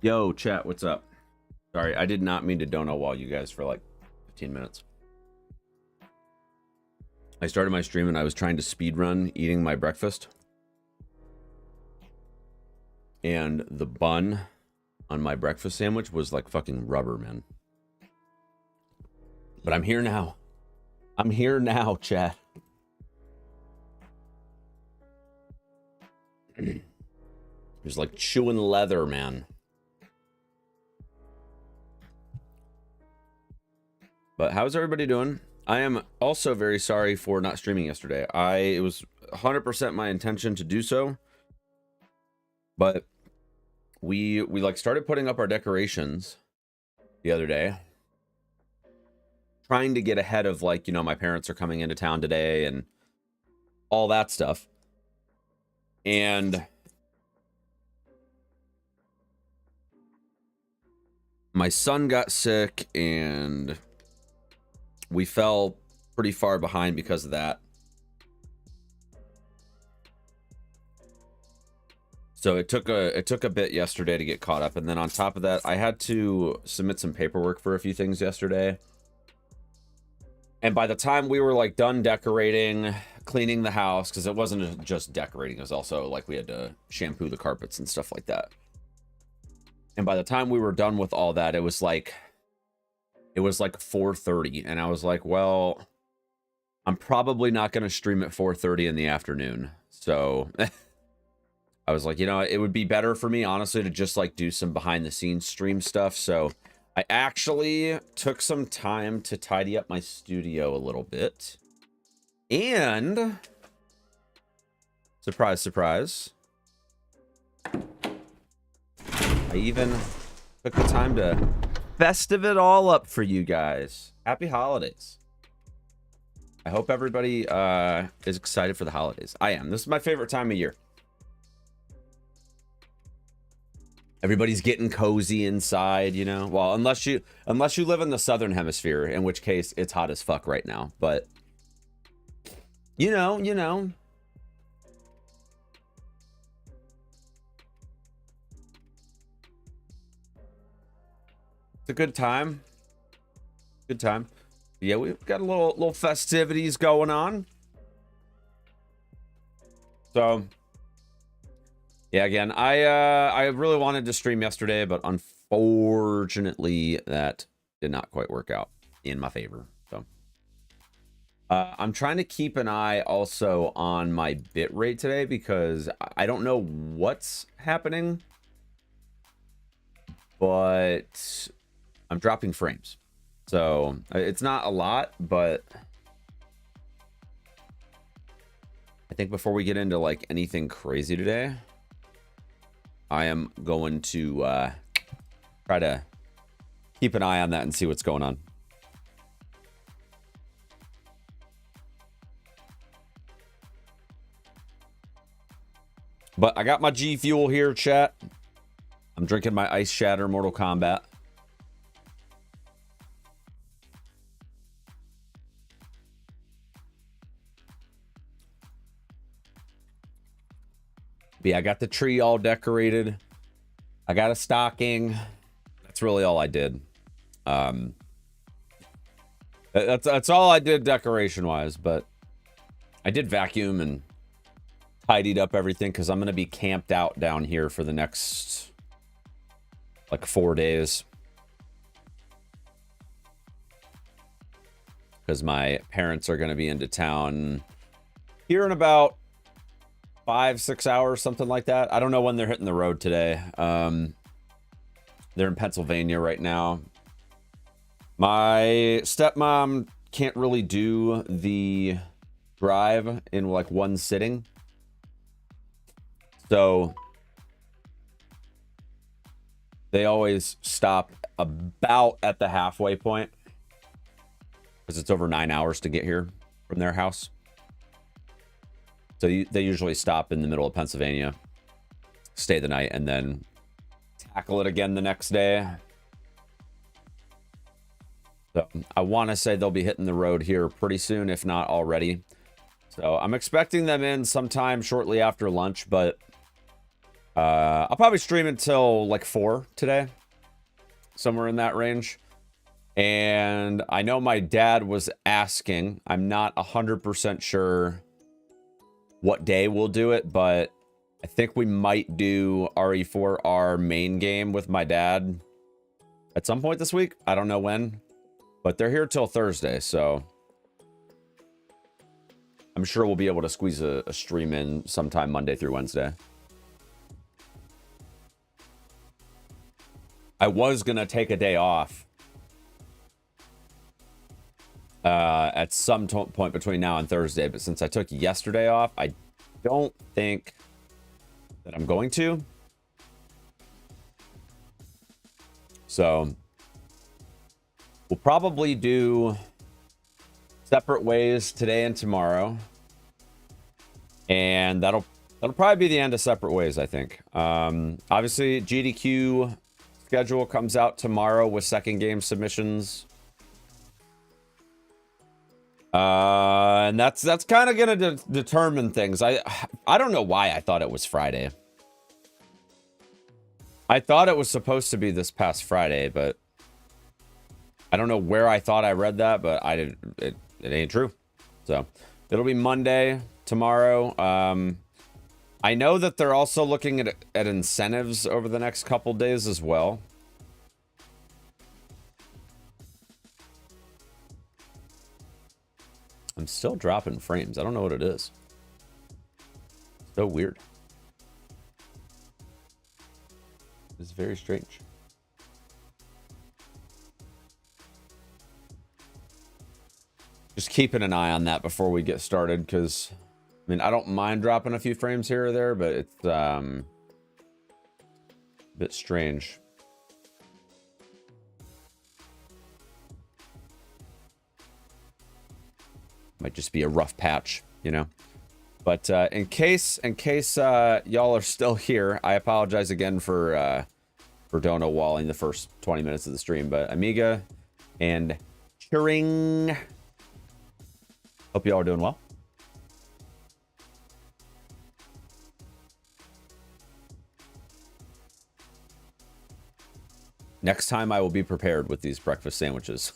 Yo, chat, what's up? Sorry, I did not mean to dono wall you guys for like 15 minutes. I started my stream and I was trying to speed run eating my breakfast. And the bun on my breakfast sandwich was like fucking rubber, man. But I'm here now. I'm here now, chat. It's like chewing leather, man. But how's everybody doing? I am also very sorry for not streaming yesterday. It was 100% my intention to do so. But we like started putting up our decorations the other day. Trying to get ahead of, like, you know, my parents are coming into town today and all that stuff. And my son got sick and we fell pretty far behind because of that. So it took a bit yesterday to get caught up, and then on top of that, I had to submit some paperwork for a few things yesterday. And by the time we were like done decorating, cleaning the house, because it wasn't just decorating, it was also like we had to shampoo the carpets and stuff like that. And by the time we were done with all that, it was like 4:30, and I was like, well, I'm probably not going to stream at 4:30 in the afternoon. So I was like, you know, it would be better for me, honestly, to just like do some behind the scenes stream stuff. So I actually took some time to tidy up my studio a little bit. And surprise, surprise, I even took the time to festive it all up for you guys. Happy holidays. I hope everybody is excited for the holidays. I am. This is my favorite time of year. Everybody's getting cozy inside, you know. Well, unless you live in the southern hemisphere, in which case it's hot as fuck right now. But you know. It's a good time. Good time. Yeah, we've got a little festivities going on. So yeah, again, I really wanted to stream yesterday, but unfortunately that did not quite work out in my favor. So I'm trying to keep an eye also on my bitrate today, because I don't know what's happening, but I'm dropping frames. So it's not a lot, but I think before we get into like anything crazy today, I am going to try to keep an eye on that and see what's going on. But I got my G Fuel here, chat. I'm drinking my Ice Shatter Mortal Kombat. But yeah, I got the tree all decorated. I got a stocking. That's really all I did. That's all I did decoration wise, but I did vacuum and tidied up everything because I'm gonna be camped out down here for the next like 4 days, because my parents are gonna be into town here in about 5-6 hours, something like that. I don't know when they're hitting the road today. They're in Pennsylvania right now. My stepmom can't really do the drive in like one sitting, so they always stop about at the halfway point, because it's over 9 hours to get here from their house. So they usually stop in the middle of Pennsylvania, stay the night, and then tackle it again the next day. So I want to say they'll be hitting the road here pretty soon, if not already. So I'm expecting them in sometime shortly after lunch, but I'll probably stream until like 4 today, somewhere in that range. And I know my dad was asking, I'm not 100% sure what day we'll do it, but I think we might do RE4R main game with my dad at some point this week. I don't know when, but they're here till Thursday, so I'm sure we'll be able to squeeze a stream in sometime Monday through Wednesday. I was going to take a day off at some point between now and Thursday, but since I took yesterday off, I don't think that I'm going to. So we'll probably do separate ways today and tomorrow, and that'll probably be the end of separate ways, I think. Obviously GDQ schedule comes out tomorrow with second game submissions, and that's kind of gonna determine things. I don't know why I thought it was Friday. I thought it was supposed to be this past Friday, but I don't know where I thought I read that, but I didn't. It ain't true. So it'll be Monday tomorrow. I know that they're also looking at incentives over the next couple days as well. I'm still dropping frames. I don't know what it is. So weird. It's very strange. Just keeping an eye on that before we get started, because I mean, I don't mind dropping a few frames here or there, but it's a bit strange. Might just be a rough patch, you know. But in case y'all are still here, I apologize again for Dono walling the first 20 minutes of the stream. But Amiga and Turing, hope y'all are doing well. Next time I will be prepared with these breakfast sandwiches.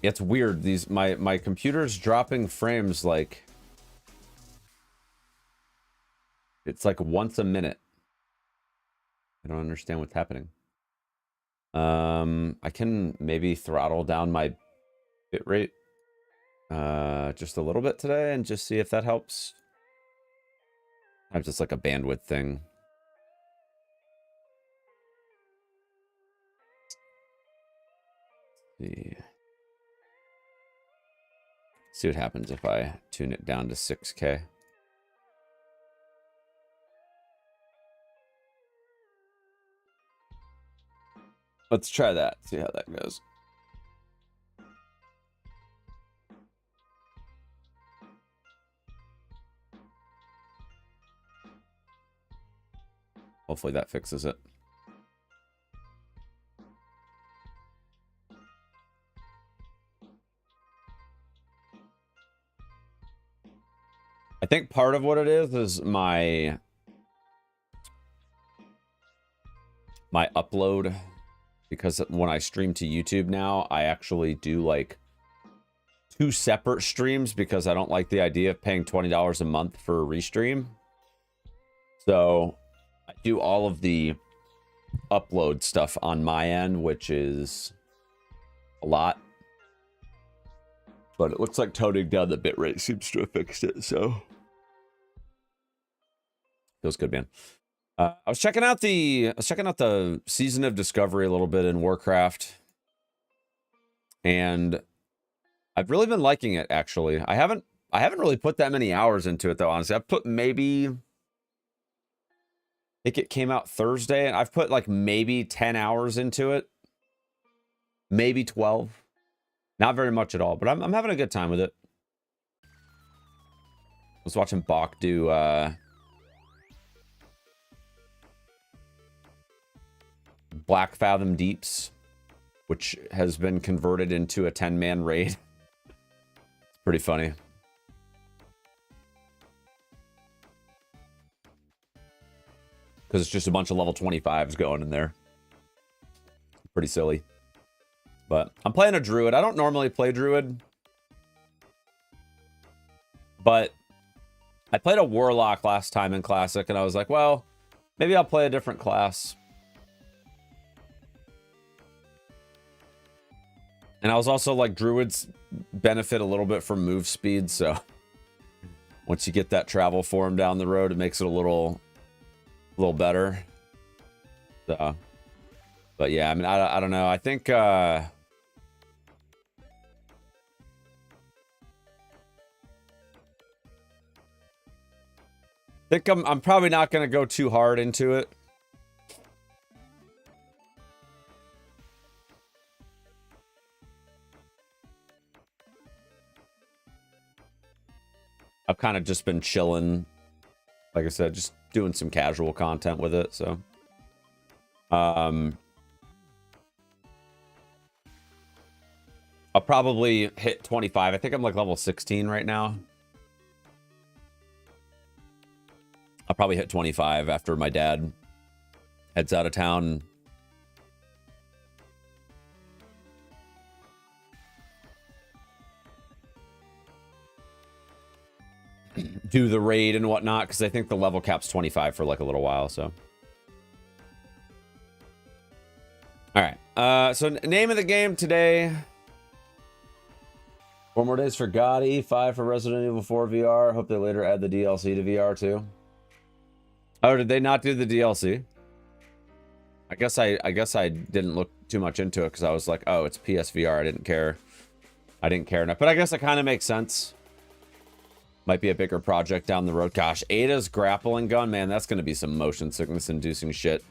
It's weird. My computer's dropping frames like it's like once a minute. I don't understand what's happening. I can maybe throttle down my bitrate just a little bit today and just see if that helps. Sometimes it's like a bandwidth thing. See what happens if I tune it down to 6K. Let's try that. See how that goes. Hopefully that fixes it. I think part of what it is my upload, because when I stream to YouTube now, I actually do like 2 separate streams because I don't like the idea of paying $20 a month for a restream. So I do all of the upload stuff on my end, which is a lot. But it looks like toning down the bitrate seems to have fixed it, so feels good, man. I was checking out the Season of Discovery a little bit in Warcraft, and I've really been liking it. Actually, I haven't really put that many hours into it though. Honestly, I've put maybe, I think it came out Thursday, and I've put like maybe 10 hours into it, maybe 12. Not very much at all, but I'm having a good time with it. I was watching Bach do Black Fathom Deeps, which has been converted into a 10-man raid. It's pretty funny. Because it's just a bunch of level 25s going in there. Pretty silly. But I'm playing a druid. I don't normally play druid, but I played a Warlock last time in Classic, and I was like, well, maybe I'll play a different class. And I was also like, Druids benefit a little bit from move speed, so once you get that travel form down the road, it makes it a little better. So, but yeah, I mean, I don't know. I think I'm probably not going to go too hard into it. I've kind of just been chilling. Like I said, just doing some casual content with it, so. I'll probably hit 25. I think I'm like level 16 right now. I'll probably hit 25 after my dad heads out of town. Do the raid and whatnot, because I think the level cap's 25 for like a little while, so. All right. So name of the game today. 4 more days for Gotti, 5 for Resident Evil 4 VR. Hope they later add the DLC to VR too. Oh, did they not do the DLC? I guess I didn't look too much into it because I was like, oh, it's PSVR. I didn't care enough. But I guess it kind of makes sense. Might be a bigger project down the road. Gosh, Ada's grappling gun, man, that's going to be some motion sickness inducing shit.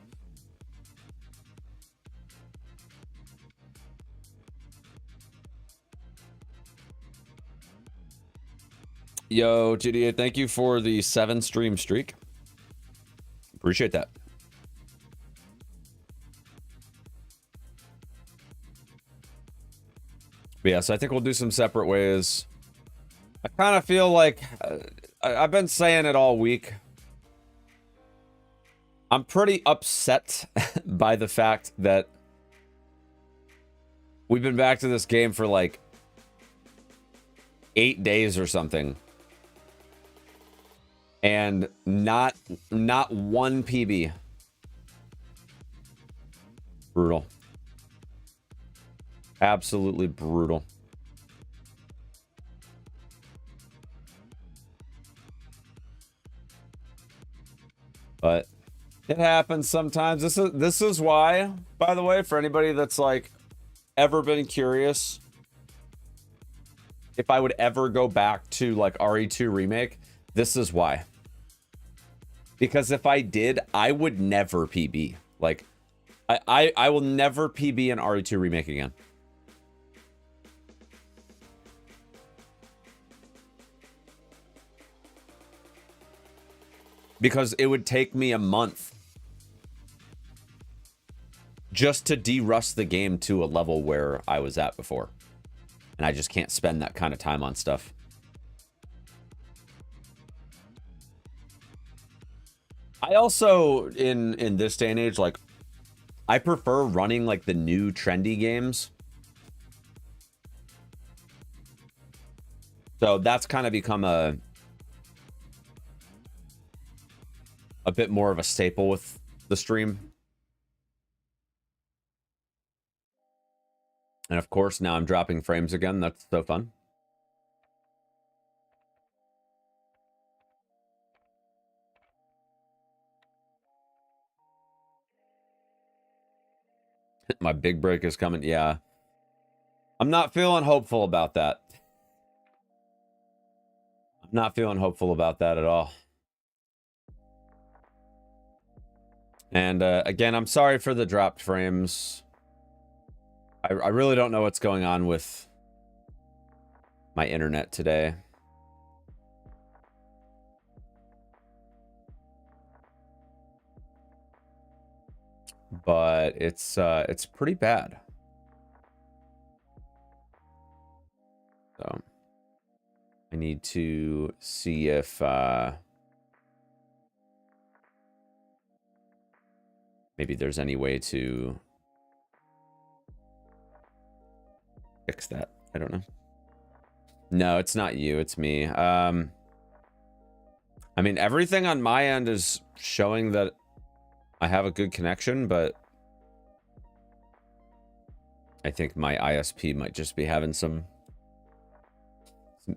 Yo, GDA, thank you for the 7 stream streak. Appreciate that. But yeah, so I think we'll do some separate ways. I kind of feel like I've been saying it all week. I'm pretty upset by the fact that we've been back to this game for like 8 days or something. And not one PB. Brutal. Absolutely brutal. But it happens sometimes. This is why, by the way, for anybody that's like ever been curious if I would ever go back to like RE2 Remake, this is why. Because if I did, I would never PB. Like I will never PB an RE2 Remake again. Because it would take me a month just to de-rust the game to a level where I was at before. And I just can't spend that kind of time on stuff. I also, in this day and age, like, I prefer running, like, the new trendy games. So that's kind of become a bit more of a staple with the stream. And of course, now I'm dropping frames again. That's so fun. My big break is coming. Yeah. I'm not feeling hopeful about that. I'm not feeling hopeful about that at all. And again, I'm sorry for the dropped frames. I really don't know what's going on with my internet today. But it's pretty bad. So I need to see if maybe there's any way to fix that. I don't know. No, it's not you. It's me. I mean, everything on my end is showing that I have a good connection, but I think my ISP might just be having some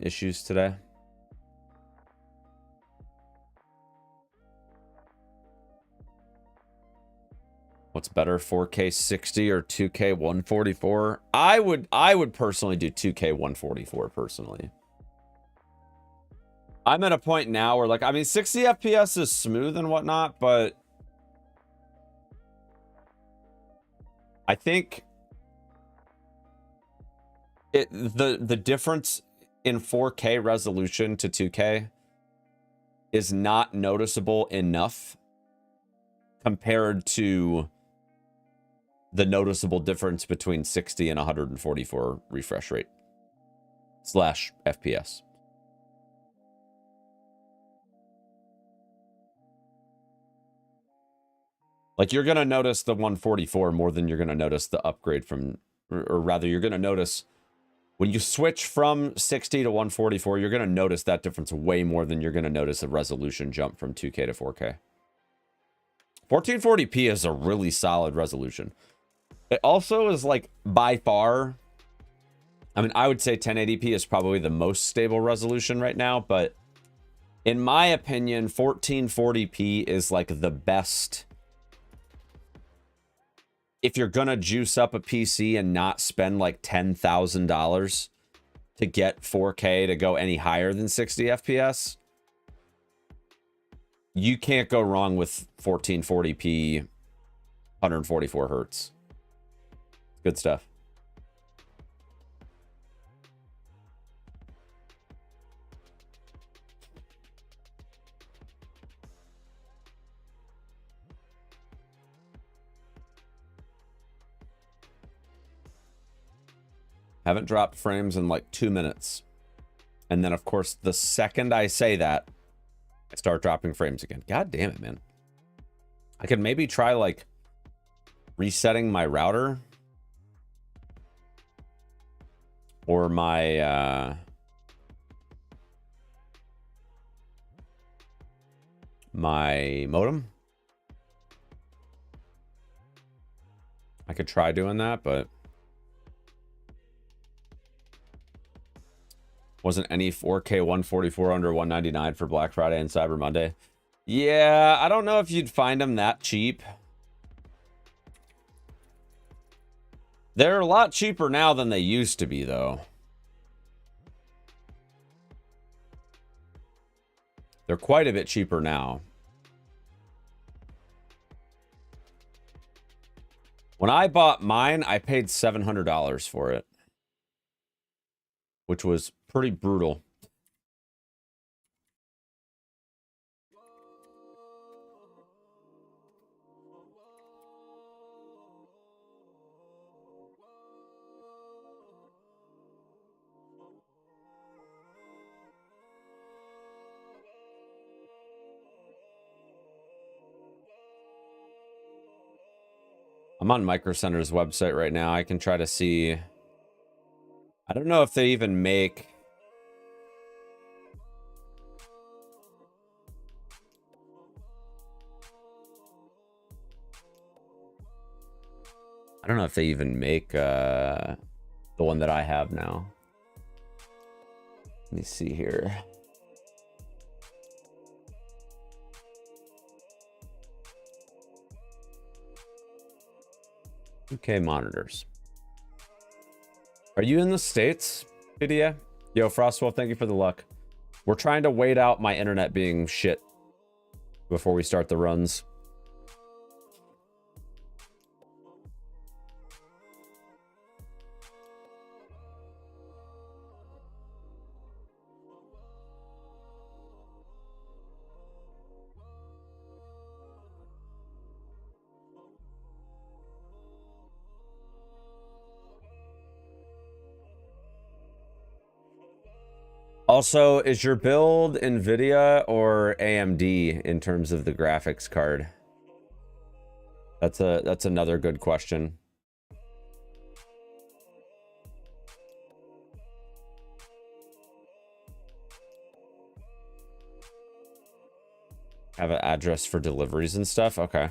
issues today. What's better, 4K 60 or 2K 144? I would personally do 2K 144 personally. I'm at a point now where, like, I mean, 60 FPS is smooth and whatnot, but I think the difference in 4K resolution to 2K is not noticeable enough compared to the noticeable difference between 60 and 144 refresh rate / FPS. Like, you're going to notice the 144 more than you're going to notice the upgrade from, or rather, you're going to notice when you switch from 60 to 144, you're going to notice that difference way more than you're going to notice a resolution jump from 2K to 4K. 1440p is a really solid resolution. It also is, like, by far, I mean, I would say 1080p is probably the most stable resolution right now, but in my opinion, 1440p is, like, the best. If you're gonna juice up a PC and not spend like $10,000 to get 4K to go any higher than 60 FPS, you can't go wrong with 1440p, 144 hertz. Good stuff. Haven't dropped frames in like 2 minutes. And then, of course, the second I say that, I start dropping frames again. God damn it, man. I could maybe try, like, resetting my router. Or my, my modem. I could try doing that, but wasn't any 4K 144 under 199 for Black Friday and Cyber Monday. Yeah, I don't know if you'd find them that cheap. They're a lot cheaper now than they used to be, though. They're quite a bit cheaper now. When I bought mine, I paid $700 for it, which was pretty brutal. I'm on Micro Center's website right now. I can try to see. I don't know if they even make. I don't know if they even make the one that I have now. Let me see here. Okay, monitors. Are you in the States, PDA? Yo, Frostwolf, thank you for the luck. We're trying to wait out my internet being shit before we start the runs. Also, is your build NVIDIA or AMD in terms of the graphics card? That's another good question. Have an address for deliveries and stuff. Okay.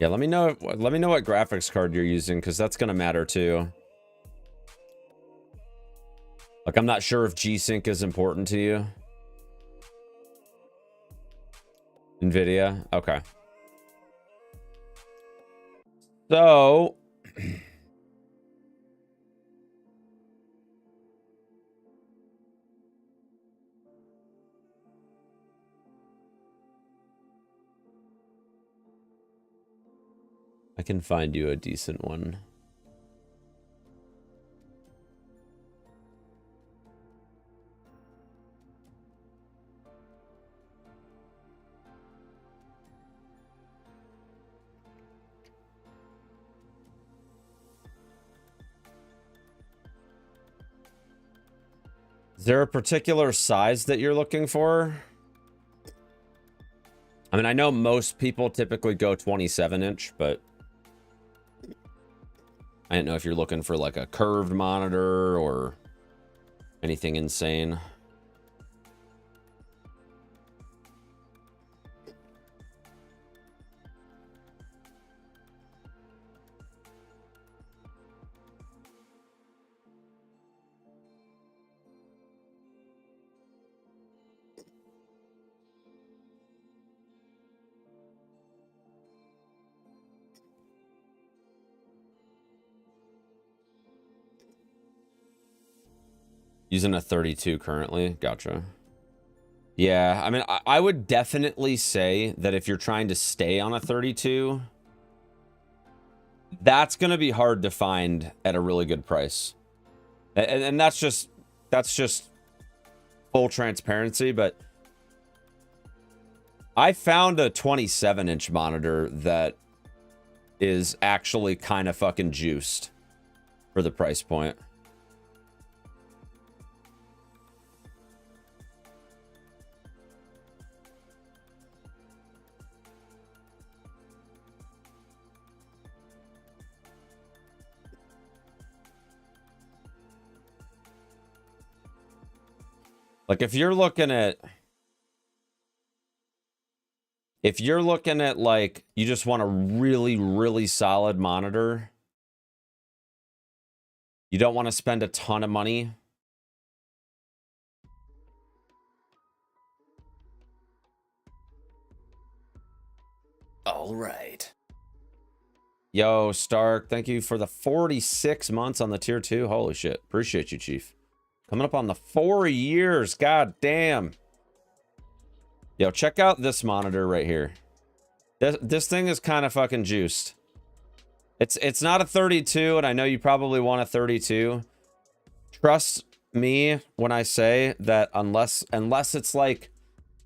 Yeah, let me know what graphics card you're using, because that's gonna matter too. Like, I'm not sure if G-Sync is important to you. NVIDIA? Okay. So... I can find you a decent one. Is there a particular size that you're looking for? I mean, I know most people typically go 27-inch, but I didn't know if you're looking for like a curved monitor or anything insane. Using a 32 currently. Gotcha. Yeah, I mean, I would definitely say that if you're trying to stay on a 32, that's going to be hard to find at a really good price. And that's just full transparency, but I found a 27-inch monitor that is actually kind of fucking juiced for the price point. Like, if you're looking at like, you just want a really, really solid monitor, you don't want to spend a ton of money. All right. Yo, Stark, thank you for the 46 months on the tier 2. Holy shit. Appreciate you, Chief. Coming up on the 4 years. God damn. Yo, check out this monitor right here. This thing is kind of fucking juiced. It's not a 32, and I know you probably want a 32. Trust me when I say that unless it's like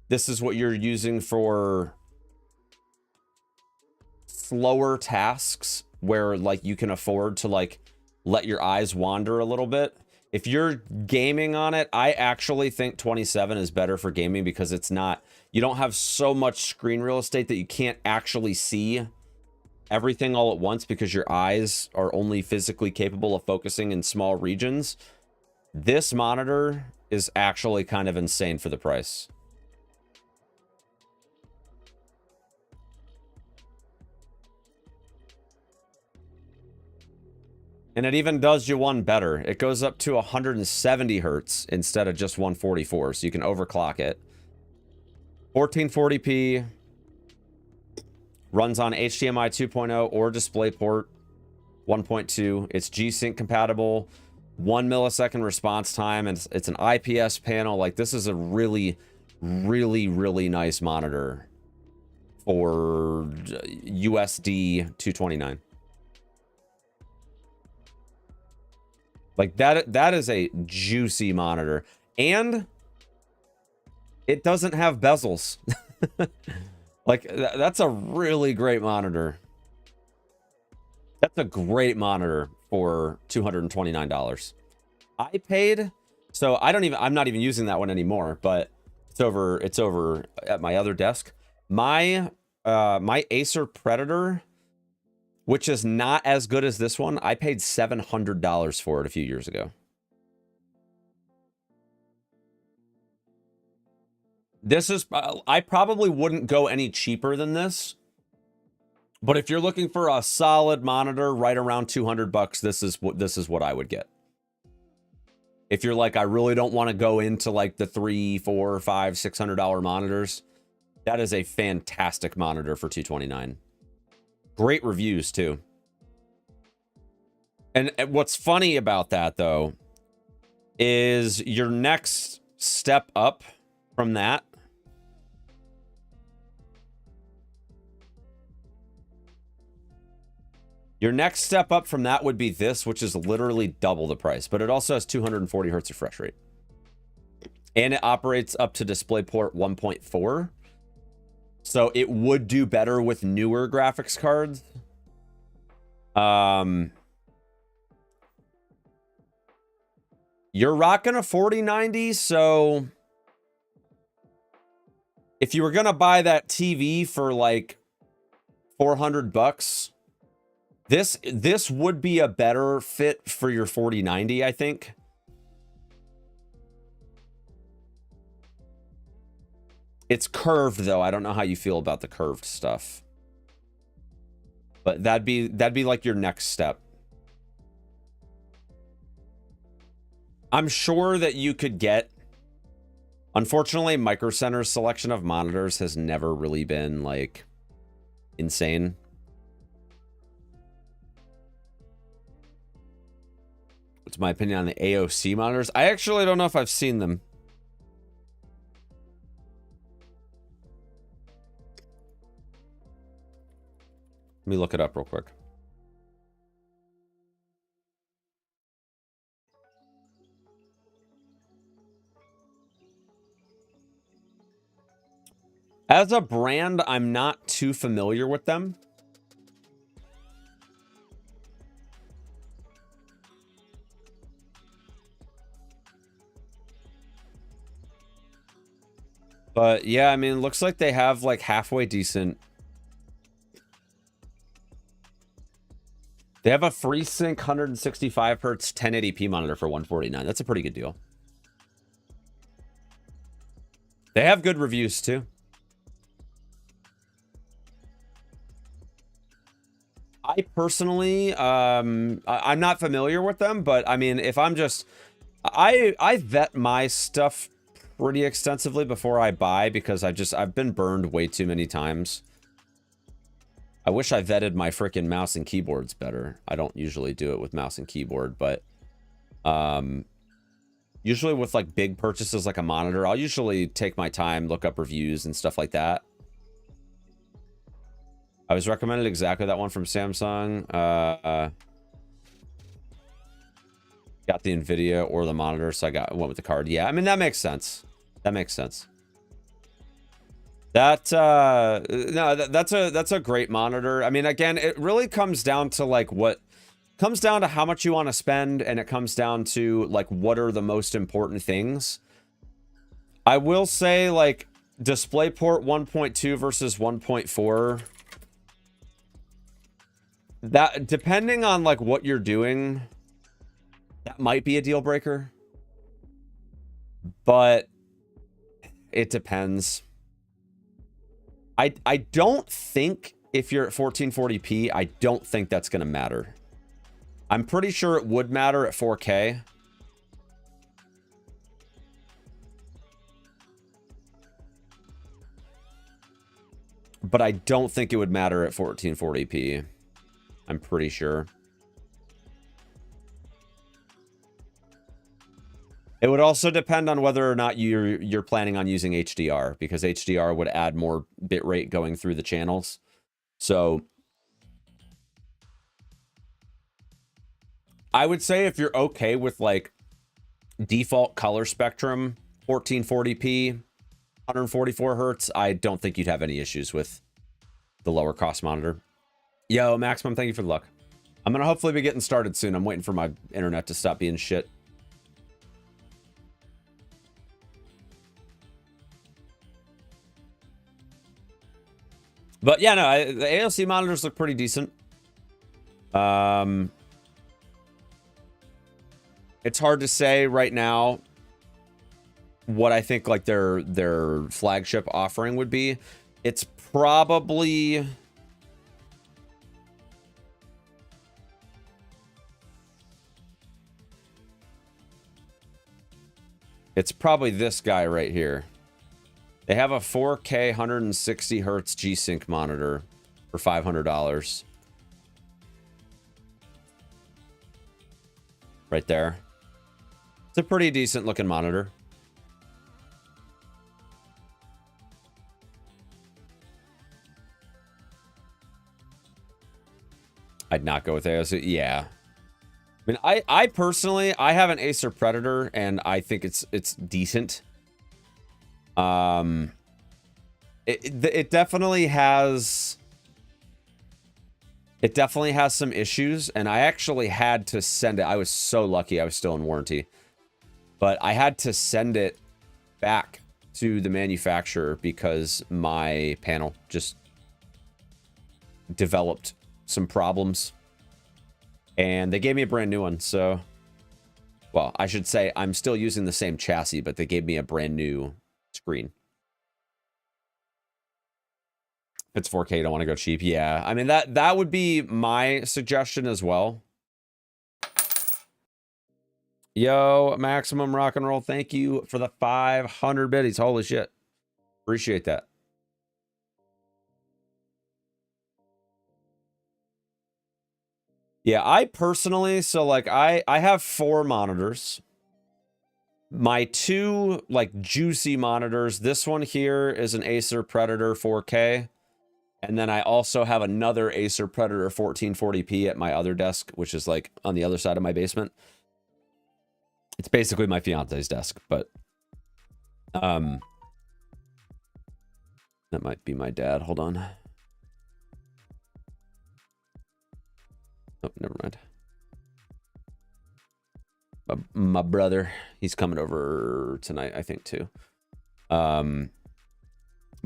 this is what you're using for slower tasks where like you can afford to like let your eyes wander a little bit. If you're gaming on it, I actually think 27 is better for gaming because it's not, you don't have so much screen real estate that you can't actually see everything all at once because your eyes are only physically capable of focusing in small regions. This monitor is actually kind of insane for the price. And it even does you one better. It goes up to 170 hertz instead of just 144, so you can overclock it. 1440p, runs on HDMI 2.0 or DisplayPort 1.2. It's G-Sync compatible, 1 millisecond response time, and it's an IPS panel. Like, this is a really, really, really nice monitor for USD 229. Like, that is a juicy monitor. And it doesn't have bezels. Like, that's a really great monitor. That's a great monitor for $229. I paid, so I'm not even using that one anymore, but it's over at my other desk. My my Acer Predator, which is not as good as this one, I paid $700 for it a few years ago. This is, I probably wouldn't go any cheaper than this. But if you're looking for a solid monitor right around 200 bucks, this is what I would get. If you're like, I really don't want to go into like the $300, $400, $500, $600 monitors, that is a fantastic monitor for $229. Great reviews too. And what's funny about that though, is your next step up from that. Your next step up from that would be this, which is literally double the price, but it also has 240 hertz refresh rate. And it operates up to DisplayPort 1.4. So it would do better with newer graphics cards. You're rocking a 4090, so if you were going to buy that TV for like 400 bucks, this would be a better fit for your 4090, I think. It's curved though. I don't know how you feel about the curved stuff. But that'd be like your next step. I'm sure that you could get, unfortunately, Micro Center's selection of monitors has never really been like insane. What's my opinion on the AOC monitors? I actually don't know if I've seen them. Let me look it up real quick. As a brand, I'm not too familiar with them. But yeah, I mean, it looks like they have like halfway decent. They have a FreeSync 165 hertz 1080p monitor for $149. That's a pretty good deal. They have good reviews too. I personally, I'm not familiar with them, but I mean, if I'm just, I vet my stuff pretty extensively before I buy because I've been burned way too many times. I wish I vetted my freaking mouse and keyboards better. I don't usually do it with mouse and keyboard, but usually with like big purchases like a monitor, I'll usually take my time, look up reviews and stuff like that. I was recommended exactly that one from Samsung. Got the Nvidia or the monitor, so I went with the card. Yeah, I mean, that makes sense. That makes sense. That's a great monitor. I mean, again, it really comes down to like comes down to how much you want to spend, and it comes down to like what are the most important things. I will say like DisplayPort 1.2 versus 1.4. That, depending on like what you're doing, that might be a deal breaker, but it depends. I don't think if you're at 1440p, I don't think that's going to matter. I'm pretty sure it would matter at 4K. But I don't think it would matter at 1440p. I'm pretty sure. It would also depend on whether or not you're planning on using HDR, because HDR would add more bitrate going through the channels. So I would say if you're okay with like default color spectrum, 1440p, 144 hertz, I don't think you'd have any issues with the lower cost monitor. Yo, Maximum, thank you for the luck. I'm gonna hopefully be getting started soon. I'm waiting for my internet to stop being shit. But yeah, no, the AOC monitors look pretty decent. It's hard to say right now what I think like their flagship offering would be. It's probably this guy right here. They have a 4K 160 hertz G-Sync monitor for $500. Right there. It's a pretty decent looking monitor. I'd not go with AOC. Yeah. I mean, I personally, I have an Acer Predator and I think it's decent. It definitely has some issues, and I actually had to send it. I was so lucky I was still in warranty, but I had to send it back to the manufacturer because my panel just developed some problems, and they gave me a brand new one. So, well, I should say I'm still using the same chassis, but they gave me a brand new screen. If it's 4K, you don't want to go cheap. Yeah, I mean, that would be my suggestion as well. Yo, Maximum Rock and Roll, thank you for the 500 biddies. Holy shit. Appreciate that. Yeah, I personally, so like I have 4 monitors. My 2 like juicy monitors, this one here is an Acer Predator 4K. And then I also have another Acer Predator 1440p at my other desk, which is like on the other side of my basement. It's basically my fiance's desk, but that might be my dad. Hold on. Oh, never mind. My brother, he's coming over tonight, I think, too. But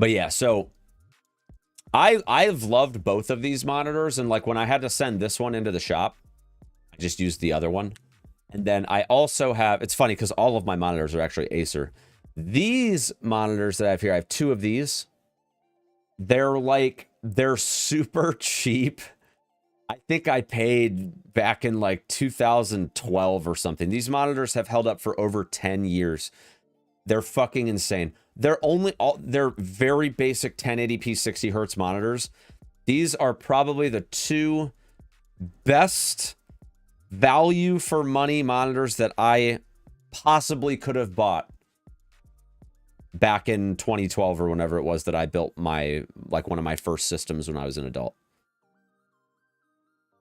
yeah, so I've loved both of these monitors, and like when I had to send this one into the shop, I just used the other one. And then I also have, it's funny because all of my monitors are actually Acer. These monitors that I have here, I have 2 of these. They're super cheap. I think I paid back in like 2012 or something. These monitors have held up for over 10 years. They're fucking insane. They're very basic 1080p 60 hertz monitors. These are probably the 2 best value for money monitors that I possibly could have bought back in 2012 or whenever it was that I built my, like one of my first systems when I was an adult.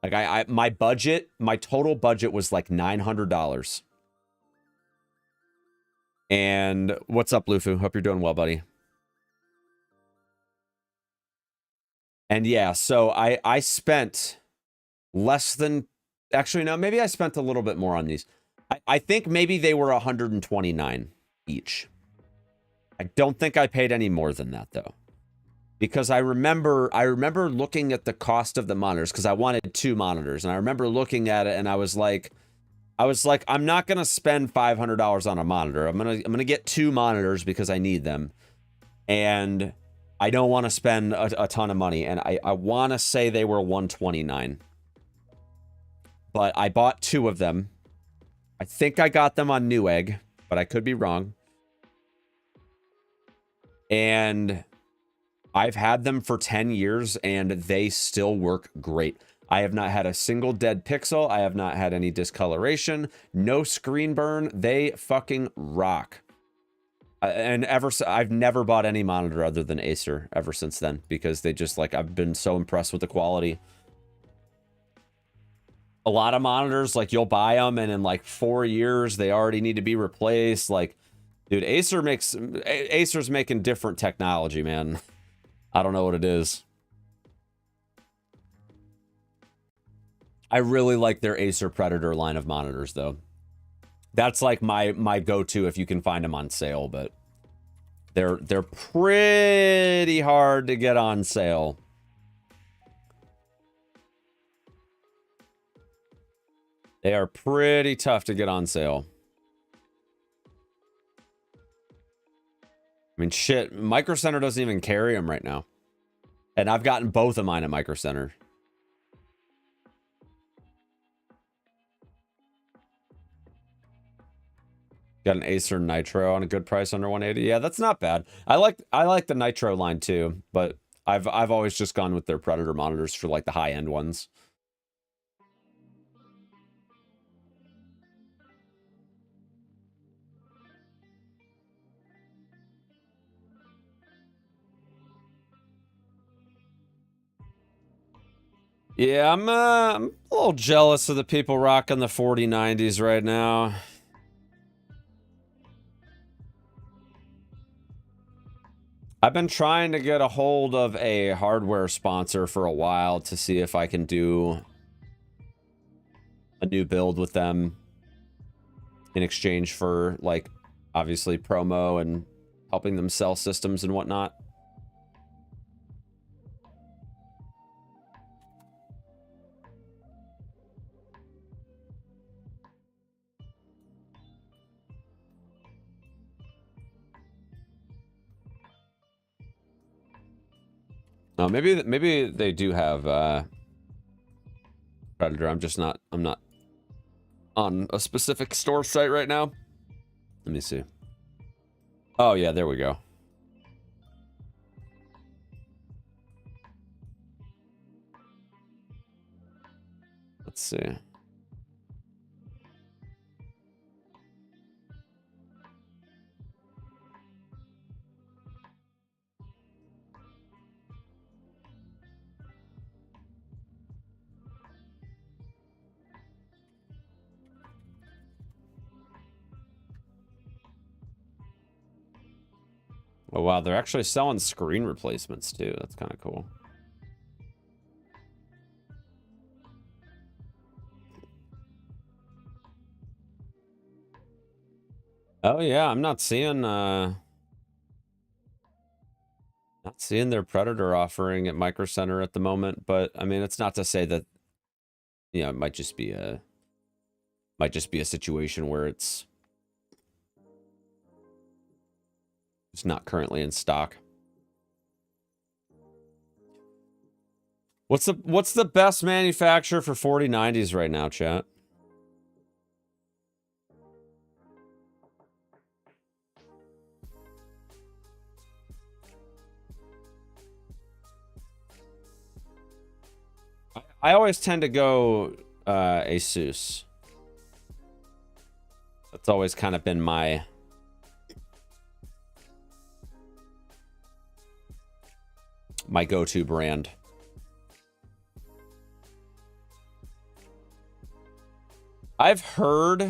Like my total budget was like $900. And what's up, Lufu? Hope you're doing well, buddy. And yeah, so I spent less than, actually, no, maybe I spent a little bit more on these. I think maybe they were $129 each. I don't think I paid any more than that though. Because I remember looking at the cost of the monitors because I wanted 2 monitors, and I remember looking at it and I was like, I'm not gonna spend $500 on a monitor. I'm gonna get 2 monitors because I need them, and I don't want to spend a ton of money. And I want to say they were $129, but I bought 2 of them. I think I got them on Newegg, but I could be wrong. And I've had them for 10 years and they still work great. I have not had a single dead pixel. I have not had any discoloration, no screen burn. They fucking rock. And I've never bought any monitor other than Acer ever since then, because they just like, I've been so impressed with the quality. A lot of monitors, like you'll buy them and in like 4 years, they already need to be replaced. Like, dude, Acer's making different technology, man. I don't know what it is. I really like their Acer Predator line of monitors, though. That's like my go-to if you can find them on sale, but they're pretty hard to get on sale. They are pretty tough to get on sale. I mean, shit, Micro Center doesn't even carry them right now. And I've gotten both of mine at Micro Center. Got an Acer Nitro on a good price under 180. Yeah, that's not bad. I like the Nitro line too, but I've always just gone with their Predator monitors for like the high-end ones. Yeah, I'm a little jealous of the people rocking the 4090s right now. I've been trying to get a hold of a hardware sponsor for a while to see if I can do a new build with them in exchange for, like, obviously promo and helping them sell systems and whatnot. Oh, maybe they do have Predator. I'm not on a specific store site right now. Let me see. Oh yeah, there we go. Let's see. Oh wow, they're actually selling screen replacements too. That's kind of cool. Oh yeah, I'm not seeing their Predator offering at Micro Center at the moment, but I mean, it's not to say that, you know, it might just be a situation where it's not currently in stock. What's the best manufacturer for 4090s right now, chat? I always tend to go Asus. That's always kind of been my go-to brand. I've heard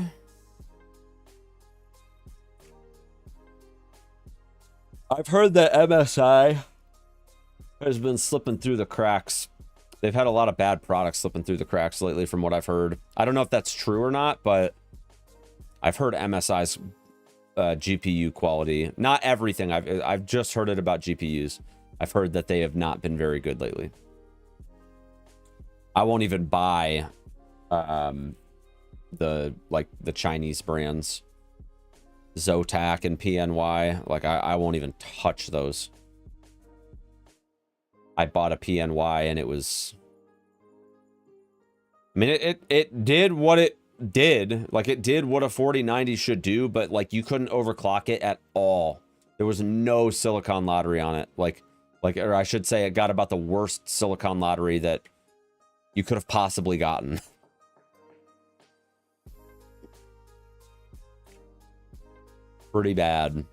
that MSI has been slipping through the cracks. They've had a lot of bad products slipping through the cracks lately from what I've heard. I don't know if that's true or not, but I've heard MSI's GPU quality. Not everything. I've just heard it about GPUs. I've heard that they have not been very good lately. I won't even buy the Chinese brands, Zotac and PNY. Like I won't even touch those. I bought a PNY and it was, I mean, it did what it did. Like, it did what a 4090 should do, but like you couldn't overclock it at all. There was no silicon lottery on it. Like, or I should say, it got about the worst silicon lottery that you could have possibly gotten. Pretty bad.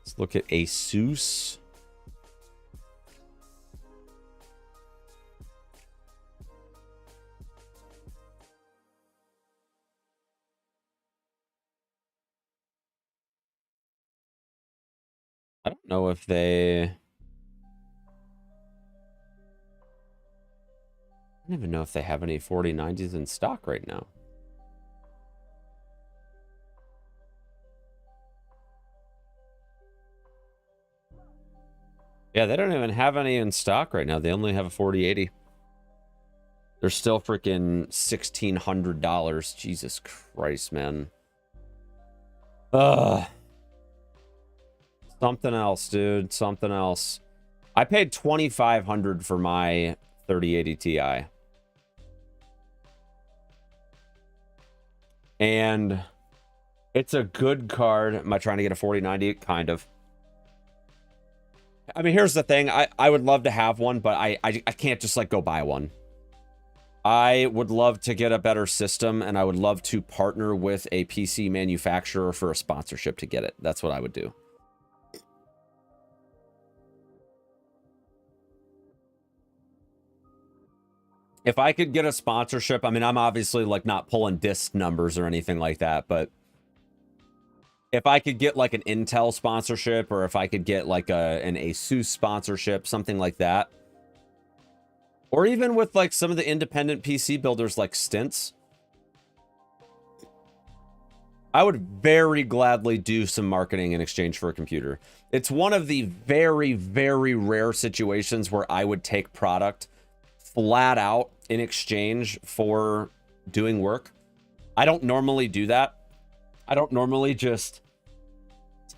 Let's look at Asus. know if they... I don't even know if they have any 4090s in stock right now. Yeah, they don't even have any in stock right now. They only have a 4080. They're still freaking $1,600. Jesus Christ, man. Ugh. Something else, dude. Something else. I paid $2,500 for my 3080 Ti. And it's a good card. Am I trying to get a 4090? Kind of. I mean, here's the thing. I would love to have one, but I can't just, like, go buy one. I would love to get a better system, and I would love to partner with a PC manufacturer for a sponsorship to get it. That's what I would do. If I could get a sponsorship, I mean, I'm obviously, like, not pulling disc numbers or anything like that, but if I could get, like, an Intel sponsorship, or if I could get, like, an Asus sponsorship, something like that, or even with, like, some of the independent PC builders like Stints, I would very gladly do some marketing in exchange for a computer. It's one of the very, very rare situations where I would take product flat out in exchange for doing work. I don't normally do that. I don't normally just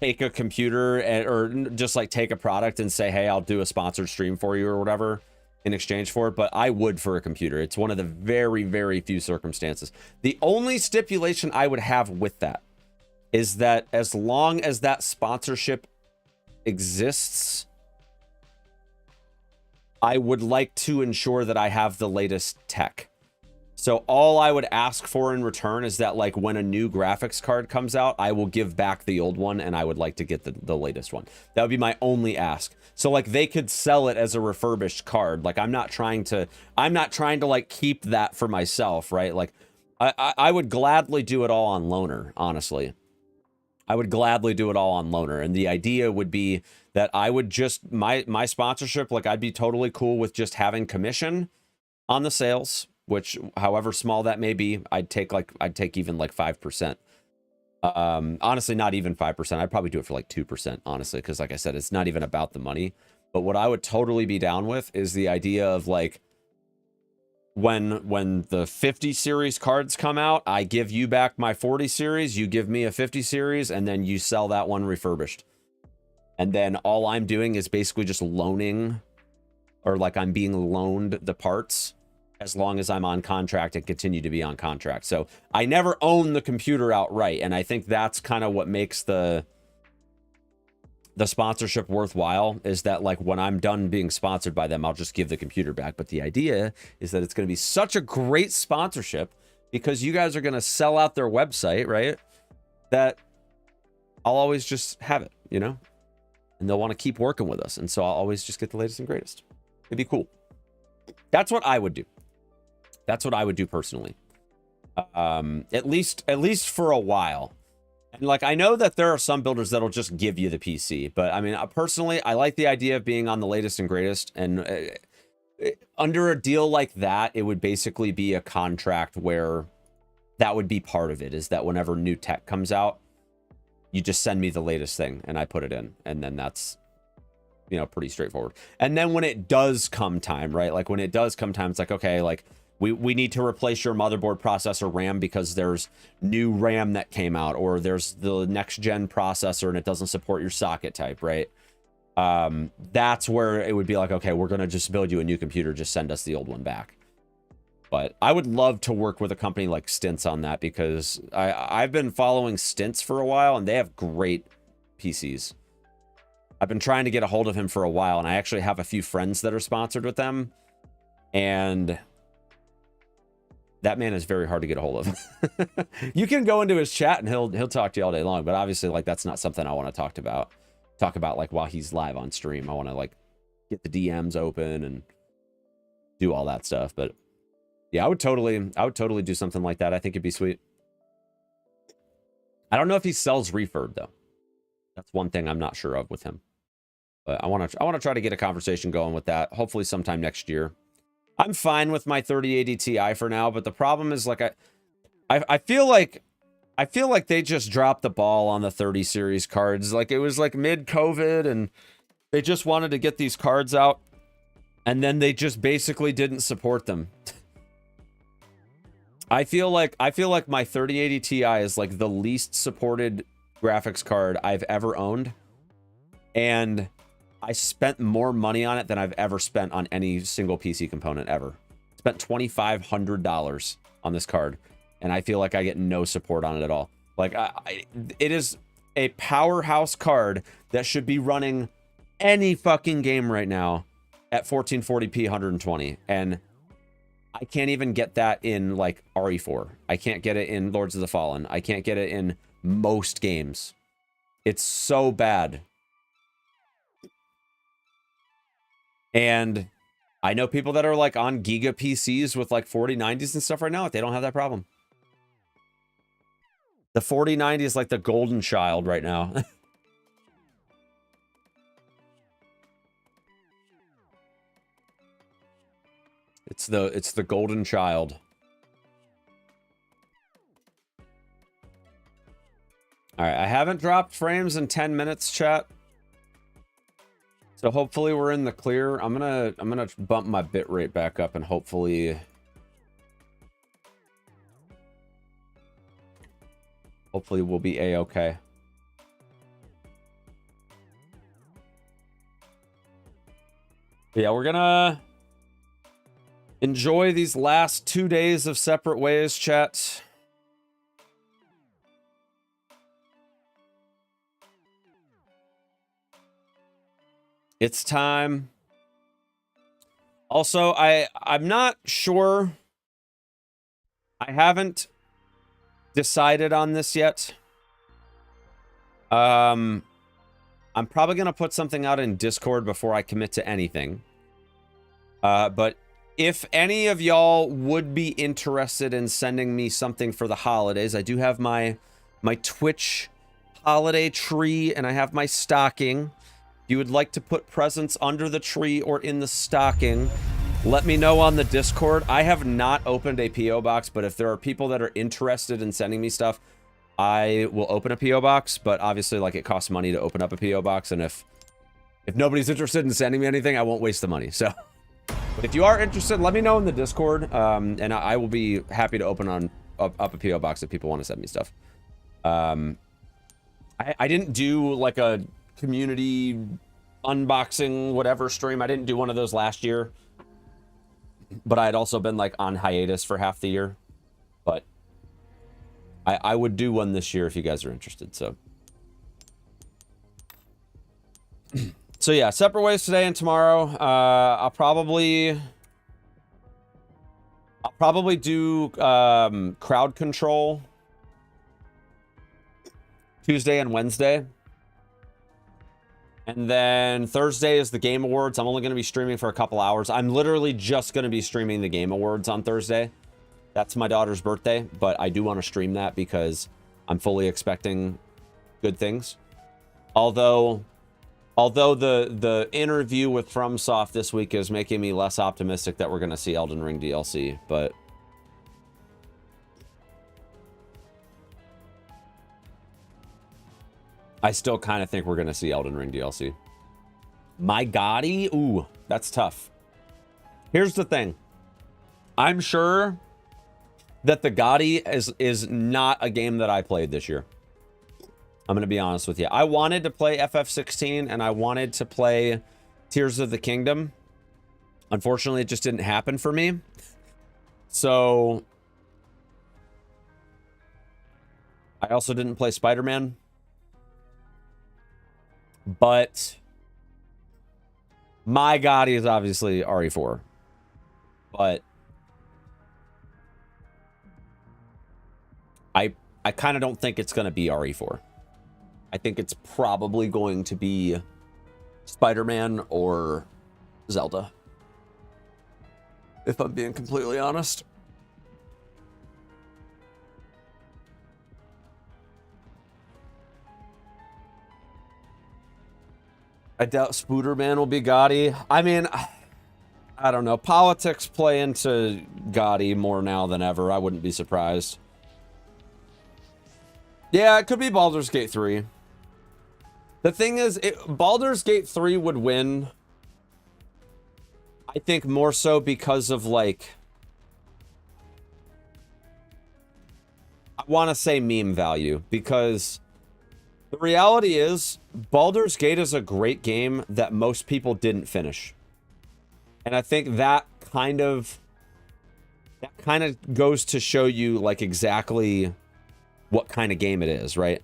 take a computer or just, like, take a product and say, hey, I'll do a sponsored stream for you or whatever in exchange for it, but I would for a computer. It's one of the very, very few circumstances. The only stipulation I would have with that is that as long as that sponsorship exists, I would like to ensure that I have the latest tech. So all I would ask for in return is that, like, when a new graphics card comes out, I will give back the old one, and I would like to get the latest one. That would be my only ask. So, like, they could sell it as a refurbished card. Like, I'm not trying to like keep that for myself, right? Like, I would gladly do it all on loaner, honestly. I would gladly do it all on loaner. And the idea would be that I would just, my sponsorship, like, I'd be totally cool with just having commission on the sales, which, however small that may be, I'd take even like 5%. Honestly, not even 5%. I'd probably do it for like 2%, honestly, because, like I said, it's not even about the money. But what I would totally be down with is the idea of, like, when the 50 series cards come out, I give you back my 40 series, you give me a 50 series, and then you sell that one refurbished. And then all I'm doing is basically just loaning, or, like, I'm being loaned the parts as long as I'm on contract and continue to be on contract. So I never own the computer outright, and I think that's kind of what makes the sponsorship worthwhile, is that, like, when I'm done being sponsored by them, I'll just give the computer back. But the idea is that it's going to be such a great sponsorship because you guys are going to sell out their website, right? That I'll always just have it, you know? And they'll want to keep working with us. And so I'll always just get the latest and greatest. It'd be cool. That's what I would do. That's what I would do personally. At least for a while. And, like, I know that there are some builders that'll just give you the PC, but I mean, personally, I like the idea of being on the latest and greatest. And under a deal like that, it would basically be a contract where that would be part of it, is that whenever new tech comes out, you just send me the latest thing and I put it in. And then that's, you know, pretty straightforward. And then when it does come time, right? Like, when it does come time, it's like, okay, like, we need to replace your motherboard, processor, RAM because there's new RAM that came out, or there's the next gen processor and it doesn't support your socket type, right? That's where it would be like, okay, we're going to just build you a new computer, just send us the old one back. But I would love to work with a company like Stints on that, because I've been following Stints for a while and they have great PCs. I've been trying to get a hold of him for a while, and I actually have a few friends that are sponsored with them, and that man is very hard to get a hold of. You can go into his chat and he'll talk to you all day long, but obviously, like, that's not something I want to talk about like while he's live on stream. I want to, like, get the DMs open and do all that stuff. But yeah, I would totally do something like that. I think it'd be sweet. I don't know if he sells refurb though. That's one thing I'm not sure of with him. But I want to try to get a conversation going with that. Hopefully sometime next year. I'm fine with my 3080 Ti for now, but the problem is like I feel like they just dropped the ball on the 30 series cards. Like it was like mid-COVID and they just wanted to get these cards out and then they just basically didn't support them. I feel like my 3080 Ti is like the least supported graphics card I've ever owned. And I spent more money on it than I've ever spent on any single PC component ever. Spent $2,500 on this card, and I feel like I get no support on it at all. Like, it is a powerhouse card that should be running any fucking game right now at 1440p 120, and I can't even get that in, like, RE4. I can't get it in Lords of the Fallen. I can't get it in most games. It's so bad. And I know people that are like on Giga PCs with like 4090s and stuff right now. They don't have that problem. The 4090 is like the golden child right now. It's the golden child. All right, I haven't dropped frames in 10 minutes, chat. So hopefully we're in the clear. I'm gonna bump my bit rate back up and hopefully we'll be a-okay. Yeah, we're gonna enjoy these last 2 days of separate ways, chat. It's time. Also, I'm not sure. I haven't decided on this yet. I'm probably going to put something out in Discord before I commit to anything. But if any of y'all would be interested in sending me something for the holidays, I do have my Twitch holiday tree and I have my stocking. If you would like to put presents under the tree or in the stocking, let me know on the Discord. I have not opened a P.O. box, but if there are people that are interested in sending me stuff, I will open a P.O. box, but obviously, like, it costs money to open up a P.O. box, and if nobody's interested in sending me anything, I won't waste the money, so. But if you are interested, let me know in the Discord, and I will be happy to open up a P.O. box if people want to send me stuff. I didn't do, like, a community unboxing whatever stream. I didn't do one of those last year, but I had also been like on hiatus for half the year. But I would do one this year if you guys are interested. So yeah, separate ways today and tomorrow. I'll probably do crowd control Tuesday and Wednesday. And then Thursday is the Game Awards. I'm only going to be streaming for a couple hours. I'm literally just going to be streaming the Game Awards on Thursday. That's my daughter's birthday, but I do want to stream that because I'm fully expecting good things. Although the interview with FromSoft this week is making me less optimistic that we're going to see Elden Ring DLC, but I still kind of think we're going to see Elden Ring DLC. My Gotti? Ooh, that's tough. Here's the thing. I'm sure that the Gotti is not a game that I played this year. I'm going to be honest with you. I wanted to play FF16 and I wanted to play Tears of the Kingdom. Unfortunately, it just didn't happen for me. So I also didn't play Spider-Man. But my Gotti is obviously RE4. But I kind of don't think it's going to be RE4. I think it's probably going to be Spider-Man or Zelda. If I'm being completely honest. I doubt Spooderman will be Gotti. I mean, I don't know. Politics play into Gotti more now than ever. I wouldn't be surprised. Yeah, it could be Baldur's Gate 3. The thing is, Baldur's Gate 3 would win, I think, more so because of, like, I want to say meme value, because the reality is Baldur's Gate is a great game that most people didn't finish. And I think that kind of goes to show you, like, exactly what kind of game it is, right?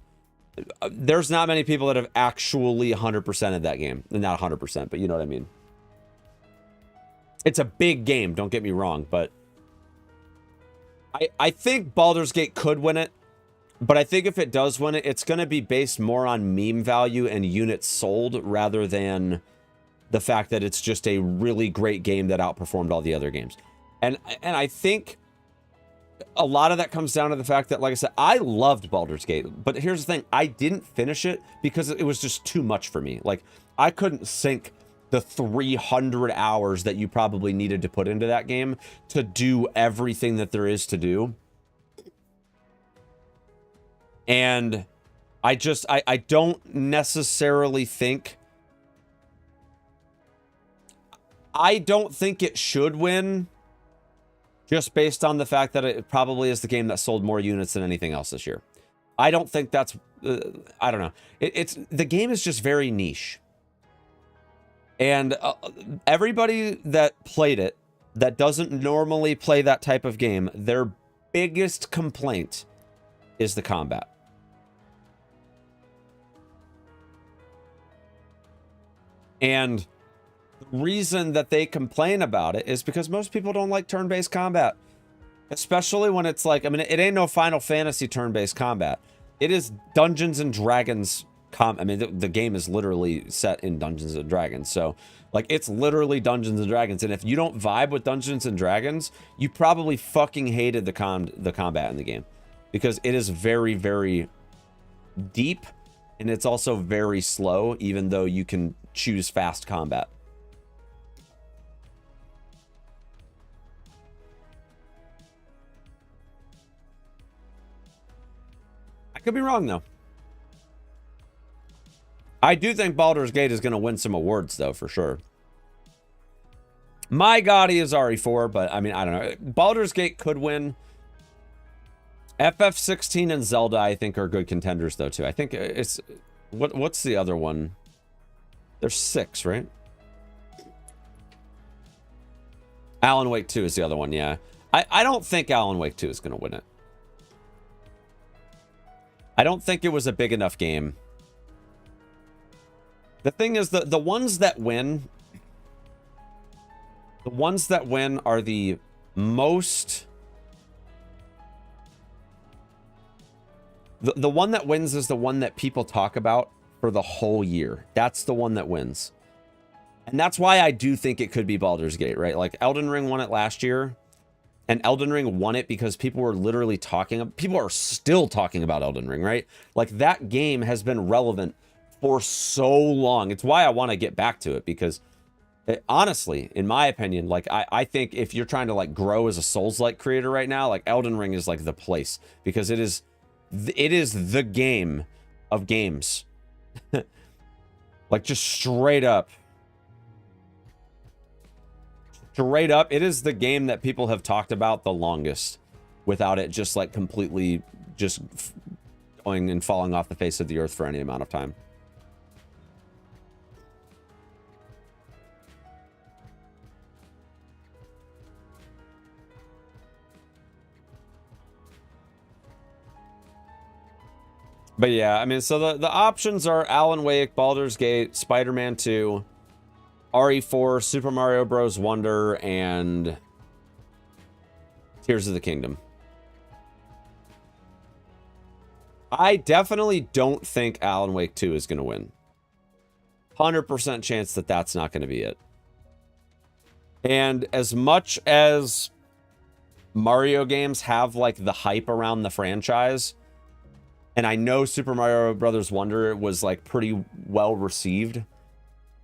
There's not many people that have actually 100%ed that game. Not 100%, but you know what I mean. It's a big game, don't get me wrong, but I think Baldur's Gate could win it, but I think if it does win it, it's going to be based more on meme value and units sold rather than the fact that it's just a really great game that outperformed all the other games. And I think a lot of that comes down to the fact that, like I said, I loved Baldur's Gate, but here's the thing, I didn't finish it because it was just too much for me. Like, I couldn't sink the 300 hours that you probably needed to put into that game to do everything that there is to do. And I don't necessarily think, I don't think it should win just based on the fact that it probably is the game that sold more units than anything else this year. I don't think that's, I don't know. It's the game is just very niche. And everybody that played it, that doesn't normally play that type of game, their biggest complaint is the combat. And the reason that they complain about it is because most people don't like turn-based combat. Especially when it's like, I mean, it ain't no Final Fantasy turn-based combat. It is Dungeons and Dragons I mean, the game is literally set in Dungeons and Dragons. So, like, it's literally Dungeons and Dragons. And if you don't vibe with Dungeons and Dragons, you probably fucking hated the combat in the game. Because it is very, very deep. And it's also very slow, even though you can choose fast combat. I could be wrong, though. I do think Baldur's Gate is going to win some awards, though, for sure. My Gotti is RE4, but, I mean, I don't know. Baldur's Gate could win. FF16 and Zelda, I think, are good contenders, though, too. I think it's... What's the other one? There's 6, right? Alan Wake 2 is the other one, yeah. I don't think Alan Wake 2 is going to win it. I don't think it was a big enough game. The thing is, the ones that win... The ones that win are the most... The one that wins is the one that people talk about for the whole year. That's the one that wins. And that's why I do think it could be Baldur's Gate, right? Like, Elden Ring won it last year. And Elden Ring won it because people were literally talking... People are still talking about Elden Ring, right? Like, that game has been relevant for so long. It's why I want to get back to it, because... honestly, in my opinion, like, I think if you're trying to, like, grow as a Souls-like creator right now, like, Elden Ring is, like, the place. Because it is the game of games. Like, just straight up. Straight up, it is the game that people have talked about the longest without it just, like, completely just going and falling off the face of the earth for any amount of time. But yeah, I mean, so the options are Alan Wake, Baldur's Gate, Spider-Man 2, RE4, Super Mario Bros. Wonder, and Tears of the Kingdom. I definitely don't think Alan Wake 2 is going to win. 100% chance that that's not going to be it. And as much as Mario games have, like, the hype around the franchise... And I know Super Mario Bros. Wonder was, like, pretty well received.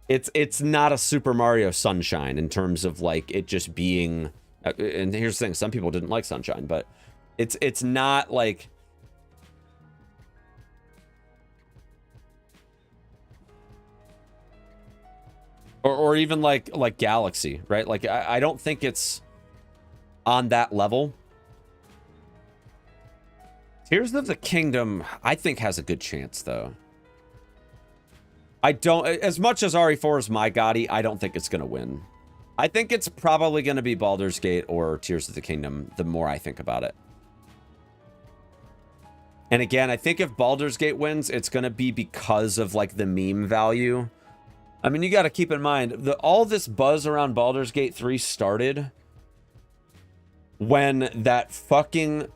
it's not a Super Mario Sunshine in terms of like it just being. And here's the thing: some people didn't like Sunshine, but it's not like. Or even like Galaxy, right? Like I don't think it's on that level. Tears of the Kingdom, I think, has a good chance though. I don't, as much as RE4 is my Gotti, I don't think it's gonna win. I think it's probably gonna be Baldur's Gate or Tears of the Kingdom, the more I think about it. And again, I think if Baldur's Gate wins, it's gonna be because of like the meme value. I mean, you got to keep in mind, all this buzz around Baldur's Gate 3 started when that fucking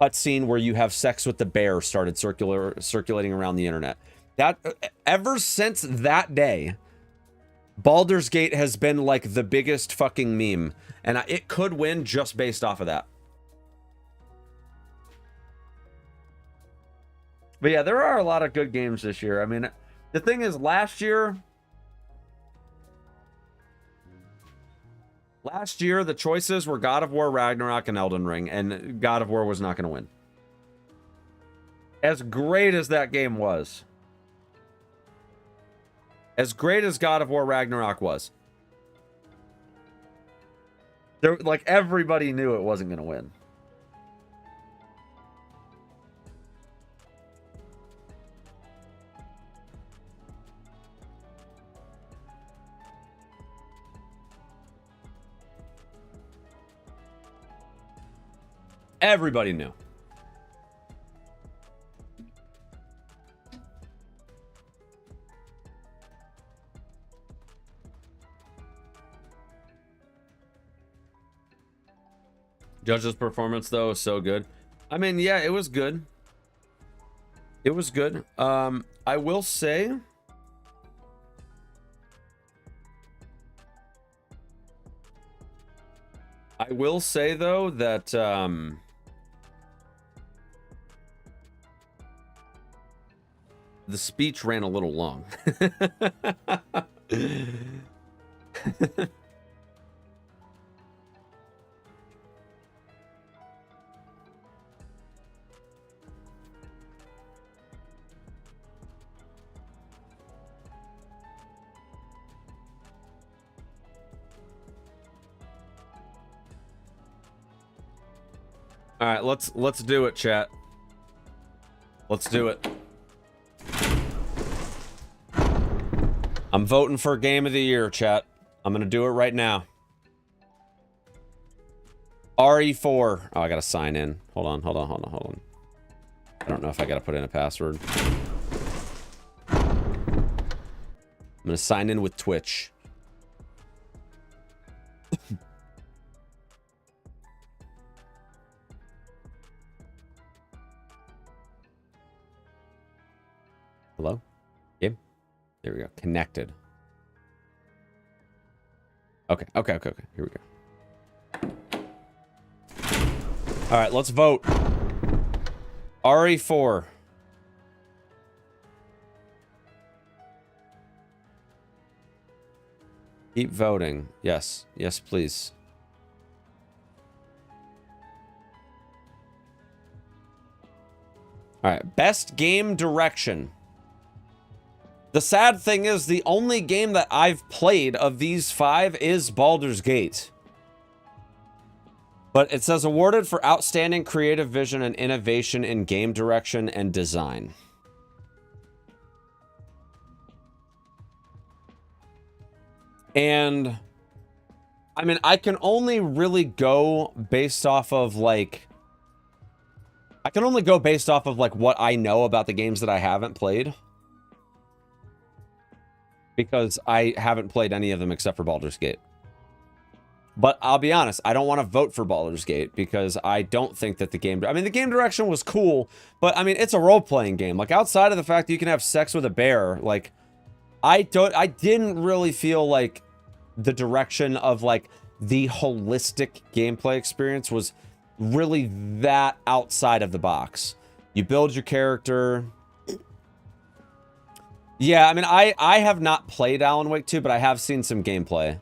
cutscene where you have sex with the bear started circulating around the internet. That ever since that day, Baldur's Gate has been like the biggest fucking meme, and it could win just based off of that. But yeah, there are a lot of good games this year. I mean, the thing is, last year, the choices were God of War, Ragnarok, and Elden Ring, and God of War was not going to win. As great as that game was, as great as God of War, Ragnarok was, like everybody knew it wasn't going to win. Everybody knew. Judge's performance, though, is so good. I mean, yeah, it was good. It was good. I will say... though, that... the speech ran a little long. All right, let's do it, chat. Let's do it. I'm voting for Game of the Year, chat. I'm gonna do it right now. RE4. Oh, I gotta sign in. Hold on. I don't know if I gotta put in a password. I'm gonna sign in with Twitch. Hello? Game? There we go. Connected. Okay. Here we go. All right, let's vote. RE4. Keep voting. Yes. Yes, please. All right. Best game direction. The sad thing is, the only game that I've played of these 5 is Baldur's Gate. But it says awarded for outstanding creative vision and innovation in game direction and design. And I mean, I can only really go based off of like what I know about the games that I haven't played. Because I haven't played any of them except for Baldur's Gate. But I'll be honest, I don't want to vote for Baldur's Gate because I don't think that the game... I mean, the game direction was cool, but I mean, it's a role-playing game. Like, outside of the fact that you can have sex with a bear, like, I didn't really feel like the direction of, like, the holistic gameplay experience was really that outside of the box. You build your character... Yeah, I mean, I have not played Alan Wake 2, but I have seen some gameplay.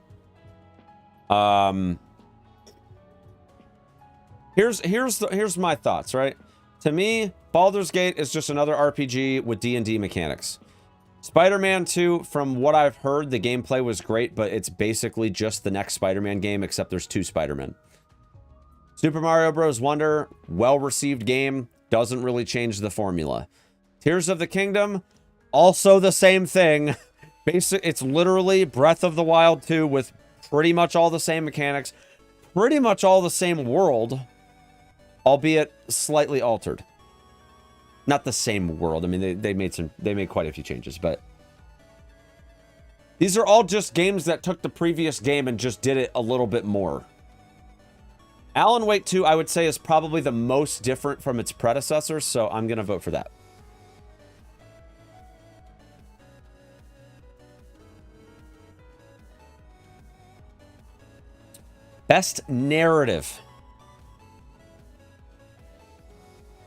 Here's my thoughts, right? To me, Baldur's Gate is just another RPG with D&D mechanics. Spider-Man 2, from what I've heard, the gameplay was great, but it's basically just the next Spider-Man game, except there's 2 Spider-Men. Super Mario Bros. Wonder, well-received game, doesn't really change the formula. Tears of the Kingdom, also the same thing. It's literally Breath of the Wild 2 with pretty much all the same mechanics, pretty much all the same world, albeit slightly altered. Not the same world. I mean, they made quite a few changes, but these are all just games that took the previous game and just did it a little bit more. Alan Wake 2, I would say, is probably the most different from its predecessors, so I'm going to vote for that. Best narrative.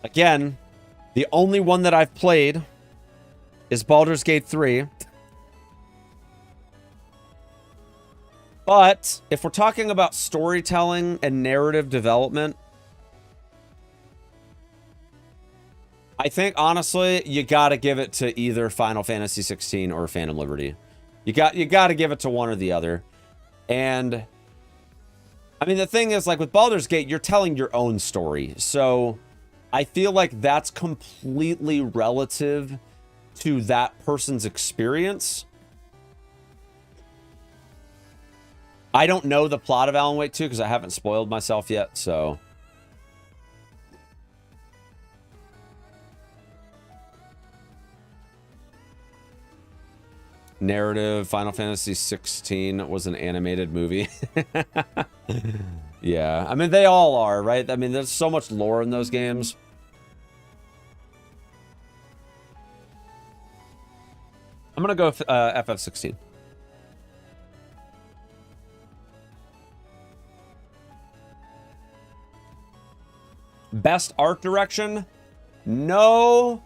Again, the only one that I've played is Baldur's Gate 3. But if we're talking about storytelling and narrative development, I think, honestly, you got to give it to either Final Fantasy 16 or Phantom Liberty. You got to give it to one or the other. And I mean, the thing is, like with Baldur's Gate, you're telling your own story. So I feel like that's completely relative to that person's experience. I don't know the plot of Alan Wake 2 because I haven't spoiled myself yet, so. Narrative, Final Fantasy 16 was an animated movie. Yeah, I mean, they all are, right? I mean, there's so much lore in those games. I'm gonna go with FF16. Best art direction? No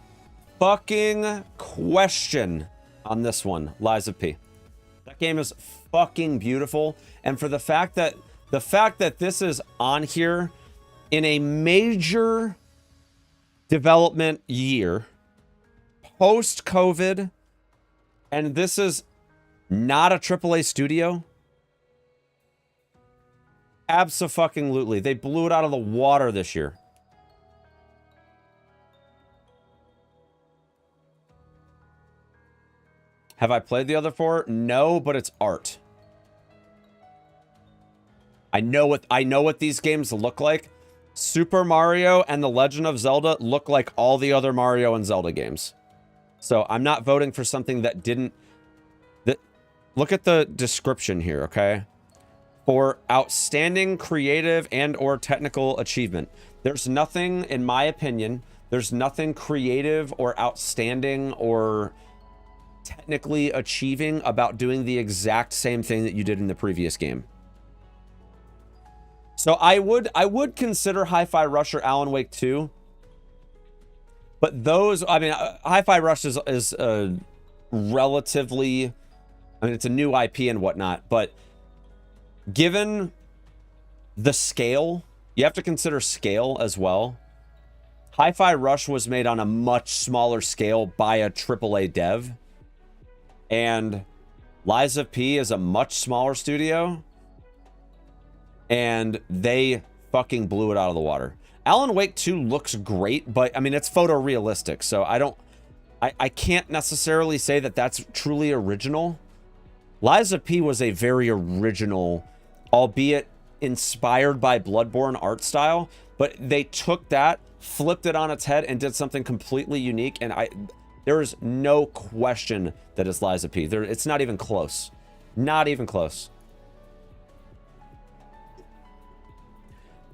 fucking question on this one. Lies of P. That game is fucking beautiful. And for the fact that this is on here in a major development year, post-COVID, and this is not a AAA studio, abso-fucking-lutely. They blew it out of the water this year. Have I played the other 4? No, but it's art. I know what these games look like. Super Mario and The Legend of Zelda look like all the other Mario and Zelda games. So I'm not voting for something that didn't... Look at the description here, okay? For outstanding creative and or technical achievement. There's nothing, in my opinion, there's nothing creative or outstanding or technically achieving about doing the exact same thing that you did in the previous game. So I would consider Hi-Fi Rush or Alan Wake 2. But those, I mean, Hi-Fi Rush is relatively, I mean, it's a new IP and whatnot, but given the scale, you have to consider scale as well. Hi-Fi Rush was made on a much smaller scale by a AAA dev. And Lies of P is a much smaller studio. And they fucking blew it out of the water. Alan Wake 2 looks great, but I mean, it's photorealistic. So I can't necessarily say that that's truly original. Lies of P was a very original, albeit inspired by Bloodborne art style, but they took that, flipped it on its head, and did something completely unique. And there is no question that it's Lies of P. It's not even close. Not even close.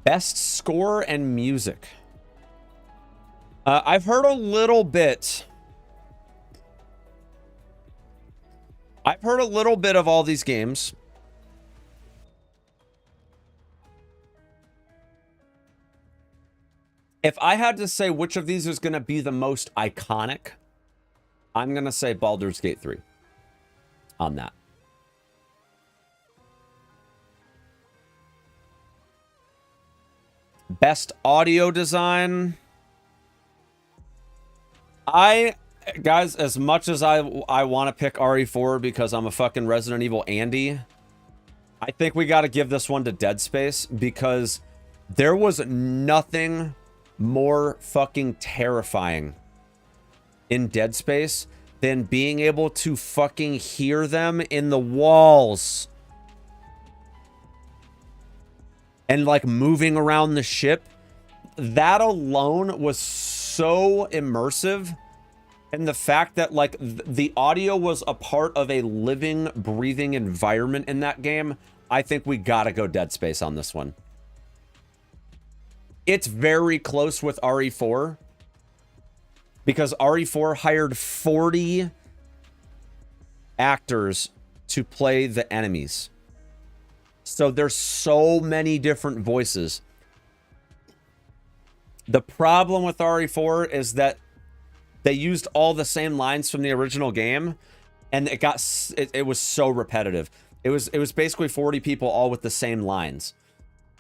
Best score and music. I've heard a little bit. I've heard a little bit of all these games. If I had to say which of these is going to be the most iconic, I'm going to say Baldur's Gate 3 on that. Best audio design. Guys, as much as I want to pick RE4 because I'm a fucking Resident Evil Andy, I think we got to give this one to Dead Space because there was nothing more fucking terrifying in Dead Space than being able to fucking hear them in the walls and like moving around the ship. That alone was so immersive. And the fact that like the audio was a part of a living, breathing environment in that game, I think we gotta go Dead Space on this one. It's very close with RE4 because RE4 hired 40 actors to play the enemies. So there's so many different voices. The problem with RE4 is that they used all the same lines from the original game, and it was so repetitive. It was basically 40 people all with the same lines,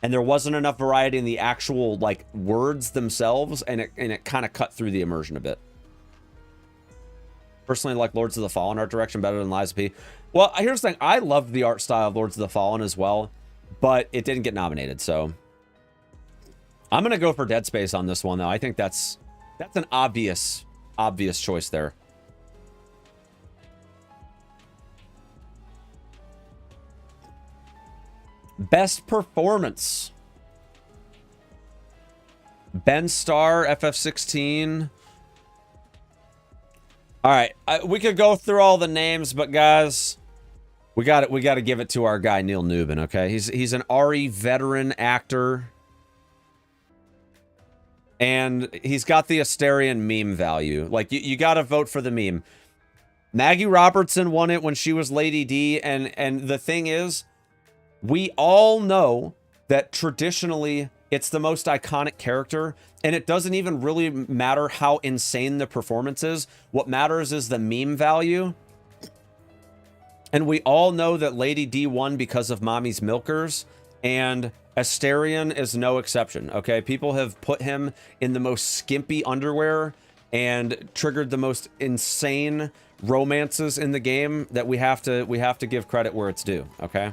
and there wasn't enough variety in the actual like words themselves, and it kind of cut through the immersion a bit. Personally, like Lords of the Fallen art direction better than Lies of P. Well, here's the thing: I loved the art style of Lords of the Fallen as well, but it didn't get nominated, so I'm gonna go for Dead Space on this one, though. I think that's an obvious choice there. Best performance. Ben Starr, FF16. All right, we could go through all the names, but guys, we got to give it to our guy Neil Newbin. Okay, he's an RE veteran actor. And he's got the Asterion meme value. Like, you got to vote for the meme. Maggie Robertson won it when she was Lady D. And the thing is, we all know that traditionally, it's the most iconic character. And it doesn't even really matter how insane the performance is. What matters is the meme value. And we all know that Lady D won because of Mommy's Milkers. And Asterion is no exception, okay? People have put him in the most skimpy underwear and triggered the most insane romances in the game that we have to give credit where it's due, okay?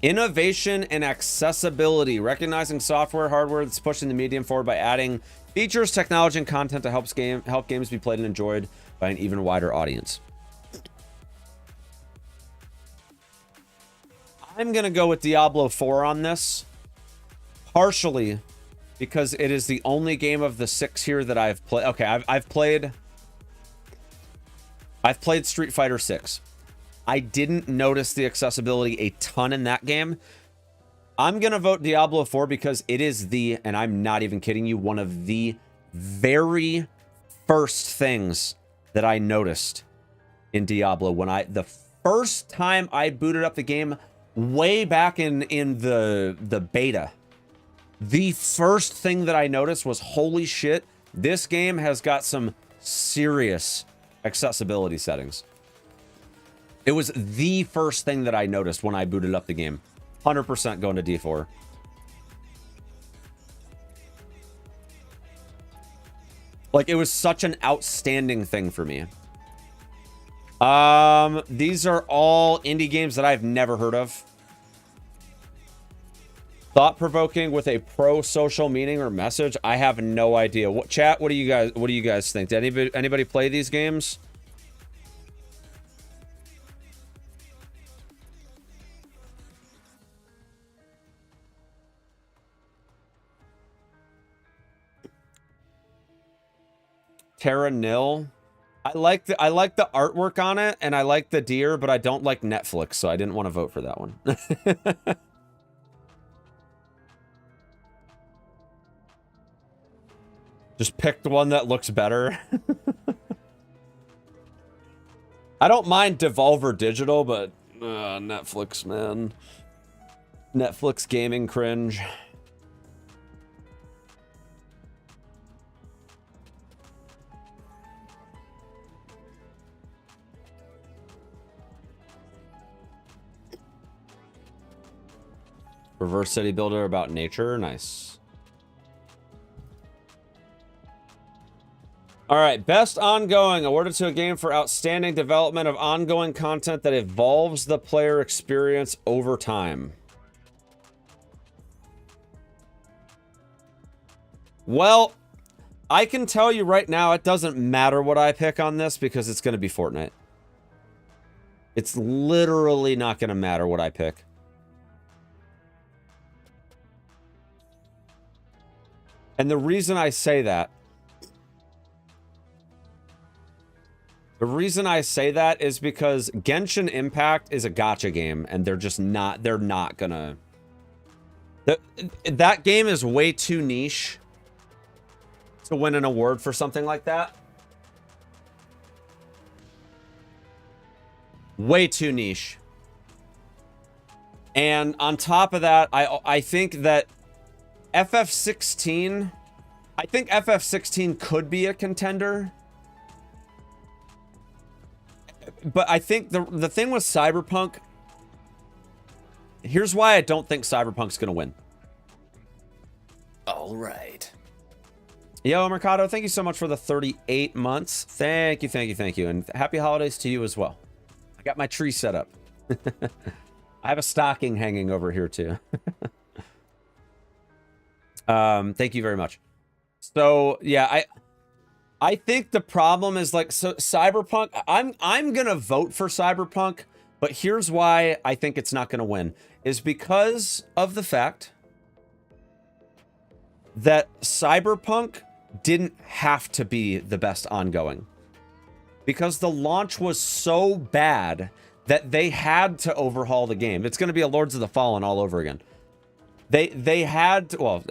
Innovation and accessibility. Recognizing software, hardware that's pushing the medium forward by adding features, technology, and content to help games be played and enjoyed by an even wider audience. I'm going to go with Diablo 4 on this, partially because it is the only game of the 6 here that I've played. Okay, I've played Street Fighter 6. I didn't notice the accessibility a ton in that game. I'm going to vote Diablo 4 because it is and I'm not even kidding you, one of the very first things that I noticed in Diablo when the first time I booted up the game way back in the beta. The first thing that I noticed was, holy shit, this game has got some serious accessibility settings. It was the first thing that I noticed when I booted up the game. 100% going to D4. Like, it was such an outstanding thing for me. These are all indie games that I've never heard of. Thought-provoking with a pro-social meaning or message. I have no idea. What chat? What do you guys think? Did anybody play these games? Terra Nil. I like the artwork on it, and I like the deer, but I don't like Netflix, so I didn't want to vote for that one. Just pick the one that looks better. I don't mind Devolver Digital, but Netflix, man. Netflix gaming cringe. Reverse city builder about nature. Nice. All right. Best ongoing. Awarded to a game for outstanding development of ongoing content that evolves the player experience over time. Well, I can tell you right now, it doesn't matter what I pick on this because it's going to be Fortnite. It's literally not going to matter what I pick. And the reason I say that, is because Genshin Impact is a gacha game, and they're just not, they're not gonna... That game is way too niche to win an award for something like that. Way too niche. And on top of that, I think that FF16, I think FF16 could be a contender. But I think the thing with Cyberpunk, here's why I don't think Cyberpunk's going to win. All right. Yo, Mercado, thank you so much for the 38 months. Thank you, thank you, thank you. And happy holidays to you as well. I got my tree set up. I have a stocking hanging over here too. Thank you very much. So yeah, I think the problem is like, so Cyberpunk, I'm gonna vote for Cyberpunk, but here's why I think it's not gonna win, is because of the fact that Cyberpunk didn't have to be the best ongoing, because the launch was so bad that they had to overhaul the game. It's gonna be a Lords of the Fallen all over again. They had to, well,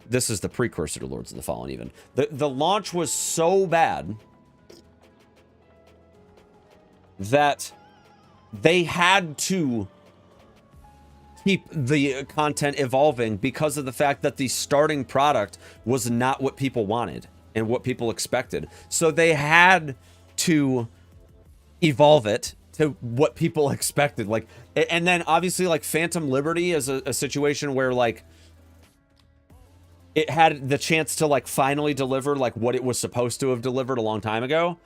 this is the precursor to Lords of the Fallen even. The launch was so bad that they had to keep the content evolving because of the fact that the starting product was not what people wanted and what people expected. So they had to evolve it to what people expected. Like, and then obviously like Phantom Liberty is a situation where like it had the chance to like finally deliver like what it was supposed to have delivered a long time ago.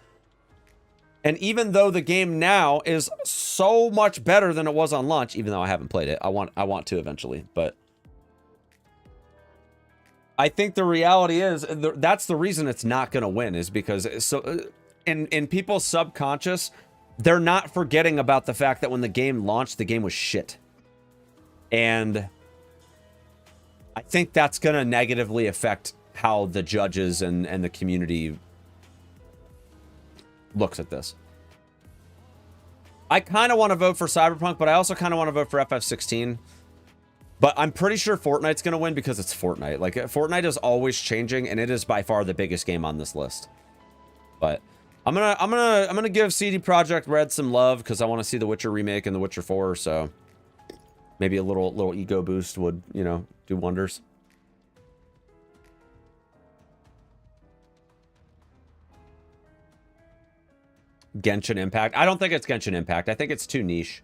And even though the game now is so much better than it was on launch, even though I haven't played it, I want to eventually, but I think the reality is that's the reason it's not going to win, is because so in people's subconscious, they're not forgetting about the fact that when the game launched, the game was shit. And I think that's going to negatively affect how the judges and the community looks at this. I kind of want to vote for Cyberpunk, but I also kind of want to vote for FF16. But I'm pretty sure Fortnite's going to win because it's Fortnite. Like, Fortnite is always changing, and it is by far the biggest game on this list. But I'm gonna give CD Projekt Red some love because I want to see The Witcher remake and The Witcher 4. So maybe a little ego boost would, you know, do wonders. Genshin Impact. I don't think it's Genshin Impact. I think it's too niche.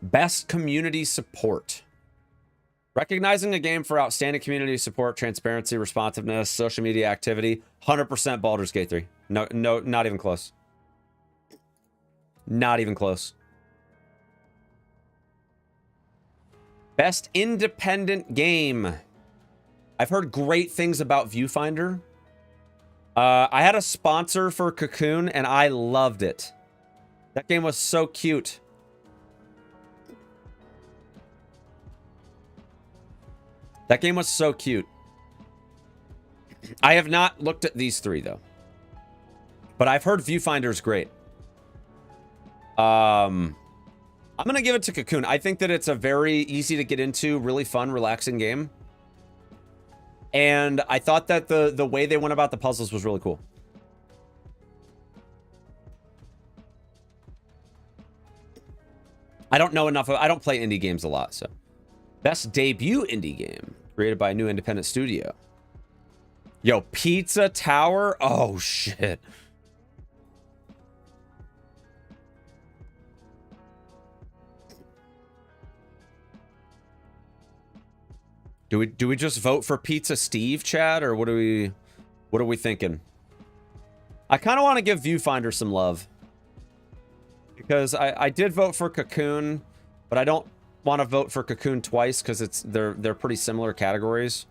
Best community support. Recognizing a game for outstanding community support, transparency, responsiveness, social media activity. 100% Baldur's Gate 3. No, not even close. Not even close. Best independent game. I've heard great things about Viewfinder. I had a sponsor for Cocoon, and I loved it. That game was so cute. That game was so cute. I have not looked at these three, though. But I've heard Viewfinder's great. I'm going to give it to Cocoon. I think that it's a very easy to get into, really fun, relaxing game. And I thought that the way they went about the puzzles was really cool. I don't know enough. I don't play indie games a lot, so. Best debut indie game. Created by a new independent studio. Yo, Pizza Tower? Oh, shit. Do we just vote for Pizza Steve, Chad, or what are we thinking? I kind of want to give Viewfinder some love. Because I did vote for Cocoon, but I don't want to vote for Cocoon twice because they're pretty similar categories.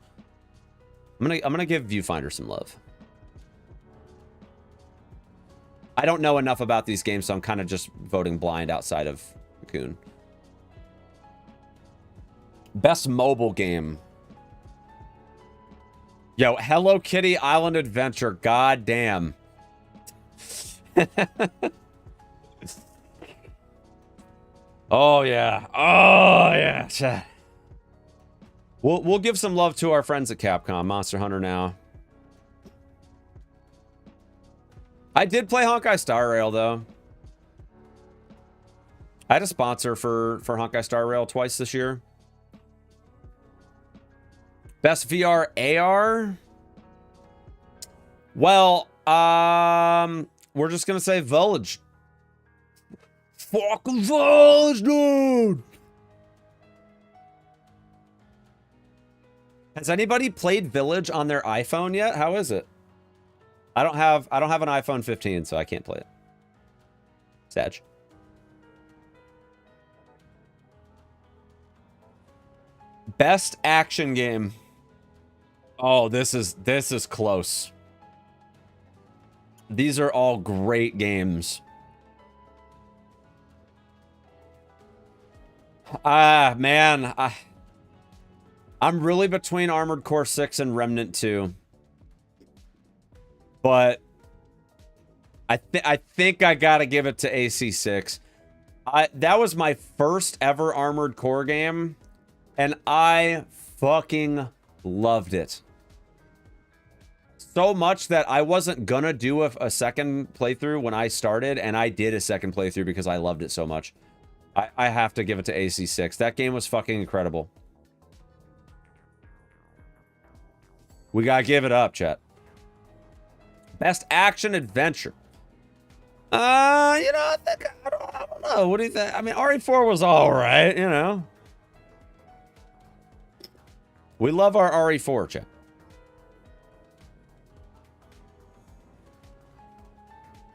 I'm gonna give Viewfinder some love. I don't know enough about these games, so I'm kind of just voting blind outside of Cocoon. Best mobile game. Yo, Hello Kitty Island Adventure. God damn. Oh yeah. Oh yeah. We'll give some love to our friends at Capcom. Monster Hunter now. I did play Honkai Star Rail though. I had a sponsor for Honkai Star Rail twice this year. Best VR AR? Well, we're just gonna say Village. Fucking Village, dude! Has anybody played Village on their iPhone yet? How is it? I don't have an iPhone 15, so I can't play it. Sag. Best action game. Oh, this is close. These are all great games. Man, I'm really between Armored Core 6 and Remnant 2. But I think I gotta give it to AC6. That was my first ever Armored Core game, and I fucking loved it. So much that I wasn't gonna do a second playthrough when I started, and I did a second playthrough because I loved it so much. I have to give it to AC6. That game was fucking incredible. We gotta give it up, chat. Best action adventure. You know, I don't know. What do you think? I mean, RE4 was all right, you know. We love our RE4, chat.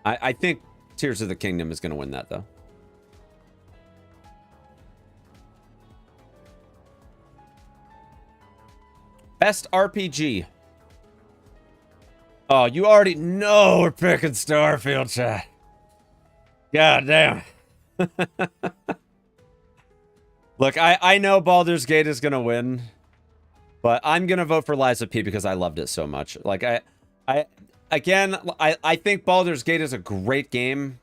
I think Tears of the Kingdom is going to win that, though. Best RPG. Oh, you already know we're picking Starfield, chat. God damn. Look, I know Baldur's Gate is going to win, but I'm going to vote for Lies of P because I loved it so much. Like, I think Baldur's Gate is a great game,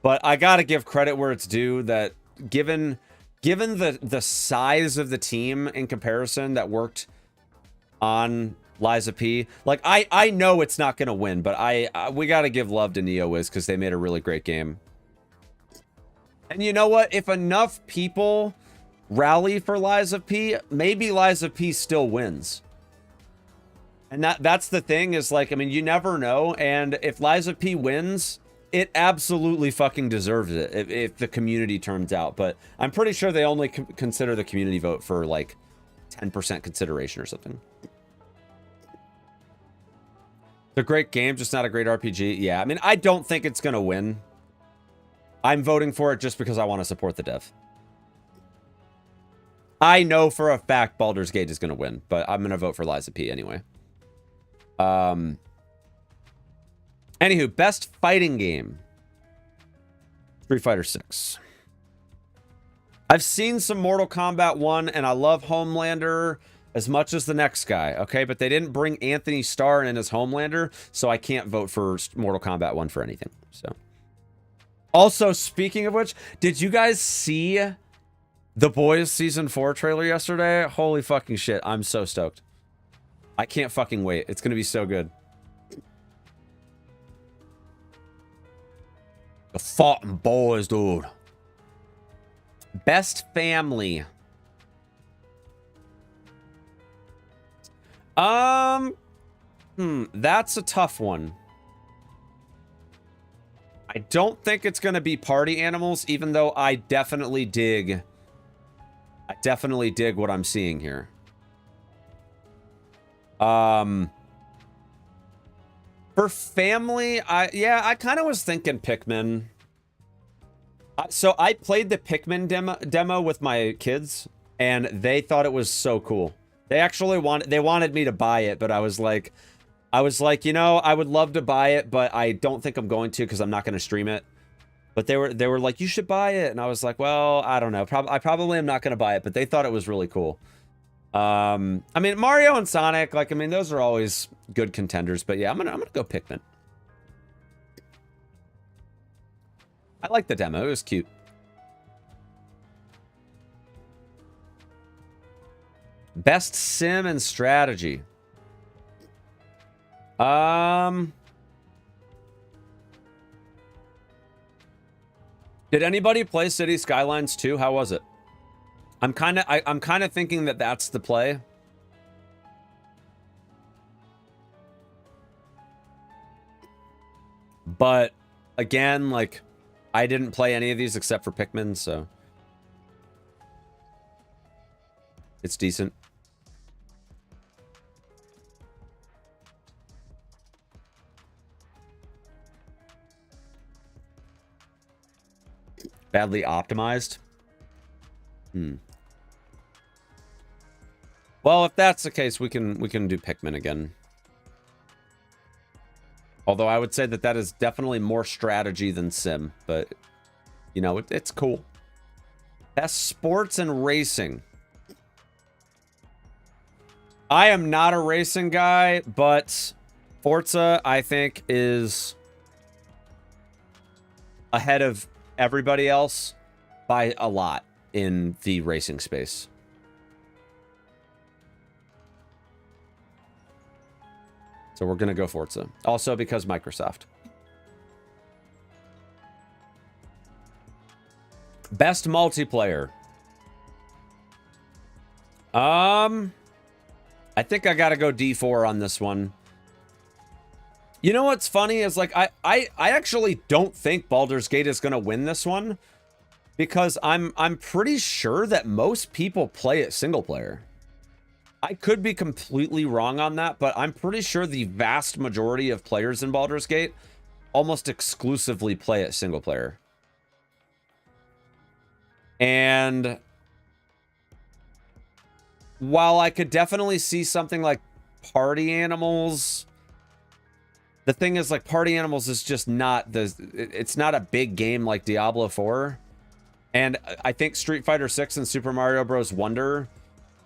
but I got to give credit where it's due that given the size of the team in comparison that worked on Lies of P, like I know it's not going to win, but we got to give love to NeoWiz because they made a really great game. And you know what? If enough people rally for Lies of P, maybe Lies of P still wins. And that's the thing is, like, I mean, you never know. And if Lies of P wins, it absolutely fucking deserves it if the community turns out. But I'm pretty sure they only consider the community vote for like 10% consideration or something. It's a great game, just not a great RPG. Yeah, I mean, I don't think it's going to win. I'm voting for it just because I want to support the dev. I know for a fact Baldur's Gate is going to win, but I'm going to vote for Lies of P anyway. Anywho, best fighting game. Street Fighter 6. I've seen some Mortal Kombat 1, and I love Homelander as much as the next guy, okay? But they didn't bring Anthony Starr in as Homelander, so I can't vote for Mortal Kombat 1 for anything. So, also, speaking of which, did you guys see The Boys Season 4 trailer yesterday? Holy fucking shit, I'm so stoked. I can't fucking wait. It's gonna be so good. The fucking boys, dude. Best family. That's a tough one. I don't think it's gonna be Party Animals, even though I definitely dig what I'm seeing here. For family, I kind of was thinking Pikmin. So I played the Pikmin demo with my kids, and they thought it was so cool. They actually wanted me to buy it, but I was like, you know, I would love to buy it, but I don't think I'm going to because I'm not going to stream it. But they were like, you should buy it, and I was like, well, I don't know. I probably am not going to buy it, but they thought it was really cool. I mean, Mario and Sonic, like, I mean, those are always good contenders, but yeah, I'm gonna go Pikmin. I like the demo. It was cute. Best sim and strategy. Did anybody play City Skylines 2? How was it? I'm kind of thinking that that's the play. But again, like, I didn't play any of these except for Pikmin, so it's decent. Badly optimized. Well, if that's the case, we can do Pikmin again. Although I would say that is definitely more strategy than sim, but you know, it's cool. Best sports and racing. I am not a racing guy, but Forza, I think, is ahead of everybody else by a lot in the racing space. So we're going to go Forza. Also because Microsoft. Best multiplayer. I think I got to go D4 on this one. You know what's funny is, like, I actually don't think Baldur's Gate is going to win this one because I'm pretty sure that most people play it single player. I could be completely wrong on that, but I'm pretty sure the vast majority of players in Baldur's Gate almost exclusively play it single player. And while I could definitely see something like Party Animals, the thing is, like, Party Animals is just not it's not a big game like Diablo 4. And I think Street Fighter 6 and Super Mario Bros. Wonder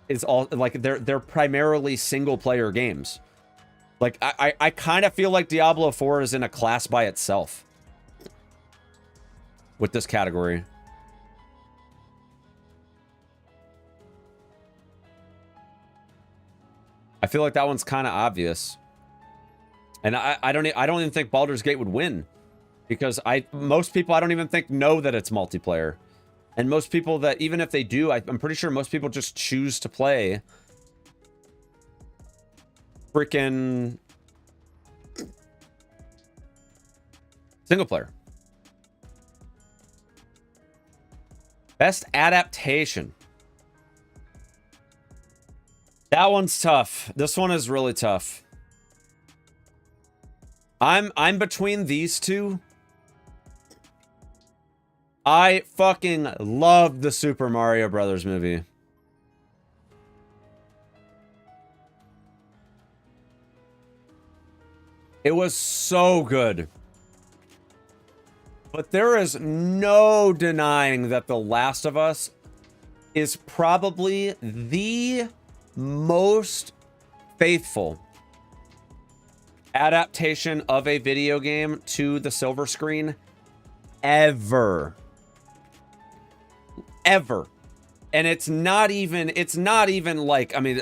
is all, like, they're primarily single player games. Like, I kind of feel like Diablo 4 is in a class by itself with this category. I feel like that one's kind of obvious. And I don't even think Baldur's Gate would win because most people I don't even think know that it's multiplayer. And most people that, even if they do, I'm pretty sure most people just choose to play freaking single player. Best adaptation. That one's tough. This one is really tough. I'm between these two. I fucking loved the Super Mario Brothers movie. It was so good. But there is no denying that The Last of Us is probably the most faithful adaptation of a video game to the silver screen ever. And it's not even like, I mean,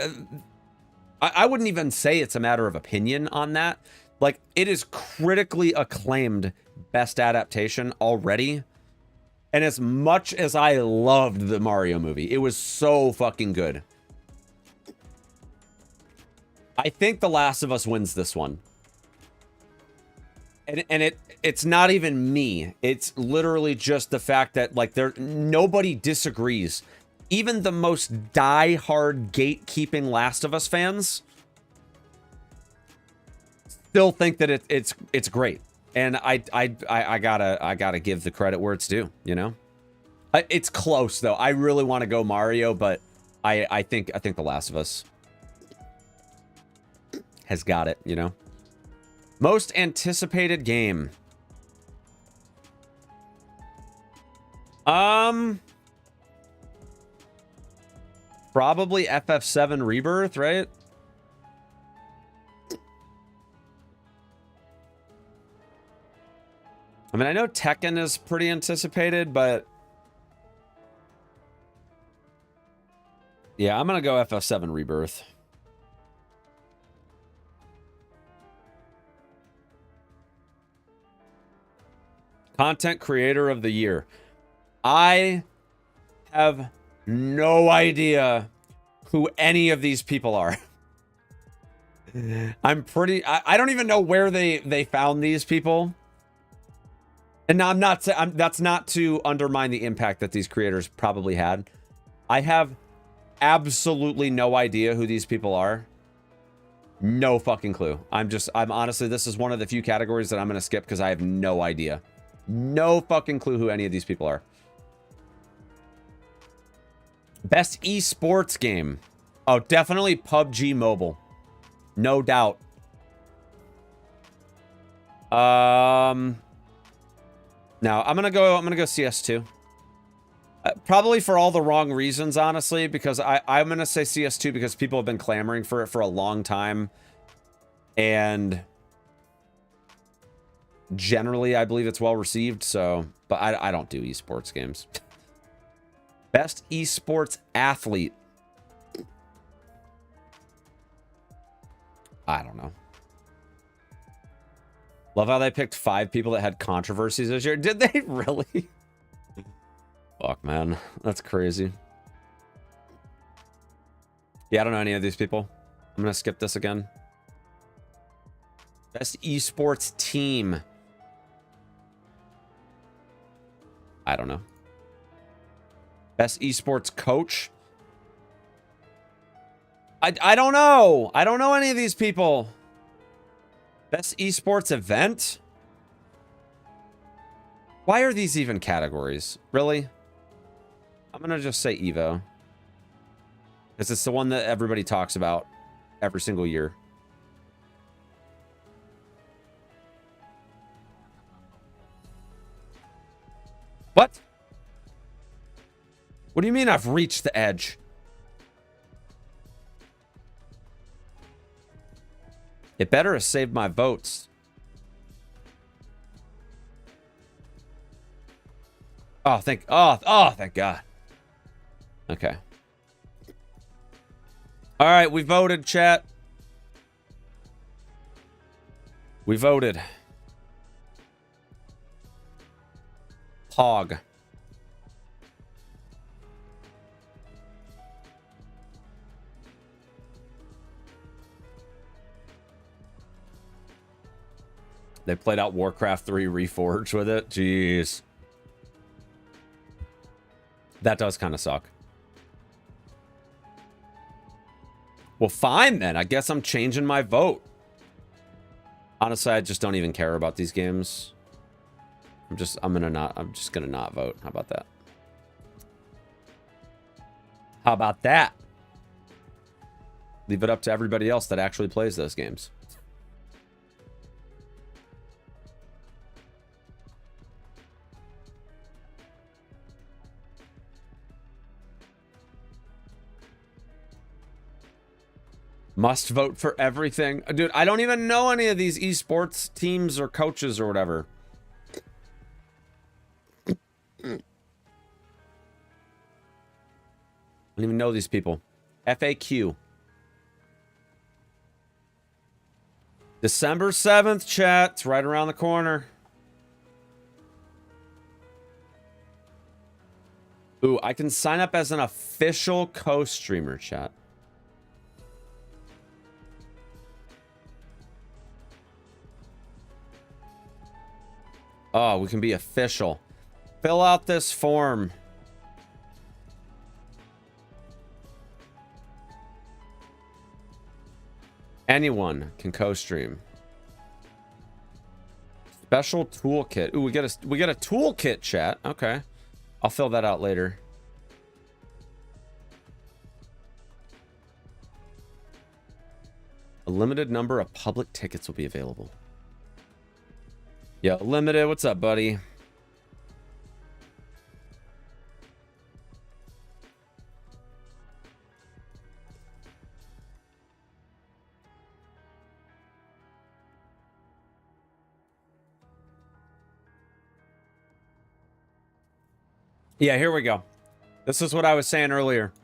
I wouldn't even say it's a matter of opinion on that. Like, it is critically acclaimed best adaptation already. And as much as I loved the Mario movie, it was so fucking good. I think The Last of Us wins this one. And it's not even me. It's literally just the fact that, like, nobody disagrees. Even the most die-hard gatekeeping Last of Us fans still think that it's great, and I gotta give the credit where it's due. You know, it's close though. I really want to go Mario, but I think The Last of Us has got it. You know, most anticipated game. Probably FF7 Rebirth, right? I mean, I know Tekken is pretty anticipated, but yeah, I'm gonna go FF7 Rebirth. Content Creator of the Year. I have no idea who any of these people are. I don't even know where they found these people. And I'm not, that's not to undermine the impact that these creators probably had. I have absolutely no idea who these people are. No fucking clue. I'm honestly, this is one of the few categories that I'm going to skip because I have no idea. No fucking clue who any of these people are. Best esports game. Oh, definitely PUBG Mobile. No doubt. Now I'm gonna go CS2. Probably for all the wrong reasons, honestly, because I'm gonna say CS2 because people have been clamoring for it for a long time, and generally I believe it's well received. So, but I don't do esports games. Best esports athlete. I don't know. Love how they picked 5 people that had controversies this year. Did they really? Fuck, man. That's crazy. Yeah, I don't know any of these people. I'm going to skip this again. Best esports team. I don't know. Best esports coach. I don't know. I don't know any of these people. Best esports event? Why are these even categories? Really? I'm going to just say Evo. Because it's the one that everybody talks about every single year. What? What do you mean I've reached the edge? It better have saved my votes. Oh, thank God. Okay. All right, we voted, chat. We voted. Hog. They played out Warcraft 3 Reforged with it. Jeez. That does kind of suck. Well, fine then. I guess I'm changing my vote. Honestly, I just don't even care about these games. I'm just gonna not vote. How about that? How about that? Leave it up to everybody else that actually plays those games. Must vote for everything. Dude, I don't even know any of these esports teams or coaches or whatever. I don't even know these people. FAQ. December 7th, chat. It's right around the corner. Ooh, I can sign up as an official co-streamer, chat. Oh, we can be official. Fill out this form. Anyone can co-stream. Special toolkit. Ooh, we get a toolkit, chat. Okay. I'll fill that out later. A limited number of public tickets will be available. Yo, limited, what's up, buddy? Yeah, here we go. This is what I was saying earlier.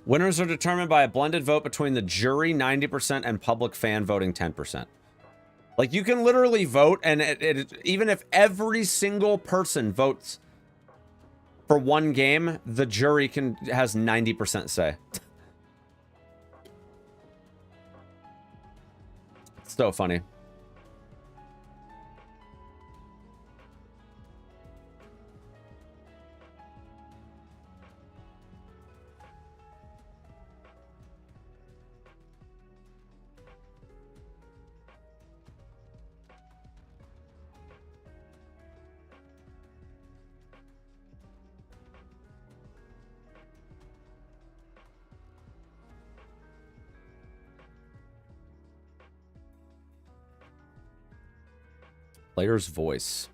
Winners are determined by a blended vote between the jury 90% and public fan voting 10%. Like, you can literally vote, and even if every single person votes for one game, the jury has 90% say. It's so funny. Player's voice.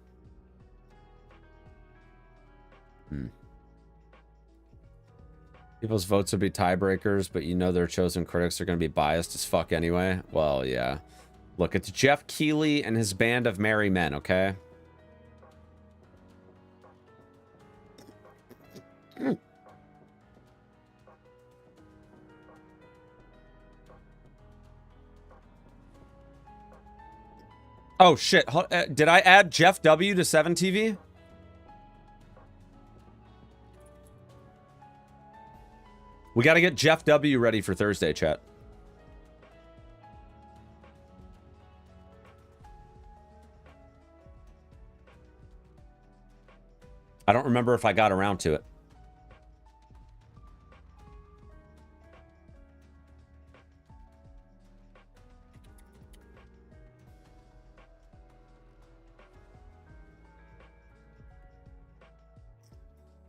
People's votes would be tiebreakers, but you know their chosen critics are going to be biased as fuck anyway. Well, yeah. Look, it's Jeff Keighley and his band of merry men, okay? Oh, shit. Did I add Jeff W to 7TV? We got to get Jeff W ready for Thursday, chat. I don't remember if I got around to it.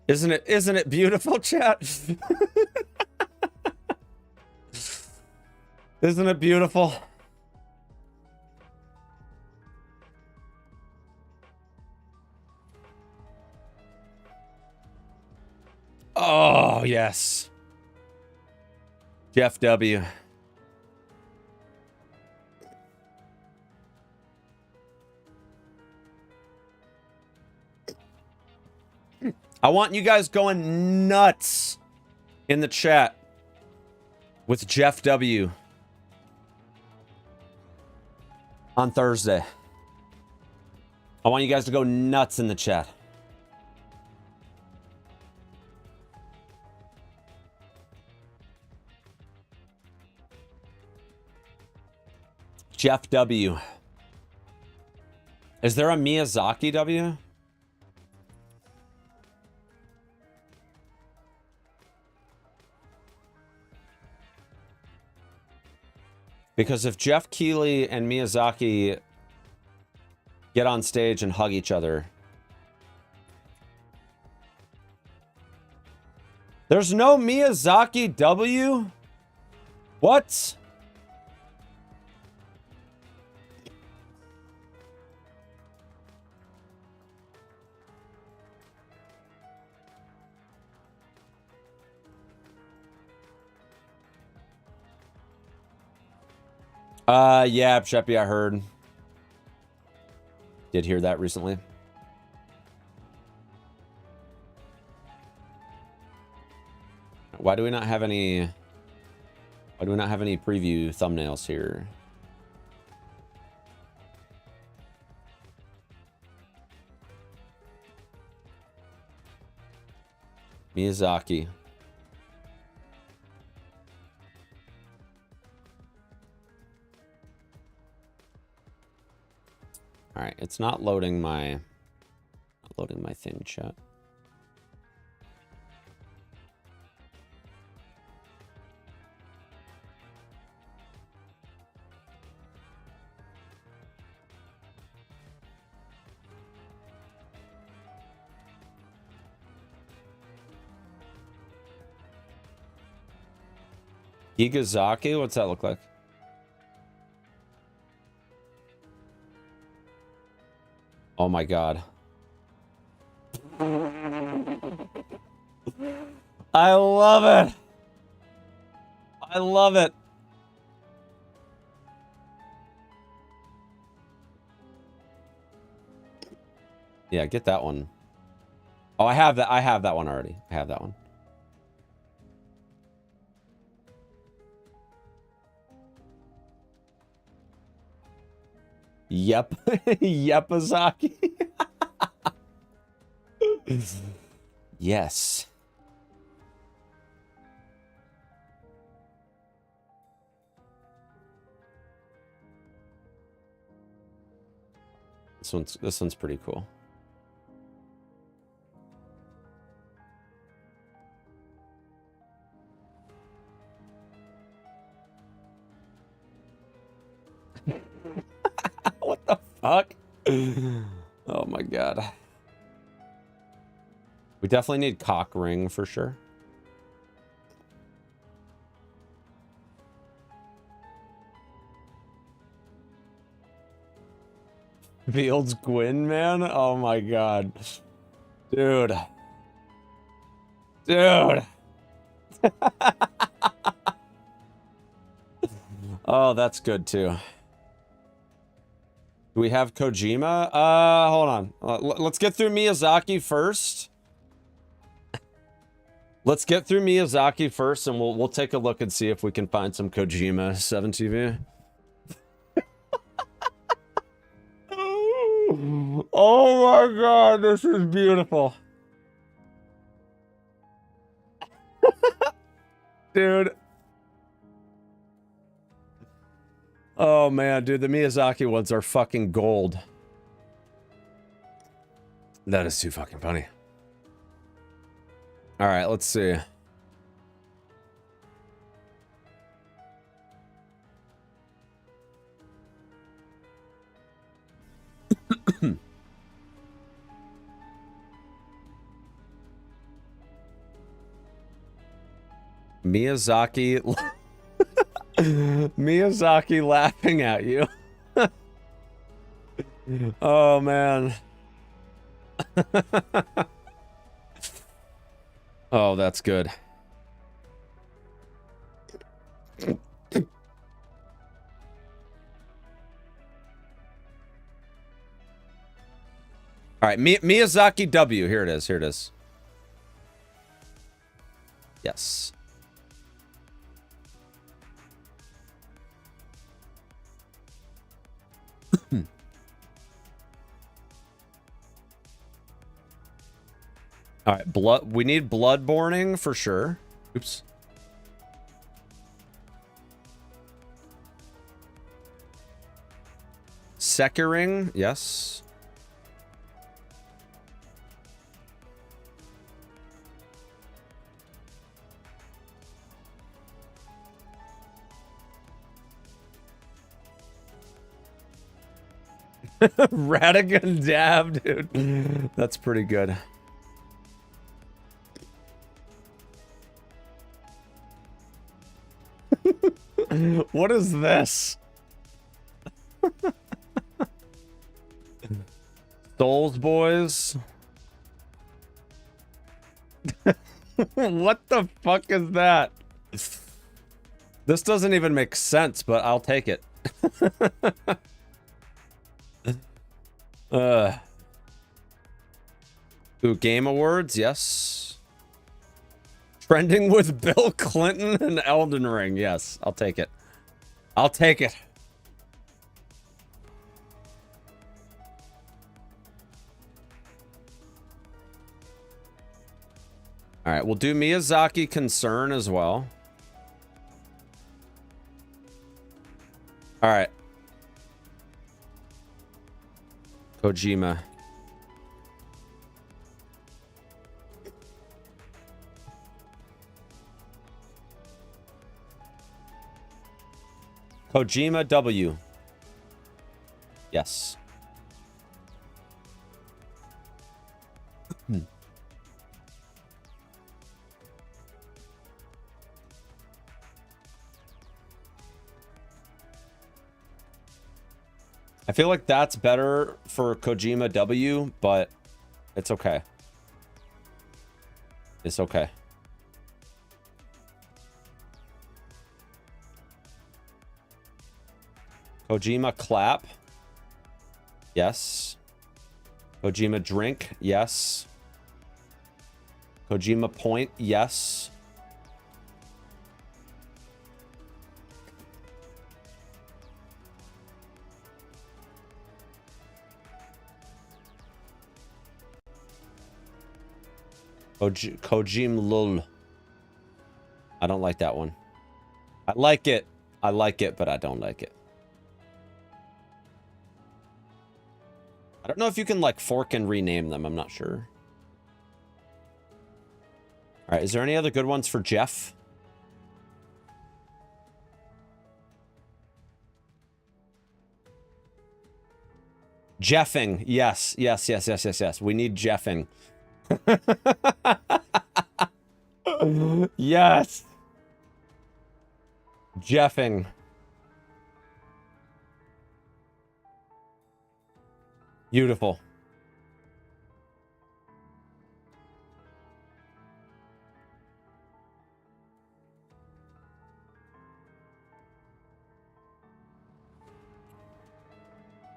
Isn't it beautiful, chat? Isn't it beautiful? Oh, yes. Jeff W. I want you guys going nuts in the chat with Jeff W on Thursday. I want you guys to go nuts in the chat. Jeff W. Is there a Miyazaki W? Because if Jeff Keighley and Miyazaki get on stage and hug each other, there's no Miyazaki W? What? Yeah, Sheppy, I heard. Did hear that recently. Why do we not have any... Why do we not have any preview thumbnails here? Miyazaki. All right, it's not loading my thing, chat. Higazaki? What's that look like? Oh my god. I love it. I love it. Yeah, get that one. Oh, I have that. I have that one already. I have that one. Yep. Yepazaki. Yes. This one's pretty cool. What the fuck? Oh my god. We definitely need cock ring for sure. Fields Gwyn, man. Oh my god. Dude. Dude. Oh, that's good too. Do we have Kojima? Hold on. Let's get through Miyazaki first. Let's get through Miyazaki first, and we'll take a look and see if we can find some Kojima 7TV. Oh my god, this is beautiful. Dude. Oh man, dude, the Miyazaki ones are fucking gold. That is too fucking funny. All right, let's see. Miyazaki. Miyazaki laughing at you. Oh man. Oh, that's good. All right, Miyazaki W. Here it is. Here it is. Yes. All right, blood. We need bloodborning for sure. Oops. Securing, yes. Radigan dab, dude. That's pretty good. What is this? Souls boys. What the fuck is that? This doesn't even make sense, but I'll take it. Ooh, Game Awards, yes. Trending with Bill Clinton and Elden Ring, yes. I'll take it. I'll take it. All right, we'll do Miyazaki Concern as well. All right. Kojima. Kojima W. Yes. I feel like that's better for Kojima W, but it's okay. It's okay. Kojima clap. Yes. Kojima drink. Yes. Kojima point. Yes. Kojim lul. I don't like that one. I like it. I like it, but I don't like it. I don't know if you can like fork and rename them. I'm not sure. All right. Is there any other good ones for Jeff? Jeffing. Yes. Yes. Yes. Yes. Yes. Yes. We need Jeffing. Yes. Jeffing. Beautiful.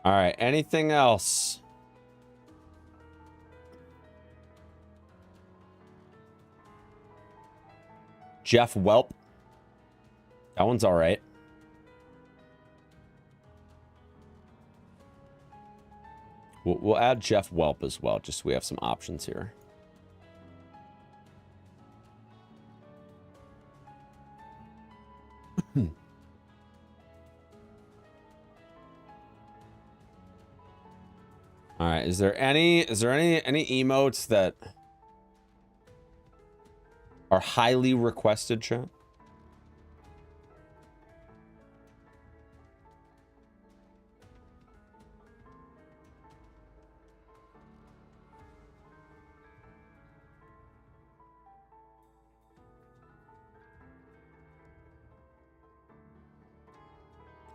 All right. Anything else? Jeff Welp. That one's all right. We'll add Jeff Welp as well, just so we have some options here. All right, is there any emotes that are highly requested, chat?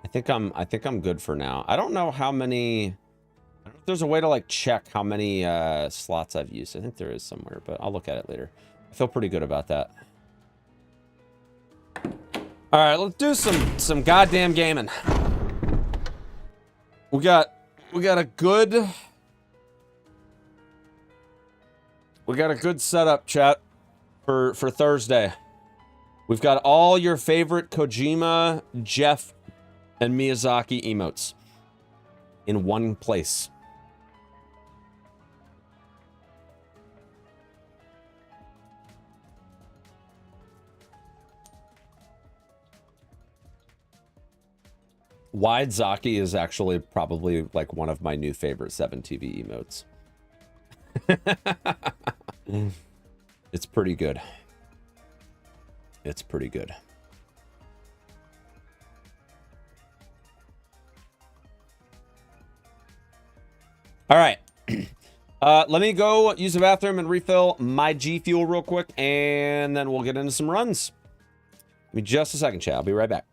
I think I'm good for now. I don't know how many. I don't know if there's a way to like check how many slots I've used. I think there is somewhere, but I'll look at it later. I feel pretty good about that. All right, let's do some goddamn gaming. We got a good setup, chat, for Thursday. We've got all your favorite Kojima, Jeff, and Miyazaki emotes in one place. Wide Zaki is actually probably like one of my new favorite 7TV emotes. It's pretty good. It's pretty good. All right. Let me go use the bathroom and refill my G Fuel real quick, and then we'll get into some runs. Give me just a second, chat. I'll be right back.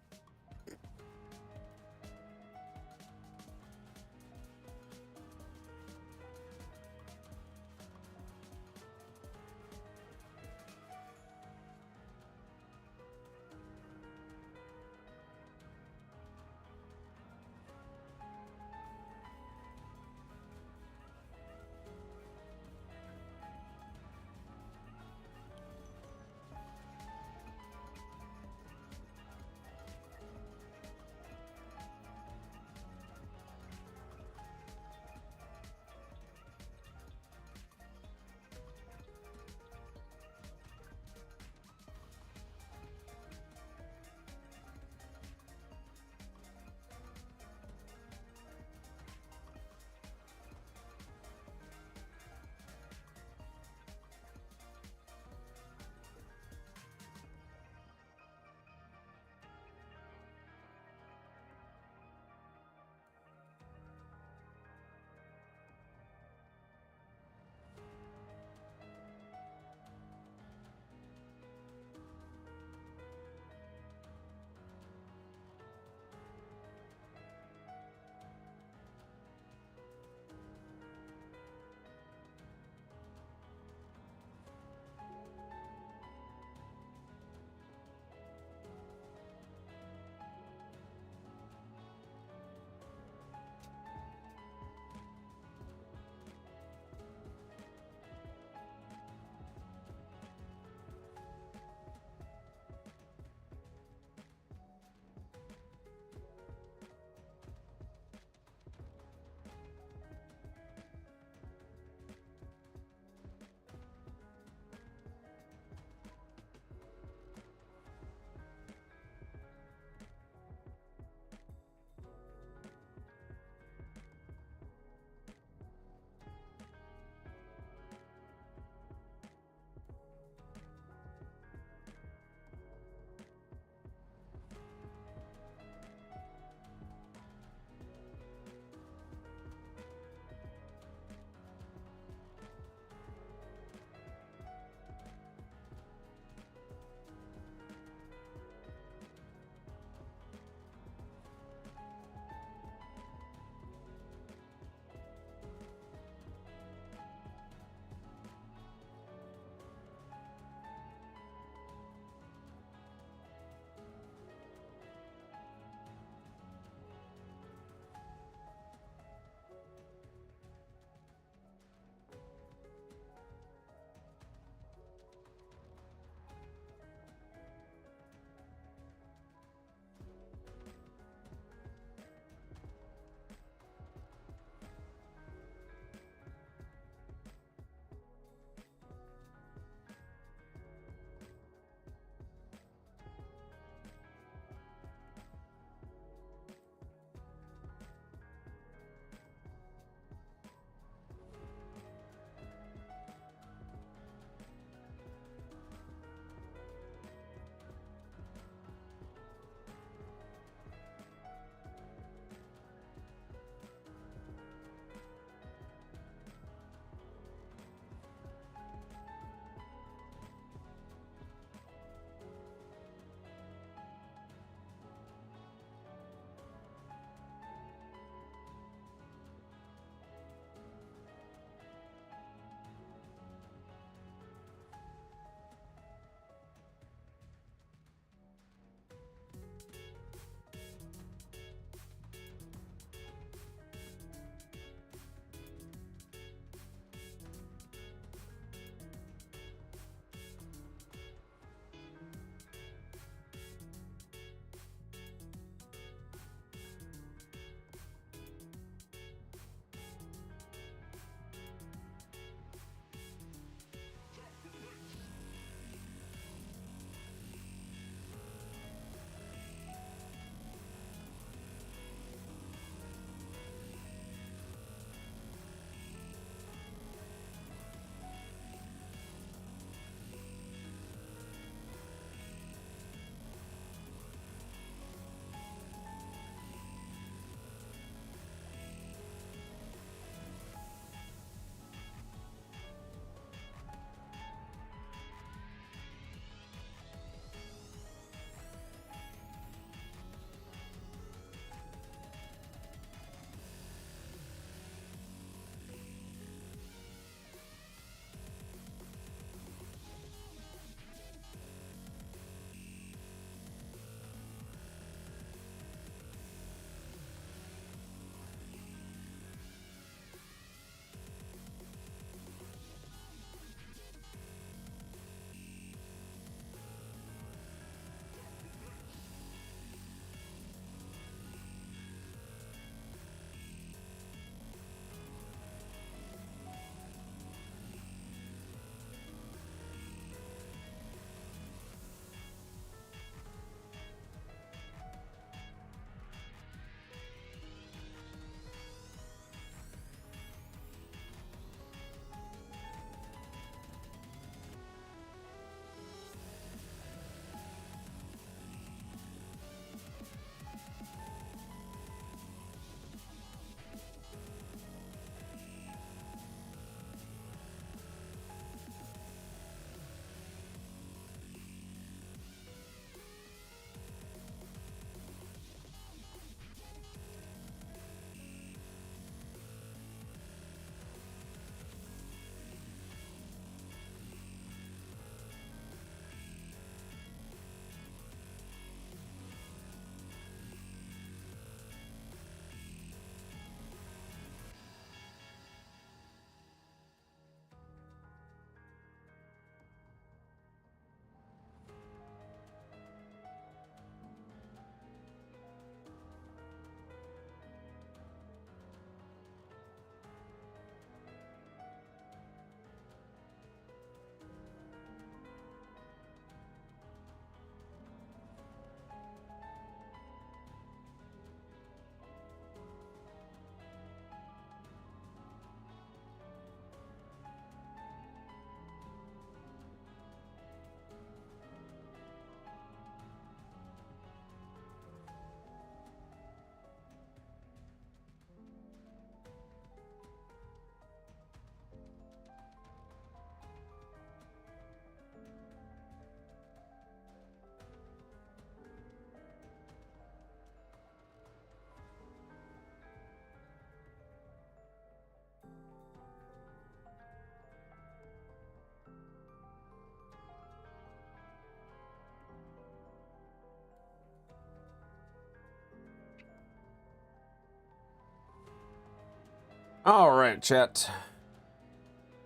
All right, chat.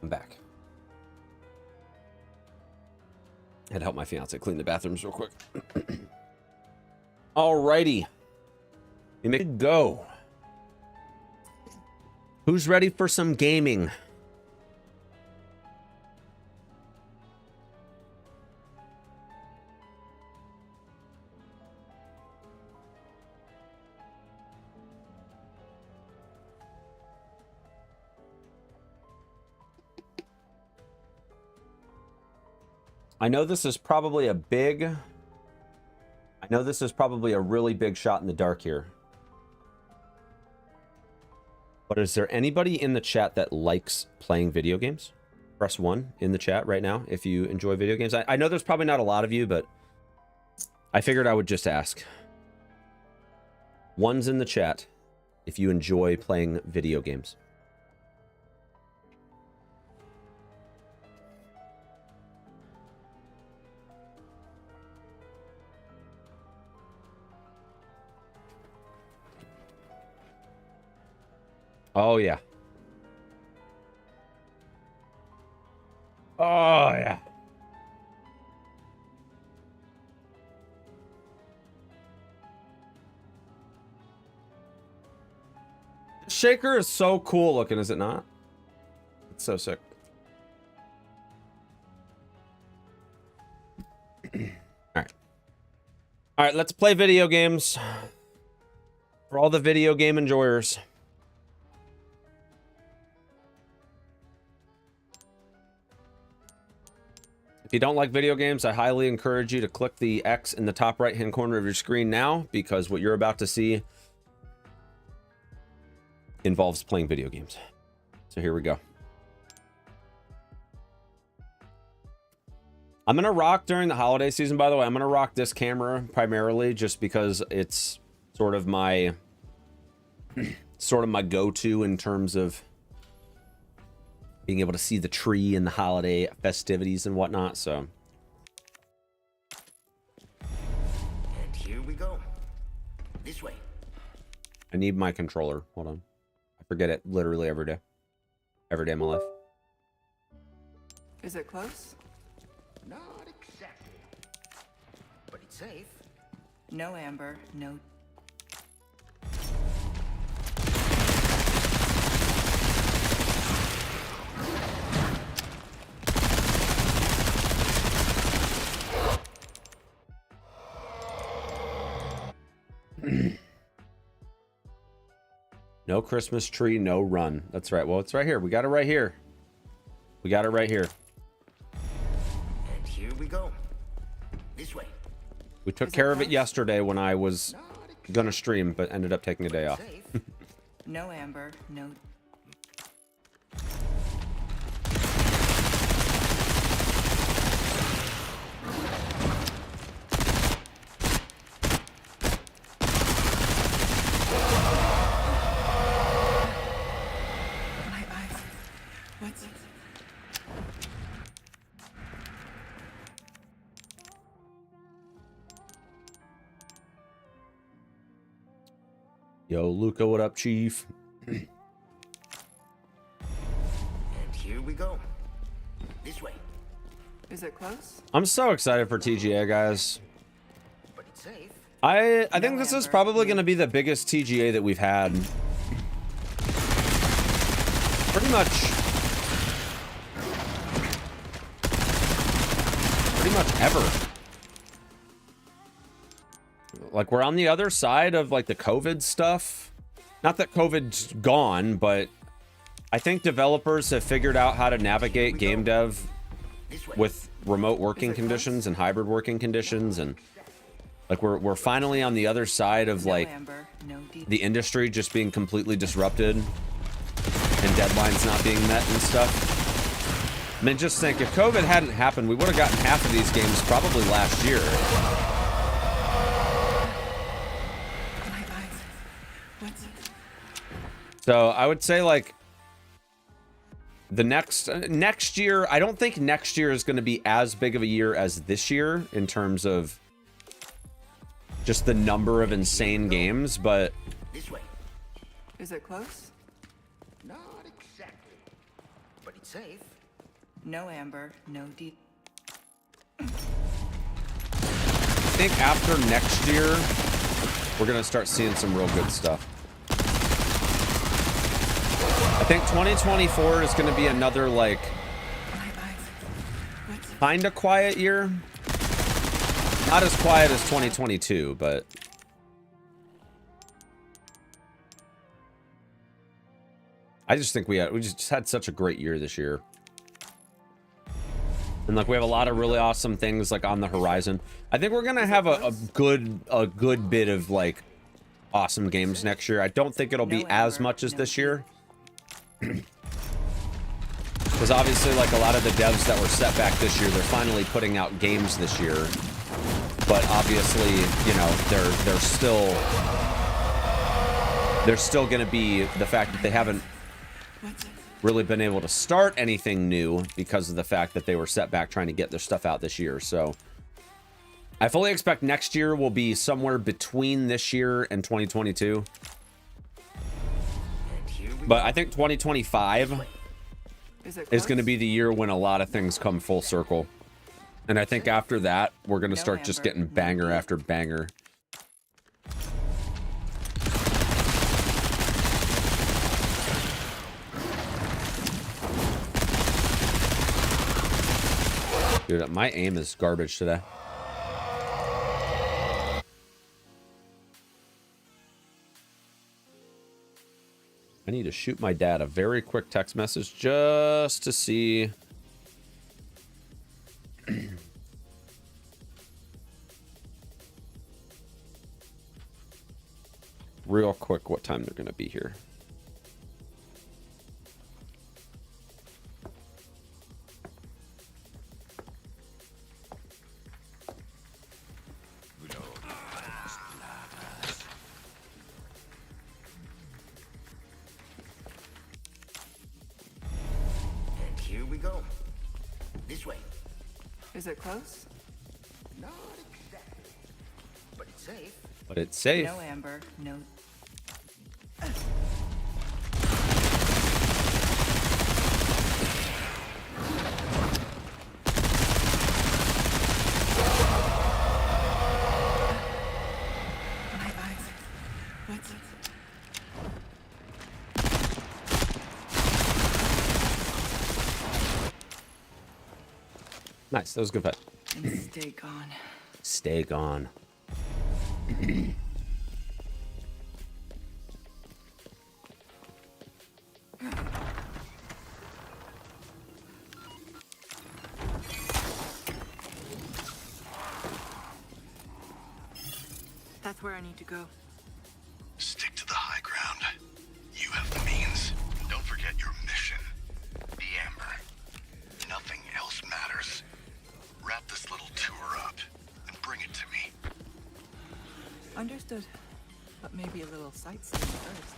I'm back. Had to help my fiance clean the bathrooms real quick. All righty. You make it go. Who's ready for some gaming? I know this is probably a really big shot in the dark here. But is there anybody in the chat that likes playing video games? Press 1 in the chat right now if you enjoy video games. I know there's probably not a lot of you, but I figured I would just ask. 1's in the chat if you enjoy playing video games. Oh, yeah. Oh, yeah. The shaker is so cool looking, is it not? It's so sick. All right. All right, let's play video games. For all the video game enjoyers. If you don't like video games, I highly encourage you to click the X in the top right-hand corner of your screen now, because what you're about to see involves playing video games. So here we go. I'm going to rock during the holiday season, by the way. I'm going to rock this camera primarily just because it's sort of my go-to in terms of being able to see the tree and the holiday festivities and whatnot, so. And here we go. This way. I need my controller. Hold on. I forget it literally every day. Every day of my life. Is it close? Not exactly. But it's safe. No amber, no. No Christmas tree, no run. That's right. Well, it's right here. We got it right here. We got it right here. And here we go. This way. We took care of it yesterday when I was gonna stream, but ended up taking a day off. No amber, no. My eyes. What's it? Yo, Luca, what up, Chief? And here we go. This way. Is it close? I'm so excited for TGA, guys. But it's safe. I think this is probably going to be the biggest TGA that we've had. Pretty much ever. Like, we're on the other side of like the COVID stuff. Not that COVID's gone, but I think developers have figured out how to navigate game dev with remote working conditions and hybrid working conditions, and like we're finally on the other side of like the industry just being completely disrupted and deadlines not being met and stuff. I mean, just think, if COVID hadn't happened, we would have gotten half of these games probably last year. My eyes. What's it? So I would say like the next year, I don't think next year is going to be as big of a year as this year in terms of just the number of insane games, but This way. Is it close? Not it's safe. No amber, no deep. I think after next year, we're gonna start seeing some real good stuff. I think 2024 is gonna be another like kind of quiet year. Not as quiet as 2022, but I just think we just had such a great year this year. And like we have a lot of really awesome things like on the horizon. I think we're gonna have a good bit of like awesome games next year. I don't think it'll be as much as this year. Because obviously like a lot of the devs that were set back this year, they're finally putting out games this year. But obviously, you know, there's still gonna be the fact that they haven't really been able to start anything new because of the fact that they were set back trying to get their stuff out this year. So I fully expect next year will be somewhere between this year and 2022. But I think 2025 is going to be the year when a lot of things come full circle. And I think after that, we're going to start just getting banger after banger. Dude, my aim is garbage today. I need to shoot my dad a very quick text message just to see. Real quick what time they're going to be here. Is it close? Not exactly. But it's safe. But it's safe. No amber, no. My eyes. What's it? Nice, that was a good fight. And stay gone. Stay gone. That's where I need to go. Stick to the high ground. You have the means. Don't forget your mission. The Amber. Nothing else matters. Wrap this little tour up and bring it to me. Understood. But maybe a little sightseeing first.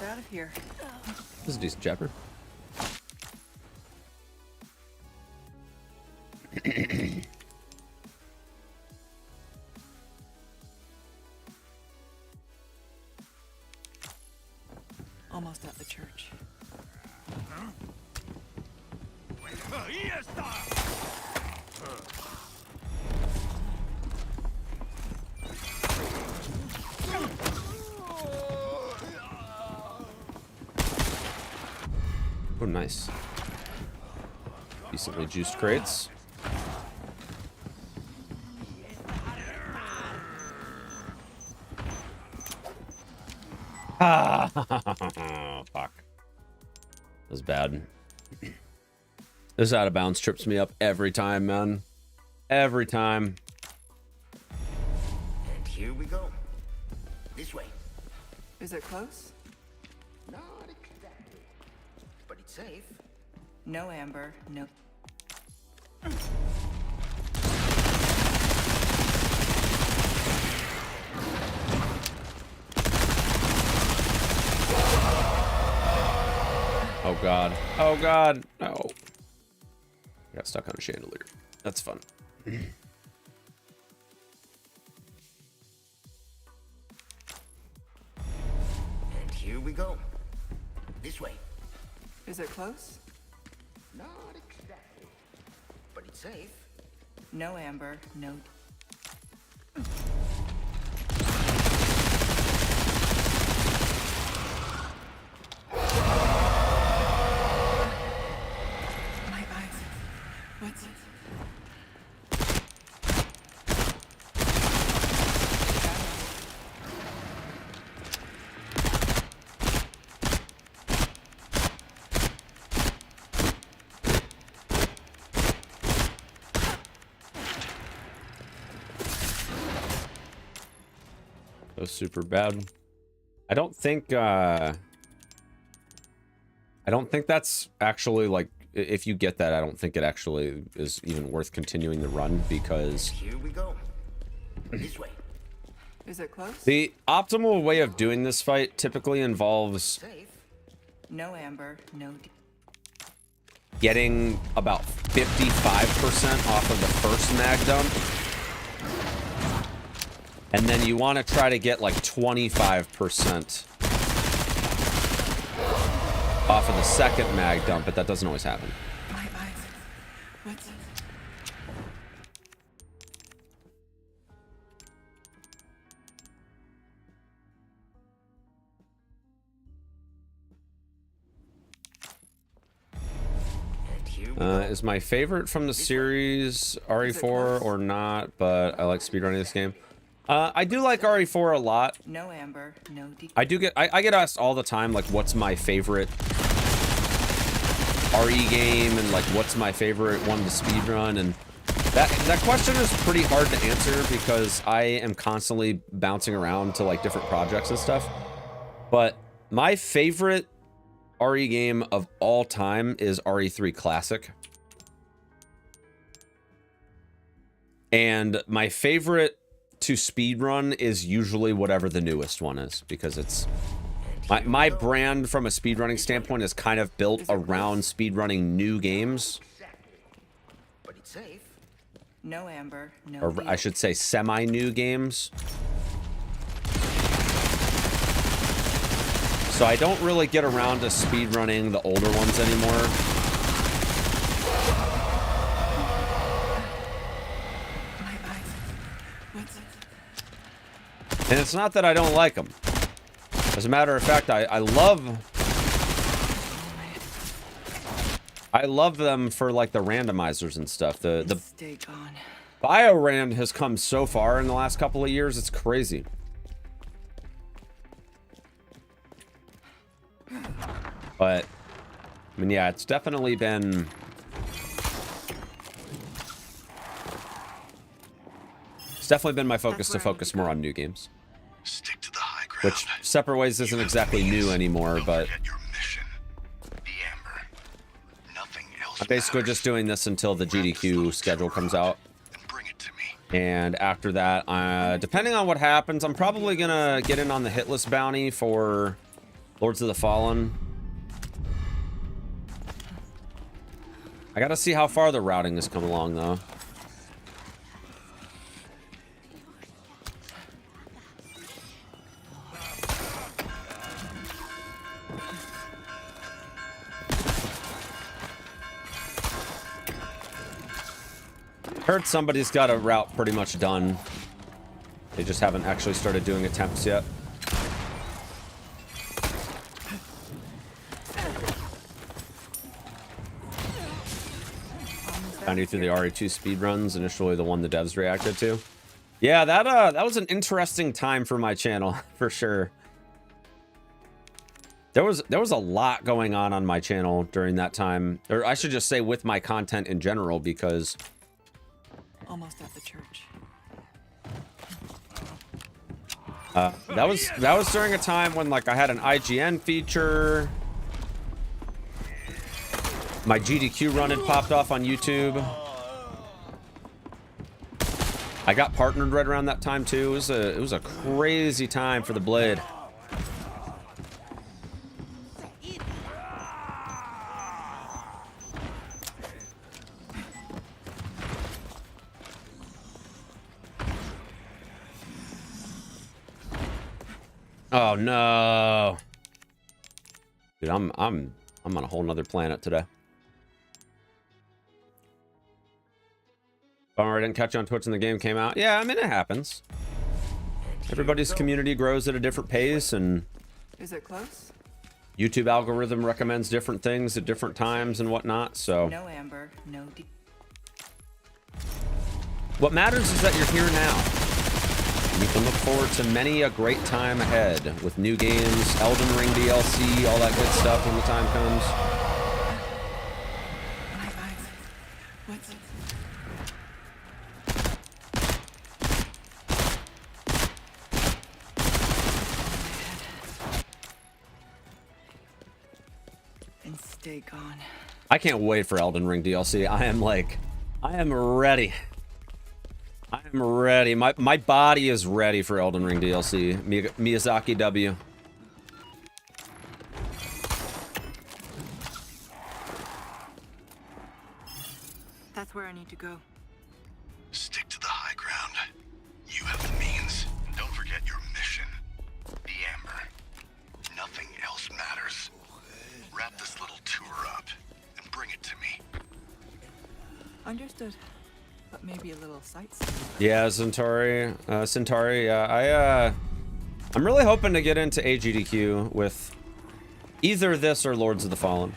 Out of here. This is a decent chapter. Almost at the church. Oh, nice. Decently juiced crates. Ah, fuck. That was bad. This out of bounds trips me up every time, man. Every time. Is it close? Not exactly. But it's safe. No amber, no. Oh god. Oh god. No. I got stuck on a chandelier. That's fun. And here we go. This way. Is it close? Not exactly. But it's safe. No amber, no. My eyes. What's it? That was super bad. I don't think that's actually like, if you get that, I don't think it actually is even worth continuing the run, because Here we go. This way. Is it close? the optimal way of doing this fight typically involves Safe. No amber, no. getting about 55% off of the first mag dump. And then you want to try to get like 25% off of the second mag dump, but that doesn't always happen. My eyes. What's it? And here we go. Is my favorite from the series RE4 or not? But I like speedrunning this game. I do like RE4 a lot. No amber, no deep. I get asked all the time, like, what's my favorite RE game, and like, what's my favorite one to speedrun, and that question is pretty hard to answer because I am constantly bouncing around to like different projects and stuff. But my favorite RE game of all time is RE3 Classic. And my favorite to speedrun is usually whatever the newest one is, because it's my brand from a speedrunning standpoint is kind of built around speedrunning new games, But it's safe. No amber, no. or I should say semi-new games. So I don't really get around to speedrunning the older ones anymore. My eyes. What's it? And it's not that I don't like them. As a matter of fact, I love them for like the randomizers and stuff. The Stay gone. BioRand has come so far in the last couple of years, it's crazy. But I mean, yeah, it's definitely been my focus to focus more on new games. Stick to the high ground. Which Separate Ways isn't exactly new anymore, but Don't forget your mission. The Amber. Nothing else I'm basically matters. just doing this until the GDQ schedule comes out. And bring it to me. And after that, depending on what happens, I'm probably gonna get in on the hit list bounty for Lords of the Fallen. I gotta see how far the routing has come along, though. Heard somebody's got a route pretty much done. They just haven't actually started doing attempts yet. Found you through the RE2 speedruns, initially the one the devs reacted to. Yeah, that was an interesting time for my channel, for sure. There was a lot going on my channel during that time, or I should just say with my content in general, because Almost at the church. That was during a time when like I had an IGN feature. My GDQ run had popped off on YouTube. I got partnered right around that time too. It was a crazy time for the Blade. Oh no. Dude, I'm on a whole nother planet today. Bummer I didn't catch you on Twitch when the game came out. Yeah, I mean, it happens. Everybody's community grows at a different pace, and Is it close? YouTube algorithm recommends different things at different times and whatnot, so No amber, no what matters is that you're here now. And you can look forward to many a great time ahead with new games, Elden Ring DLC, all that good stuff when the time comes. My eyes. What's it? And stay gone. I can't wait for Elden Ring DLC. I am ready. I am ready. My body is ready for Elden Ring DLC. Miyazaki W. That's where I need to go. Stick to the high ground. You have the means. Don't forget your mission. The Amber. Nothing else matters. Wrap this little tour up and bring it to me. Understood. But maybe a little sightseeing. Yeah, Centauri. Yeah, I'm really hoping to get into AGDQ with either this or Lords of the Fallen.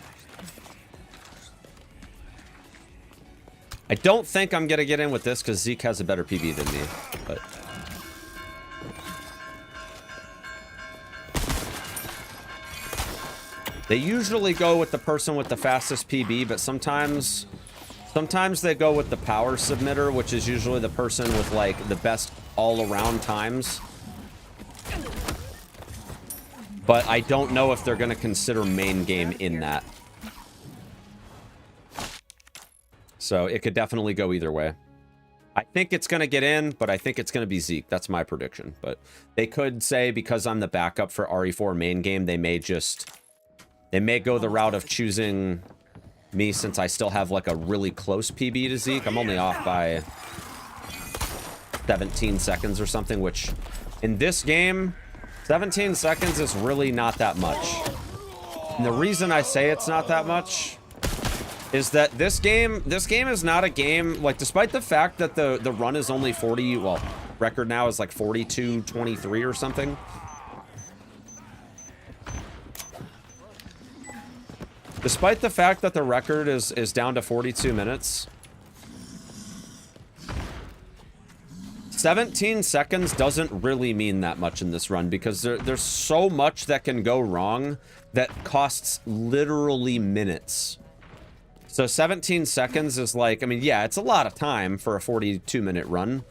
I don't think I'm gonna get in with this because Zeke has a better PB than me, but they usually go with the person with the fastest PB, but sometimes they go with the power submitter, which is usually the person with like the best all-around times. But I don't know if they're gonna consider main game in that. So it could definitely go either way. I think it's going to get in, but I think it's going to be Zeke. That's my prediction. But they could say because I'm the backup for RE4 main game, they may go the route of choosing me since I still have like a really close PB to Zeke. I'm only off by 17 seconds or something, which in this game, 17 seconds is really not that much. And the reason I say it's not that much is that this game is not a game, like, despite the fact that the run is only 40, well, record now is like 42-23 or something. Despite the fact that the record is down to 42 minutes, 17 seconds doesn't really mean that much in this run because there's so much that can go wrong that costs literally minutes. So 17 seconds is like, I mean, yeah, it's a lot of time for a 42-minute run,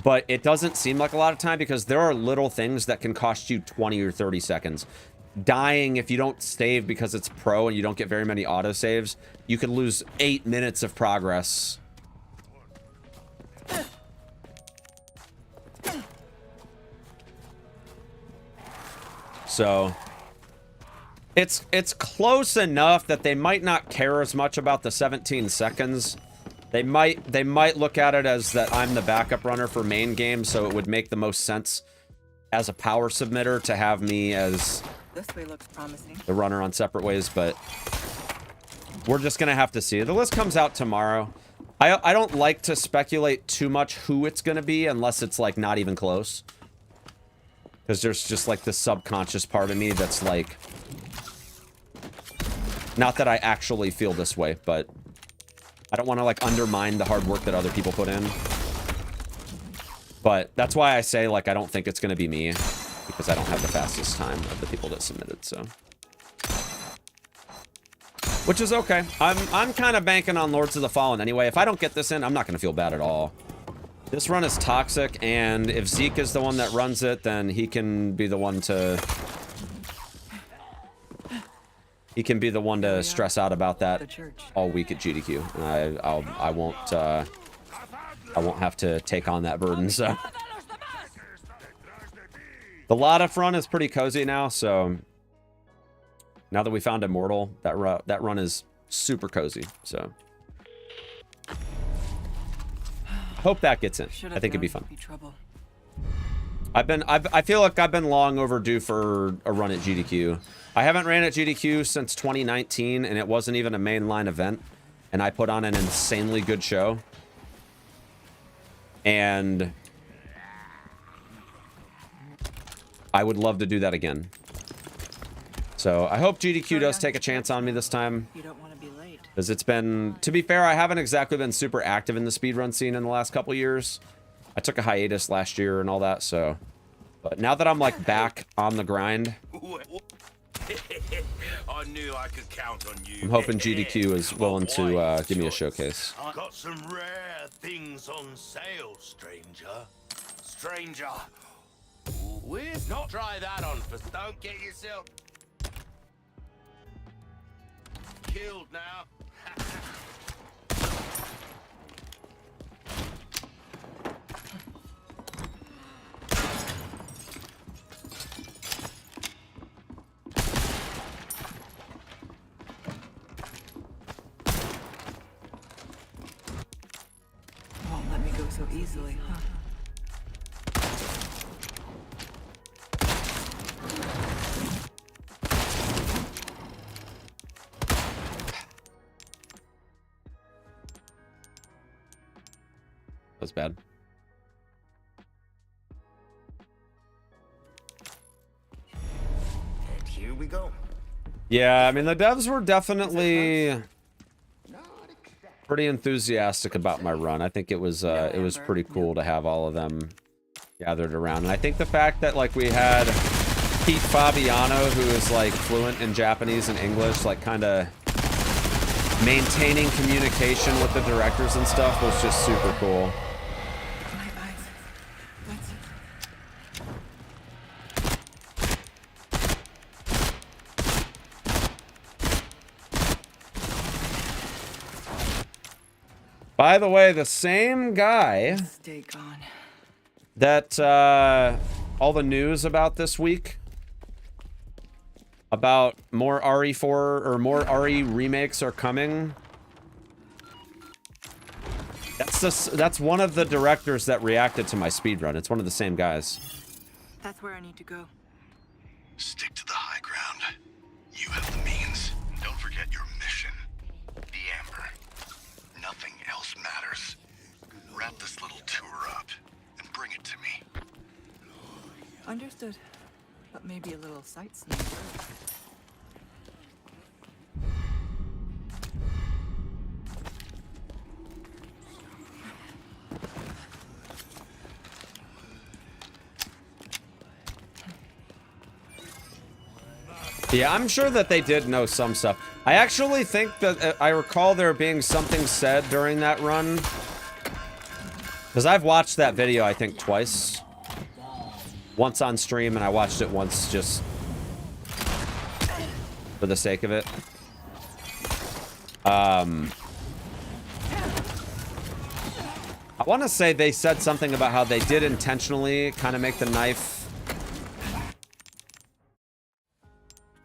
but it doesn't seem like a lot of time because there are little things that can cost you 20 or 30 seconds. Dying if you don't save because it's pro and you don't get very many autosaves, you could lose 8 minutes of progress. So it's close enough that they might not care as much about the 17 seconds. They might look at it as that I'm the backup runner for main game, so it would make the most sense as a power submitter to have me as This way looks promising. the runner on separate ways, but we're just gonna have to see. The list comes out tomorrow. I don't like to speculate too much who it's gonna be unless it's like not even close. Because there's just like this subconscious part of me that's like, not that I actually feel this way, but I don't want to like undermine the hard work that other people put in. But that's why I say like I don't think it's gonna be me, because I don't have the fastest time of the people that submitted, so. Which is okay. I'm kind of banking on Lords of the Fallen anyway. If I don't get this in, I'm not gonna feel bad at all. This run is toxic, and if Zeke is the one that runs it, then he can be the one to... He can be the one to stress out about that all week at GDQ. And I won't have to take on that burden, so... The Lotta front is pretty cozy now, so... Now that we found Immortal, that run is super cozy, so... Hope that gets in. I think it'd be fun. I feel like I've been long overdue for a run at GDQ. I haven't ran at GDQ since 2019, and it wasn't even a mainline event. And I put on an insanely good show. And I would love to do that again. So I hope GDQ does take a chance on me this time. You don't want to be late. Because it's been, to be fair, I haven't exactly been super active in the speedrun scene in the last couple years. I took a hiatus last year and all that, so... But now that I'm, like, back on the grind... I knew I could count on you. I'm hoping GDQ is willing to give me a showcase. I got some rare things on sale, stranger. Stranger. We'll not try that on first. Don't get yourself killed now. Won't let me go so easily, huh? That's bad. And here we go. Yeah, I mean, the devs were definitely pretty enthusiastic about my run. I think it was pretty cool to have all of them gathered around. And I think the fact that, like, we had Pete Fabiano, who is, like, fluent in Japanese and English, like, kind of maintaining communication with the directors and stuff was just super cool. By the way, the same guy that all the news about this week about more RE4 or more RE remakes are coming. That's one of the directors that reacted to my speedrun. It's one of the same guys. That's where I need to go. Stick to the high ground. You have the means. Don't forget your mission. The Amber. Nothing else matters. Wrap this little tour up and bring it to me. Understood. But maybe a little sightseeing first. Yeah, I'm sure that they did know some stuff. I actually think that I recall there being something said during that run. Because I've watched that video, I think, twice. Once on stream, and I watched it once just for the sake of it. I want to say they said something about how they did intentionally kind of make the knife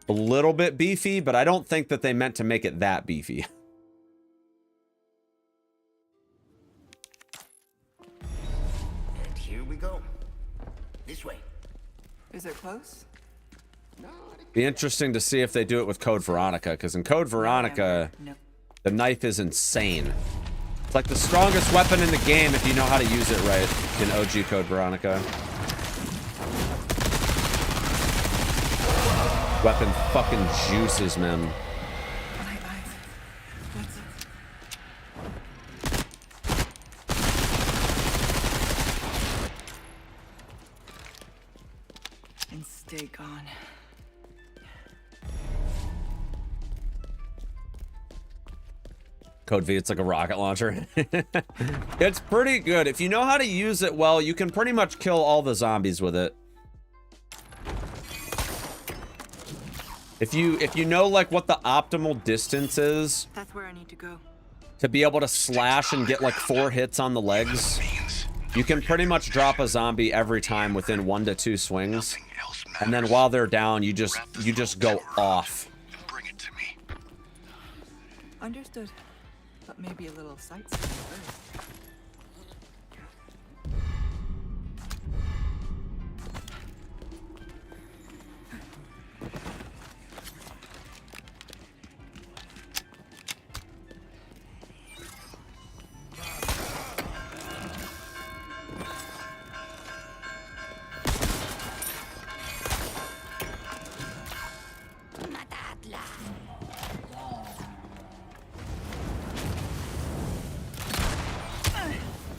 a little bit beefy, but I don't think that they meant to make it that beefy. And here we go. This way. Is it close? Be interesting to see if they do it with Code Veronica, because in Code Veronica, No. the knife is insane. It's like the strongest weapon in the game if you know how to use it right in OG Code Veronica. Weapon fucking juices, man. And stay gone. Code V, it's like a rocket launcher. It's pretty good. If you know how to use it well, you can pretty much kill all the zombies with it. If you know like what the optimal distance is That's where I need to go. to be able to slash and get like 4 hits on the legs, you can pretty much drop a zombie every time within 1 to 2 swings. And then while they're down, you just go off. Bring it to me. Understood. But maybe a little sightseeing first.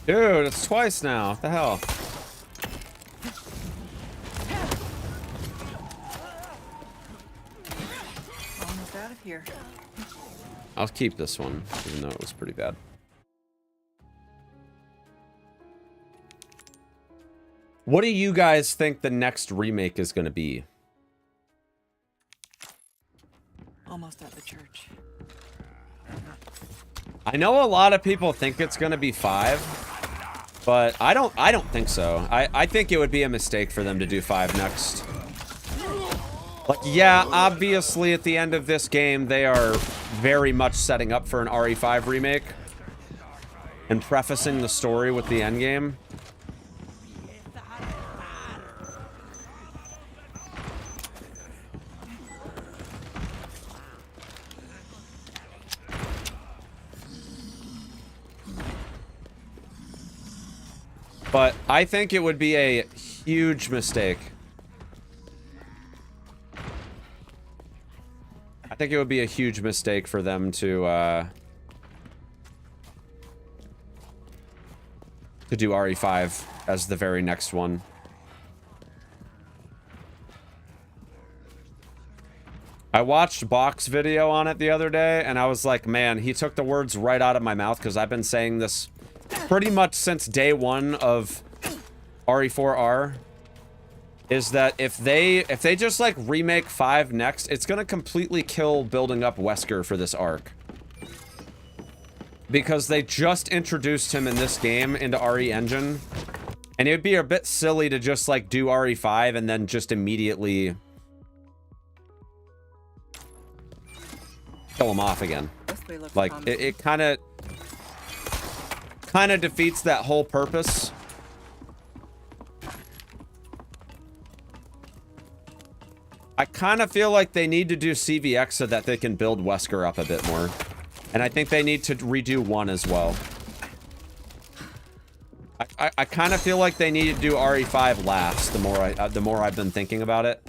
Dude, it's twice now. What the hell? Almost out of here. I'll keep this one, even though it was pretty bad. What do you guys think the next remake is going to be? Almost at the church. I know a lot of people think it's going to be 5. But I don't think so. I think it would be a mistake for them to do 5 next. Like, yeah, obviously at the end of this game, they are very much setting up for an RE5 remake. And prefacing the story with the endgame. But I think it would be a huge mistake. I think it would be a huge mistake for them to do RE5 as the very next one. I watched Bach's video on it the other day, and I was like, man, he took the words right out of my mouth, because I've been saying this pretty much since day 1 of RE4R, is that if they just like remake 5 next, it's gonna completely kill building up Wesker for this arc. Because they just introduced him in this game into RE Engine, and it would be a bit silly to just like do RE5 and then just immediately kill him off again. Like, it kind of defeats that whole purpose. I kind of feel like they need to do CVX so that they can build Wesker up a bit more. And I think they need to redo 1 as well. I kind of feel like they need to do RE5 last, the more I've been thinking about it.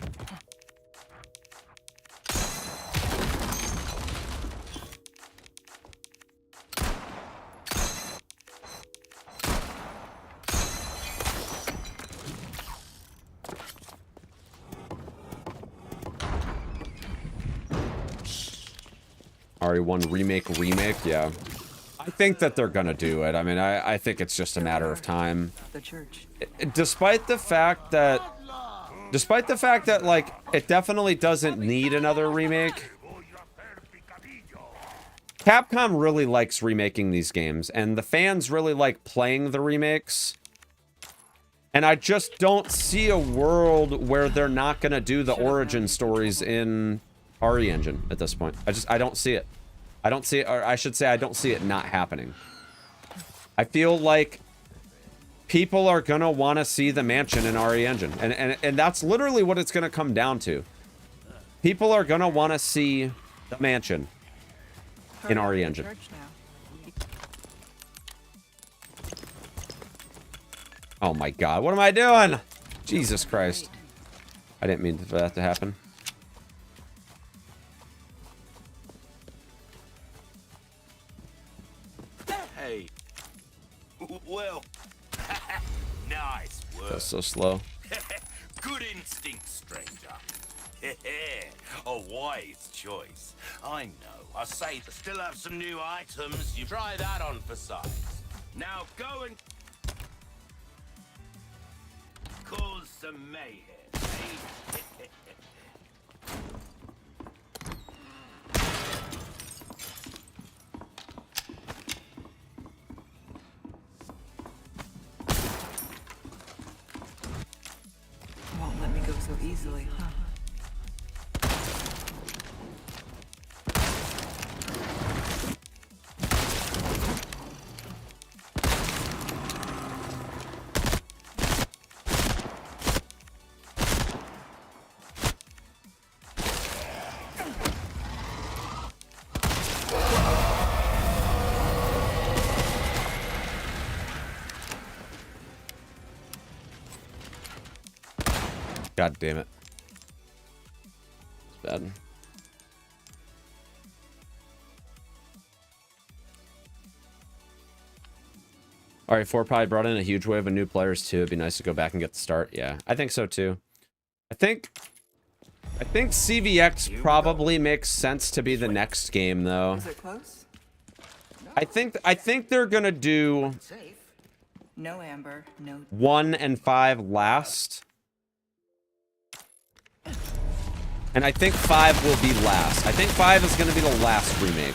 RE1 remake, yeah. I think that they're gonna do it. I mean, I think it's just a matter of time. The church. Despite the fact that, like, it definitely doesn't need another remake. Capcom really likes remaking these games, and the fans really like playing the remakes. And I just don't see a world where they're not gonna do the origin stories in RE Engine at this point. I don't see it. I don't see it, or I should say I don't see it not happening. I feel like people are gonna want to see the mansion in RE Engine, and that's literally what it's gonna come down to. People are gonna want to see the mansion in RE Engine. Oh my god, what am I doing? Jesus Christ. I didn't mean for that to happen. Hey. Well. Nice work. That's so slow. Good instinct, stranger. A wise choice. I know. I say still have some new items. You try that on for size. Now go and cause some mayhem, eh? Won't let me go so easily, huh? God damn it. It's bad. RE4 probably brought in a huge wave of new players too. It'd be nice to go back and get the start. Yeah, I think so too. I think CVX probably makes sense to be the next game though. Is it close? I think they're gonna do Safe. No amber, no. 1 and 5 last. And I think 5 will be last. I think 5 is going to be the last remake.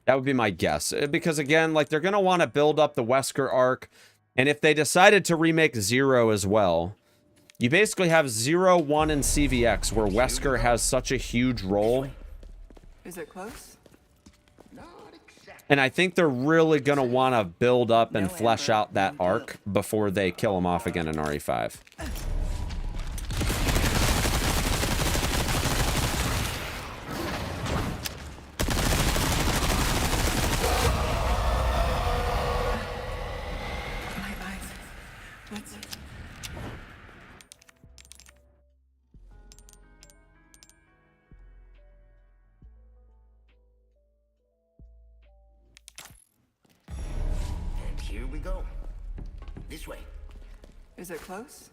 That would be my guess. Because again, like they're going to want to build up the Wesker arc. And if they decided to remake 0 as well, you basically have 0, 1, and CVX where Wesker has such a huge role. Is it close? And I think they're really going to want to build up and flesh out that arc before they kill him off again in RE5. My eyes. What's it? And here we go. This way. Is it close?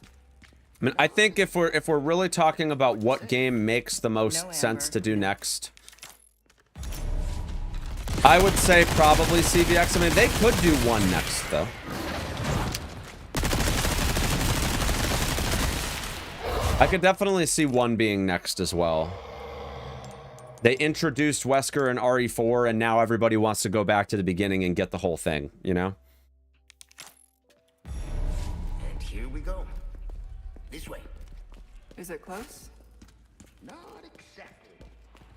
I mean, I think if we're really talking about what game makes the most sense to do next, I would say probably CVX. I mean, they could do 1 next though. I could definitely see 1 being next as well. They introduced Wesker and RE4, and now everybody wants to go back to the beginning and get the whole thing, you know? And here we go. This way. Is it close? Not exactly.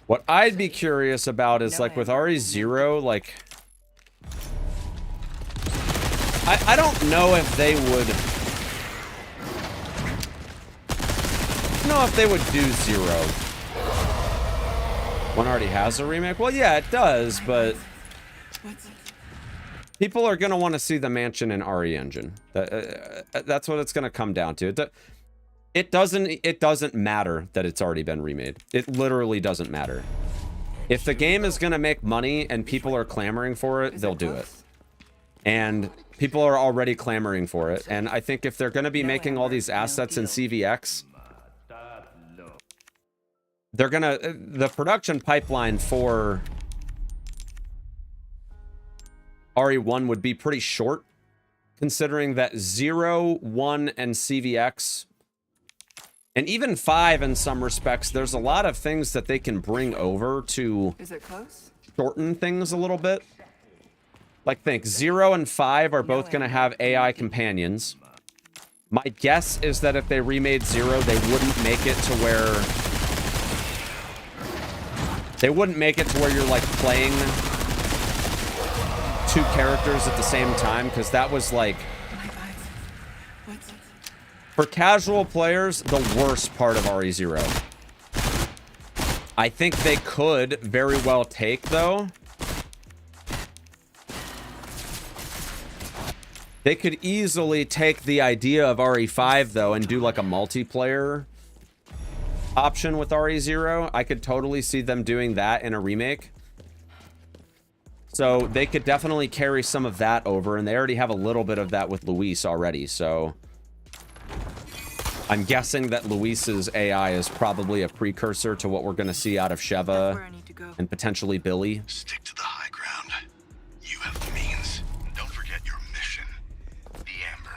What I'd be curious about is, like, with RE0, like... I don't know if they would... know if they would do 0. 1 already has a remake? Well, yeah, it does, but... What's it? people are going to want to see the mansion in RE Engine. That's what it's going to come down to. It doesn't matter that it's already been remade. It literally doesn't matter. If the game is going to make money and people are clamoring for it, they'll do it. And people are already clamoring for it. And I think if they're going to be making all these assets in CVX, they're going to... the production pipeline for RE1 would be pretty short, considering that 0, 1, and CVX, and even 5 in some respects, there's a lot of things that they can bring over to shorten things a little bit. Like, think, 0 and 5 are both going to have AI companions. My guess is that if they remade 0, they wouldn't make it to where... they wouldn't make it to where you're, like, playing 2 characters at the same time, because that was, like... for casual players, the worst part of RE0. I think they could very well take, though... they could easily take the idea of RE5, though, and do, like, a multiplayer option with RE0. I could totally see them doing that in a remake. So they could definitely carry some of that over, and they already have a little bit of that with Luis already, so... I'm guessing that Luis's AI is probably a precursor to what we're going to see out of That's where Sheva I need to go. and potentially Billy. Stick to the high ground. You have the means. Don't forget your mission. The Amber.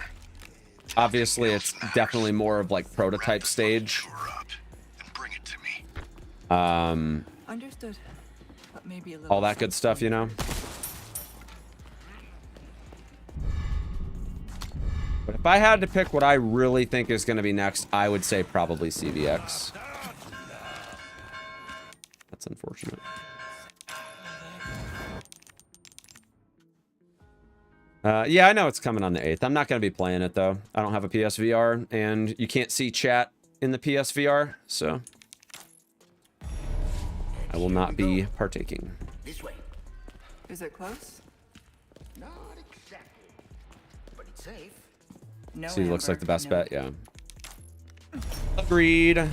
Obviously, it's definitely more of like prototype stage. Tour up and bring it to me. Understood. But maybe a little All that good stuff, you know? But if I had to pick what I really think is going to be next, I would say probably CVX. That's unfortunate. Yeah, I know it's coming on the 8th. I'm not going to be playing it, though. I don't have a PSVR, and you can't see chat in the PSVR, so I will not be partaking. This way. Is it close? Not exactly. But it's safe. No. See, looks like the best no. bet, yeah. Agreed. My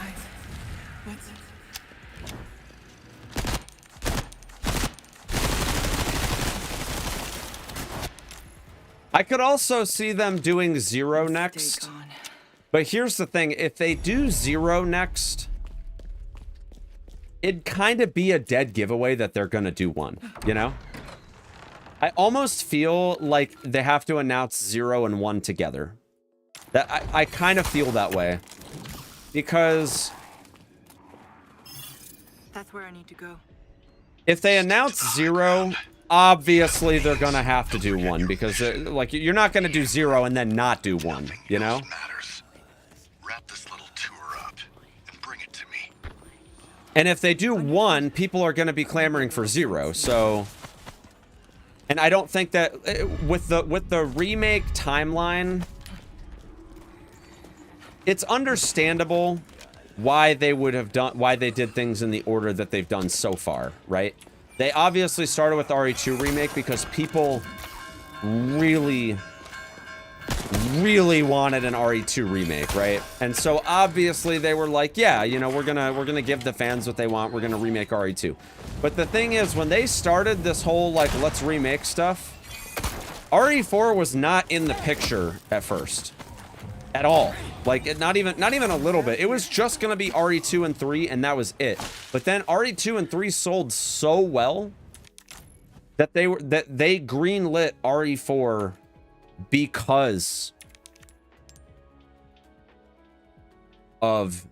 eyes. What's it? I could also see them doing 0 Stay next. gone. But here's the thing, if they do 0 next, it'd kind of be a dead giveaway that they're gonna do 1, you know? I almost feel like they have to announce 0 and 1 together. That I kind of feel that way. Because That's where I need to go. if they announce 0, obviously they're gonna have to do 1, because like you're not gonna do 0 and then not do 1, you know? Matters. Wrap this little tour up and bring it to me. And if they do 1, people are going to be clamoring for 0. So, and I don't think that with the remake timeline, it's understandable why they would have done, why they did things in the order that they've done so far, right? They obviously started with RE2 remake because people really wanted an RE2 remake, right? And so obviously they were like, yeah, you know, we're gonna give the fans what they want. We're gonna remake RE2. But the thing is, when they started this whole like let's remake stuff, RE4 was not in the picture at first, at all. Like not even a little bit. It was just gonna be RE2 and 3, and that was it. But then RE2 and 3 sold so well that they greenlit RE4 because of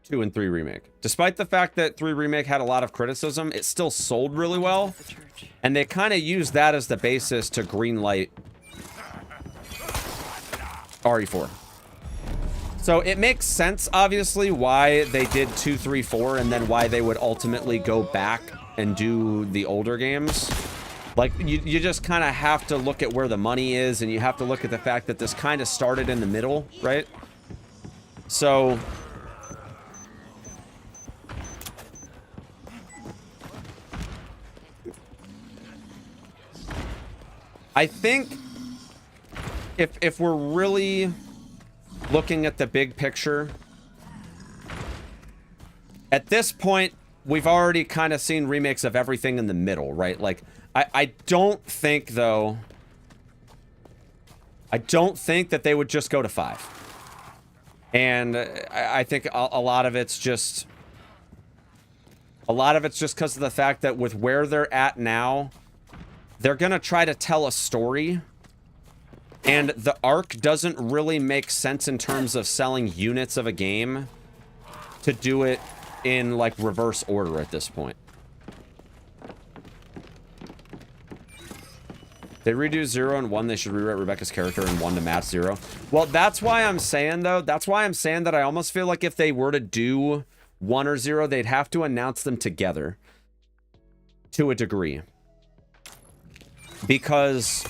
2 and 3 remake. Despite the fact that 3 remake had a lot of criticism, it still sold really well, The church. and they kind of used that as the basis to greenlight RE4. So it makes sense, obviously, why they did 2, 3, 4, and then why they would ultimately go back and do the older games. Like, you just kind of have to look at where the money is, and you have to look at the fact that this kind of started in the middle, right? So I think if we're really looking at the big picture, at this point, we've already kind of seen remakes of everything in the middle, right? Like, I don't think, though, I don't think that they would just go to 5. And I think a lot of it's just because of the fact that with where they're at now, they're going to try to tell a story. And the arc doesn't really make sense in terms of selling units of a game to do it in, like, reverse order at this point. They redo 0 and 1, they should rewrite Rebecca's character in 1 to match 0. Well, that's why I'm saying, though, that's why I'm saying that I almost feel like if they were to do 1 or 0, they'd have to announce them together. To a degree. Because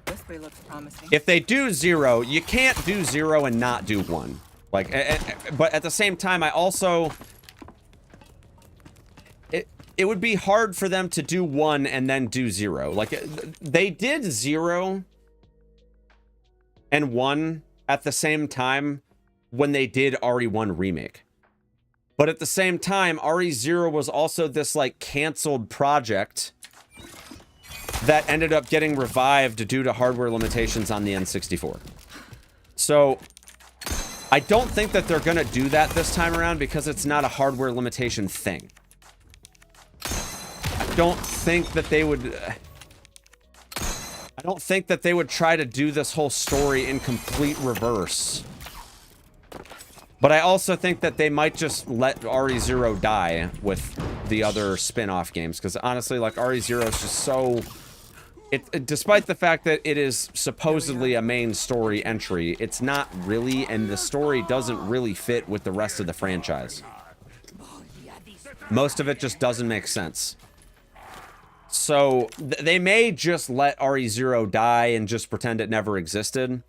This way looks promising. if they do 0, you can't do 0 and not do 1. Like, but at the same time, I also... It would be hard for them to do 1 and then do 0. Like, they did 0 and 1 at the same time when they did RE1 Remake. But at the same time, RE0 was also this like canceled project that ended up getting revived due to hardware limitations on the N64. So I don't think that they're going to do that this time around because it's not a hardware limitation thing. I don't think that they would try to do this whole story in complete reverse. But I also think that they might just let RE0 die with the other spin-off games. Because honestly, like, RE0 is just so... despite the fact that it is supposedly a main story entry, it's not really, and the story doesn't really fit with the rest of the franchise. Most of it just doesn't make sense. So, they may just let RE0 die and just pretend it never existed.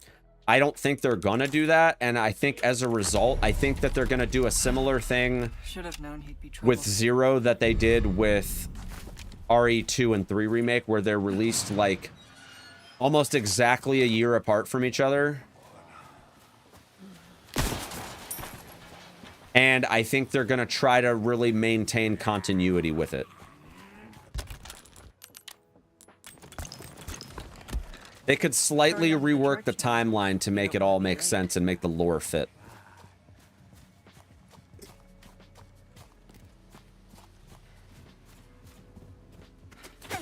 I don't think they're gonna do that, and I think as a result, I think that they're gonna do a similar thing with 0 that they did with RE2 and 3 remake, where they're released like almost exactly a year apart from each other. And I think they're gonna try to really maintain continuity with it. They could slightly rework the timeline to make it all make sense and make the lore fit.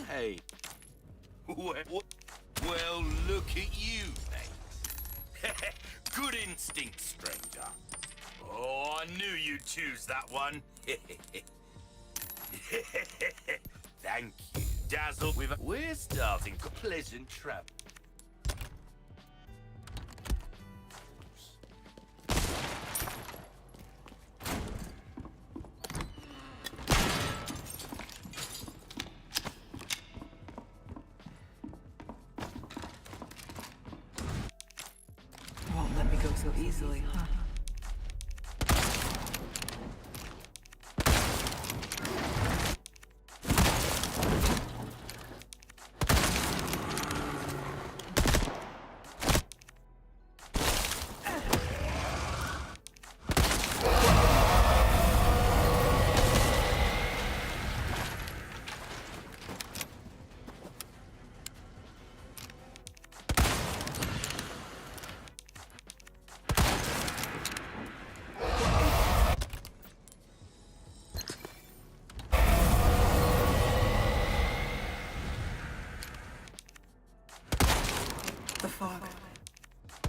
Hey. Well, look at you, mate. Good instinct, stranger. Oh, I knew you'd choose that one. Thank you. Dazzle, we're starting a pleasant travel. Won't let me go so easily, huh? The fog.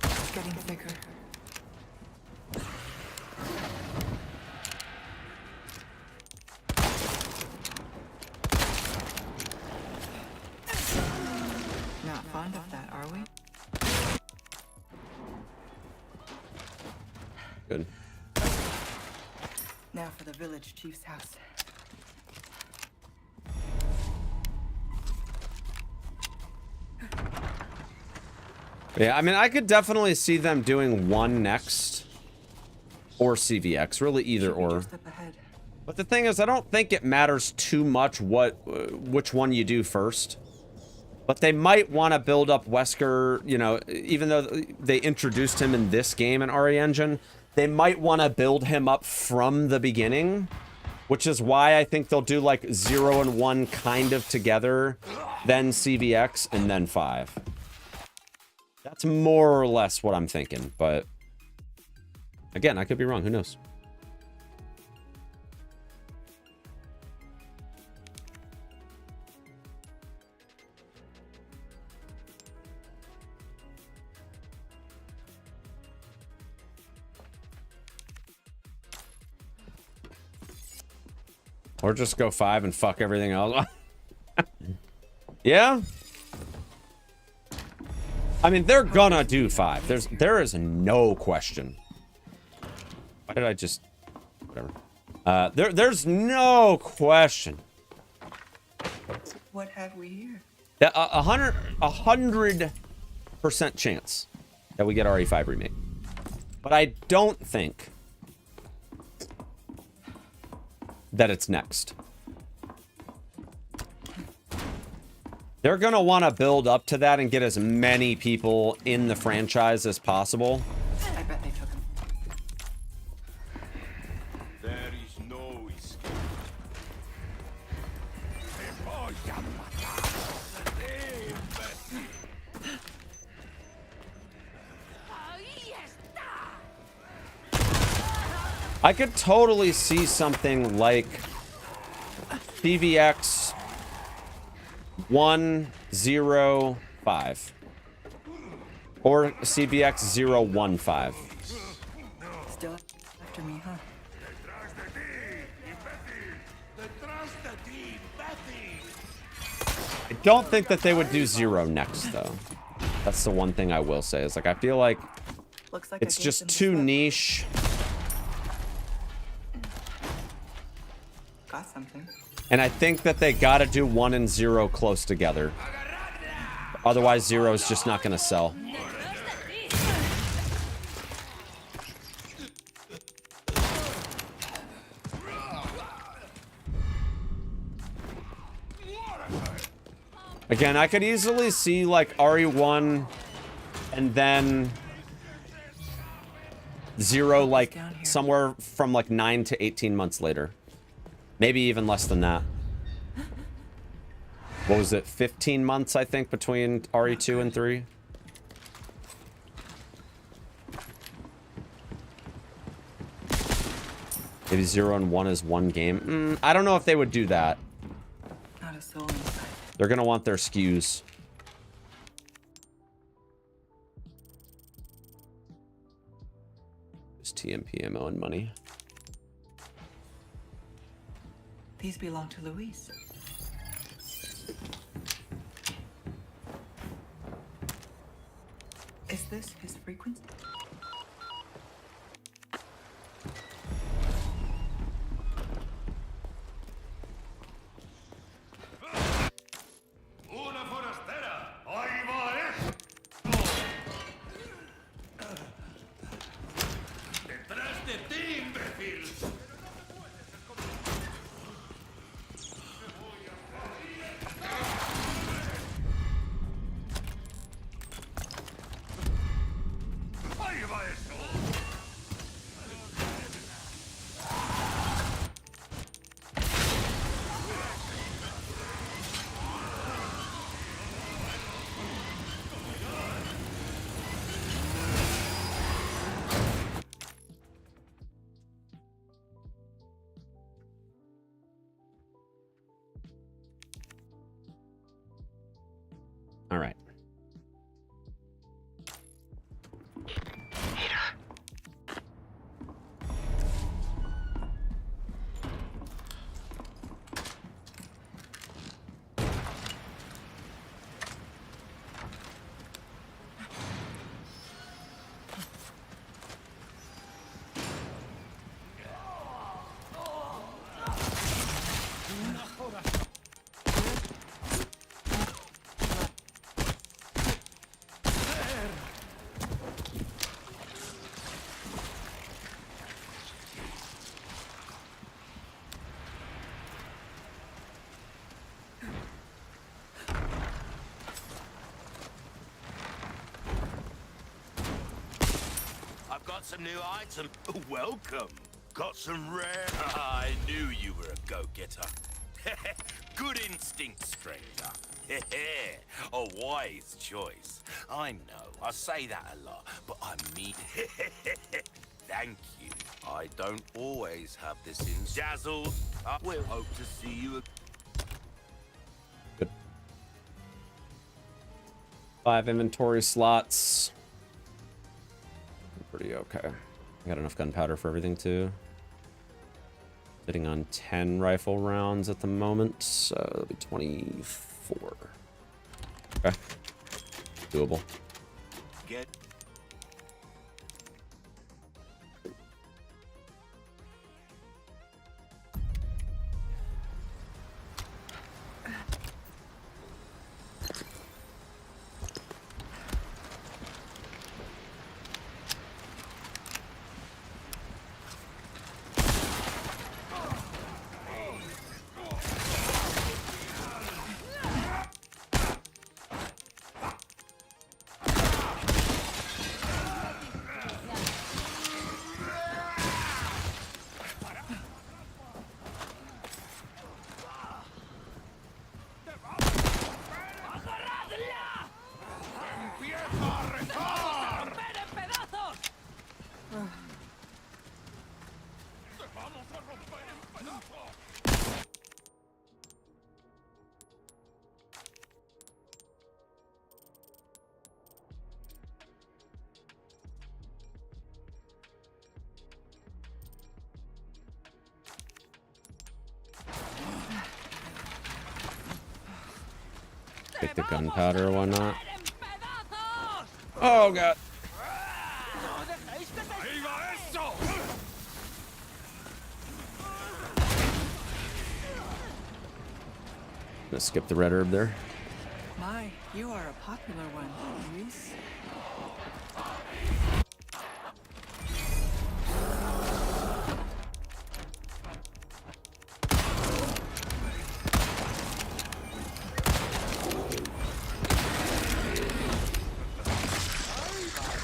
It's getting thicker. Not fond of that, are we? Good. Now for the village chief's house. Yeah, I mean, I could definitely see them doing 1 next. Or CVX, really either or. But the thing is, I don't think it matters too much which one you do first. But they might want to build up Wesker, you know, even though they introduced him in this game in RE Engine, they might want to build him up from the beginning. Which is why I think they'll do like 0 and 1 kind of together, then CVX, and then 5. That's more or less what I'm thinking, but again, I could be wrong. Who knows? Or just go 5 and fuck everything else. Yeah. I mean, they're gonna do 5. There is no question. Why did I just... Whatever. There's no question. What have we here? That 100% chance that we get RE5 remake. But I don't think that it's next. They're going to want to build up to that and get as many people in the franchise as possible. I bet they took him. There is I could totally see something like PVX 105 or CVX 015. Still after me, huh? I don't think that they would do 0 next, though. That's the one thing I will say. Is like, I feel like Looks like it's I gave just them too the niche. Got something. And I think that they gotta do 1 and 0 close together. Otherwise, 0 is just not gonna sell. Again, I could easily see like RE1 and then 0 like somewhere from like 9 to 18 months later. Maybe even less than that. What was it? 15 months, I think, between RE2 and 3. Maybe 0 and 1 is one game. I don't know if they would do that. Not a soul inside. They're gonna want their SKUs. Just TMP ammo and money. These belong to Luis. Is this his frequency? Una forastera. Ahí va esto. Detrás de ti, imbécil. Ahí va eso. All right. I've got some new items. Welcome. Got some rare. I knew you were a go-getter. Good instinct, stranger. A wise choice. I know. I say that a lot, but I mean it. Thank you. I don't always have this in dazzled. I will hope to see you. Good. 5 inventory slots. Pretty okay. I got enough gunpowder for everything too. Sitting on 10 rifle rounds at the moment, so it'll be 24. Okay. Doable. Get. Take the gunpowder or whatnot. Oh god. Let's skip the red herb there. My, you are a popular one, Luis.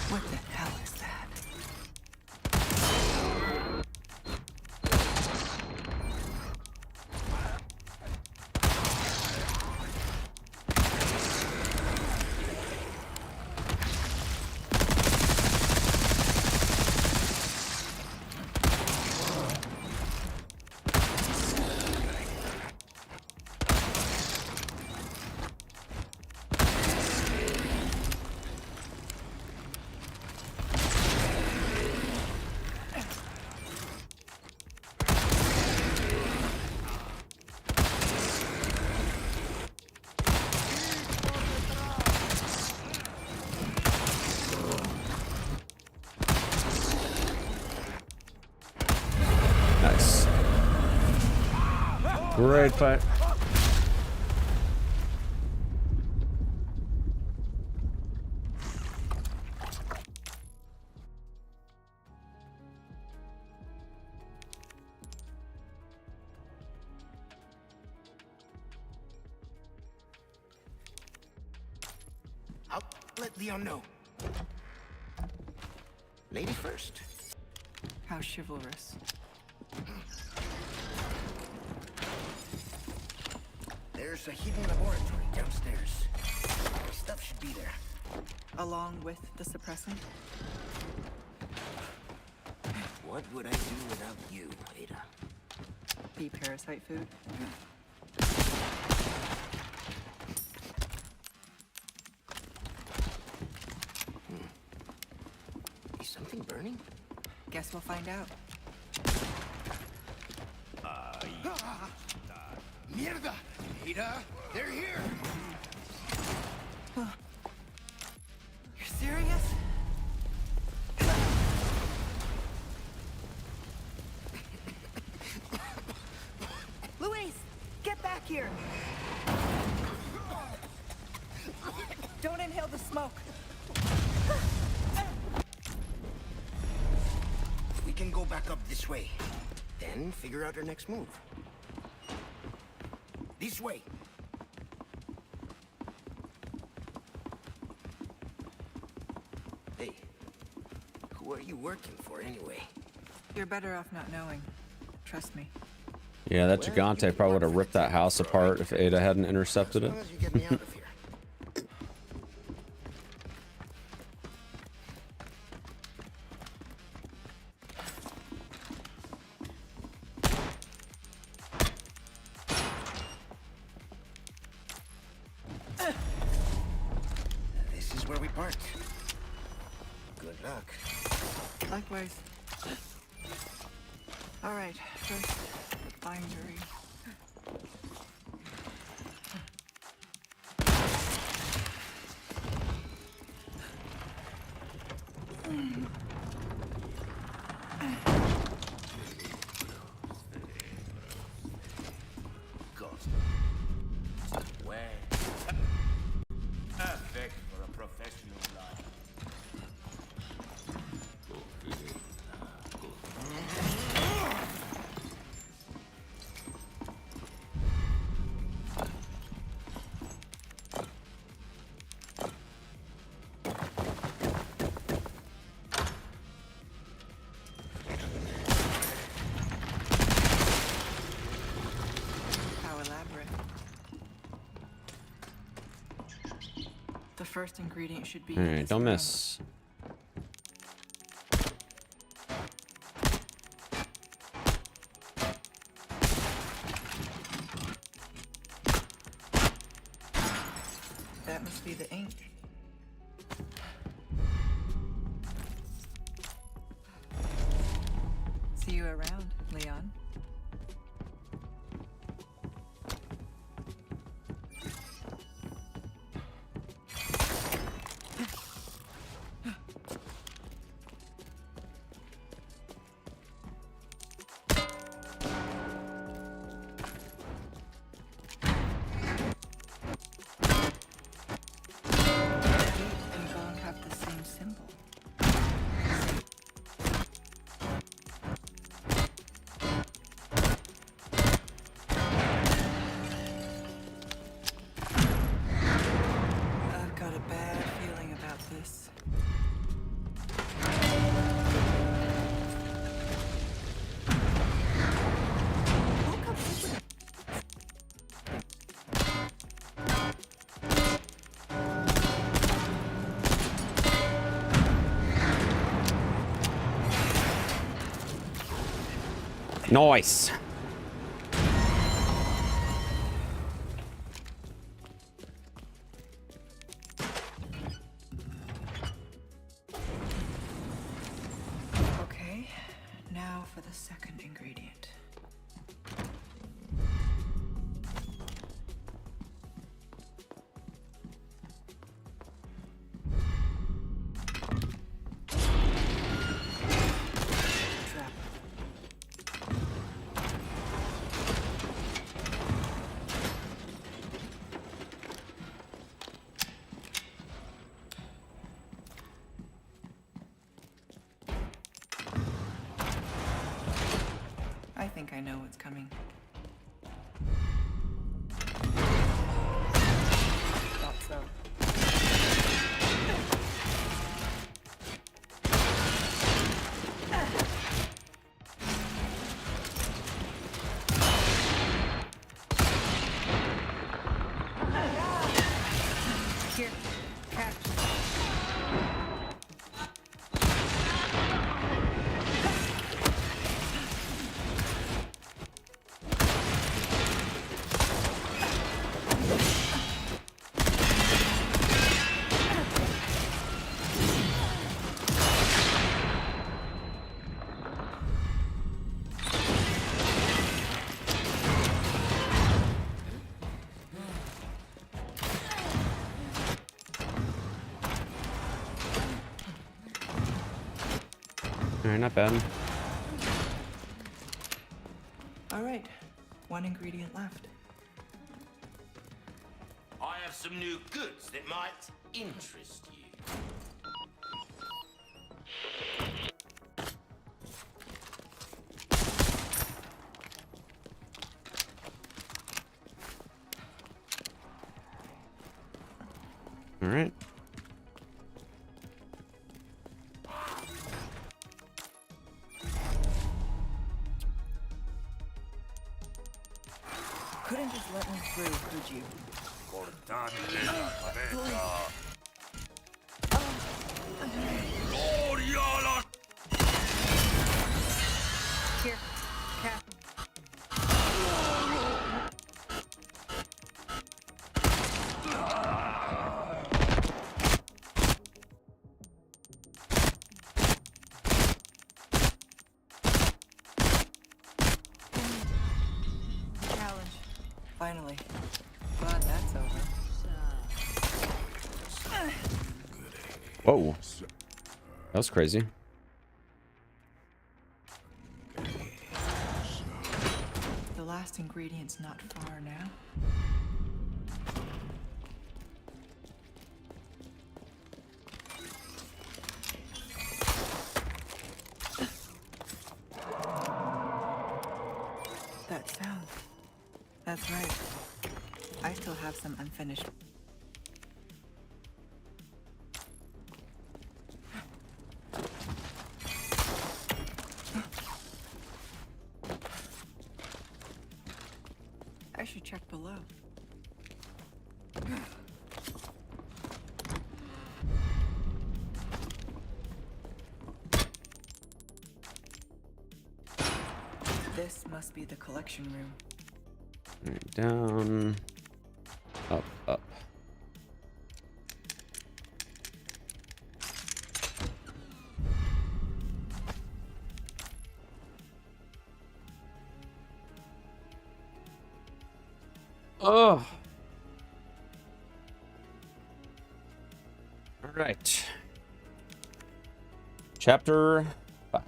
What the hell is that? Nice. Great fight. I'll let Leon know. Lady first. How chivalrous. There's a hidden laboratory downstairs. My stuff should be there. Along with the suppressant? What would I do without you, Ada? Be parasite food? Is something burning? Guess we'll find out. Mierda! Ada, they're here! You're serious? Luis, get back here! Don't inhale the smoke. We can go back up this way. Then figure out our next move. This way. Hey, who are you working for anyway? You're better off not knowing. Trust me. Yeah, that Gigante probably would have ripped that house apart if Ada hadn't intercepted As it. long as you get me out of here. This is where we part. Good luck. Likewise. All right, first, bindery. Well, perfect for a professional life. How elaborate. The first ingredient should be. Alright, this don't room. miss. That must be the ink. See you around, Leon. Nice. Okay, now for the second ingredient. Trap. I think I know what's coming. Thought so. Here, catch. All right, not bad. All right, one ingredient left. I have some new goods that might interest you. All right. Couldn't just let me through, could you? Here, cat. Challenge. Finally. Glad that's over. Whoa. That was crazy. The last ingredient's not far now. That sound. That's right. I still have some unfinished. I should check below. This must be the collection room. All right, down, up, up. Oh. All right. Chapter 5.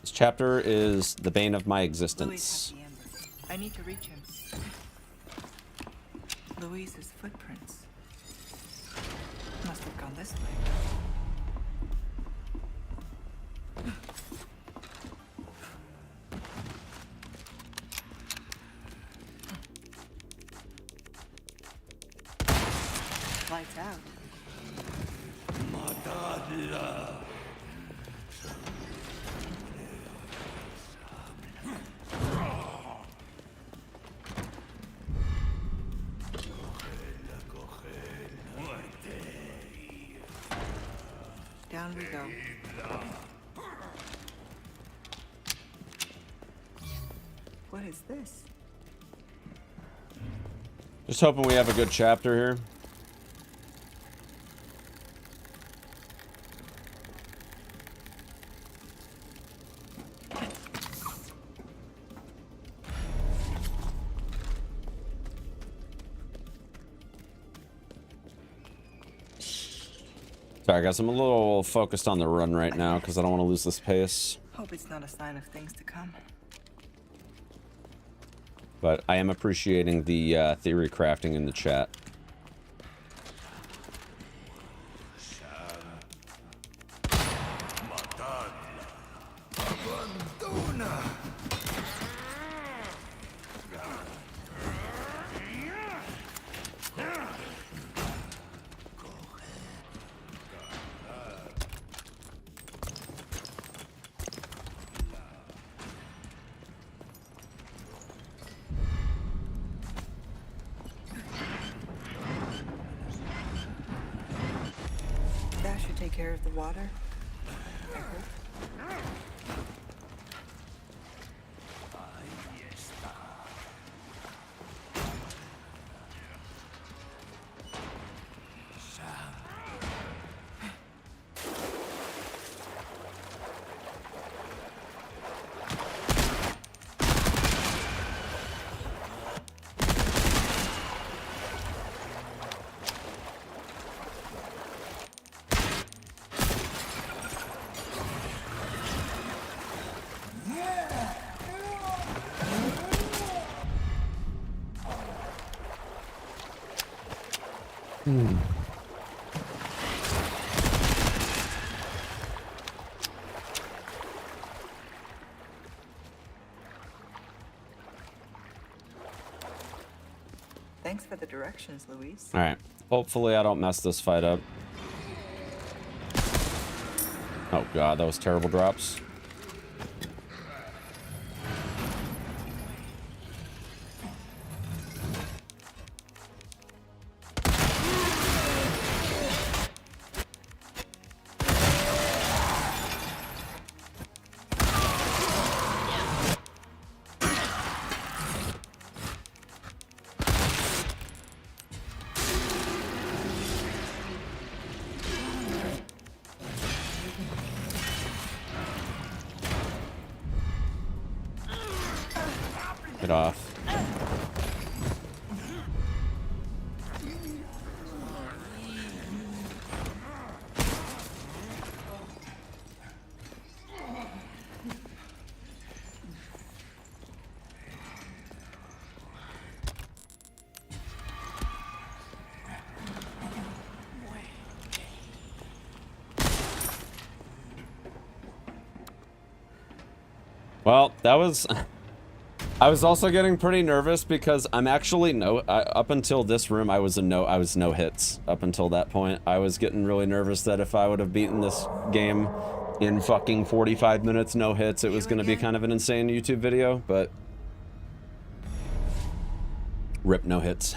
This chapter is the bane of my Louis existence. has the amber. I need to reach him. Louise's footprints. Must have gone this way. Lights out. Down we go. What is this? Just hoping we have a good chapter here. Sorry, guys, I'm a little focused on the run right now because I don't want to lose this pace. Hope it's not a sign of things to come. But I am appreciating the theory crafting in the chat. That should take care of the water. I hope. Thanks for the directions, Luis. All right. Hopefully I don't mess this fight up. Oh god, that was terrible drops. Get off. Well, that was... I was also getting pretty nervous because I'm actually up until this room I was no hits. Up until that point, I was getting really nervous that if I would have beaten this game in fucking 45 minutes no hits, it was going to be kind of an insane YouTube video, but rip no hits.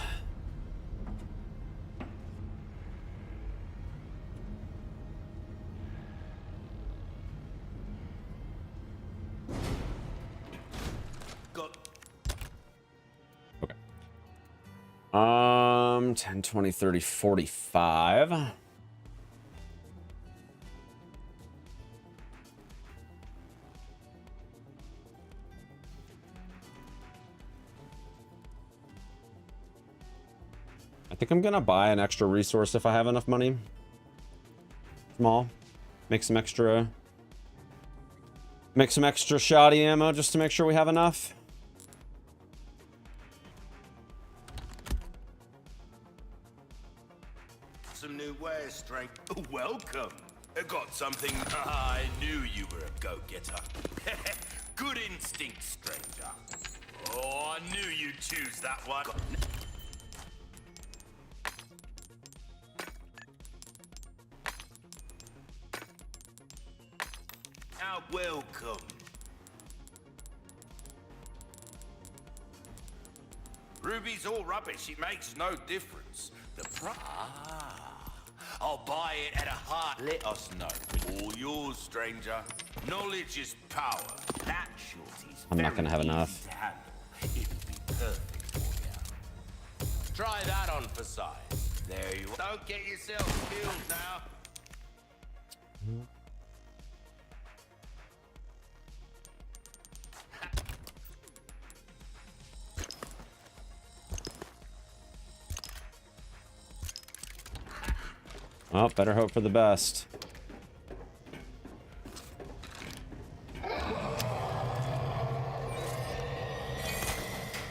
Okay. 10, 20, 30, 45. I think I'm gonna buy an extra resource if I have enough money. Small. Make some extra shoddy ammo just to make sure we have enough. Some new wares, strength. Welcome. I got something. I knew you were a go-getter. Good instinct, stranger. Oh, I knew you'd choose that one. Now, welcome. Ruby's all rubbish. It makes no difference. The I'll buy it at a heart. Let us know. All yours, stranger. Knowledge is power. That shorty's I'm not gonna have very enough. easy to handle. It'd be perfect for you. Try that on for size. There you are. Don't get yourself killed now. Well, better hope for the best.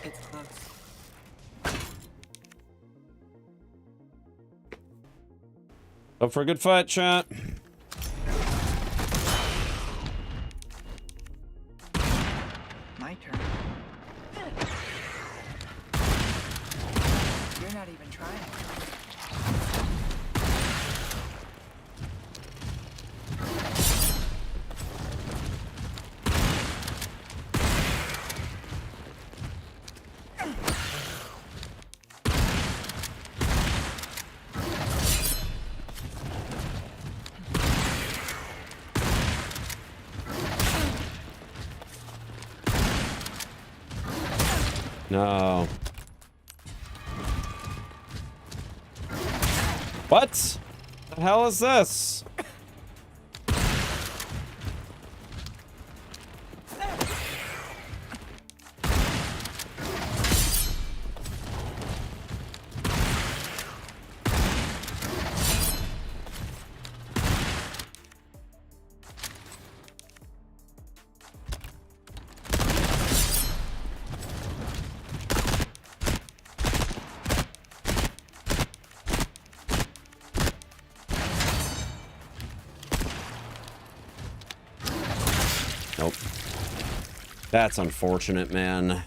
It's close. Hope for a good fight, chat. My turn. You're not even trying. No. What? The hell is this? Nope. That's unfortunate, man.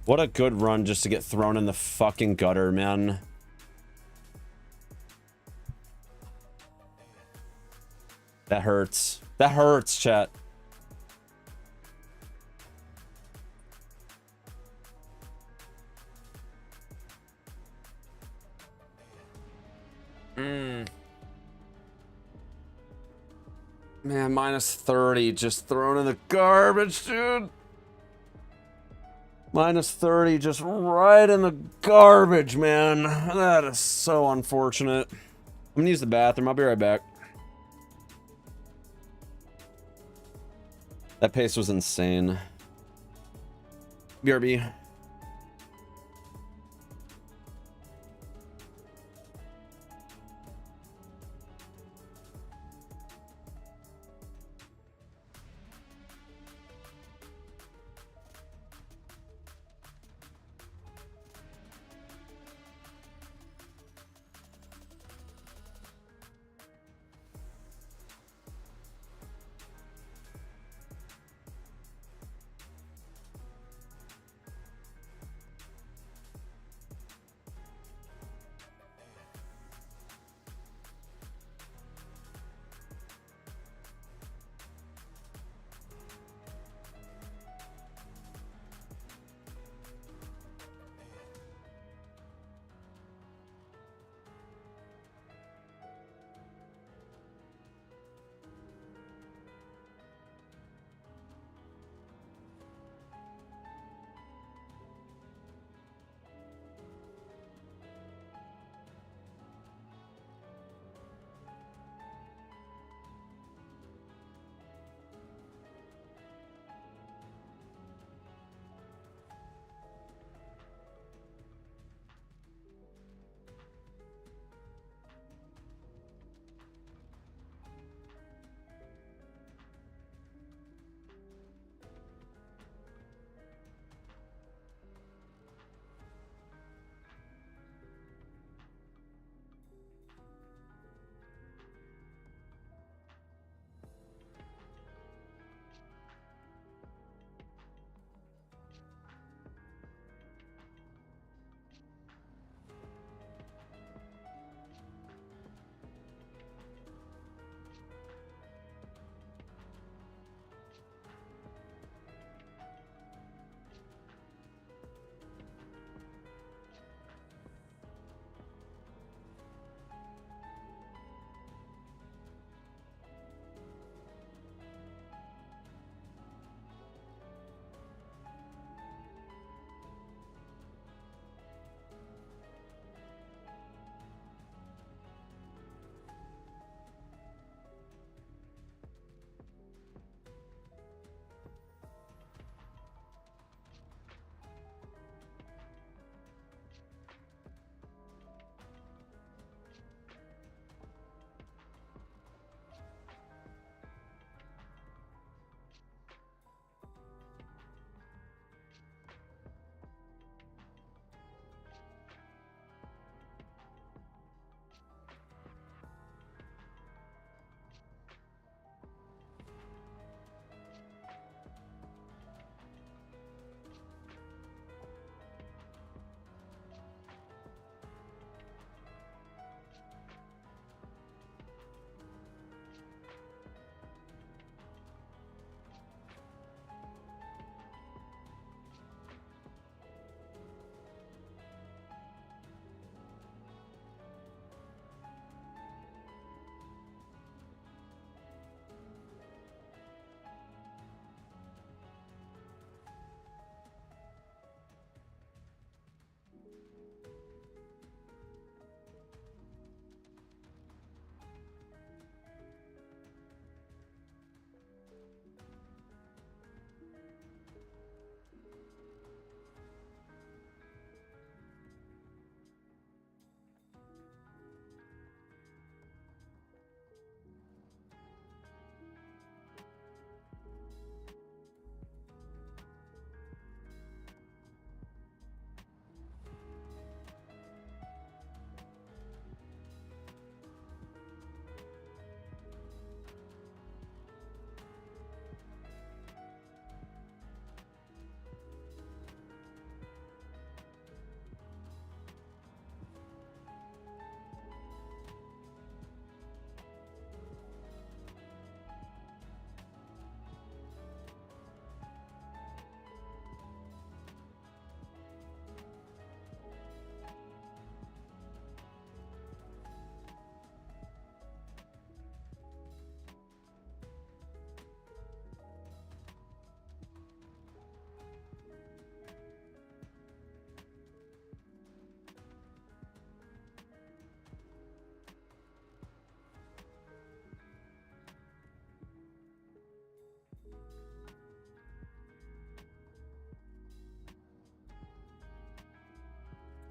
What a good run just to get thrown in the fucking gutter, man. That hurts. That hurts, chat. Man, minus 30 just thrown in the garbage, dude. Minus 30 just right in the garbage, man. That is so unfortunate. I'm gonna use the bathroom. I'll be right back. That pace was insane. BRB.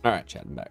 All right, Chad, I'm back.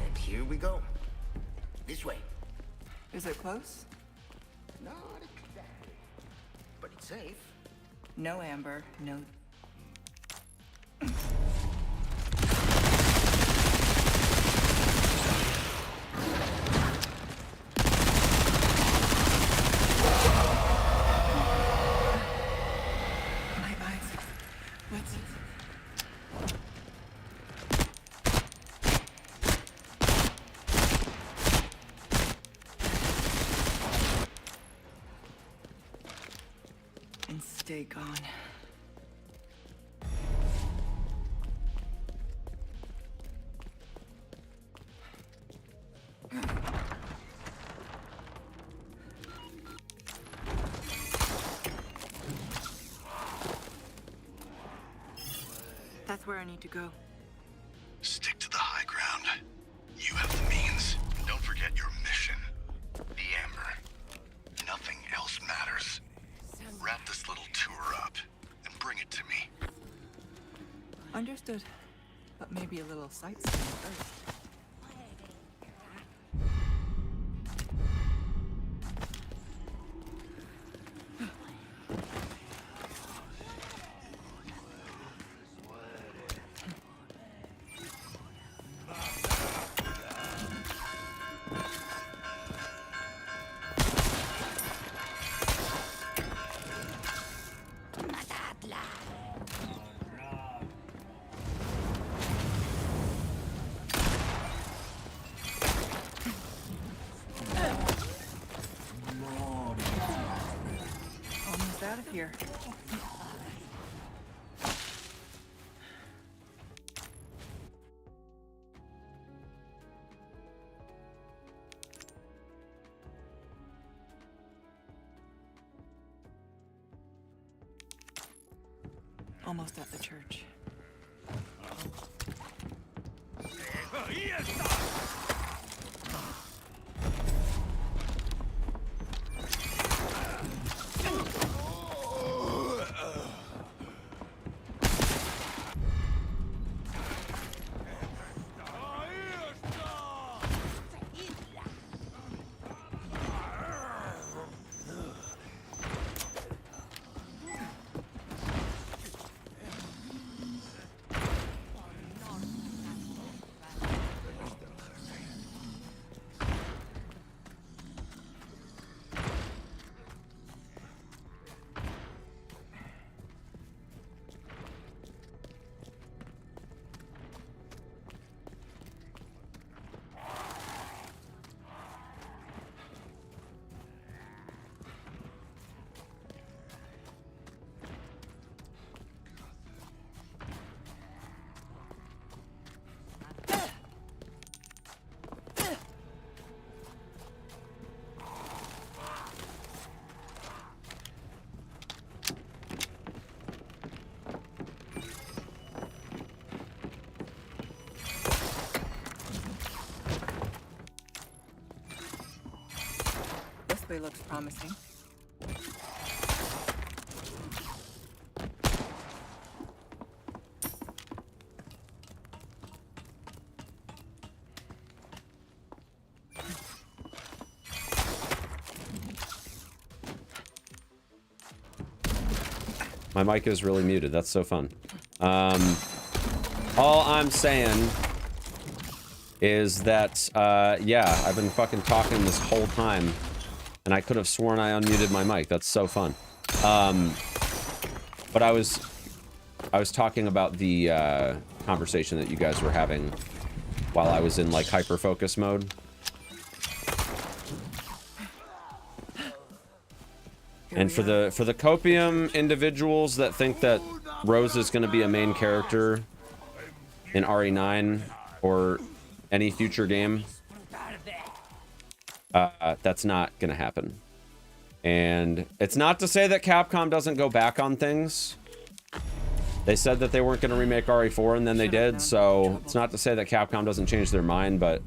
And here we go. This way. Is it close? Not exactly. But it's safe. No amber, no. My eyes. What's... And stay gone. That's where I need to go. Stick to the high ground. You have the means. Don't forget your mission. The Amber. Nothing else matters. Wrap this little tour up and bring it to me. Understood. But maybe a little sightseeing first. Almost out of here. Almost at the church. This way looks promising. My mic is really muted. That's so fun. All I'm saying is that, yeah, I've been fucking talking this whole time, and I could have sworn I unmuted my mic. That's so fun. But I was talking about the conversation that you guys were having while I was in like hyper focus mode. And for the copium individuals that think that Rose is going to be a main character in RE9 or any future game, that's not going to happen. And it's not to say that Capcom doesn't go back on things. They said that they weren't going to remake RE4 and then they did, so it's not to say that Capcom doesn't change their mind, but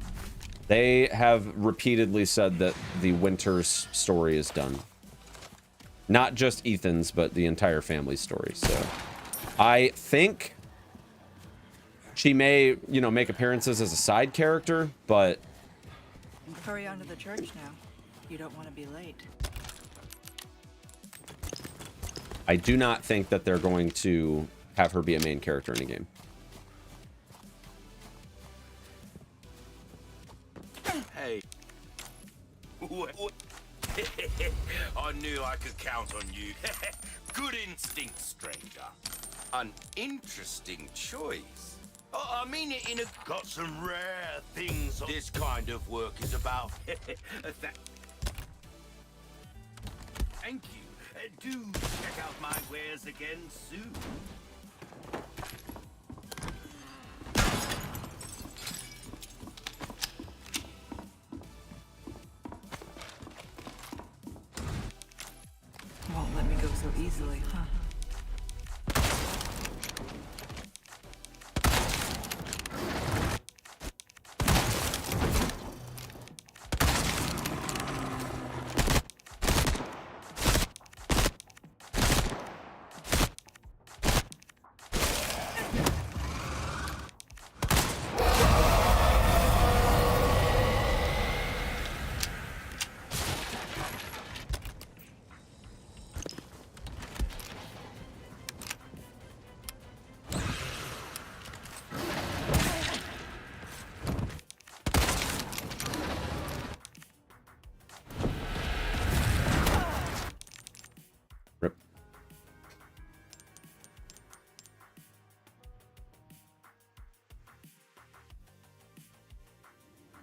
they have repeatedly said that the Winters story is done. Not just Ethan's, but the entire family's story. So I think she may, you know, make appearances as a side character, but Hurry on to the church now. You don't want to be late. I do not think that they're going to have her be a main character in a game. Hey. I knew I could count on you. Good instinct, stranger. An interesting choice. I mean it in a... Got some rare things this kind of work is about. Thank you. Do check out my wares again soon. Won't let me go so easily, huh?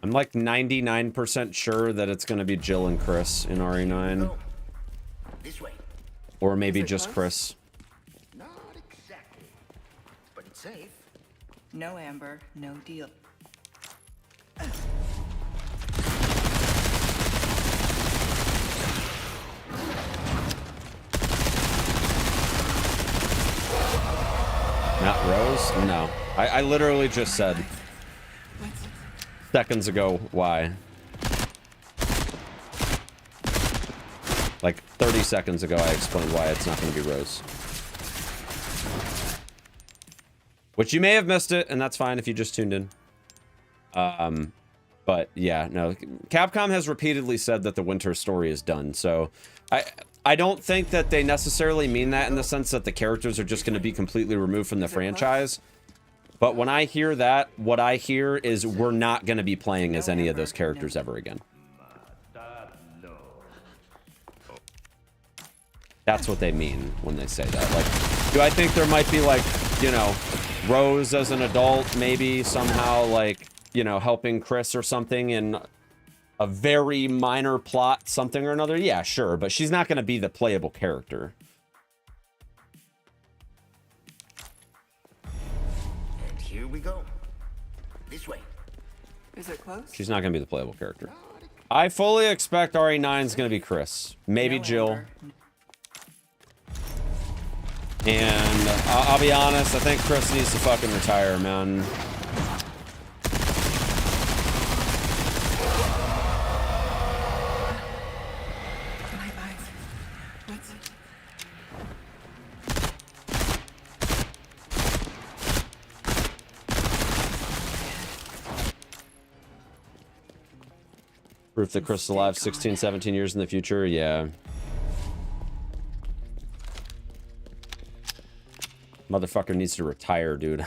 I'm like 99% sure that it's going to be Jill and Chris in RE9. Go. This way. Or maybe Is it just close? Chris. Not exactly, but it's safe. No Amber, no deal. Not Rose? No. I literally just said seconds ago why. Like 30 seconds ago I explained why it's not going to be Rose. Which you may have missed it, and that's fine if you just tuned in. But yeah, no. Capcom has repeatedly said that the Winter story is done, so I don't think that they necessarily mean that in the sense that the characters are just going to be completely removed from the franchise. But when I hear that, what I hear is we're not going to be playing as any of those characters ever again. That's what they mean when they say that. Like, do I think there might be, like, you know, Rose as an adult, maybe somehow, like, you know, helping Chris or something in a very minor plot, something or another? Yeah, sure, but she's not going to be the playable character. And here we go. This way. Is it close? She's not going to be the playable character. I fully expect RE9 is going to be Chris. Maybe No Jill. Amber. And I'll be honest, I think Chris needs to fucking retire, man. My eyes. What's it? Proof that Chris is alive 16, 17 years in the future? Yeah. Motherfucker needs to retire, dude.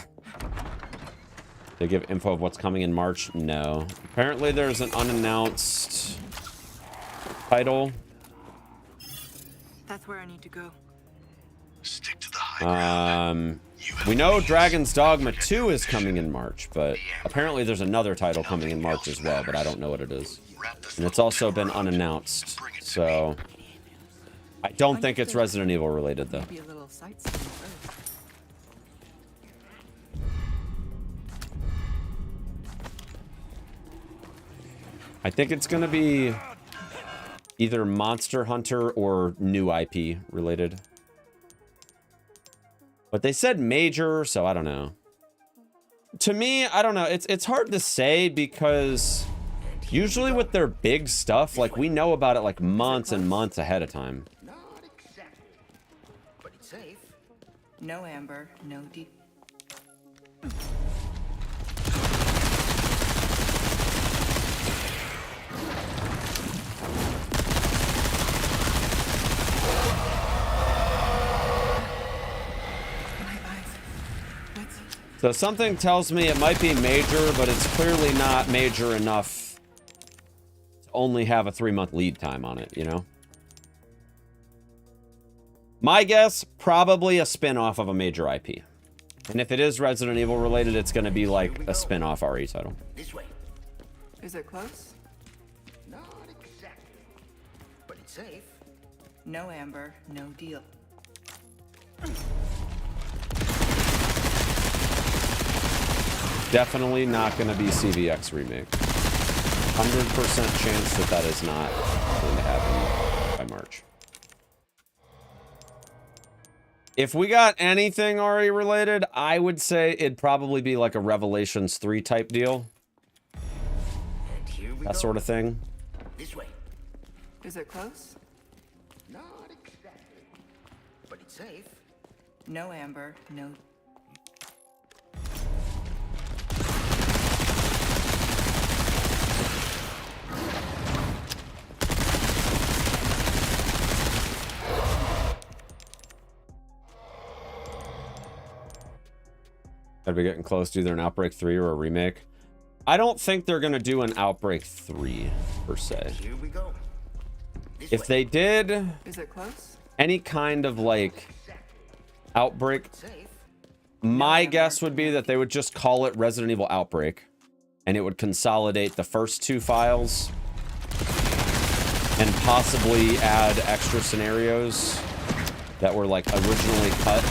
They give info of what's coming in March? No. Apparently there's an unannounced title. That's where I need to go. Stick to the high ground. We know Dragon's Dogma 2 is coming in March, but apparently there's another title coming in March as well, but I don't know what it is. And it's also been unannounced, so I don't think it's Resident Evil related, though. Maybe a little sightseeing first. I think it's going to be either Monster Hunter or new IP related. But they said major, so I don't know. To me, I don't know. It's hard to say because usually with their big stuff, like we know about it like months and months ahead of time. Not exactly. But it's safe. No amber, no deep. So something tells me it might be major, but it's clearly not major enough to only have a 3-month lead time on it, you know? My guess, probably a spin-off of a major IP. And if it is Resident Evil related, it's going to be like a spin-off RE title. This way. Is it close? Not exactly. But it's safe. No amber, no deal. Definitely not going to be CVX remake. 100% chance that that is not going to happen by March. If we got anything RE related, I would say it'd probably be like a Revelations 3 type deal. And here we That go. sort of thing. This way. Is it close? Not exactly. But it's safe. No amber, no. Are we getting close to either an Outbreak 3 or a remake? I don't think they're going to do an Outbreak 3, per se. Here we go. This If way. they did Is it close? any kind of, like, Outbreak, Safe. my guess would be that they would just call it Resident Evil Outbreak. And it would consolidate the first 2 files. And possibly add extra scenarios that were, like, originally cut.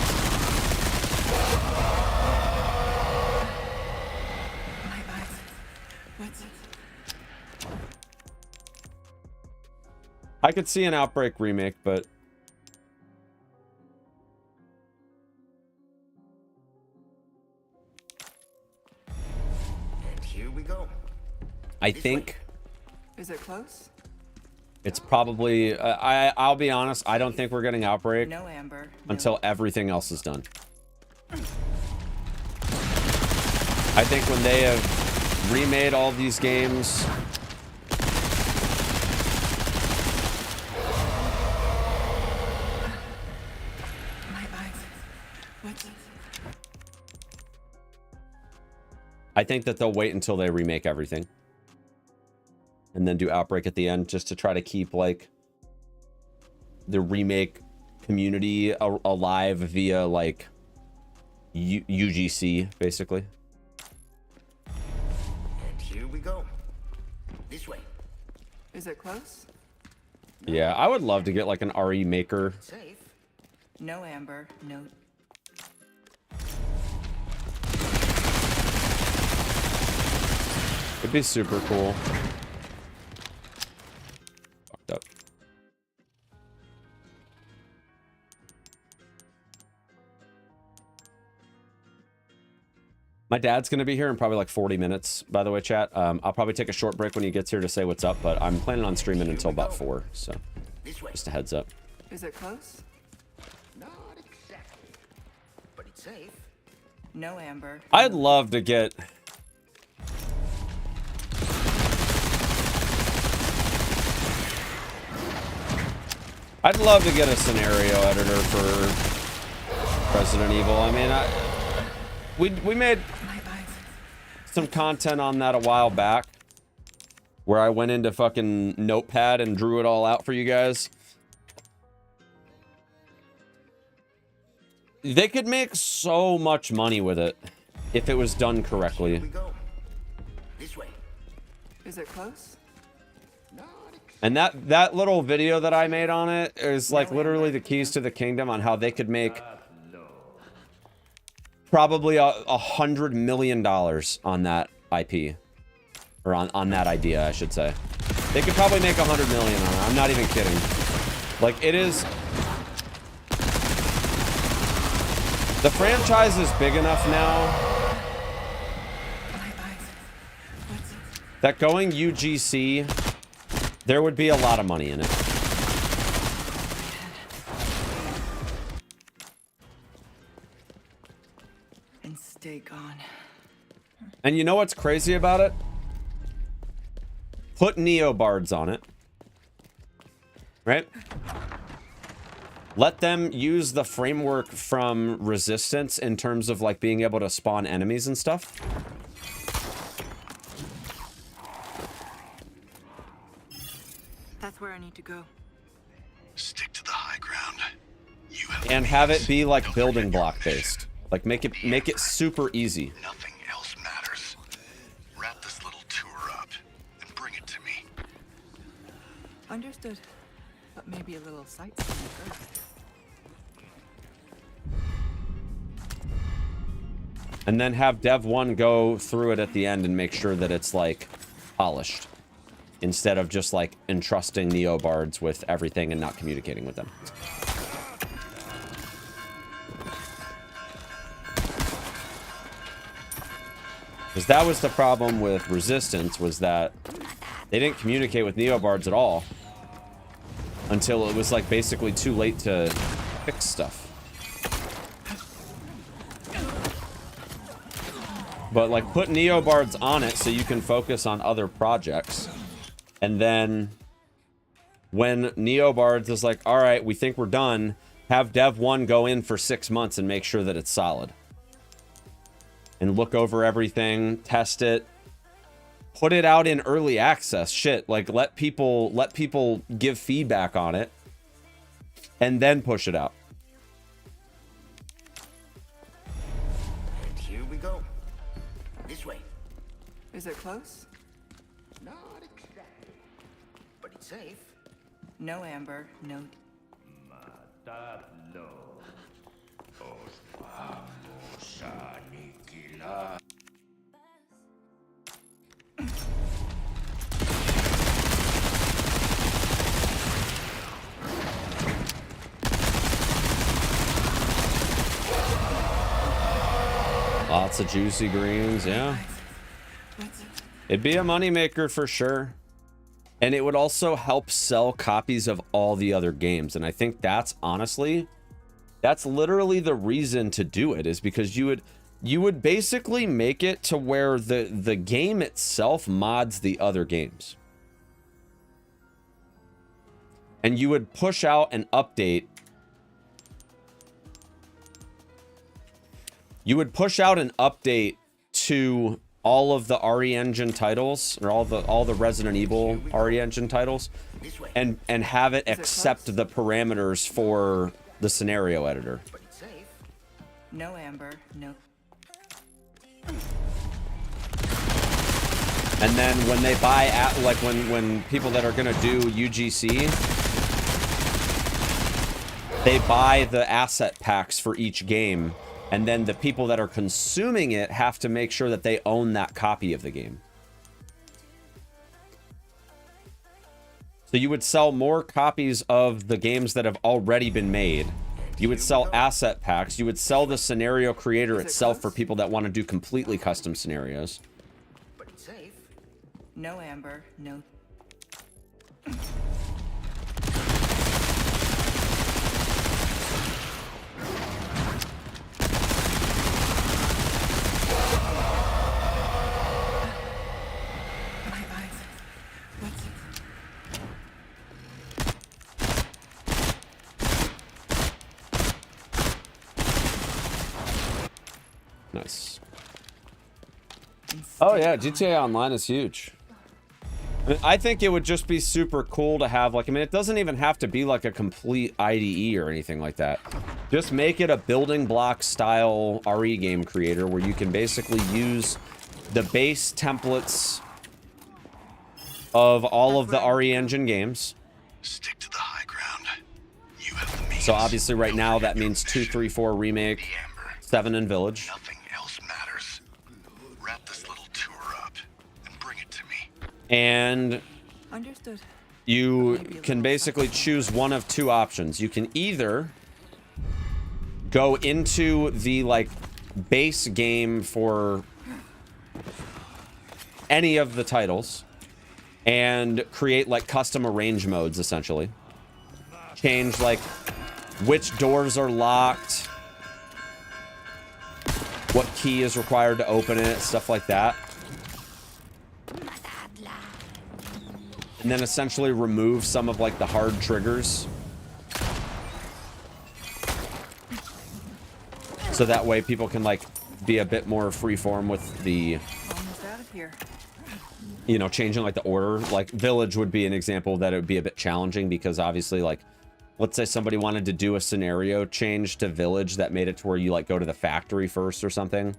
I could see an Outbreak remake, but And here we go. I think Is it close? it's probably I'll be honest, I don't think we're getting Outbreak No amber. No. until everything else is done. I think when they have remade all these games, My eyes. What's it? I think that they'll wait until they remake everything. And then do Outbreak at the end just to try to keep, like, the remake community alive via, like, UGC, basically. And here we go. This way. Is it close? Yeah, I would love to get, like, an RE maker. Safe. No amber. No. It'd be super cool. Fucked up. My dad's gonna be here in probably like 40 minutes, by the way, chat. I'll probably take a short break when he gets here to say what's up, but I'm planning on streaming until about 4, so This way. just a heads up. Is it close? Not exactly. But it's safe. No amber. I'd love to get... I'd love to get a scenario editor for Resident Evil. I mean, we made My eyes. some content on that a while back, where I went into fucking Notepad and drew it all out for you guys. They could make so much money with it if it was done correctly. Here we go. This way. Is it close? And that little video that I made on it is like literally the keys to the kingdom on how they could make probably $100 million on that IP, or on that idea, I should say. They could probably make $100 million on it. I'm not even kidding. Like, it is. The franchise is big enough now My eyes. What's it? that going UGC, there would be a lot of money in it. And stay gone. And you know what's crazy about it? Put Neobards on it. Right? Let them use the framework from Resistance in terms of like being able to spawn enemies and stuff. That's where I need to go. Stick to the high ground. You have And have it be like Don't building forget your block mission. based. Like make it super easy. Nothing else matters. Wrap this little tour up and bring it to me. Understood. But maybe a little sightseeing first. And then have Dev 1 go through it at the end and make sure that it's like polished. Instead of just like entrusting Neobards with everything and not communicating with them. Because that was the problem with Resistance, was that they didn't communicate with Neobards at all. Until it was like basically too late to fix stuff. But like put Neobards on it so you can focus on other projects. And then when Neobards is like, all right, we think we're done, have Dev 1 go in for 6 months and make sure that it's solid. And look over everything, test it, put it out in early access. Shit, like let people give feedback on it and then push it out. And here we go. This way. Is it close? Not exactly. But it's safe. No amber, no. Lots of juicy greens, yeah. What's it? It'd be a moneymaker for sure. And it would also help sell copies of all the other games. And I think that's honestly, that's literally the reason to do it, is because you would basically make it to where the game itself mods the other games. And you would push out an update. You would push out an update to all of the RE Engine titles, or all the Resident Evil RE Engine titles, This way. and have it Is it accept close? the parameters for the scenario editor. But it's safe. No amber, no. And then when they buy at like when people that are gonna do UGC, they buy the asset packs for each game. And then the people that are consuming it have to make sure that they own that copy of the game. So you would sell more copies of the games that have already been made. You would sell asset packs. You would sell the scenario creator Is it itself for close? people that want to do completely custom scenarios. But it's safe. No amber, no. My eyes. What's it? Nice. Oh yeah, GTA Online is huge. I mean, I think it would just be super cool to have, like, I mean, it doesn't even have to be like a complete IDE or anything like that. Just make it a building block style RE game creator where you can basically use the base templates of all of the RE Engine games. Stick to the high ground. You have the means. So obviously right now that means 2, 3, 4 Remake, 7 in Village. Nothing else matters. Wrap this little tour up and bring it to me. And Understood. you can basically choose one of two options. You can either go into the like base game for any of the titles and create like custom arrange modes, essentially. Change like which doors are locked, what key is required to open it, stuff like that. And then essentially remove some of like the hard triggers. So that way people can like be a bit more freeform with the, Almost out of here. you know, changing like the order. Like Village would be an example that it would be a bit challenging because obviously like, let's say somebody wanted to do a scenario change to Village that made it to where you like go to the factory first or something.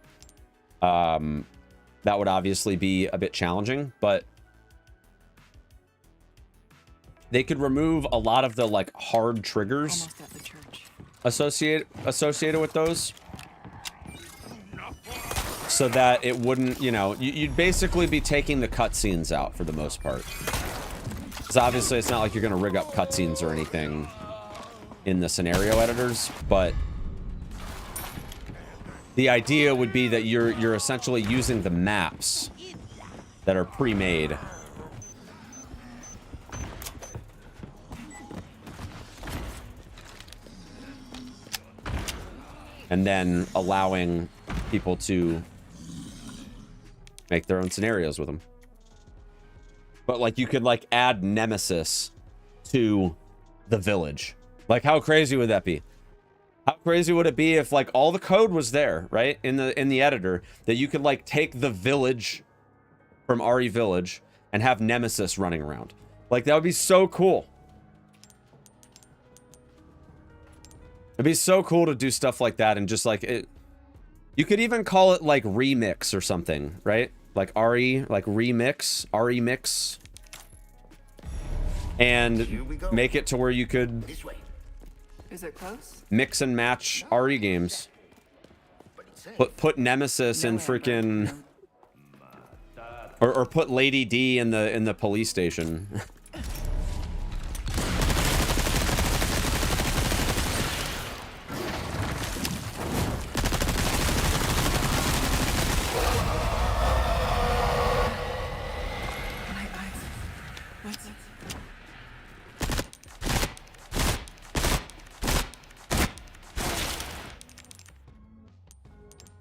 That would obviously be a bit challenging, but they could remove a lot of the like hard triggers Almost at the church. associated with those, so that it wouldn't, you know, you'd basically be taking the cutscenes out for the most part. Because obviously it's not like you're gonna rig up cutscenes or anything in the scenario editors, but the idea would be that you're essentially using the maps that are pre-made. And then allowing people to make their own scenarios with them. But like you could like add Nemesis to the Village. Like how crazy would that be? How crazy would it be if like all the code was there, right? In the editor, that you could like take the Village from RE Village and have Nemesis running around. Like that would be so cool. It'd be so cool to do stuff like that and just like it. You could even call it like remix or something, right? Like RE, like remix, RE mix. And make it to where you could This way. Is it close? mix and match RE games. Put Nemesis in freaking, or put Lady D in the police station.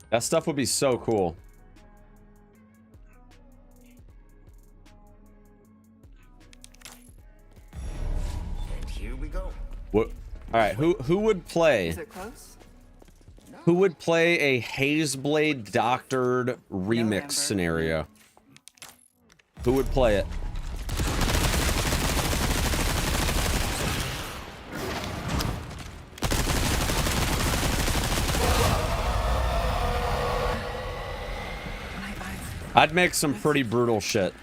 That stuff would be so cool. And here we go. What? All right, who would play? Is it close? Who would play a Hazeblade doctored remix Amber. scenario? Who would play it? I'd make some pretty brutal shit.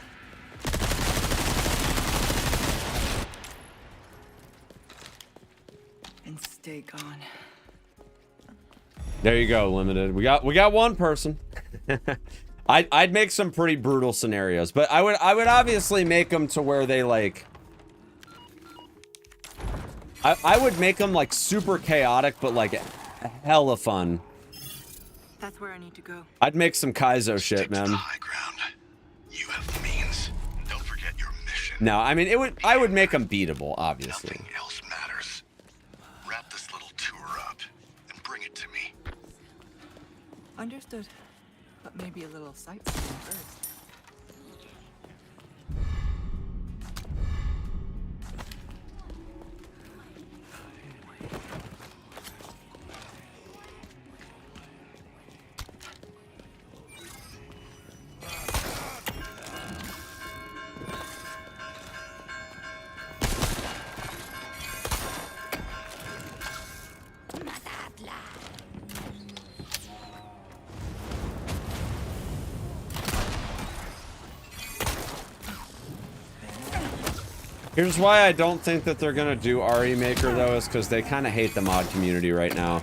And stay gone. There you go, Limited. We got one person. I'd make some pretty brutal scenarios, but I would obviously make them to where they like. I would make them like super chaotic, but like hella fun. That's where I need to go. I'd make some Kaizo shit, Stick to man. the high ground. You have the means. Don't forget your mission. No, I mean I would make them beatable, obviously. Nothing else matters. Wrap this little tour up and bring it to me. Understood. But maybe a little sightseeing first. Here's why I don't think that they're gonna do RE Maker though, is because they kind of hate the mod community right now.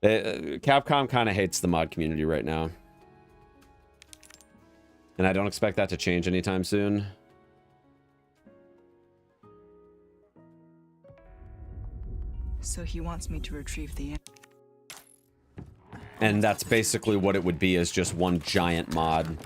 Capcom kind of hates the mod community right now. And I don't expect that to change anytime soon. So he wants me to retrieve the... And that's basically what it would be, is just one giant mod.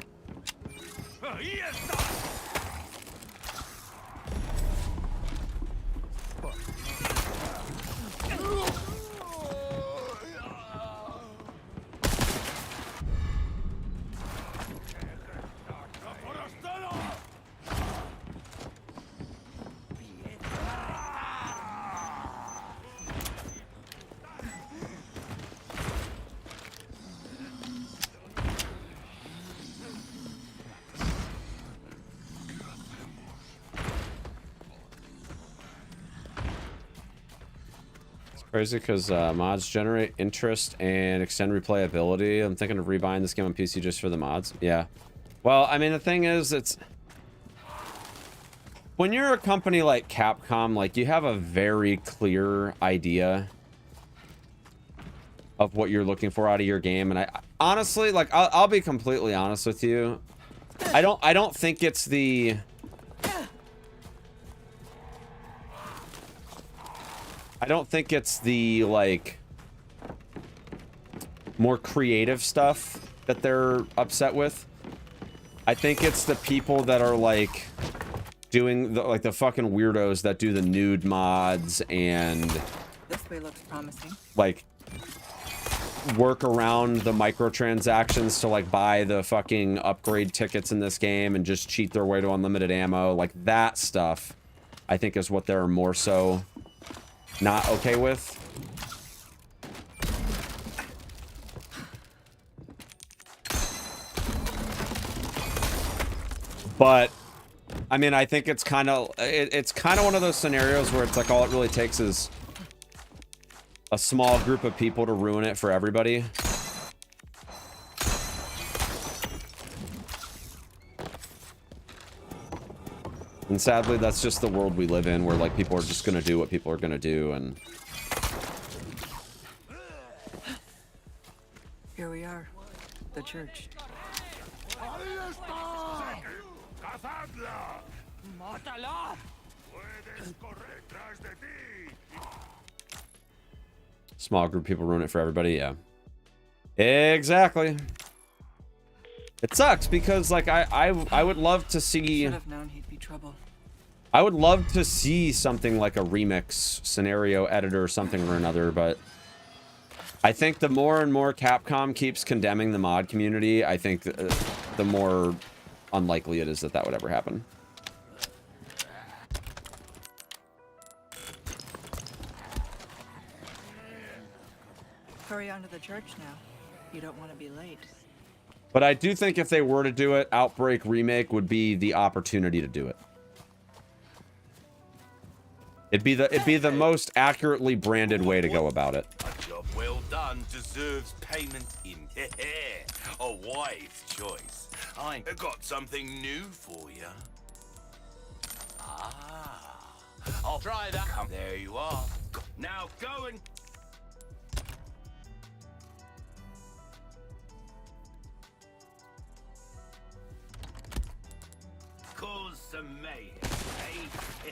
Crazy because mods generate interest and extend replayability. I'm thinking of rebuying this game on PC just for the mods. Yeah. Well, I mean, the thing is, it's... When you're a company like Capcom, like, you have a very clear idea of what you're looking for out of your game. And I honestly, like, I'll be completely honest with you. I don't think it's the... I don't think it's the, like, more creative stuff that they're upset with. I think it's the people that are, like, doing, like, the fucking weirdos that do the nude mods and... This way looks promising. Like, work around the microtransactions to, like, buy the fucking upgrade tickets in this game and just cheat their way to unlimited ammo. Like, that stuff, I think, is what they're more so... not okay with. But I mean, I think it's kind of one of those scenarios where it's like all it really takes is a small group of people to ruin it for everybody. And sadly, that's just the world we live in, where, like, people are just gonna do what people are gonna do, and... Here we are. The church. Small group of people ruin it for everybody, yeah. Exactly. It sucks, because, like, I would love to see... Should have known he'd be trouble. I would love to see something like a remix scenario editor or something or another, but I think the more and more Capcom keeps condemning the mod community, I think the more unlikely it is that that would ever happen. Hurry on to the church now. You don't want to be late. But I do think if they were to do it, Outbreak Remake would be the opportunity to do it. It'd be the most accurately branded way to go about it. A job well done deserves payment in a wise choice. I got something new for you. Ah, I'll try that. Come, there you are. Now go and... cause some mayhem, eh?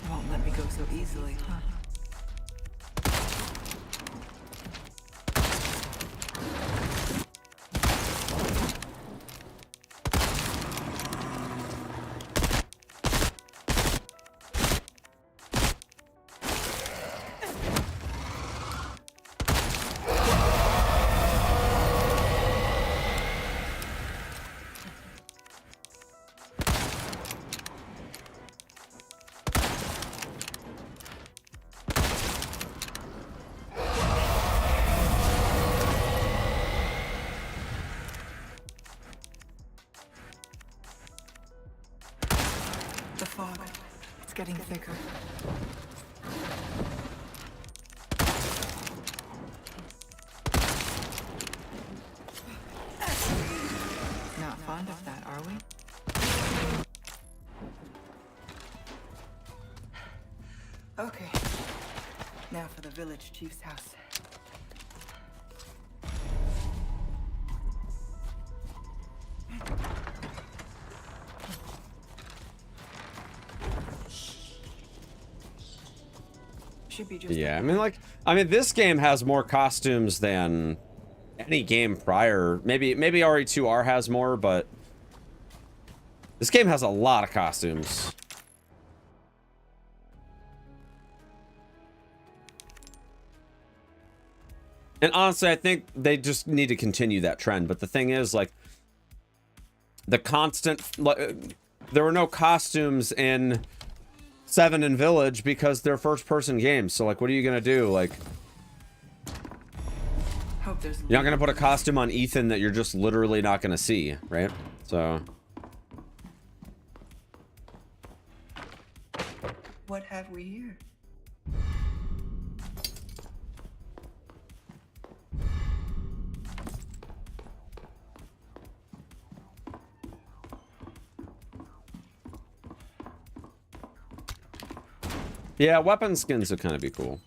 Won't let me go so easily, huh? It's getting thicker. Not fond of that, are we? Okay. Now for the village chief's house. Should be just Yeah, I mean, this game has more costumes than any game prior. Maybe RE2R has more, but this game has a lot of costumes. And honestly, I think they just need to continue that trend. But the thing is, like, the constant, there were no costumes in 7 and Village because they're first-person games. So, like, what are you gonna do? Like, hope there's you're not gonna put a costume on Ethan that you're just literally not gonna see, right? So, What have we here? yeah, weapon skins would kind of be cool.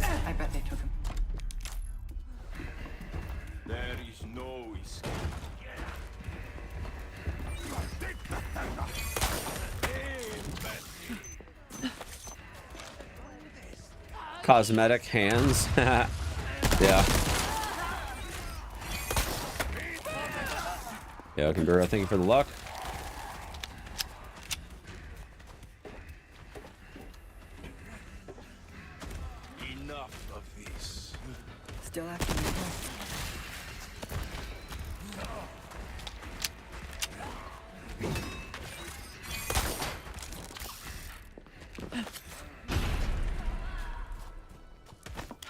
I bet they took him. There is no escape. Cosmetic hands. Yeah. Yeah, Kambura, thank you for the luck. Enough of this. Still after me.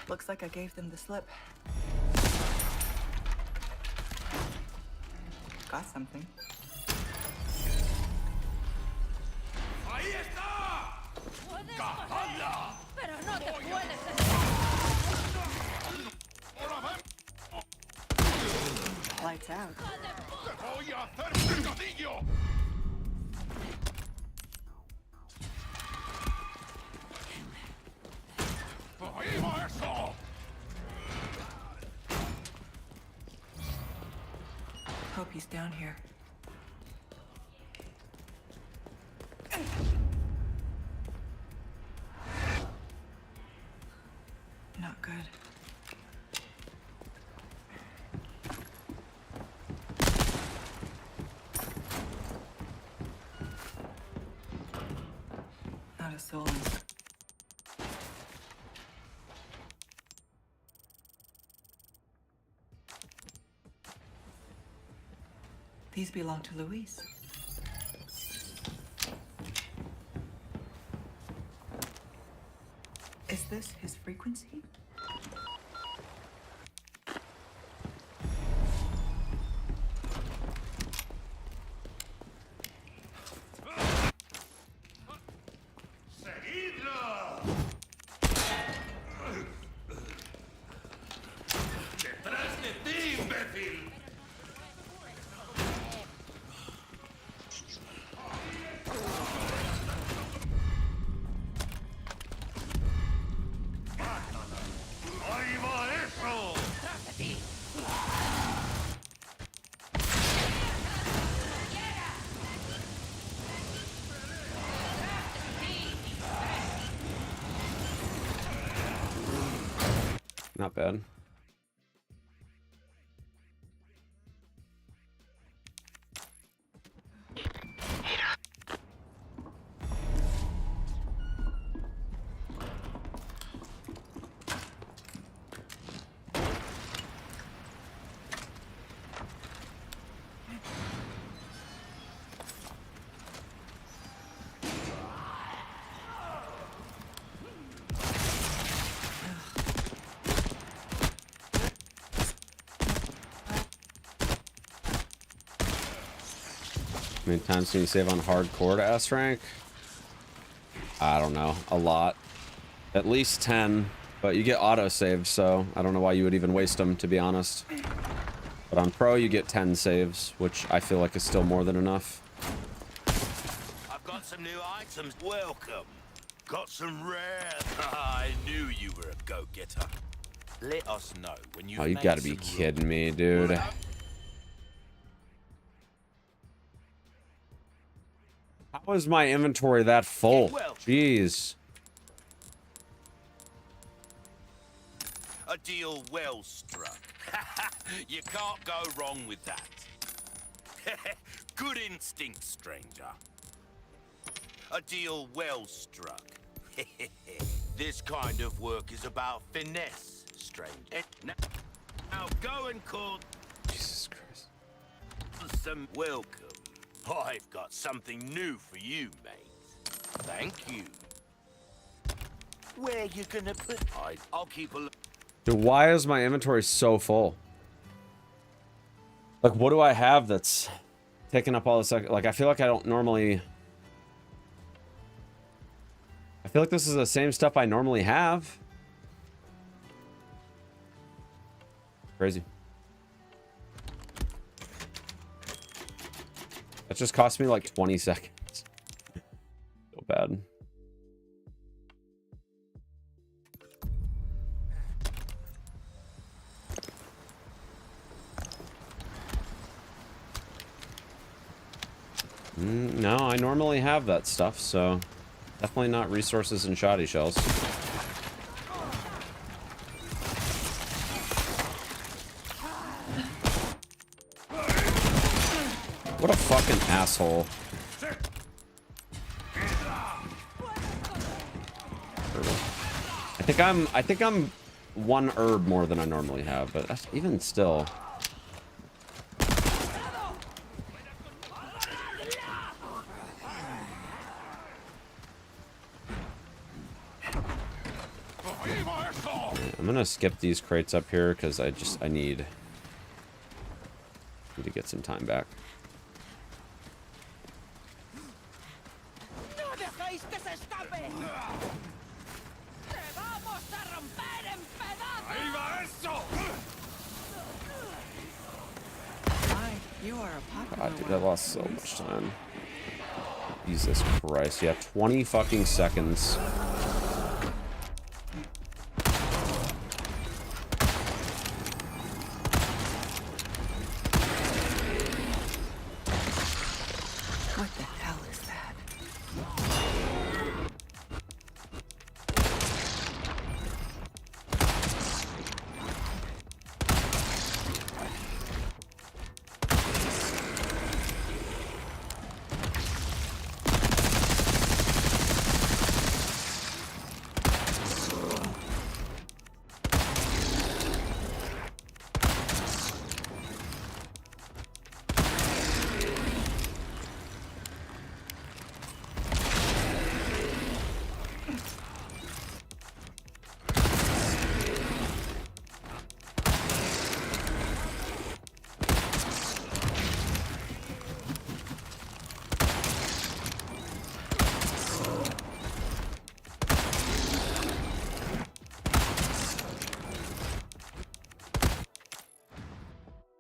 Looks like I gave them the slip. Got something. ¡Ahí está! ¡Cajala! Pero no te puedes Lights out. ¡Voy a hacer un picadillo! ¡Ahí va eso! Hope he's down here. Not good. Not a soul. These belong to Luis. Is this his frequency? ¡Seguidlo! ¡Detrás de ti, imbécil! ¡Ahí va eso! Not bad. many times can you save on hardcore to S rank? I don't know. A lot. At least 10. But you get autosave, so I don't know why you would even waste them, to be honest. But on pro, you get 10 saves, which I feel like is still more than enough. I've got some new items. Welcome. Got some rare. I knew you were a go-getter. Let us know when you. Oh, you gotta be kidding me, dude. How is my inventory that full? Jeez. A deal well struck. You can't go wrong with that. Good instinct, stranger. A deal well struck. This kind of work is about finesse, stranger. Now go and call Jesus Christ. some welcome. I've got something new for you, mate. Thank you. Where you gonna put? I'll keep a look. Dude, why is my inventory so full? Like, what do I have that's taking up all this? Like, I feel like I don't normally... I feel like this is the same stuff I normally have. Crazy. That just cost me like 20 seconds. So bad. No, I normally have that stuff, so definitely not resources and shoddy shells. What a fucking asshole. I think I'm one herb more than I normally have, but that's even still. I'm gonna skip these crates up here because I need to get some time back. You are a popular God, dude, I lost so much time. Jesus Christ, yeah, 20 fucking seconds. What the hell is that?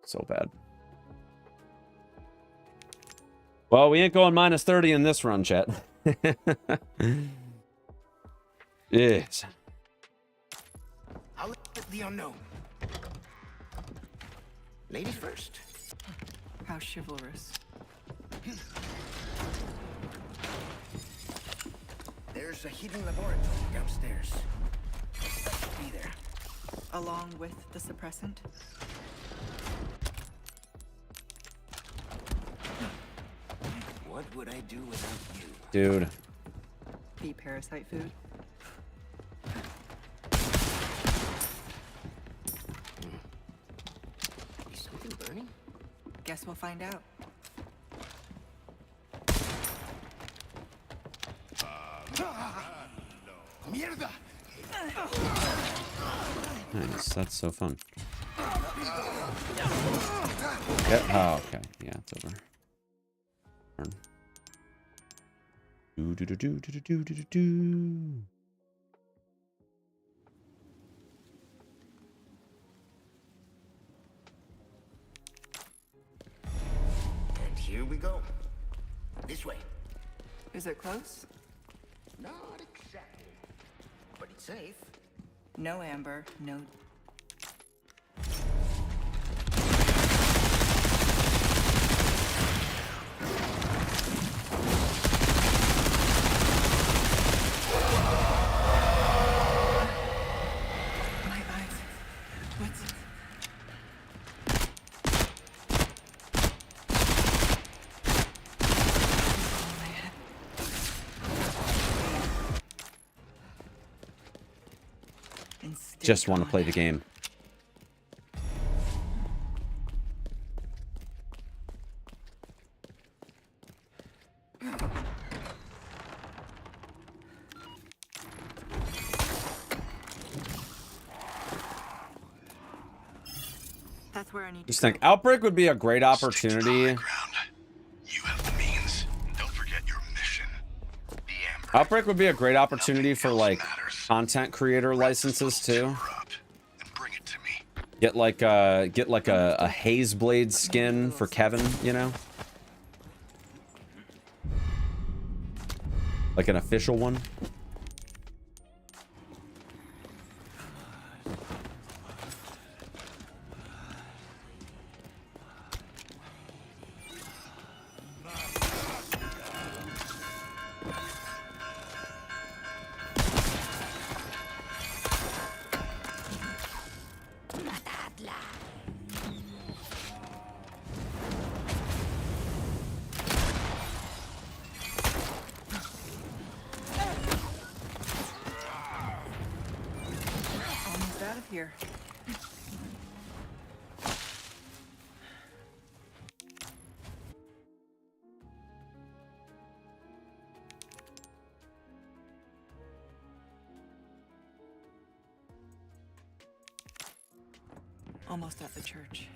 So bad. Well, we ain't going minus 30 in this run, chat. Yes. I'll let the unknown. Ladies first. How chivalrous. There's a hidden laboratory downstairs. Be there. Along with the suppressant? What would I do without you? Dude. Be parasite food? Is something burning? Guess we'll find out. Mierda! Nice, that's so fun. Yeah, oh, okay. Yeah, it's over. Do do do do do do do do do. And here we go. This way. Is it close? Not exactly. But it's safe. No amber, no. My eyes. What's... My head. And still Just want to gone. play the game. That's where I need Just to think, go. Outbreak would be a great Stick to the opportunity. high ground. You have the means. Don't forget your mission. The Amber. Outbreak would be a great opportunity for Nothing like else matters. content creator Wrap this licenses little too. tour up and bring it to me. Get like a Hazeblade skin for Kevin, you know? Like an official one. Almost out of here. Almost at the church.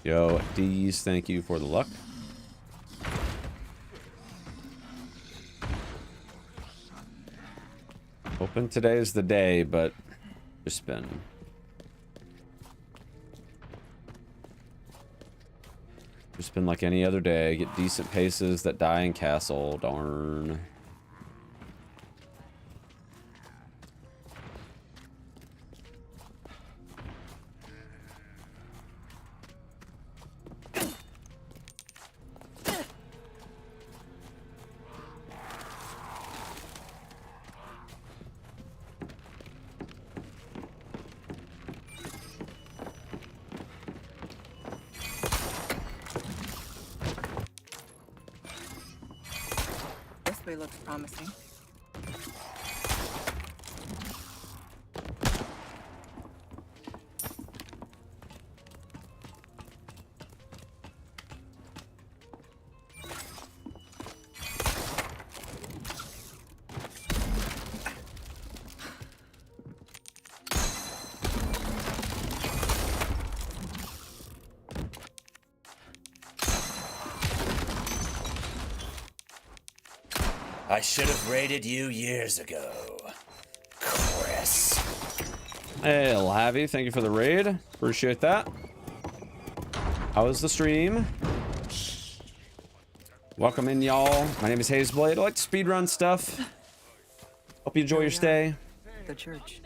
Yo, D's, thank you for the luck. Hoping today is the day, but just been like any other day. Get decent paces that die in castle. Darn. This way looks promising. I should have raided you years ago, Chris. Hey, Lavi, thank you for the raid. Appreciate that. How was the stream? Welcome in, y'all. My name is Hazeblade. I like to speedrun stuff. Hope you enjoy your stay. The church.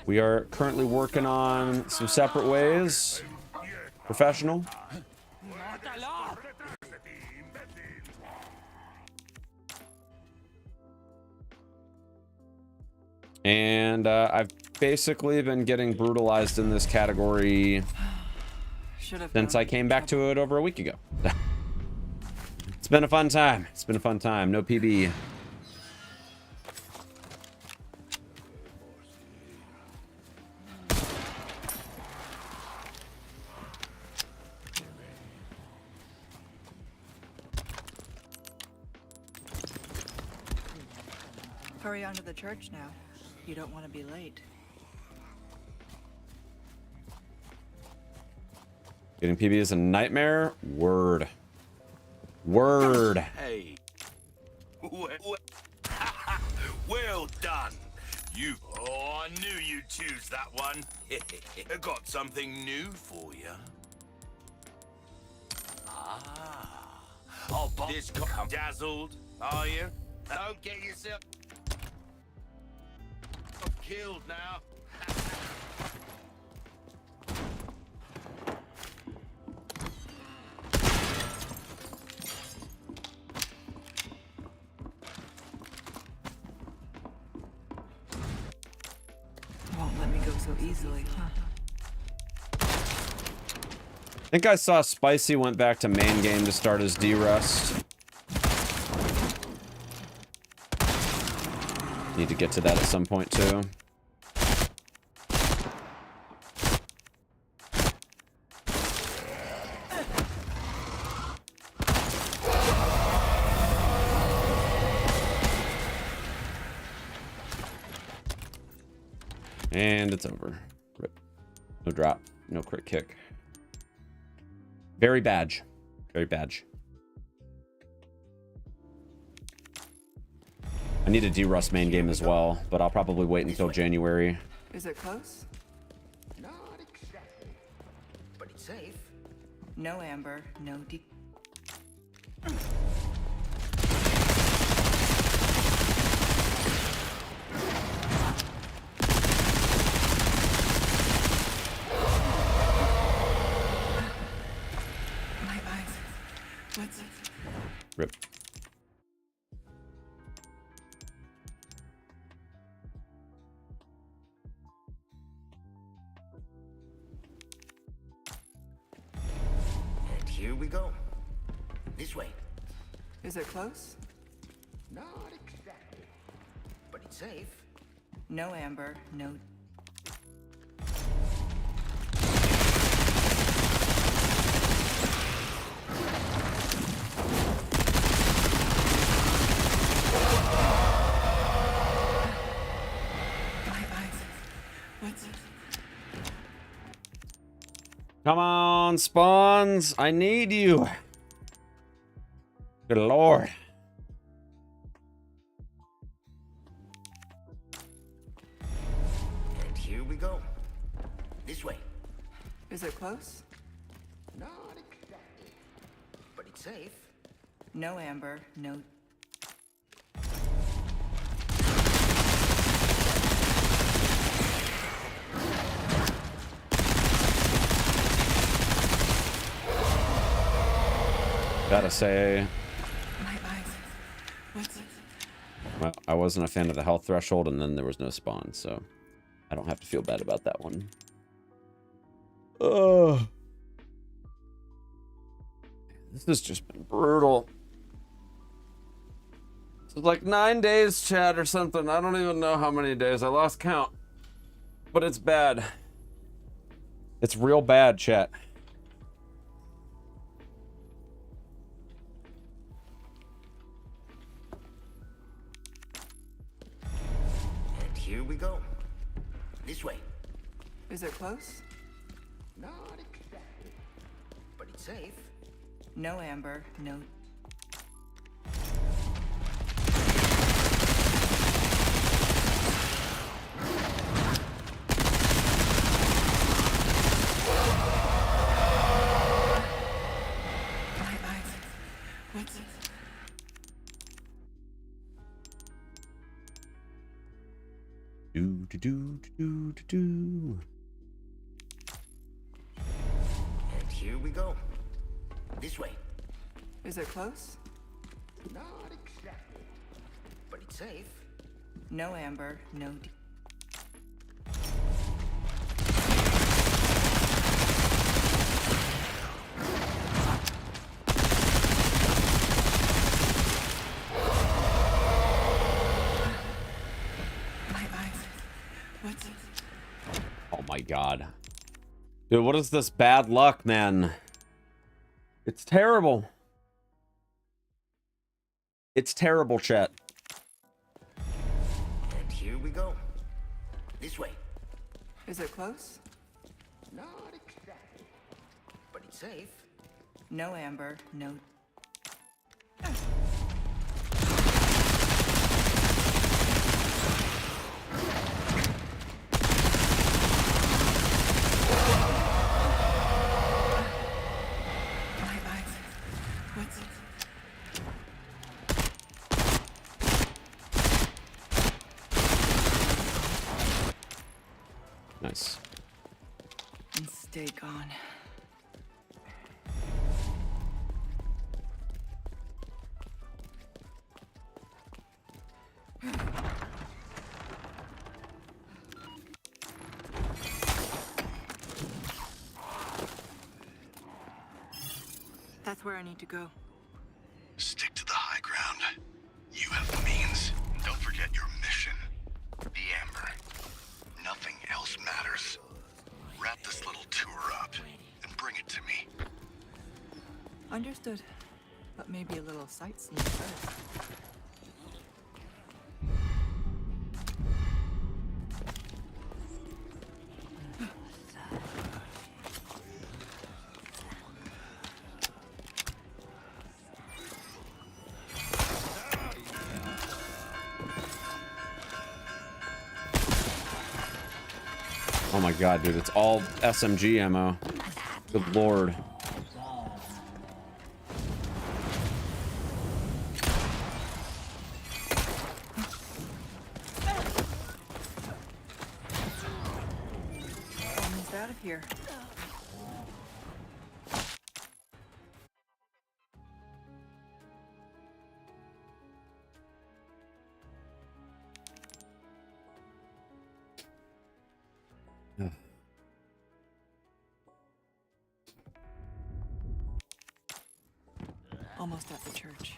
We are currently working on some separate ways. Professional. And I've basically been getting brutalized in this category Should have since known I came back to it over a week ago. It's been a fun time. It's been a fun time. No PB. Hurry on to the church now. You don't want to be late. Getting PB is a nightmare. Word. Word. Hey. Well done. You. Oh, I knew you'd choose that one. I got something new for you. Ah. I'll buy this. Dazzled, are you? Don't get yourself killed now. Won't let me go so easily, huh? I think I saw Spicy went back to main game to start his D-Rust. Need to get to that at some point too. And it's over. Rip. No drop. No crit kick. Very badge. Very badge. I need a D-Rust main game as well, but I'll probably wait until January. Is it close? Not exactly. But it's safe. No amber, no deep. My eyes. What's it? Rip. And here we go. This way. Is it close? Not exactly. But it's safe. No amber, no. My eyes. What's it? Come on, spawns. I need you. Good lord. And here we go. This way. Is it close? Not exactly. But it's safe. No amber, no. Gotta say, My eyes. What's it? well, I wasn't a fan of the health threshold, and then there was no spawn, so I don't have to feel bad about that one. Ugh. This has just been brutal. It's like 9 days, chat, or something. I don't even know how many days. I lost count. But it's bad. It's real bad, chat. And here we go. This way. Is it close? Not exactly. But it's safe. No amber, no. My eyes. What's it? Do do do do do do. And here we go. This way. Is it close? Not exactly. But it's safe. No amber, no. god. Dude, what is this bad luck, man? It's terrible. It's terrible, chat. And here we go. This way. Is it close? Not exactly. But it's safe. No, Amber. No. My eyes. What's... Nice. And stay gone. That's where I need to go. Stick to the high ground. You have the means. Don't forget your mission. The Amber. Nothing else matters. Wrap this little tour up and bring it to me. Understood. But maybe a little sightseeing first. Oh my god, dude, it's all SMG ammo. Good lord. Almost out of here. Almost at the church.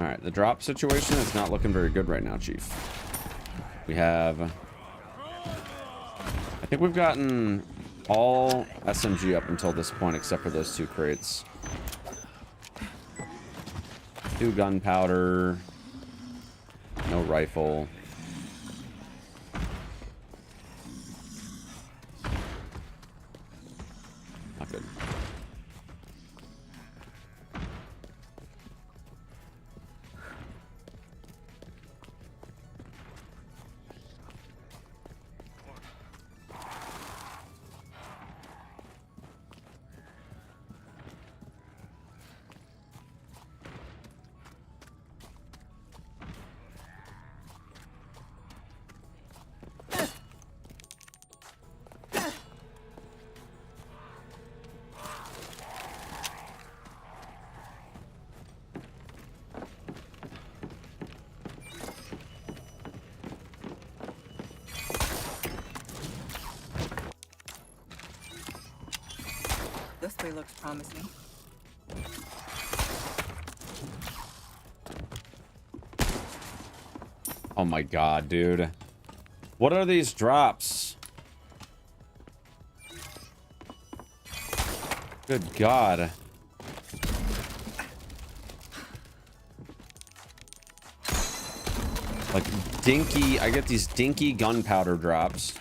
Alright, the drop situation is not looking very good right now, Chief. We have... I think we've gotten all SMG up until this point, except for those 2 crates. 2 gunpowder. No rifle. Not good. This way looks promising. Oh my god, dude. What are these drops? Good god. Like dinky, I get these dinky gunpowder drops.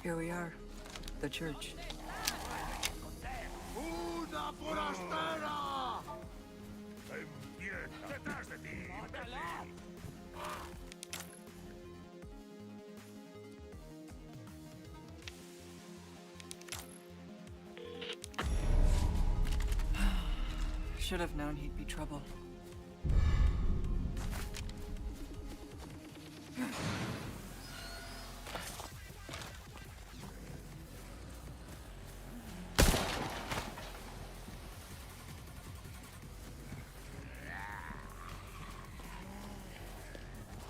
Here we are. The church. Should have known he'd be trouble.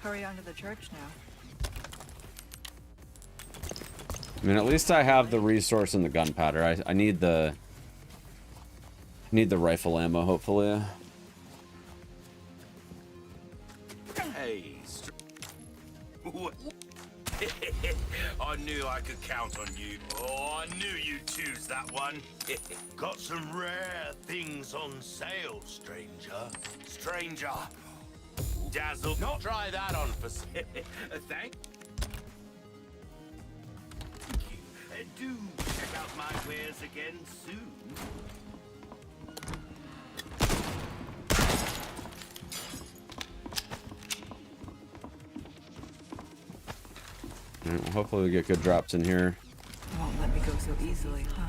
Hurry on to the church now. I mean, at least I have the resource and the gunpowder. I need the rifle ammo, hopefully. Hey, I knew I could count on you. Oh, I knew you'd choose that one. Got some rare things on sale, stranger. Stranger. Dazzle. Not try that on for thank you. Do check out my wares again soon. All right, well, hopefully we get good drops in here. Won't let me go so easily, huh?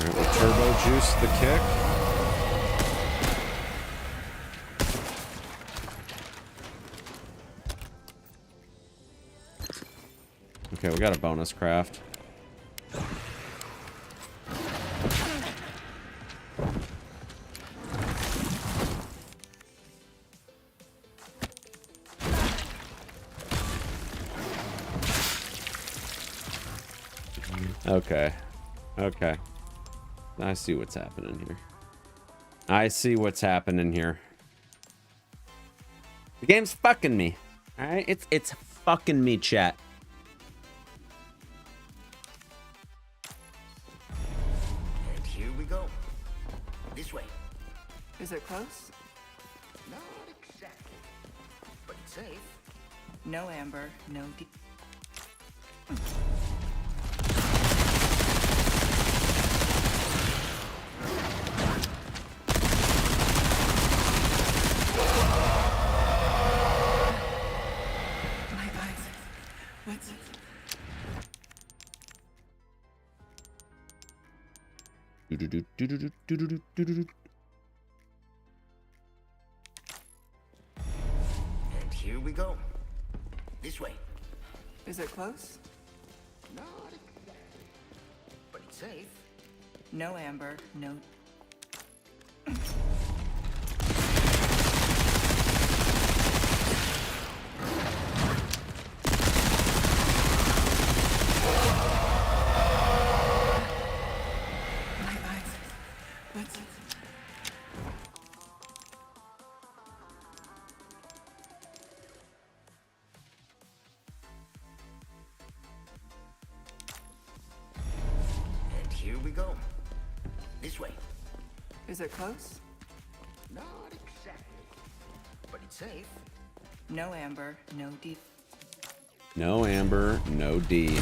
All right, we'll turbo juice the kick. Okay, we got a bonus craft. Okay. Okay. I see what's happening here. I see what's happening here. The game's fucking me. All right? It's fucking me, chat. And here we go. This way. Is it close? Not exactly. But it's safe. No amber, no D. My eyes. What's it? And here we go. This way. Is it close? Not exactly. But it's safe. No amber, no. My eyes. What's it? And here we go. This way. Is it close? Not exactly. But it's safe. No amber, no D. No amber, no D. My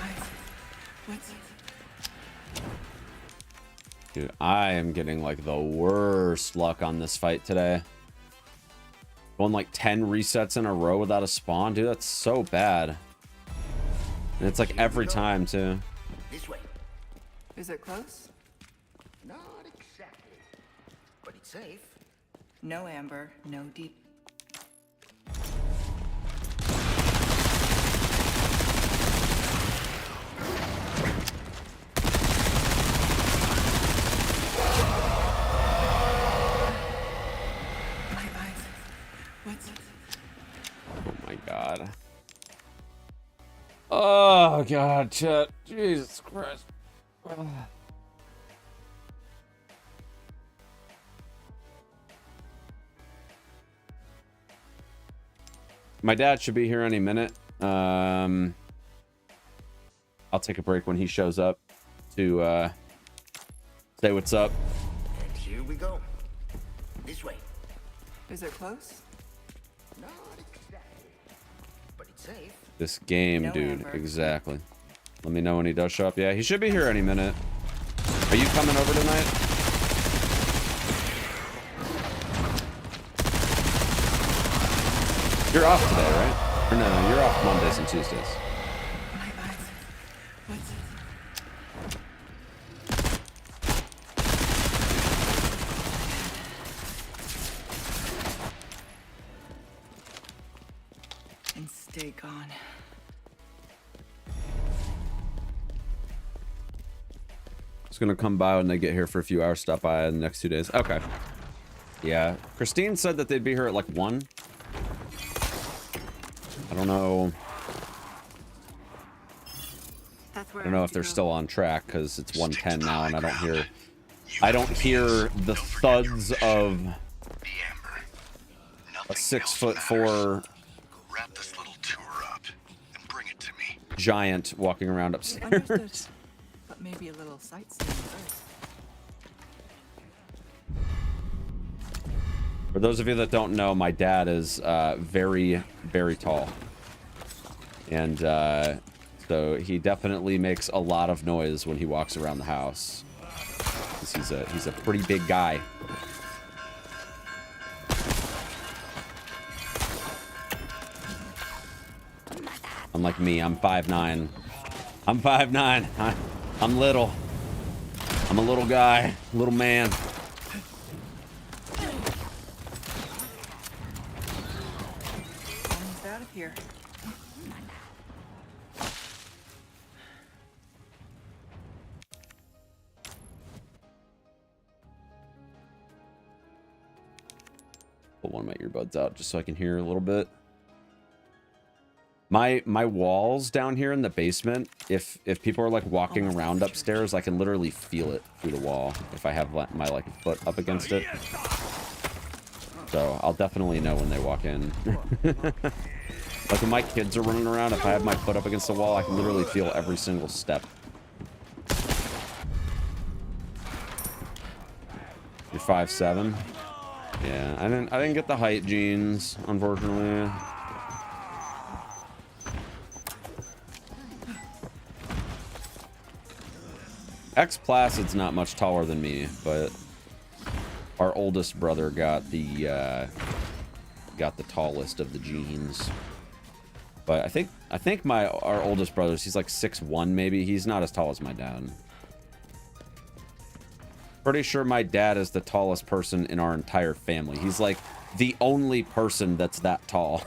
eyes. What's it? Dude, I am getting like the worst luck on this fight today. Going like 10 resets in a row without a spawn, dude, that's so bad. And it's like every time too. This way. Is it close? Not exactly. But it's safe. No amber, no D. My eyes. What's it? Oh my god. Oh god, chat. Jesus Christ. Ugh. My dad should be here any minute. I'll take a break when he shows up to say what's up. And here we go. This way. Is it close? Not exactly. But it's safe. This game, No dude. amber. Exactly. Let me know when he does show up. Yeah, he should be here any minute. Are you coming over tonight? You're off today, right? Or no, you're off Mondays and Tuesdays. My eyes. What's it? And stay gone. It's gonna come by when they get here for a few hours. Stop by in the next 2 days. Okay. Yeah, Christine said that they'd be here at like 1. I don't know. That's I where don't know if they're still on track because it's 1:10 now, and I don't hear the thuds of The Amber. a 6'4" Wrap this little tour up and bring it to me. giant walking around upstairs. Understood. But maybe a little sightseeing first. For those of you that don't know, my dad is very, very tall. And so he definitely makes a lot of noise when he walks around the house. 'Cause he's a pretty big guy. Unlike me, I'm 5'9". I'm 5'9". I'm little. I'm a little guy, little man. Almost out of here. Pull one of my earbuds out just so I can hear a little bit. My walls down here in the basement, if people are like walking around upstairs, I can literally feel it through the wall if I have my like foot up against it. So I'll definitely know when they walk in. Like when my kids are running around, if I have my foot up against the wall, I can literally feel every single step. You're 5'7". Yeah, I didn't get the height genes, unfortunately. Placid's not much taller than me, but our oldest brother got the tallest of the genes. But I think our oldest brother, he's like 6'1" maybe. He's not as tall as my dad. Pretty sure my dad is the tallest person in our entire family. He's like the only person that's that tall.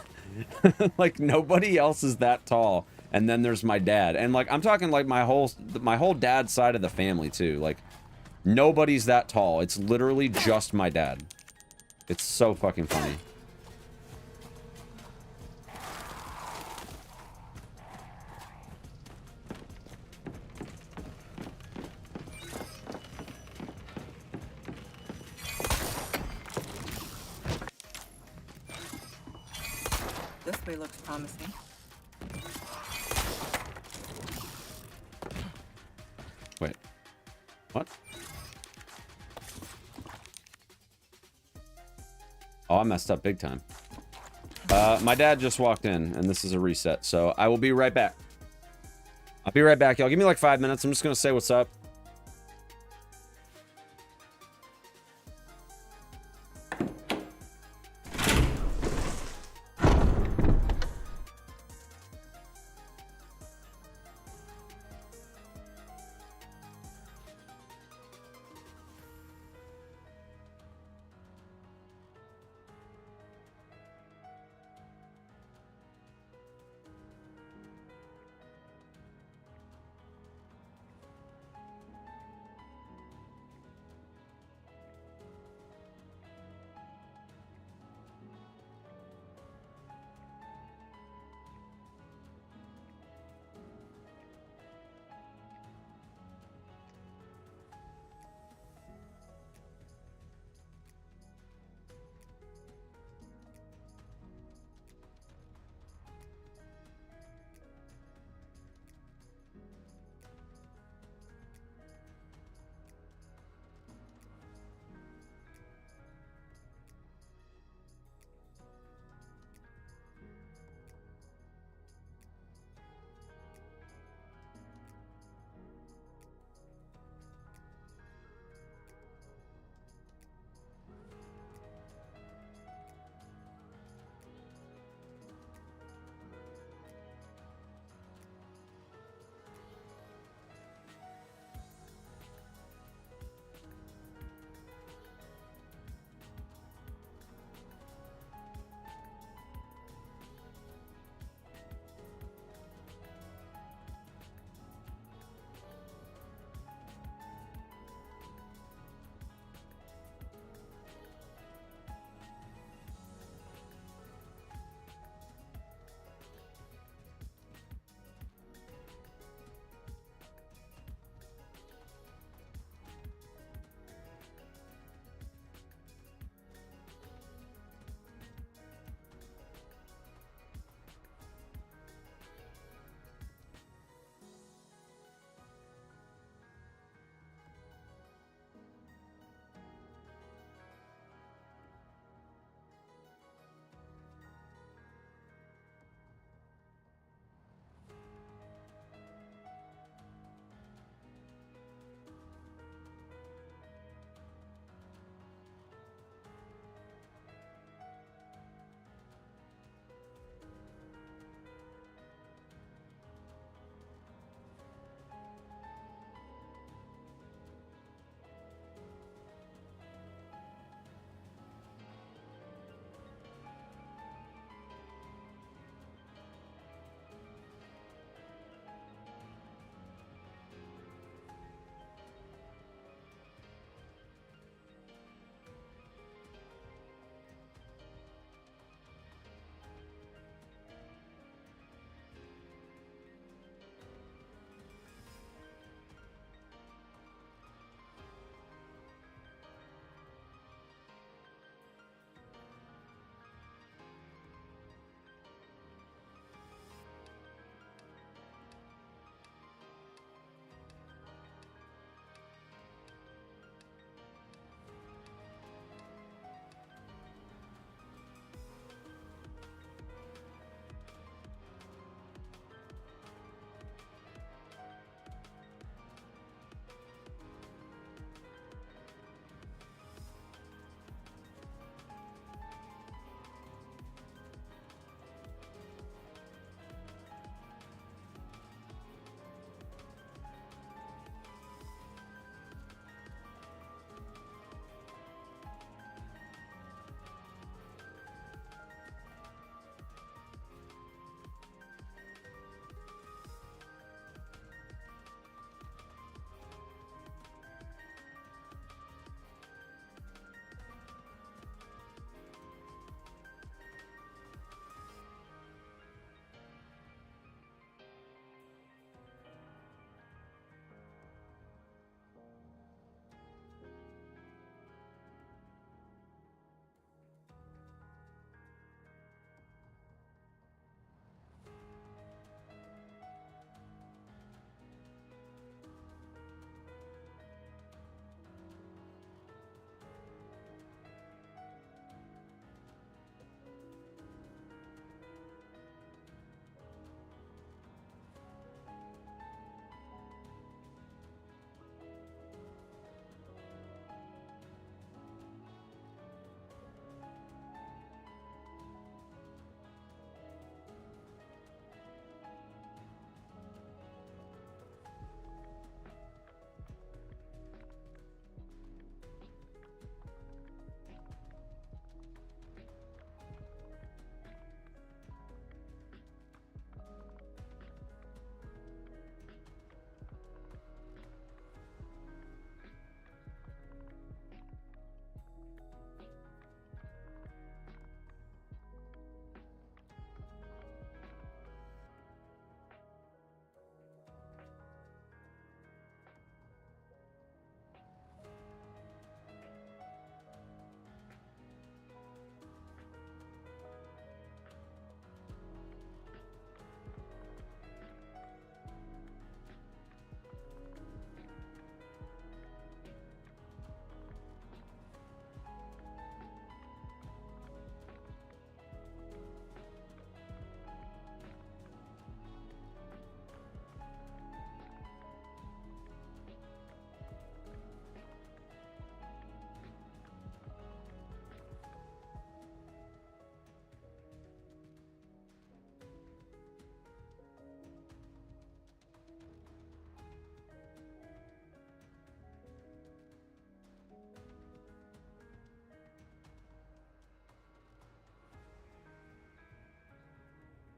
Like nobody else is that tall. And then there's my dad. And like I'm talking like my whole dad's side of the family too. Like nobody's that tall. It's literally just my dad. It's so fucking funny. This way looks promising. Wait. What? Oh, I messed up big time. My dad just walked in, and this is a reset, so I will be right back. I'll be right back, y'all. Give me like 5 minutes. I'm just gonna say what's up.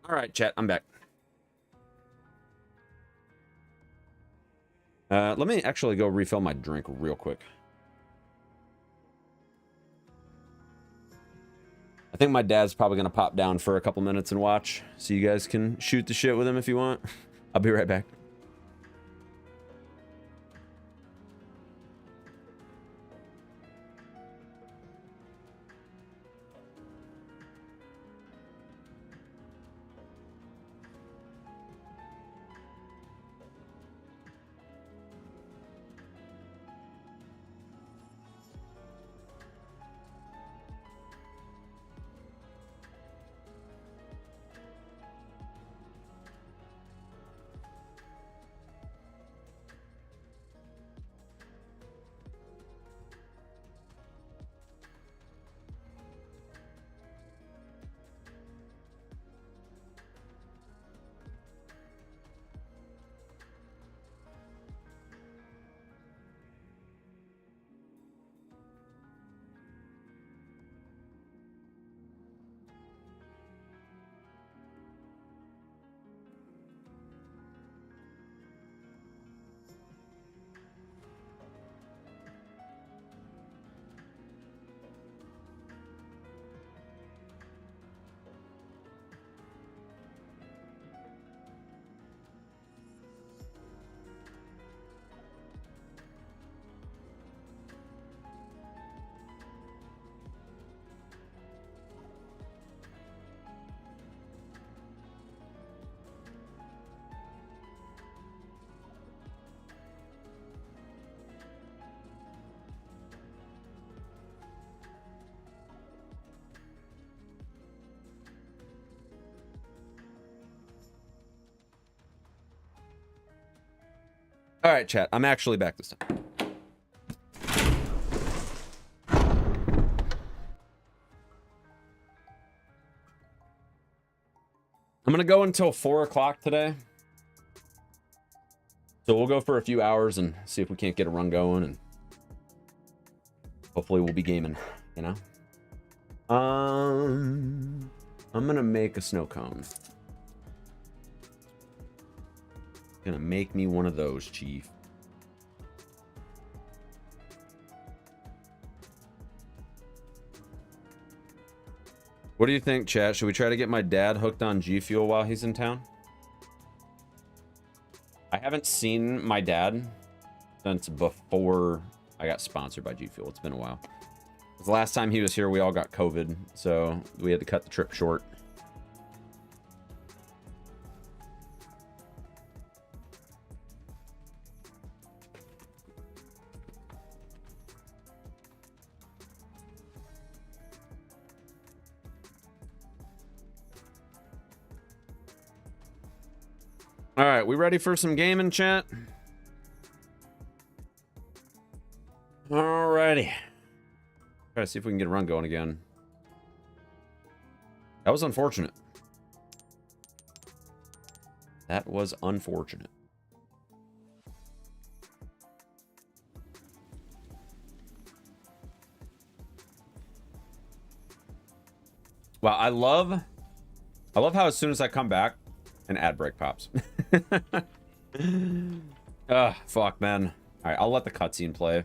All right, chat, I'm back. Let me actually go refill my drink real quick. I think my dad's probably going to pop down for a couple minutes and watch, so you guys can shoot the shit with him if you want. I'll be right back. All right, chat. I'm actually back this time. I'm going to go until 4 o'clock today. So we'll go for a few hours and see if we can't get a run going. And hopefully we'll be gaming, you know? I'm going to make a snow cone. Gonna make me one of those, Chief. What do you think, chat? Should we try to get my dad hooked on G Fuel while he's in town? I haven't seen my dad since before I got sponsored by G Fuel. It's been a while. The last time he was here, we all got COVID, so we had to cut the trip short. All right, we ready for some gaming, chat? Alrighty. Try to see if we can get a run going again. That was unfortunate. That was unfortunate. Wow, I love how as soon as I come back, an ad break pops. Fuck, man. All right, I'll let the cutscene play.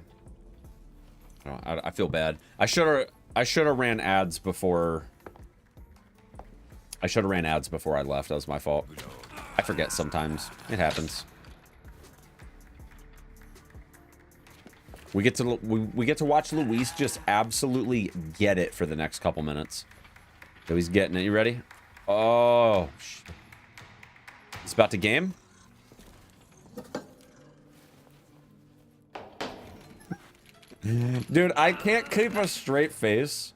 Oh, I feel bad. I should have ran ads before. I should have ran ads before I left. That was my fault. I forget sometimes. It happens. We get to watch Luis just absolutely get it for the next couple minutes. So he's getting it. You ready? Oh. He's about to game. Dude, I can't keep a straight face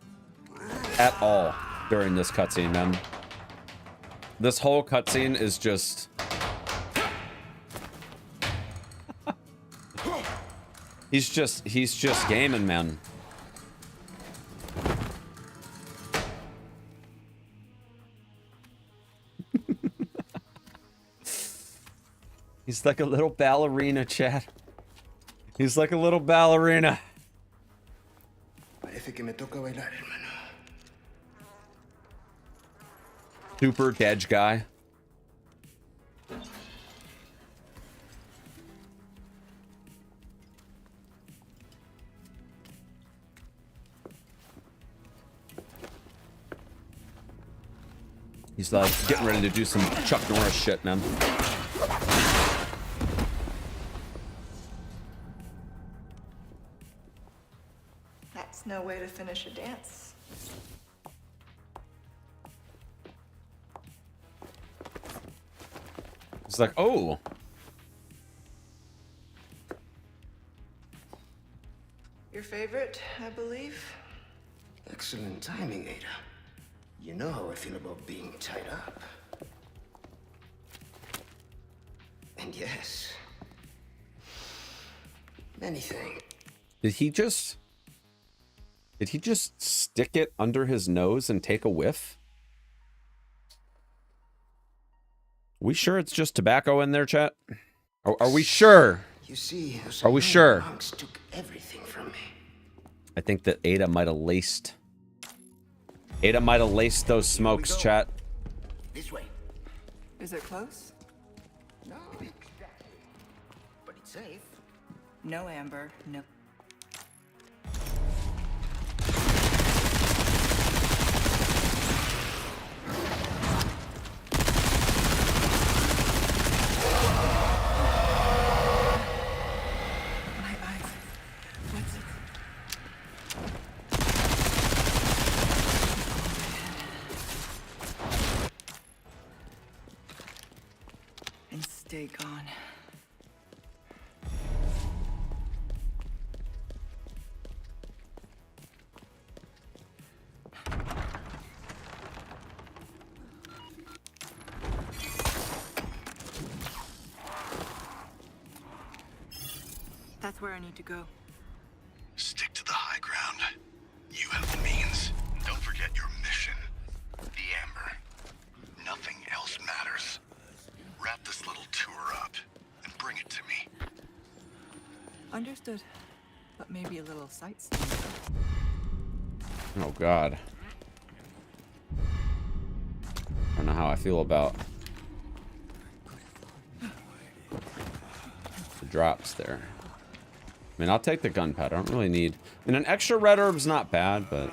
at all during this cutscene, man. This whole cutscene is just... He's just gaming, man. He's like a little ballerina, chat. He's like a little ballerina. Parece que me toca bailar, hermano. Super Dedge guy. He's like getting ready to do some Chuck Norris shit, man. That's no way to finish a dance. It's like, oh. Your favorite, I believe? Excellent timing, Ada. You know how I feel about being tied up. And yes, many things. Did he just stick it under his nose and take a whiff? We sure it's just tobacco in there, chat? Are we sure? You see, those Are we sure? monks took everything from me. I think that Ada might have laced those smokes, go. chat. This way. Is it close? No, exactly. But it's safe. No, Amber. No. My eyes. What's it? And stay gone. That's where I need to go. Stick to the high ground. You have the means. Don't forget your mission. The Amber. Nothing else matters. Wrap this little tour up and bring it to me. Understood. But maybe a little sightseeing. Oh god. I don't know how I feel about the drops there. I mean, I'll take the gunpowder. I don't really need... I mean, an extra red herb's not bad, but...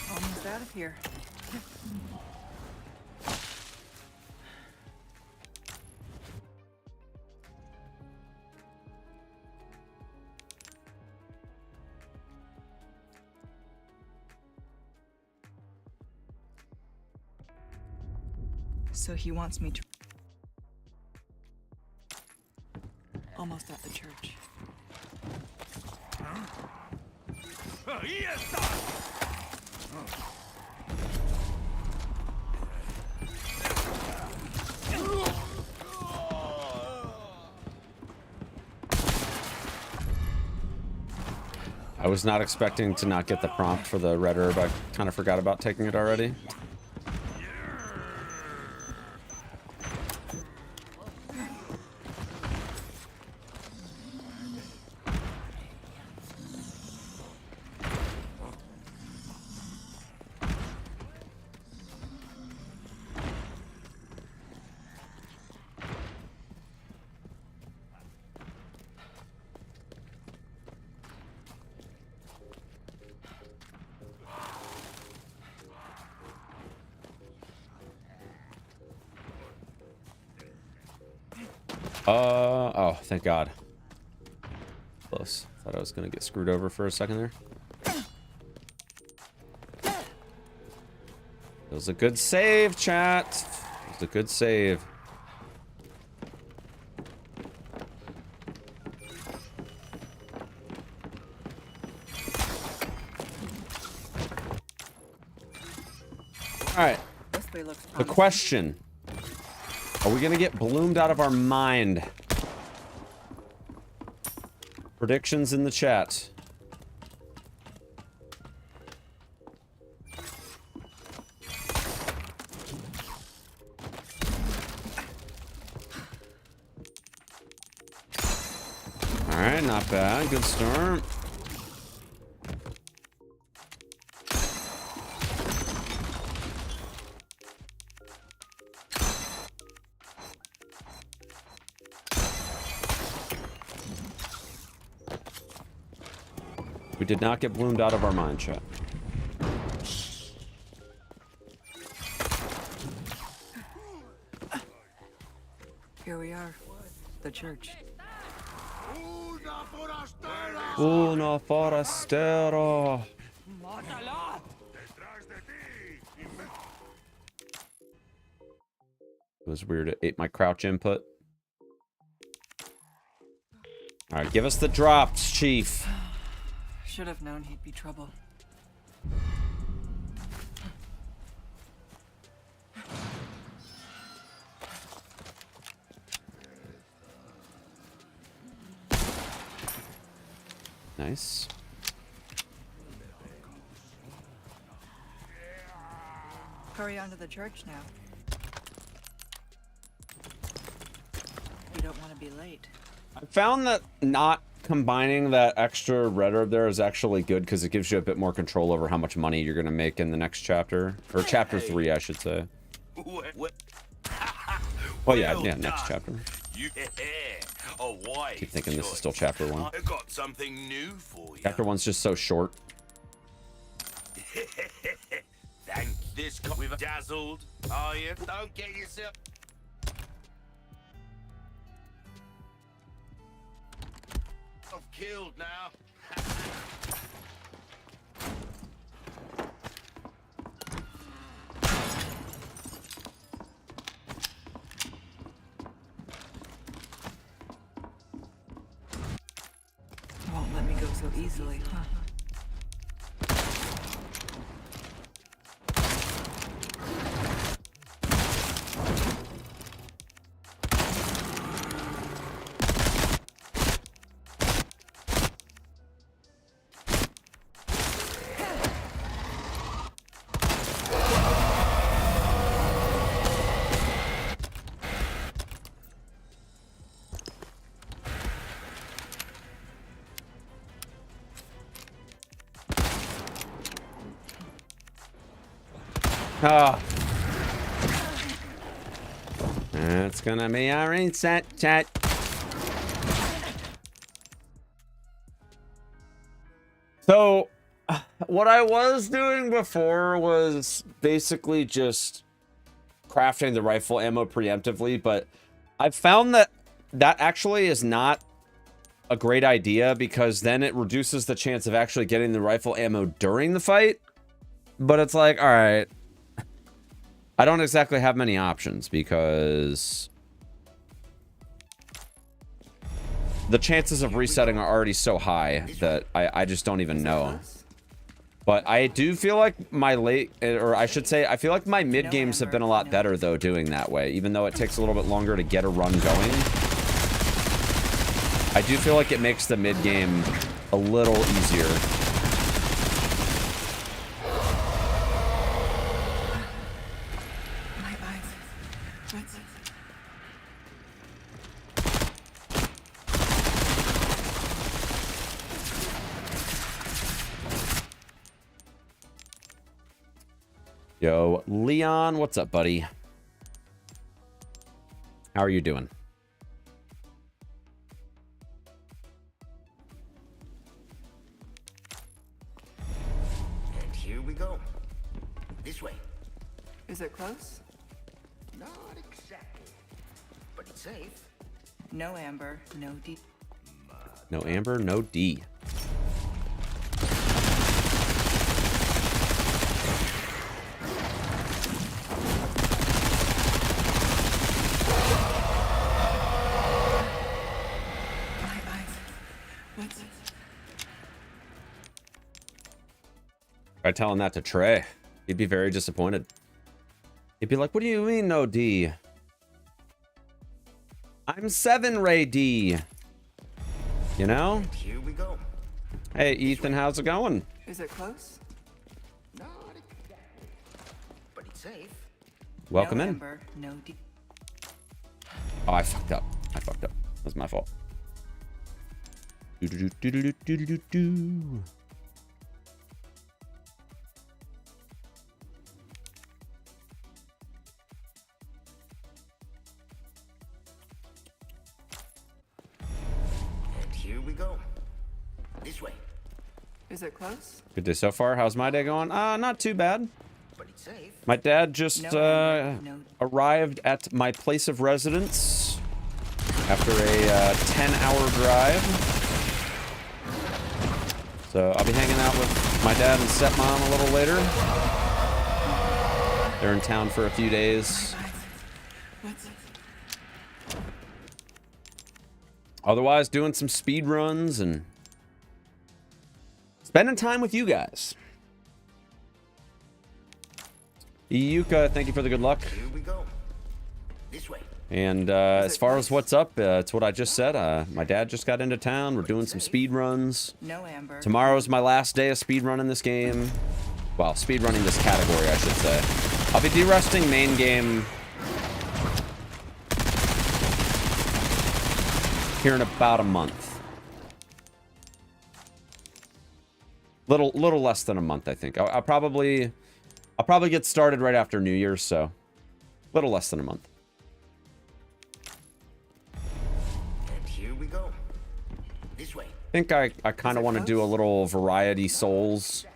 Almost out of here. So he wants me to... Almost at the church. I was not expecting to not get the prompt for the red herb. I kind of forgot about taking it already. Oh, thank God. Close. Thought I was gonna get screwed over for a second there. It was a good save, chat. It was a good save. All right. This way looks The promising. question. Are we gonna get bloomed out of our mind? Predictions in the chat. Alright, not bad. Good start. We did not get bloomed out of our mind, chat. Here we are. The church. Una forastero. It was weird. It ate my crouch input. All right, give us the drops, Chief. Should have known he'd be trouble. Nice. Hurry on to the church now. You don't want to be late. I found that not combining that extra red herb there is actually good because it gives you a bit more control over how much money you're going to make in the next chapter. Or chapter 3, I should say. Oh yeah, next chapter. Keep thinking this is still chapter 1. I got something new for you. Chapter 1's just so short. Thank this. We've dazzled. Are you? Don't get yourself. I've killed now. Won't let me go so easily, huh? Ah. That's gonna be our reset chat. So, what I was doing before was basically just crafting the rifle ammo preemptively, but I've found that that actually is not a great idea because then it reduces the chance of actually getting the rifle ammo during the fight. But it's like, all right, I don't exactly have many options because the chances of resetting are already so high that I just don't even know. But I do feel like my late, or I should say, I feel like my mid games have been a lot better though doing that way, even though it takes a little bit longer to get a run going. I do feel like it makes the mid game a little easier. Yo, Leon, what's up, buddy? How are you doing? And here we go. This way. Is it close? Not exactly, but it's safe. No amber, no D. No amber, no D. By telling that to Trey, he'd be very disappointed. He'd be like, what do you mean no D? I'm 7 Ray D. You know? And here we go. Hey, Ethan, how's it going? Is it close? Not but it's safe. Welcome no in. Amber, no Oh, I fucked up. I fucked up. That's my fault. Do-do-do-do-do-do-do-do. And here we go. This way. Is it close? Good day so far. How's my day going? Not too bad. But it's safe. My dad just No, Amber, no. arrived at my place of residence after a 10-hour drive. So I'll be hanging out with my dad and stepmom a little later. They're in town for a few days. What's it? Otherwise, doing some speed runs and spending time with you guys. Yuka, thank you for the good luck. Here we go. This way. And as far as what's up, it's what I just said. My dad just got into town. We're doing some speed runs. No Amber. Tomorrow's my last day of speed running this game. Well, speed running this category, I should say. I'll be de-rusting main game here in about a month. Little less than a month, I think. I'll probably get started right after New Year's, so little less than a month. And here we go. This way. I think I kind of want to do a little variety Souls.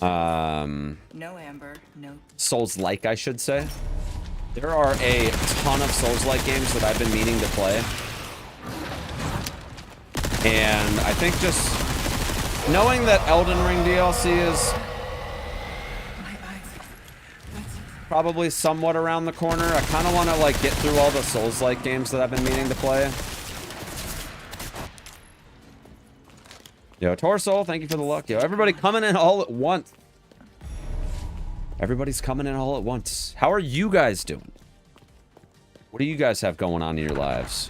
No Amber, no. Souls-like, I should say. There are a ton of Souls-like games that I've been meaning to play. And I think just knowing that Elden Ring DLC is My eyes. What's it? probably somewhat around the corner, I kind of want to like get through all the Souls-like games that I've been meaning to play. Yo, Torso, thank you for the luck. Yo, everybody coming in all at once. Everybody's coming in all at once. How are you guys doing? What do you guys have going on in your lives?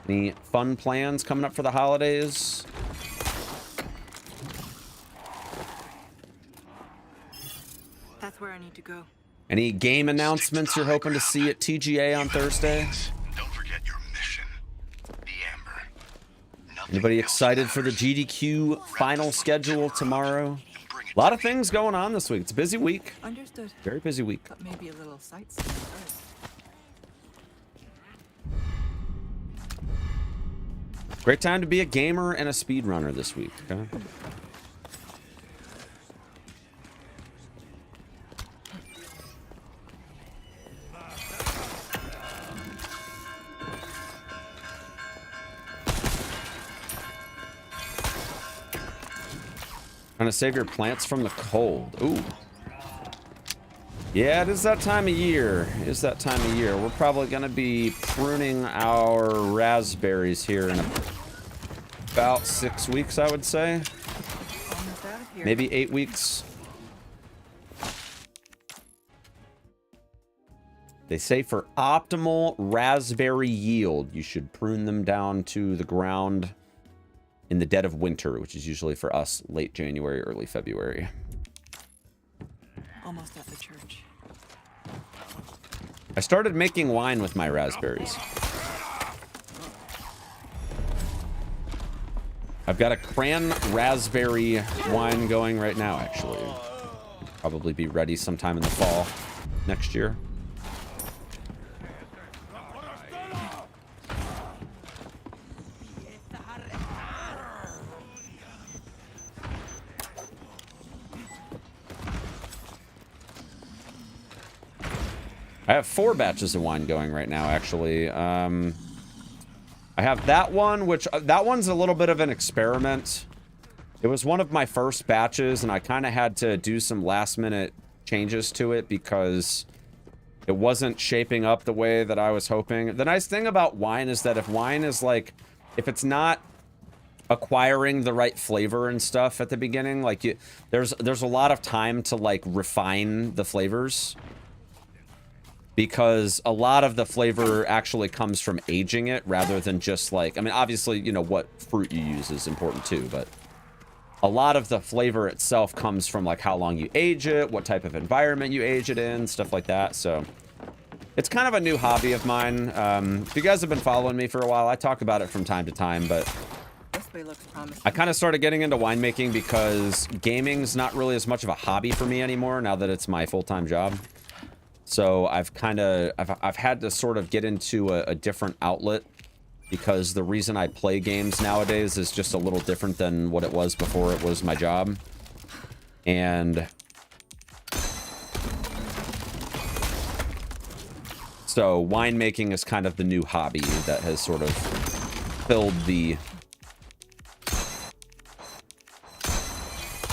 Any fun plans coming up for the holidays? That's where I need to go. Any game announcements you're hoping to see at TGA on Thursday? Don't forget your mission. The Amber. Nothing Anybody else excited for the matters. GDQ final schedule tomorrow? Bring it A lot to of me. things going on this week. It's a busy week. Understood. Very busy week. But maybe a little sightseeing first. Great time to be a gamer and a speedrunner this week. Okay? Trying to save your plants from the cold. Ooh. Yeah, it is that time of year. It is that time of year. We're probably going to be pruning our raspberries here in about 6 weeks, I would say. Almost out of here. Maybe 8 weeks. They say for optimal raspberry yield, you should prune them down to the ground in the dead of winter, which is usually for us late January, early February. Almost at the church. I started making wine with my raspberries. I've got a cran raspberry wine going right now, actually. Probably be ready sometime in the fall next year. I have 4 batches of wine going right now, actually. I have that one, which that one's a little bit of an experiment. It was one of my first batches, and I kind of had to do some last-minute changes to it because it wasn't shaping up the way that I was hoping. The nice thing about wine is that if wine is like, if it's not acquiring the right flavor and stuff at the beginning, like there's a lot of time to like refine the flavors. because a lot of the flavor actually comes from aging it rather than just like, I mean, obviously, you know, what fruit you use is important too, but a lot of the flavor itself comes from like how long you age it, what type of environment you age it in, stuff like that. So it's kind of a new hobby of mine. If you guys have been following me for a while, I talk about it from time to time, but This way looks promising. I kind of started getting into winemaking because gaming's not really as much of a hobby for me anymore now that it's my full-time job. So I've had to sort of get into a different outlet because the reason I play games nowadays is just a little different than what it was before it was my job. And so winemaking is kind of the new hobby that has sort of filled the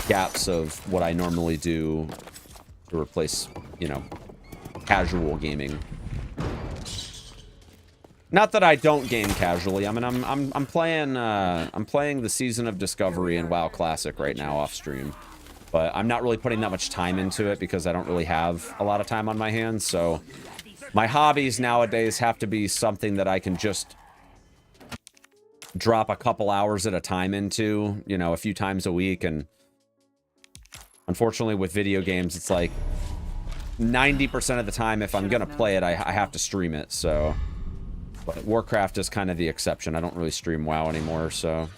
gaps of what I normally do to replace, you know, casual gaming. Not that I don't game casually. I mean, I'm playing the Season of Discovery and WoW Classic right now off stream, but I'm not really putting that much time into it because I don't really have a lot of time on my hands. So my hobbies nowadays have to be something that I can just drop a couple hours at a time into, you know, a few times a week. And unfortunately with video games, it's like 90% of the time, if I'm gonna play it, I have to stream it. So, but Warcraft is kind of the exception. I don't really stream WoW anymore, so.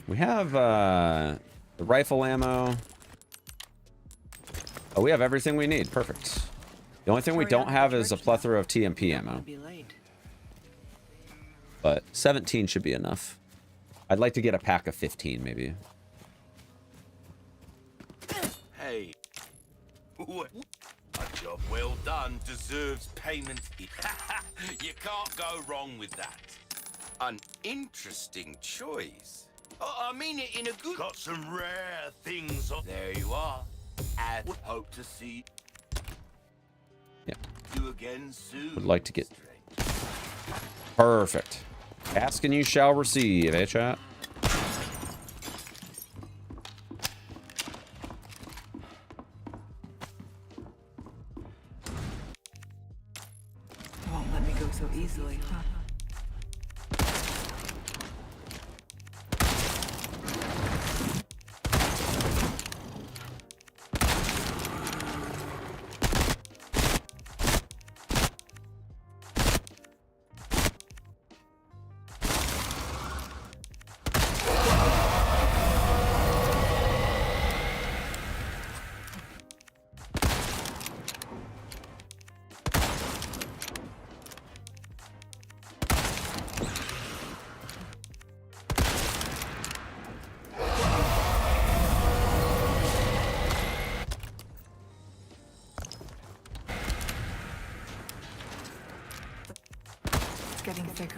We have the rifle ammo. Oh, we have everything we need. Perfect. The only thing we don't have is a plethora of TMP ammo. But 17 should be enough. I'd like to get a pack of 15, maybe. Hey. A job well done deserves payment. You can't go wrong with that. An interesting choice. I mean it in a good... Got some rare things on... There you are. And hope to see you again soon. Would like to get... Perfect. Ask and you shall receive, eh, chat? Won't let me go so easily, huh? Getting thicker.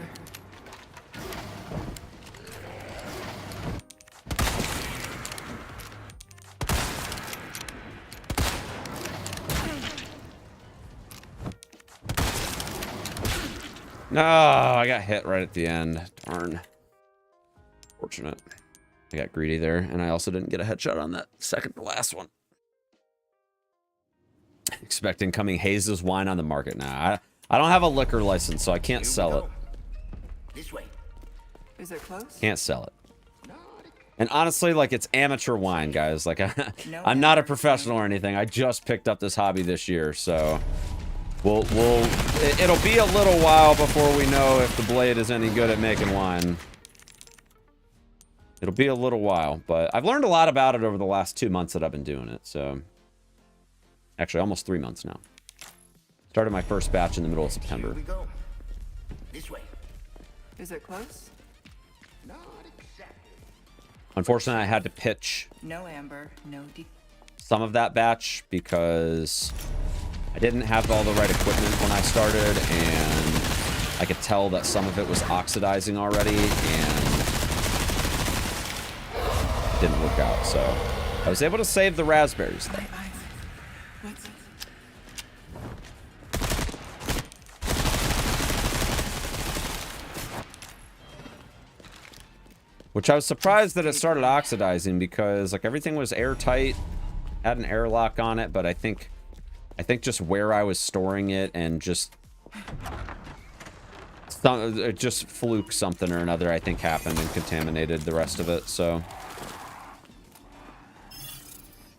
No, I got hit right at the end. Darn. Fortunate. I got greedy there, and I also didn't get a headshot on that second to last one. Expecting coming Haze's wine on the market now. I don't have a liquor license, so I can't sell it. This way. Is it close? Can't sell it. And honestly, like, it's amateur wine, guys. Like, I'm not a professional or anything. I just picked up this hobby this year, so it'll be a little while before we know if the blade is any good at making wine. It'll be a little while, but I've learned a lot about it over the last 2 months that I've been doing it. So, actually, almost 3 months now. Started my first batch in the middle of September. Here we go. This way. Is it close? Not exactly. Unfortunately, I had to pitch No amber, no deep. some of that batch because I didn't have all the right equipment when I started, and I could tell that some of it was oxidizing already, and it didn't work out. So I was able to save the raspberries, though. My eyes. What's... Which I was surprised that it started oxidizing because like everything was airtight, had an airlock on it, but I think just where I was storing it and just fluke something or another I think happened and contaminated the rest of it. So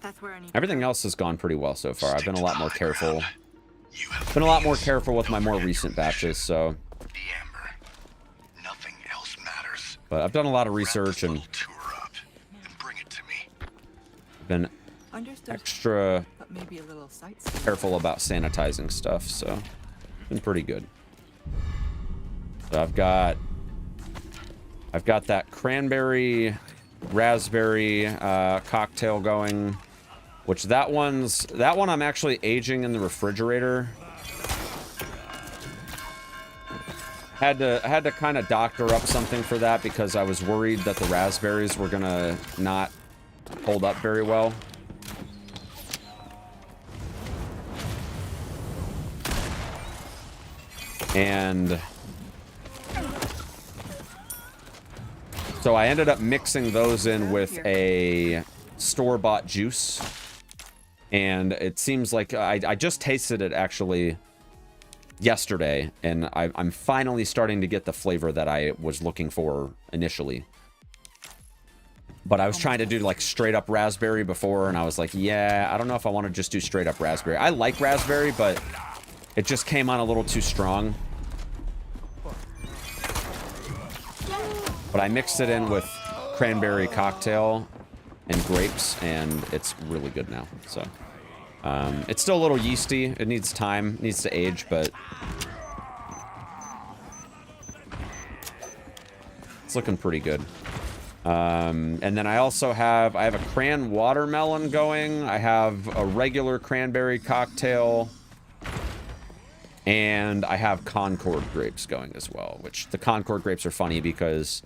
That's where I need everything else has gone pretty well so far. I've been a lot more careful. Been a lot more careful with my more recent batches, so. The amber. Nothing else matters. But I've done a lot of research and Tour up and bring it to me. been Understood. extra But maybe a little sightseeing. careful about sanitizing stuff, so been pretty good. So I've got that cranberry raspberry cocktail going, which that one I'm actually aging in the refrigerator. Had to kind of doctor up something for that because I was worried that the raspberries were gonna not hold up very well. And so I ended up mixing those in with a store-bought juice. And it seems like I just tasted it actually yesterday, and I'm finally starting to get the flavor that I was looking for initially. But I was trying to do like straight up raspberry before, and I was like, yeah, I don't know if I want to just do straight up raspberry. I like raspberry, but it just came on a little too strong. But I mixed it in with cranberry cocktail and grapes, and it's really good now. So it's still a little yeasty. It needs time, needs to age, but it's looking pretty good. And then I also have a cran watermelon going. I have a regular cranberry cocktail, and I have Concord grapes going as well, which the Concord grapes are funny because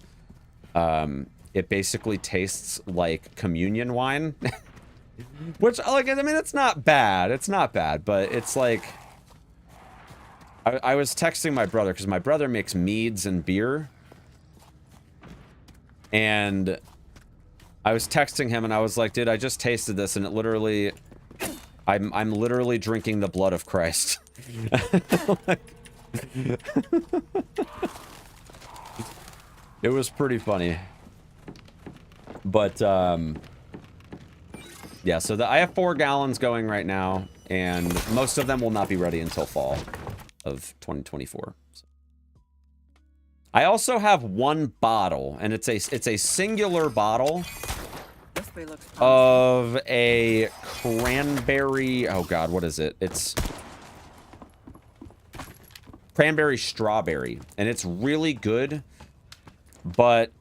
it basically tastes like communion wine. Which, like, I mean, it's not bad. It's not bad, but it's like... I was texting my brother, because my brother makes meads and beer. And I was texting him, and I was like, dude, I just tasted this, and it literally... I'm literally drinking the blood of Christ. Like, it was pretty funny. But, yeah, so I have 4 gallons going right now, and most of them will not be ready until fall of 2024. I also have 1 bottle, and it's a singular bottle This way looks promising. of a cranberry. Oh God, what is it? It's cranberry strawberry, and it's really good, but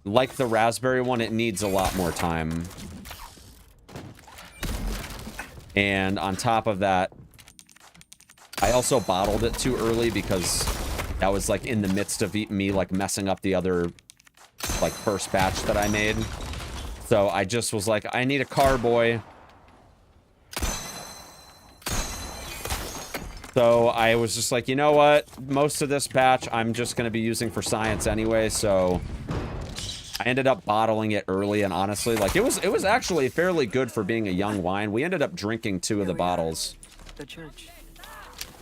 like the raspberry one, it needs a lot more time. And on top of that, I also bottled it too early because that was like in the midst of me like messing up the other like first batch that I made. So I just was like, I need a carboy. So I was just like, you know what? Most of this batch I'm just going to be using for science anyway, so I ended up bottling it early, and honestly, like it was actually fairly good for being a young wine. We ended up drinking 2 of the bottles. The church.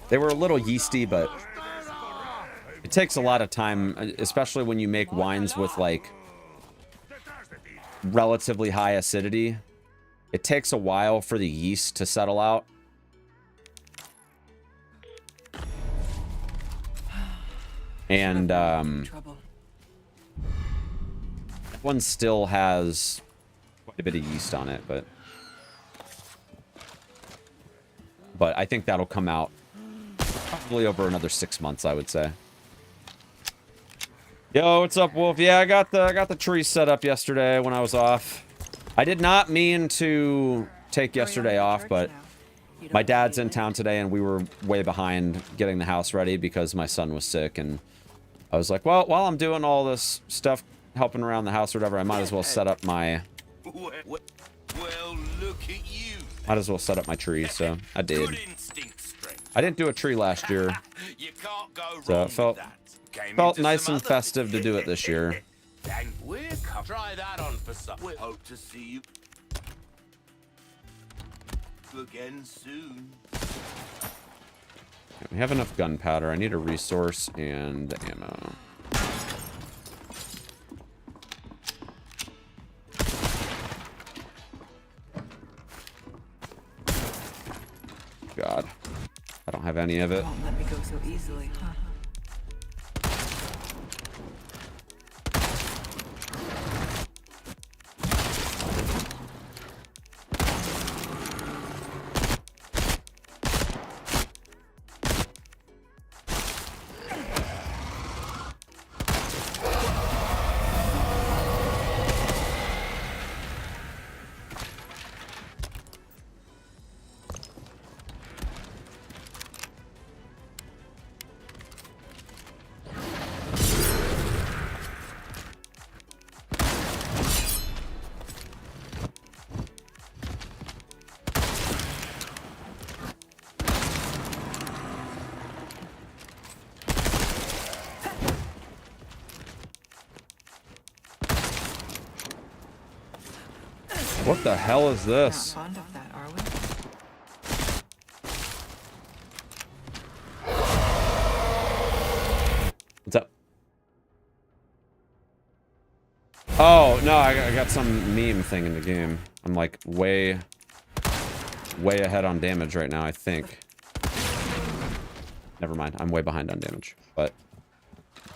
They were a little yeasty, but it takes a lot of time, especially when you make wines with like relatively high acidity. It takes a while for the yeast to settle out. And Trouble. that one still has quite a bit of yeast on it, but I think that'll come out probably over another 6 months, I would say. Yo, what's up, Wolf? Yeah, I got the tree set up yesterday when I was off. I did not mean to take yesterday off, but my dad's in town today, and we were way behind getting the house ready because my son was sick, and I was like, well, while I'm doing all this stuff, helping around the house or whatever, I might as well set up my... Well, look at you. Might as well set up my tree, so I did. Good instinct, stranger. I didn't do a tree last year, You can't go so wrong it felt with that. Came felt into nice some and other- festive to do it this year. And we're Try that on for some. We hope to see you again soon. We have enough gunpowder. I need a resource and ammo. God, I don't have any of it. Won't let me go so easily, huh? What the hell is this? Not fond of that, are we? What's up? Oh, no, I got some meme thing in the game. I'm like way ahead on damage right now, I think. Never mind, I'm way behind on damage. But,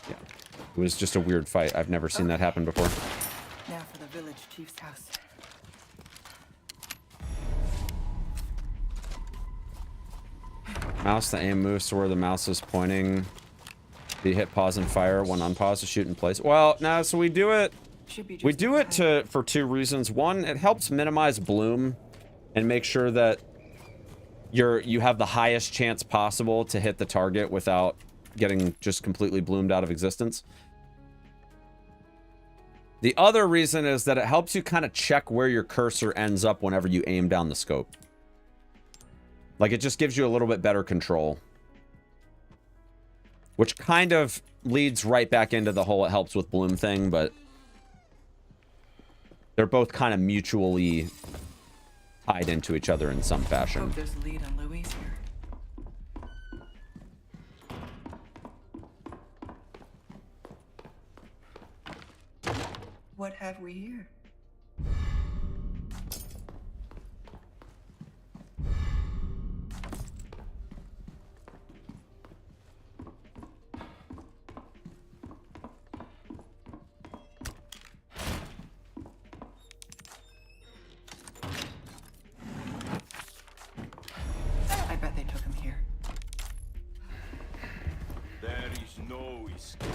yeah. It was just a weird fight. I've never seen that happen before. Now for the village chief's house. Mouse, the aim moves to where the mouse is pointing. You hit pause and fire. When unpause to shoot in place. Well, no, so we do it. We do it for two reasons. One, it helps minimize bloom and make sure that you have the highest chance possible to hit the target without getting just completely bloomed out of existence. The other reason is that it helps you kind of check where your cursor ends up whenever you aim down the scope. Like, it just gives you a little bit better control. Which kind of leads right back into the whole it helps with bloom thing, but they're both kind of mutually tied into each other in some fashion. Hope there's a lead on Louise here. What have we here? I bet they took him here. There is no escape.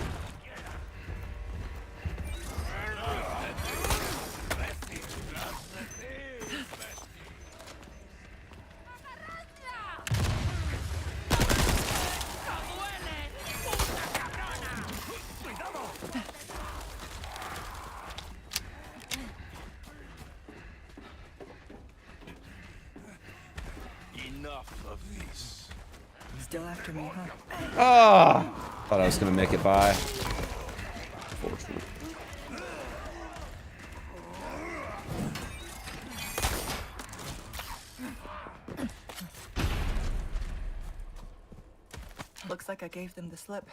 Enough of this. Still after me, huh? Ah! Thought I was gonna make it by. Unfortunate. Looks like I gave them the slip.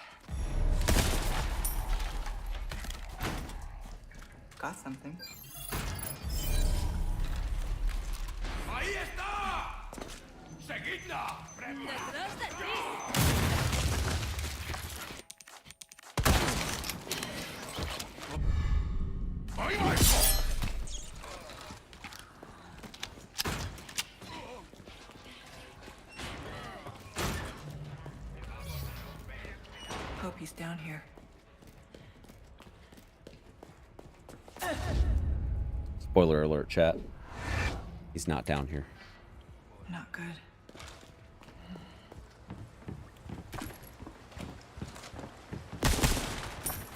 Got something. Ahí está. Seguidla. Hope he's down here. Spoiler alert, chat. He's not down here. Not good.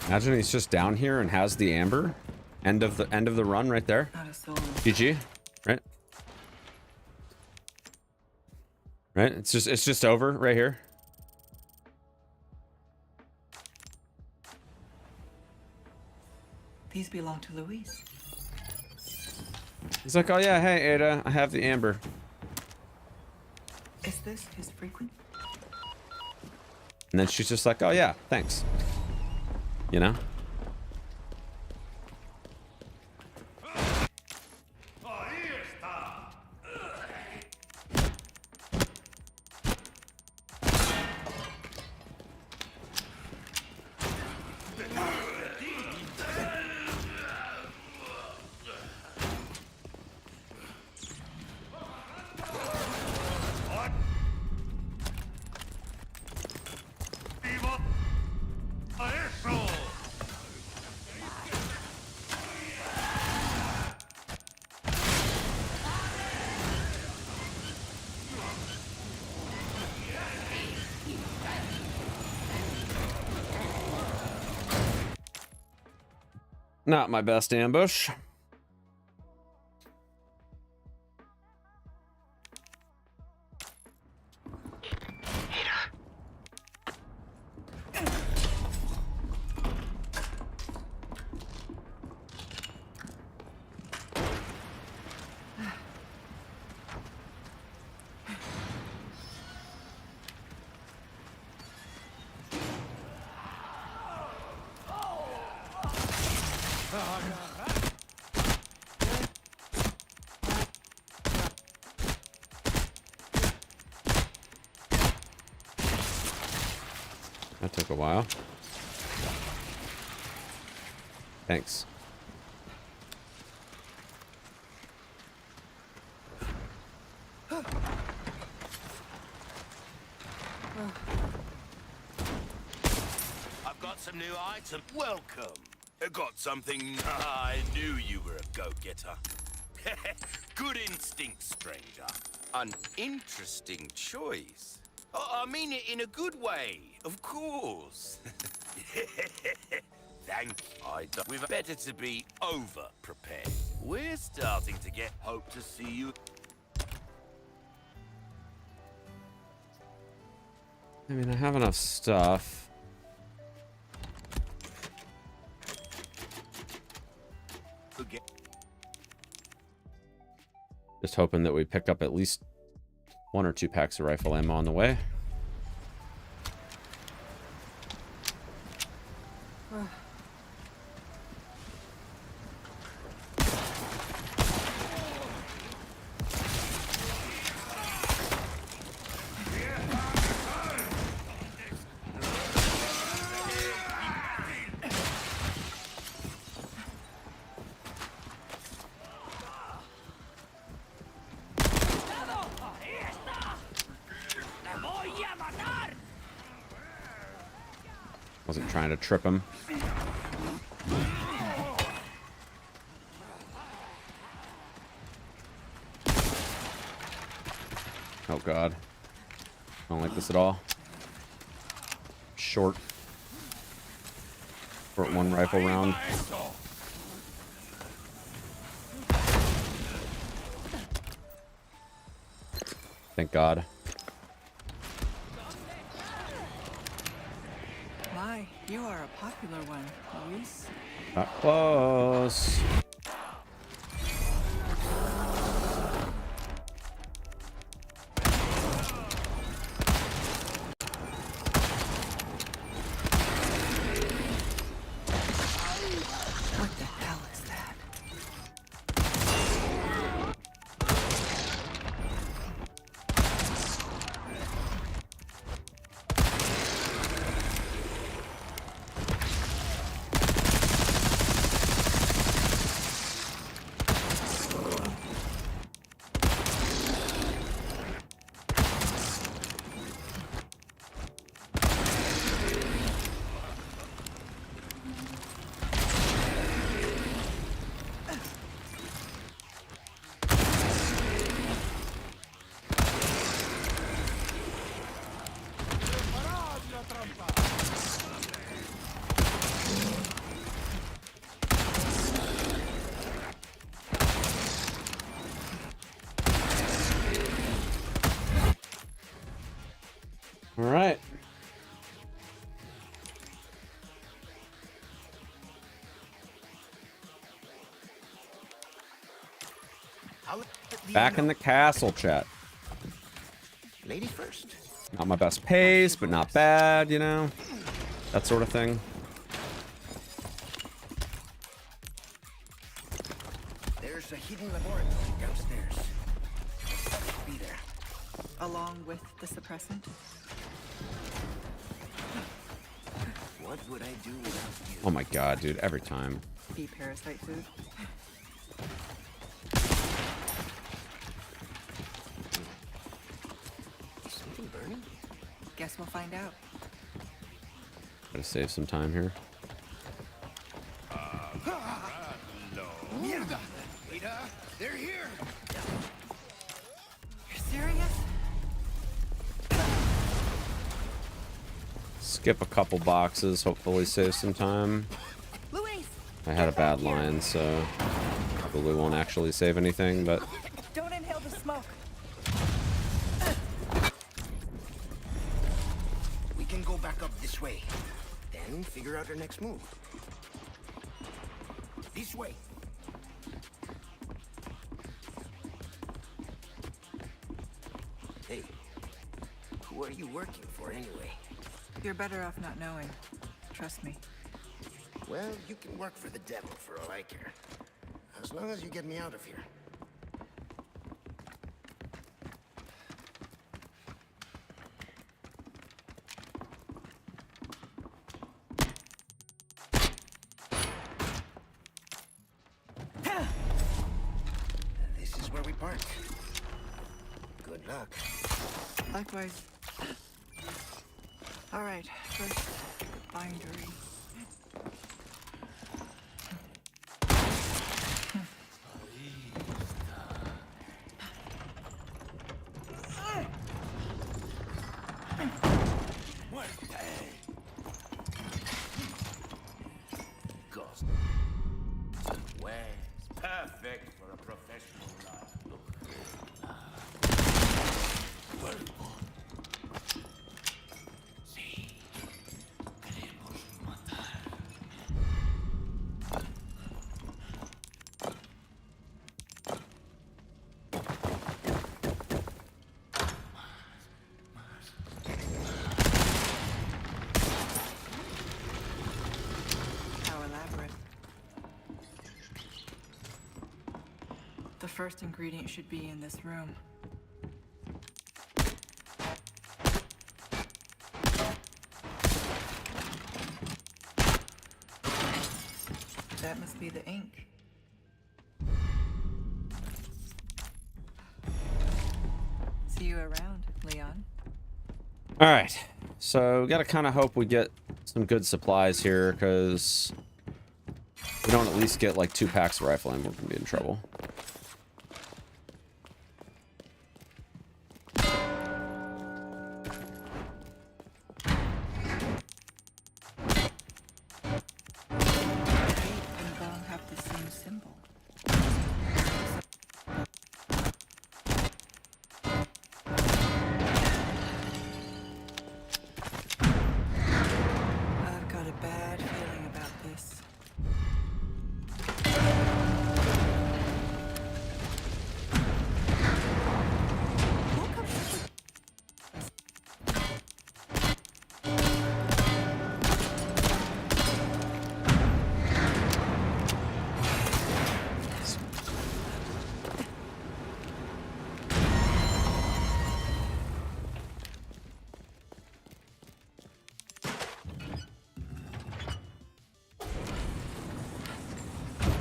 Imagine he's just down here and has the amber. End of the run right there. Not a soul. GG. Right? Right? It's just over right here. These belong to Luis. He's like, oh yeah, hey Ada, I have the amber. Is this his frequent? And then she's just like, oh yeah, thanks. You know? Not my best ambush. That took a while. Thanks. I've got some new items. Welcome. I got something. I knew you were a go-getter. Good instinct, stranger. An interesting choice. I mean it in a good way, of course. Thank you. We're better to be over-prepared. We're starting to get hope to see you. I mean, I have enough stuff. Again. Just hoping that we pick up at least 1 or 2 packs of rifle ammo on the way. Wasn't trying to trip him. Oh god. I don't like this at all. Short 1 rifle round. Thank God. My, you are a popular one, Luis. Not close. What the hell is that? All right. Back in the castle, chat. Lady first. Not my best pace, but not bad, you know? That sort of thing. There's a hidden laboratory downstairs. Be there. Along with the suppressant. What would I do without you? Oh my god, dude, every time. Be parasite food. Is something burning? Guess we'll find out. Gotta save some time here. Mierda! Ada, they're here! You're serious? Skip a couple boxes, hopefully save some time. Luis! I had a bad line, so probably won't actually save anything, but Don't inhale the smoke. We can go back up this way. Then figure out our next move. This way. Hey, who are you working for anyway? You're better off not knowing. Trust me. Well, you can work for the devil for all I care. As long as you get me out of here. This is where we park. Good luck. Likewise. All right, first, the bindery. Ghost. Well, it's perfect for a professional life. Look. Well done. Sí. Queremos matar. How elaborate. The first ingredient should be in this room. That must be the ink. See you around, Leon. all right. So we gotta kind of hope we get some good supplies here, because we don't at least get like 2 packs of rifle ammo, we're gonna be in trouble. Eight and bone have the same symbol. I've got a bad feeling about this. Who comes up with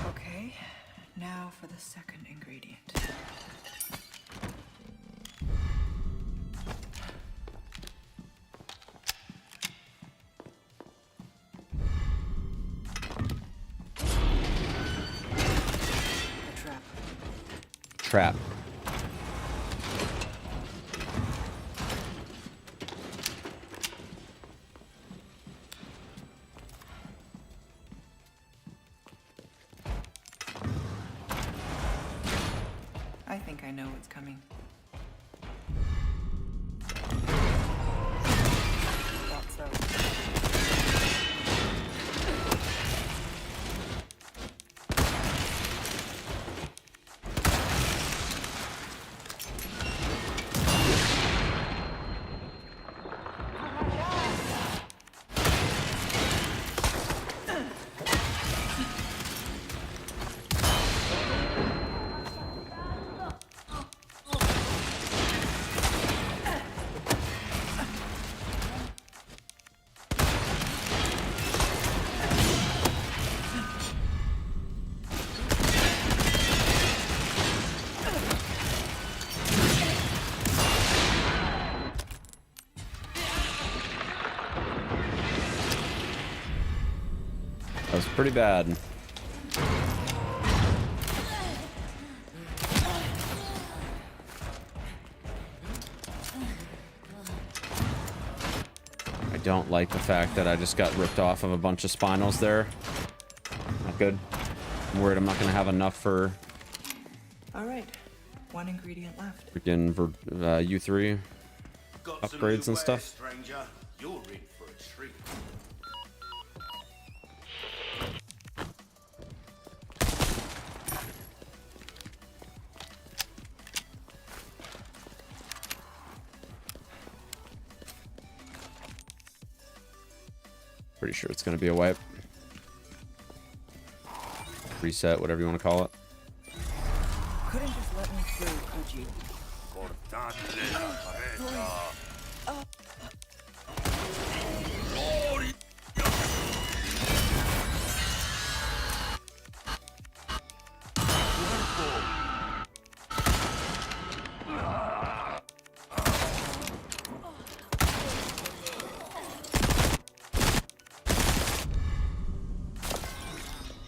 Okay, now for the second ingredient. The trap. Trap. I think I know what's coming. Thought so. pretty bad. I don't like the fact that I just got ripped off of a bunch of spinals there. Not good. I'm worried I'm not gonna have enough for All right, one ingredient left. freaking U3 Got some upgrades new and stuff. wares, stranger. You're in for a treat. Pretty sure it's gonna be a wipe. Reset, whatever you want to call it. Couldn't just let me through, could you?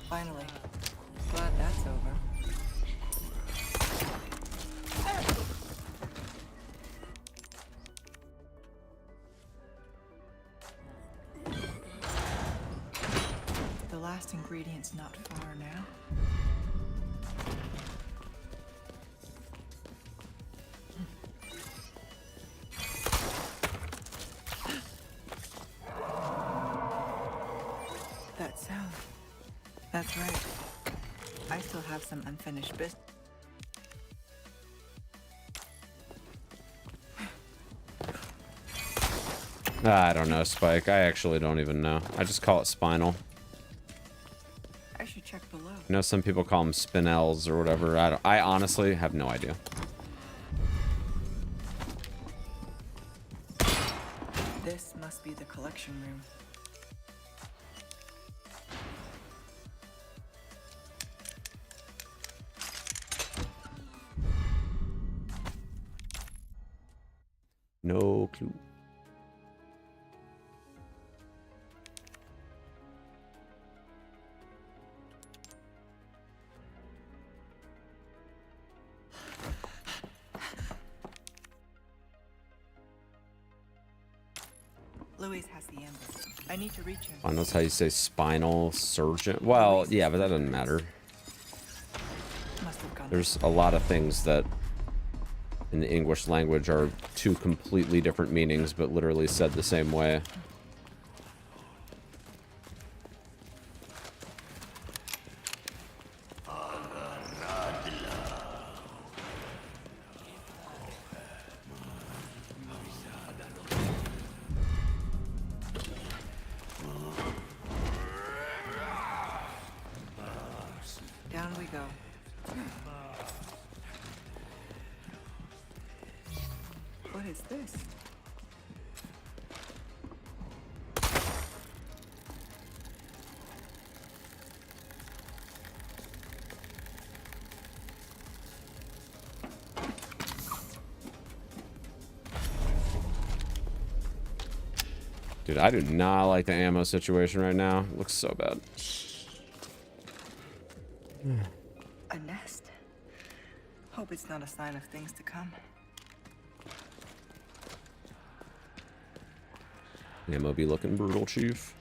Finally. Glad that's over. The last ingredient's not far now. That sound. That's right. I still have some unfinished business. I don't know, Spike. I actually don't even know. I just call it spinal. I should check below. I know some people call them spinels or whatever. I honestly have no idea. This must be the collection room. No clue. Louis has the amber. I need to reach him. I know how you say spinal surgeon. Well, yeah, but that doesn't matter. Must have gone. There's a lot of things that in the English language are two completely different meanings, but literally said the same way. Down we go. What is this? Dude, I do not like the ammo situation right now. It looks so bad. A nest. Hope it's not a sign of things to come. Ammo be looking brutal, Chief.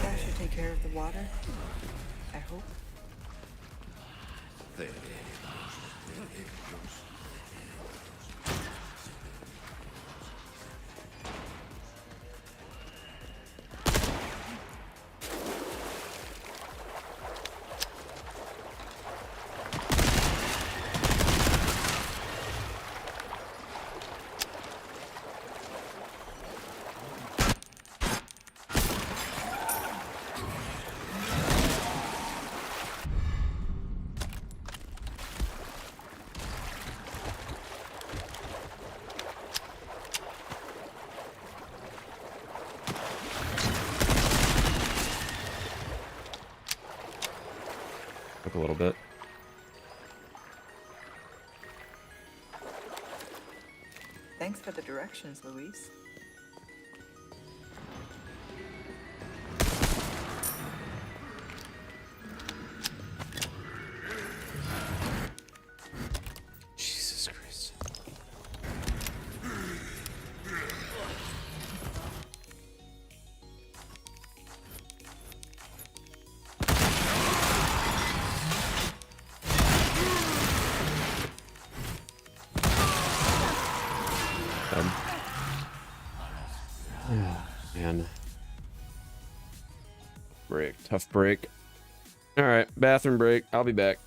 That should take care of the water. I hope. Thanks for the directions, Luis. Jesus Christ. Man. Break. Tough break. All right. Bathroom break. I'll be back.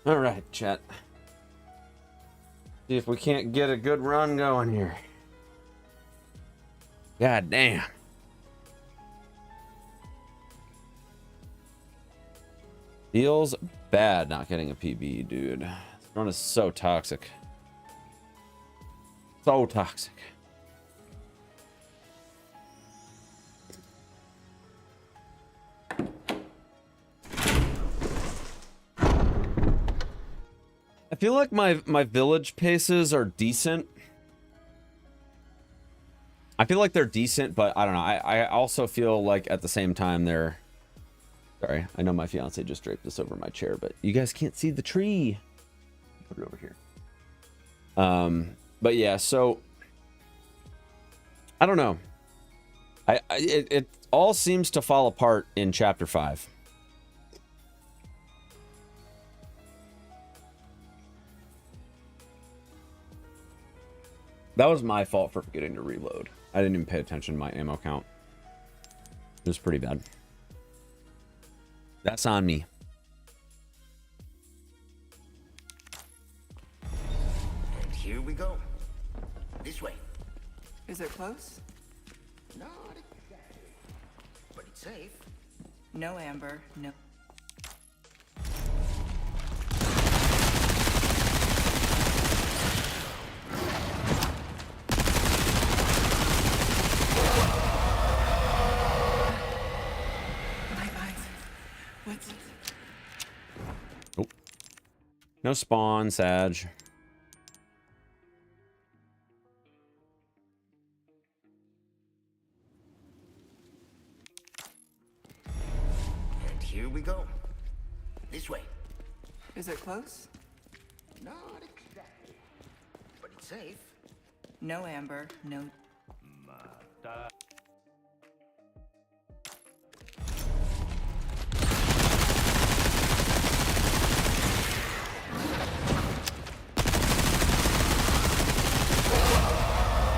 All right, chat. See if we can't get a good run going here. God damn. Feels bad not getting a PB, dude. This run is so toxic. So toxic. I feel like my village paces are decent. I feel like they're decent, but I don't know. I also feel like at the same time they're... Sorry, I know my fiance just draped this over my chair, but you guys can't see the tree. Put it over here. But yeah, so I don't know. It all seems to fall apart in chapter 5. That was my fault for forgetting to reload. I didn't even pay attention to my ammo count. It was pretty bad. That's on me. And here we go. This way. Is it close? Not exactly. But it's safe. No, Amber. No. My eyes. What's it? Oh. No spawn, Sag. And here we go. This way. Is it close? Not exactly. But it's safe. No, Amber. No.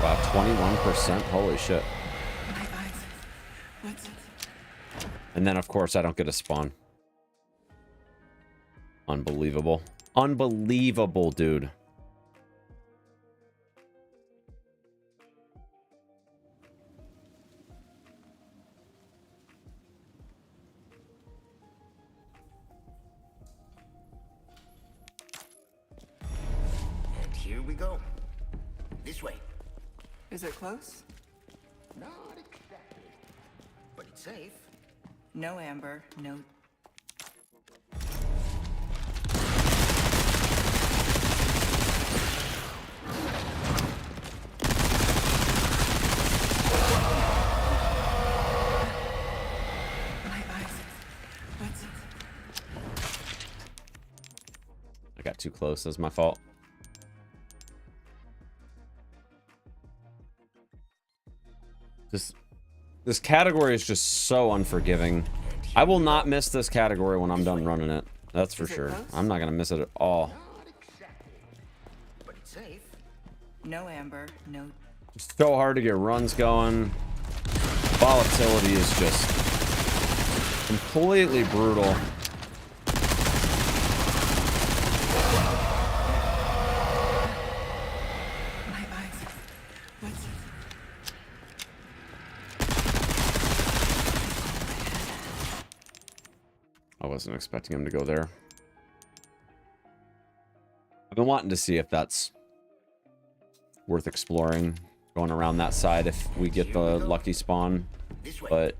Wow, 21%. Holy shit. My eyes. What's it? And then, of course, I don't get a spawn. Unbelievable. Unbelievable, dude. And here we go. This way. Is it close? Not exactly. But it's safe. No, Amber. No. My eyes. What's it? I got too close. That's my fault. This category is just so unforgiving. I will not miss this category when I'm done running it. That's for sure. I'm not gonna miss it at all. Not exactly. But it's safe. No, Amber. No. It's so hard to get runs going. Volatility is just completely brutal. My eyes. What's it? I wasn't expecting him to go there. I've been wanting to see if that's worth exploring. Going around that side if we get the lucky spawn. This way. But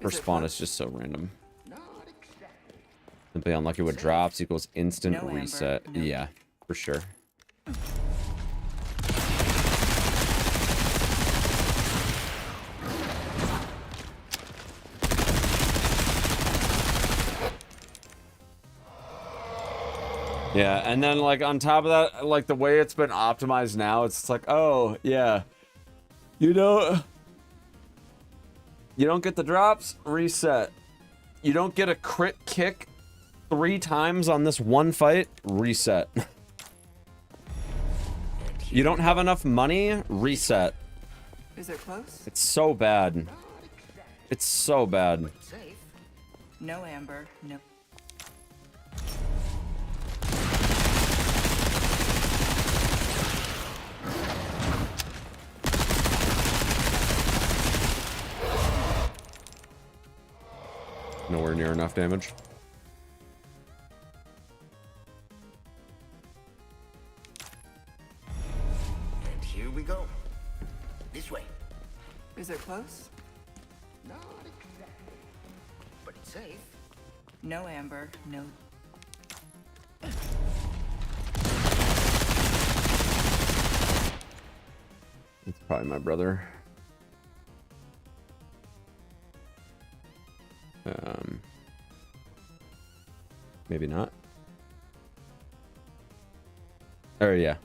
first Is it spawn close? is just so random. Not exactly. Simply unlucky what drops equals instant No, Amber, reset. no. Yeah, for sure. Yeah, and then like on top of that, like the way it's been optimized now, it's like, oh yeah, you don't get the drops, reset. You don't get a crit kick 3 times on this one fight, reset. You don't have enough money, reset. Is it close? It's so bad. It's so bad. Safe. No, Amber. No. Nowhere near enough damage. And here we go. This way. Is it close? Not exactly. But it's safe. No, Amber. No. It's probably my brother. Maybe not. Or yeah.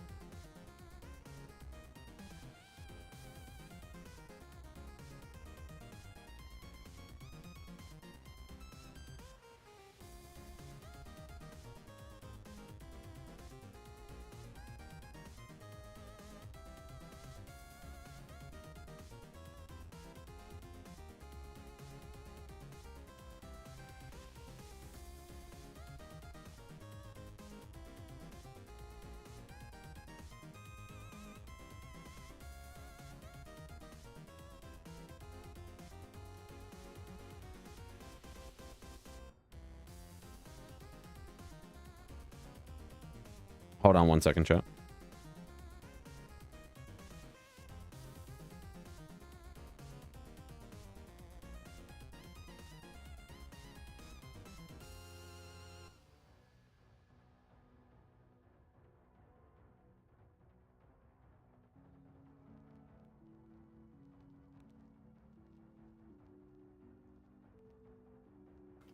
Hold on 1 second, chat.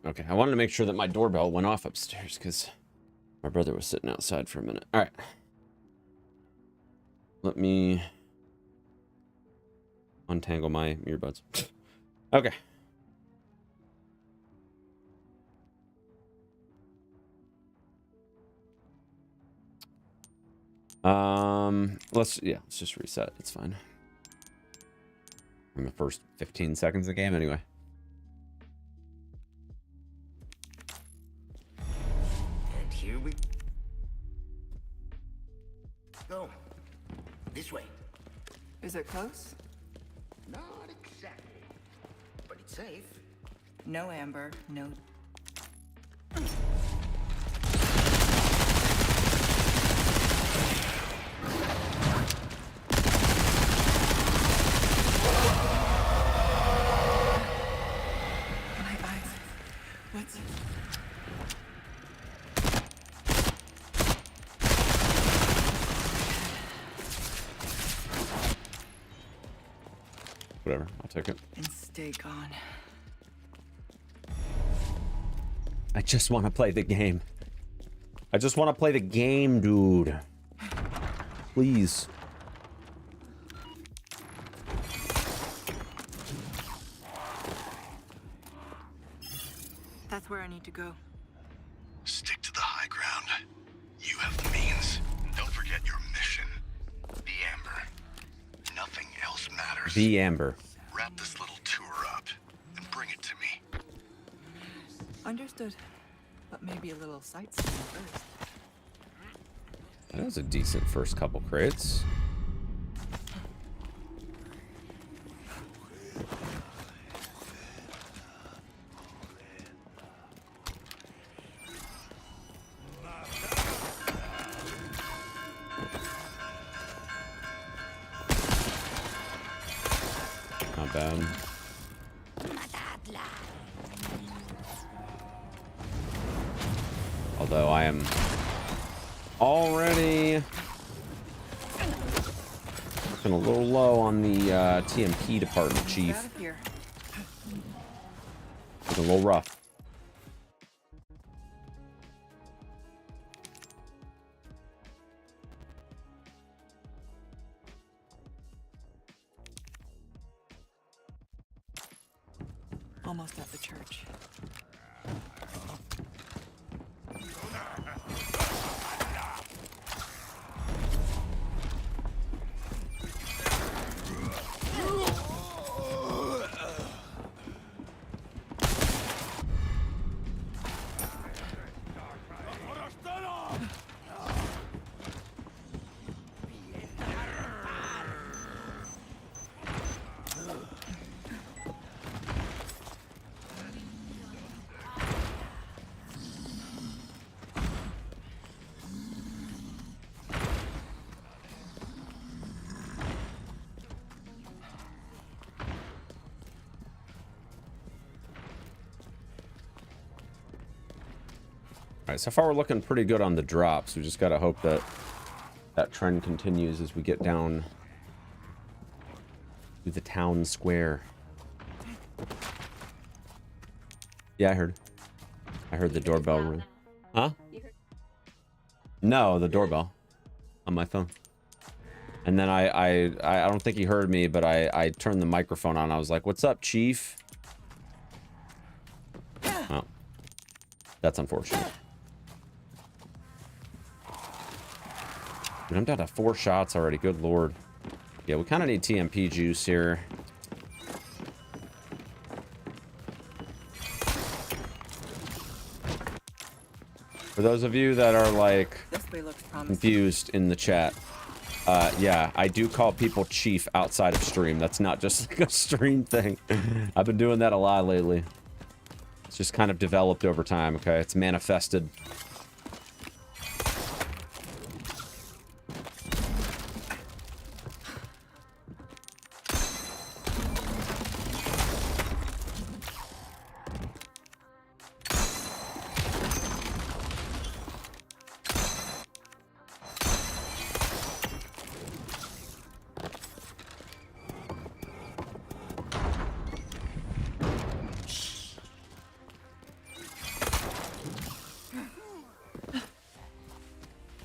Okay, I wanted to make sure that my doorbell went off upstairs because my brother was sitting outside for a minute. All right. Let me untangle my earbuds. Okay. Let's just reset. It's fine. In the first 15 seconds of the game anyway. And here we go. This way. Is it close? Not exactly, but it's safe. No amber, no. My eyes. What's... Whatever, I'll take it. And stay gone. I just want to play the game. I just want to play the game, dude. Please. That's where I need to go. Stick to the high ground. You have the means. Don't forget your mission. The Amber. Nothing else matters. The Amber. Wrap this little tour up and bring it to me. Understood. But maybe a little sightseeing first. That was a decent first couple crates. Not bad. Although I am already looking a little low on the TMP department, Get Chief. out of here. Looking a little rough. Almost at the church. All right, so far we're looking pretty good on the drops. We just gotta hope that that trend continues as we get down to the town square. Yeah, I heard. I heard the doorbell ring. Huh? No, the doorbell on my phone. And then I don't think he heard me, but I turned the microphone on. I was like, "What's up, Chief?" Oh, that's unfortunate. Dude, I'm down to 4 shots already. Good lord. Yeah, we kind of need TMP juice here. For those of you that are like confused in the chat, yeah, I do call people Chief outside of stream. That's not just like a stream thing. I've been doing that a lot lately. It's just kind of developed over time, okay? It's manifested.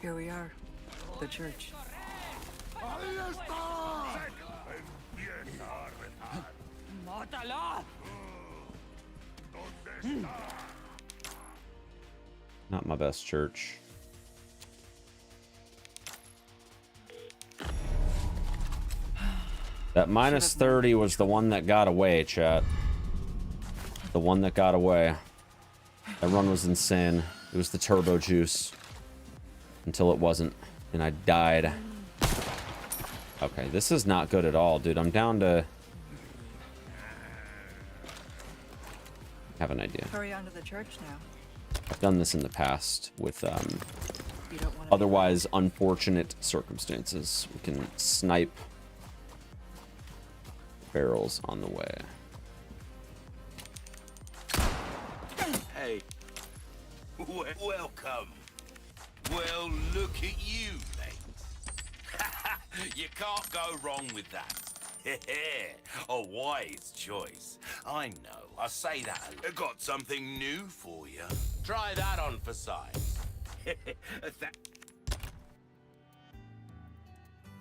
Here we are, the church. Not my best church. That minus 30 was the one that got away, chat. The one that got away. That run was insane. It was the turbo juice. Until it wasn't. And I died. Okay, this is not good at all, dude. I'm down to... have an idea. Hurry on to the church now. I've done this in the past with otherwise unfortunate circumstances. We can snipe barrels on the way. Hey. Welcome. Well, look at you, mate. You can't go wrong with that. A wise choice. I know. I say that. I got something new for you. Try that on for size.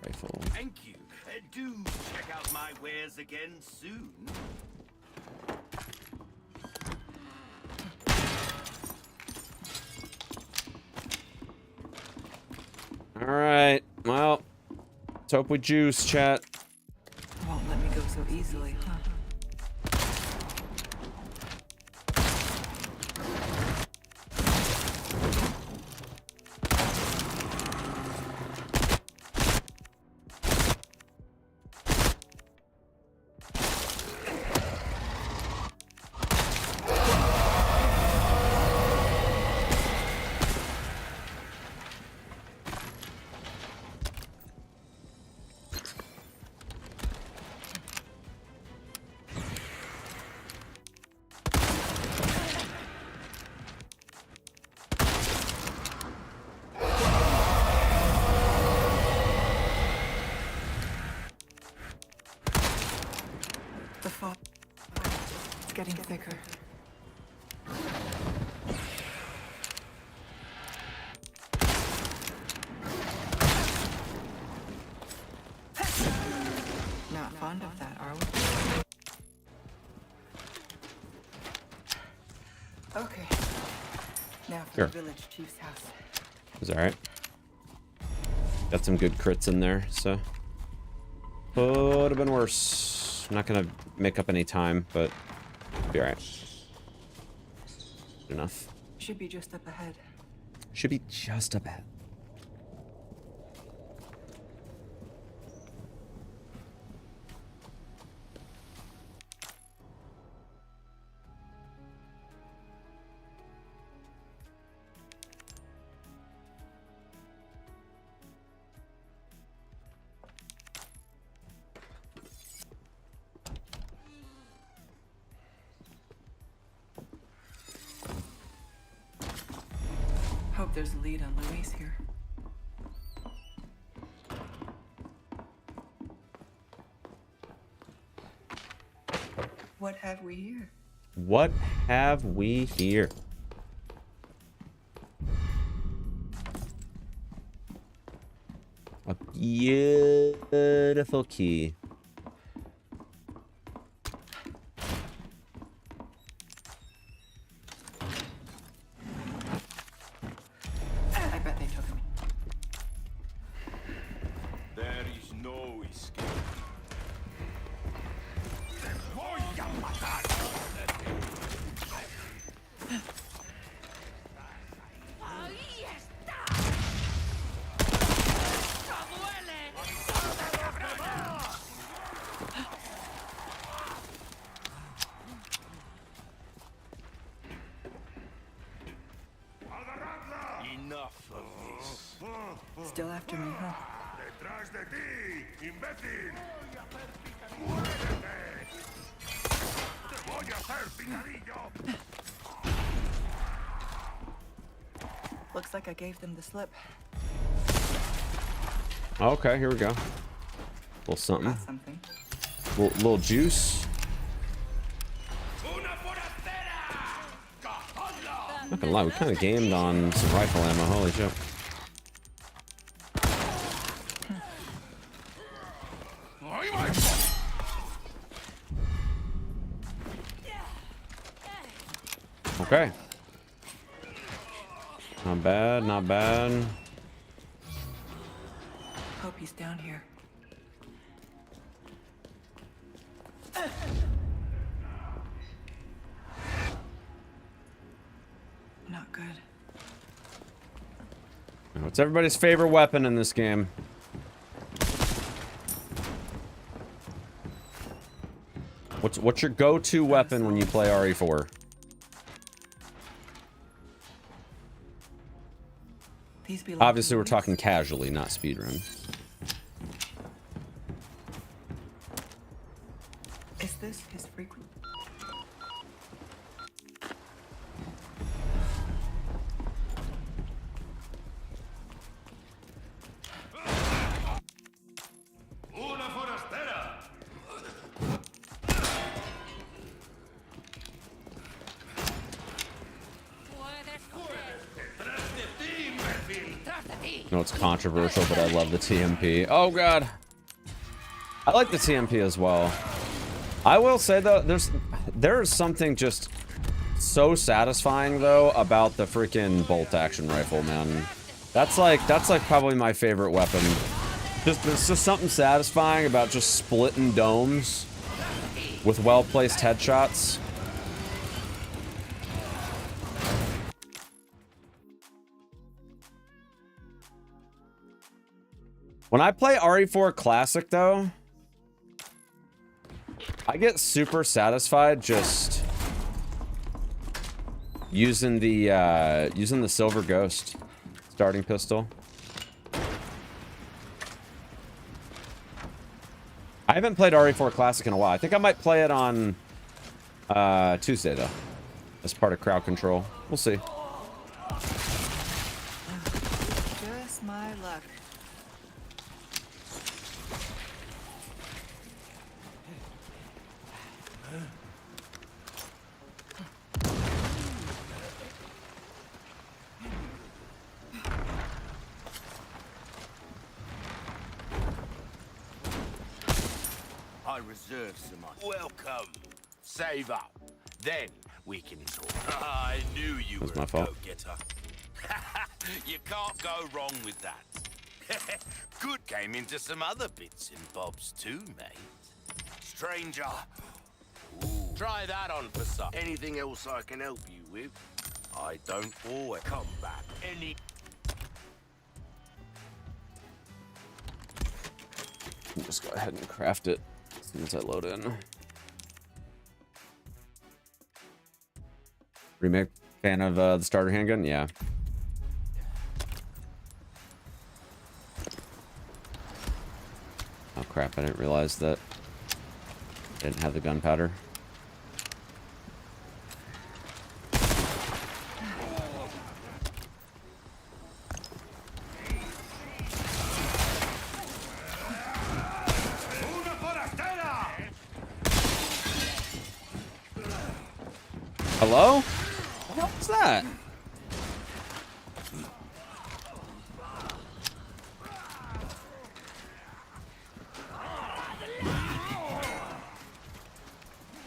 Rifle. Thank you. Do check out my wares again soon. All right. Well, let's hope we juice, chat. Won't let me go so easily, huh? The fog. It's getting thicker. Not fond of that, are we? Okay. Now for Sure. the village chief's house. It's all right. Got some good crits in there, so would have been worse. I'm not gonna make up any time, but be all right. Good enough. Should be just up ahead. Should be just a bit. Hope there's a lead on Luis here. What have we here? What have we here? A beautiful key. I bet they took him. There is no escape. Enough of this. Still after me, huh? Detrás de ti, imbécil. Te voy a hacer picadillo. Looks like I gave them the slip. Okay, here we go. Little something. That's something. Little juice. Not gonna lie, we kind of gamed on some rifle ammo. Holy shit. Okay. Not bad, not bad. Hope he's down here. Not good. What's everybody's favorite weapon in this game? What's your go-to weapon when you play RE4? These belong to Obviously, we're Luis. talking casually, not speedrun. Is this his frequent? Una forastera. No, it's controversial, but I love the TMP. Oh god, I like the TMP as well. I will say though, there is something just so satisfying though about the freaking bolt action rifle, man. That's like probably my favorite weapon. There's just something satisfying about just splitting domes with well-placed headshots. When I play RE4 Classic, though, I get super satisfied just using the Silver Ghost starting pistol. I haven't played RE4 Classic in a while. I think I might play it on Tuesday, though, as part of crowd control. We'll see. Just my luck. I reserve some. Welcome. Save up. Then we can talk. I knew you That's were my a fault. go-getter. You can't go wrong with that. Good came into some other bits and bobs too, mate. Stranger. Ooh. Try that on for some. Anything else I can help you with? I don't always come back. Any. Just go ahead and craft it as soon as I load in. Remake fan of the starter handgun? Yeah. Oh crap, I didn't realize that I didn't have the gunpowder. Hello? What's that?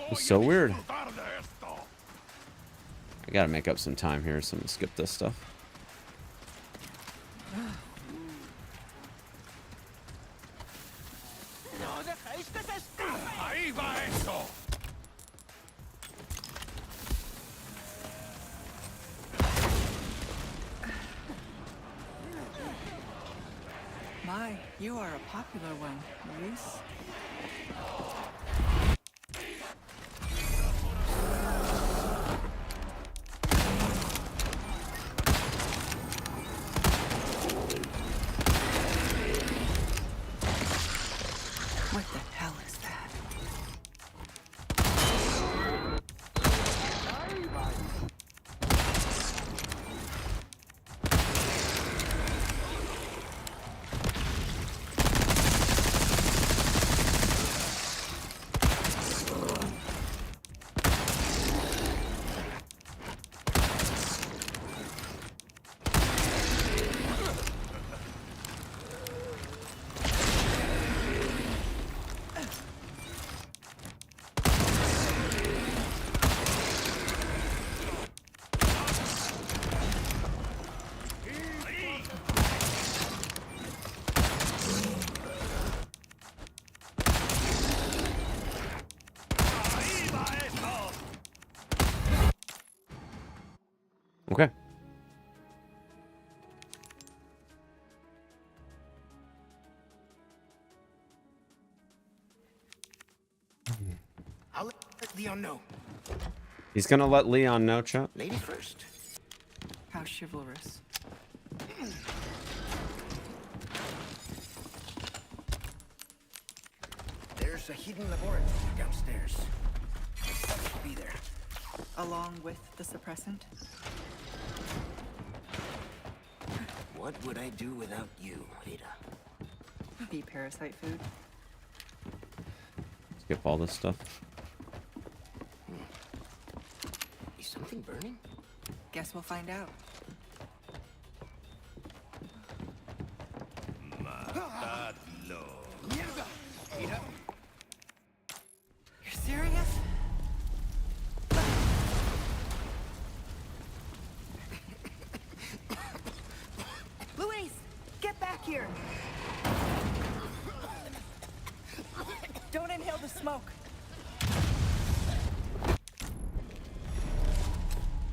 It's so weird. I gotta make up some time here, so I'm gonna skip this stuff. My, you are a popular one, Luis. What the hell is that? Okay. I'll let Leon know. He's gonna let Leon know, chat. Ladies first. How chivalrous. There's a hidden laboratory downstairs. Stuff should be there. Along with the suppressant? What would I do without you, Ada? Be parasite food? Skip all this stuff. Is something burning? Guess we'll find out. You're serious? Luis, get back here! Don't inhale the smoke.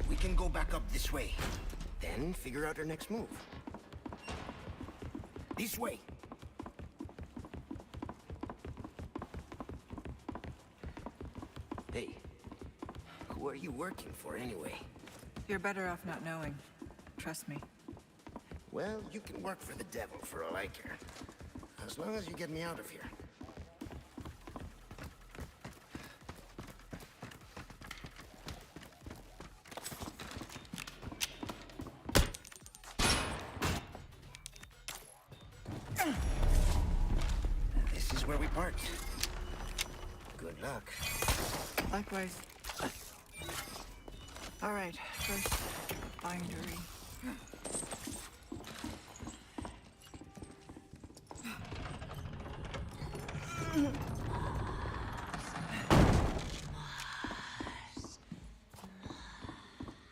We can go back up this way. Then figure out our next move. This way. Hey, who are you working for anyway? You're better off not knowing. Trust me. Well, you can work for the devil for all I care. As long as you get me out of here. This is where we part. Good luck. Likewise. All right, first, bindery.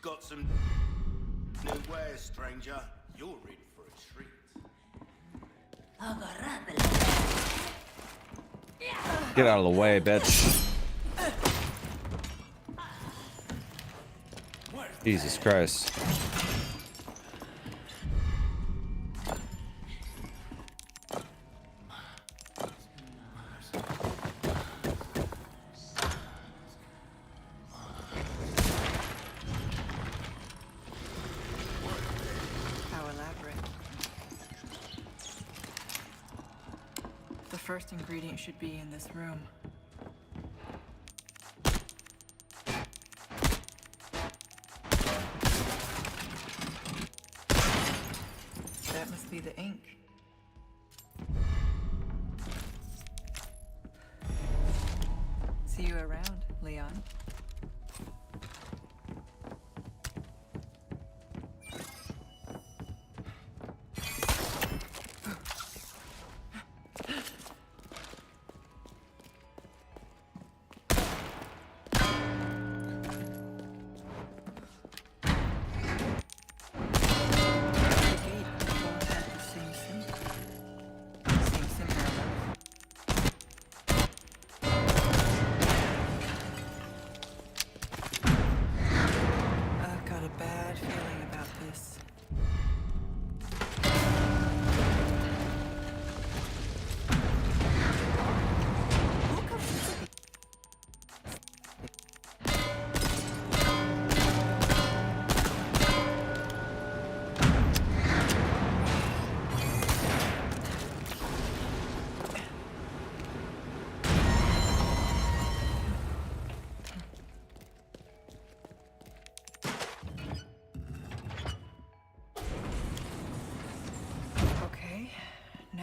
Got some new wares, stranger. You're in for a treat. Get out of the way, bitch. Jesus Christ. How elaborate. The first ingredient should be in this room. That must be the ink. See you around, Leon.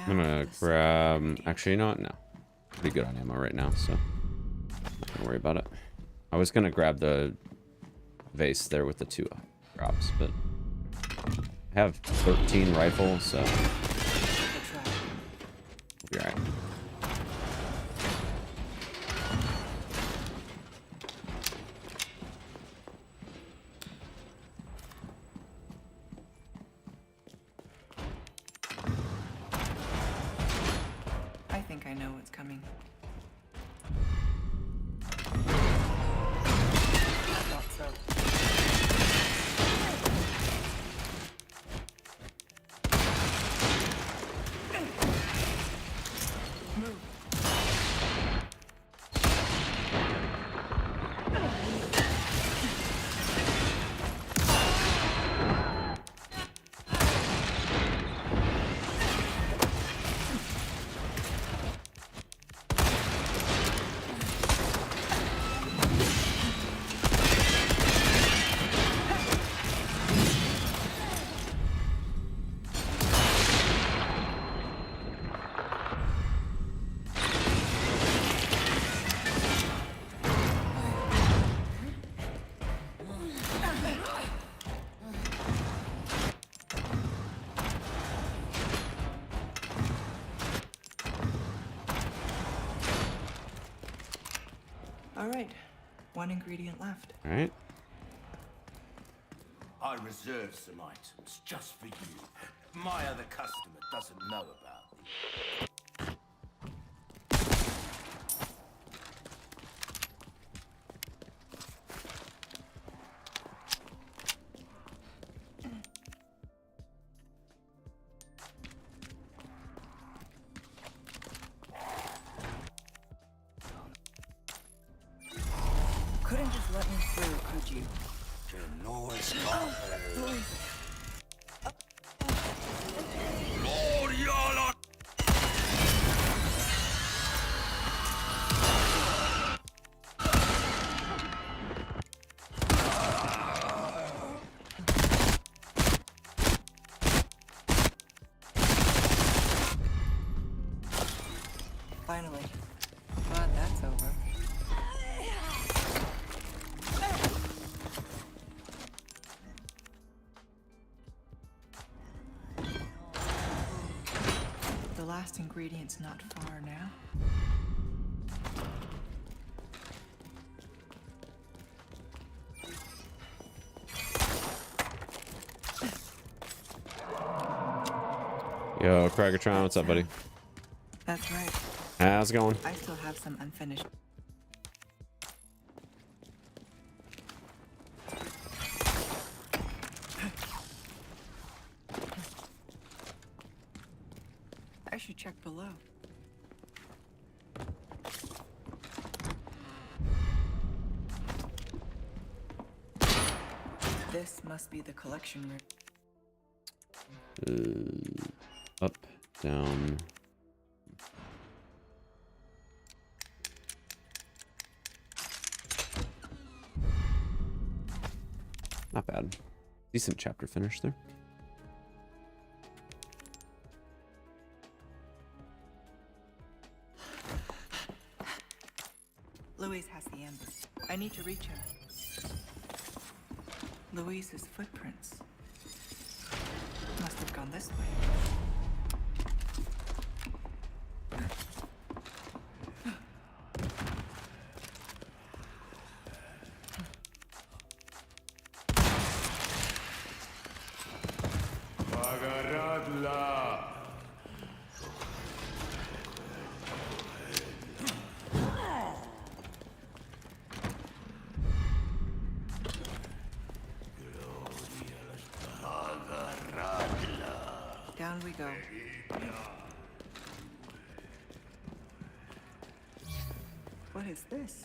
Now, I'm gonna the grab. ingredient. Actually, you know what? No, pretty good on ammo right now, so not gonna worry about it. I was gonna grab the vase there with the 2 drops, but I have 13 rifles, so The trap. we'll be alright. I think I know what's coming. I thought so. All right, one ingredient left. All right. I reserved some items just for you. My other customer doesn't know about them. Couldn't just let me through, could you? Finally. Glad that's over. The last ingredient's not far now. Yo, Crackertron, what's up, buddy? That's right. How's it going? I still have some unfinished. I should check below. This must be the collection room. Up, down. Not bad. Decent chapter finish there. Louise has the amber. I need to reach him. Louise's footprints. Must have gone this way. Down we go. What is this?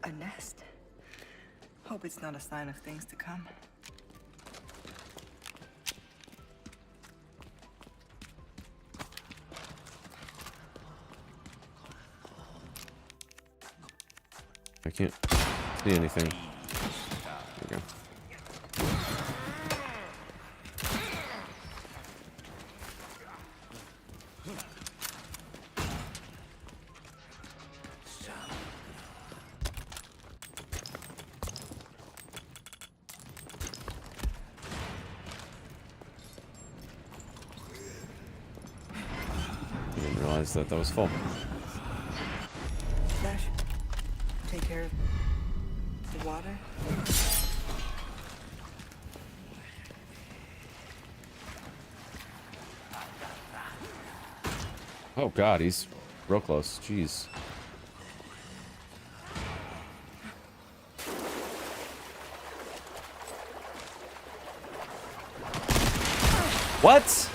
A nest. hope it's not a sign of things to come. I can't see anything. There we go. I didn't realize that was full. Dash, take care of the water. Oh god, he's real close. Jeez. What?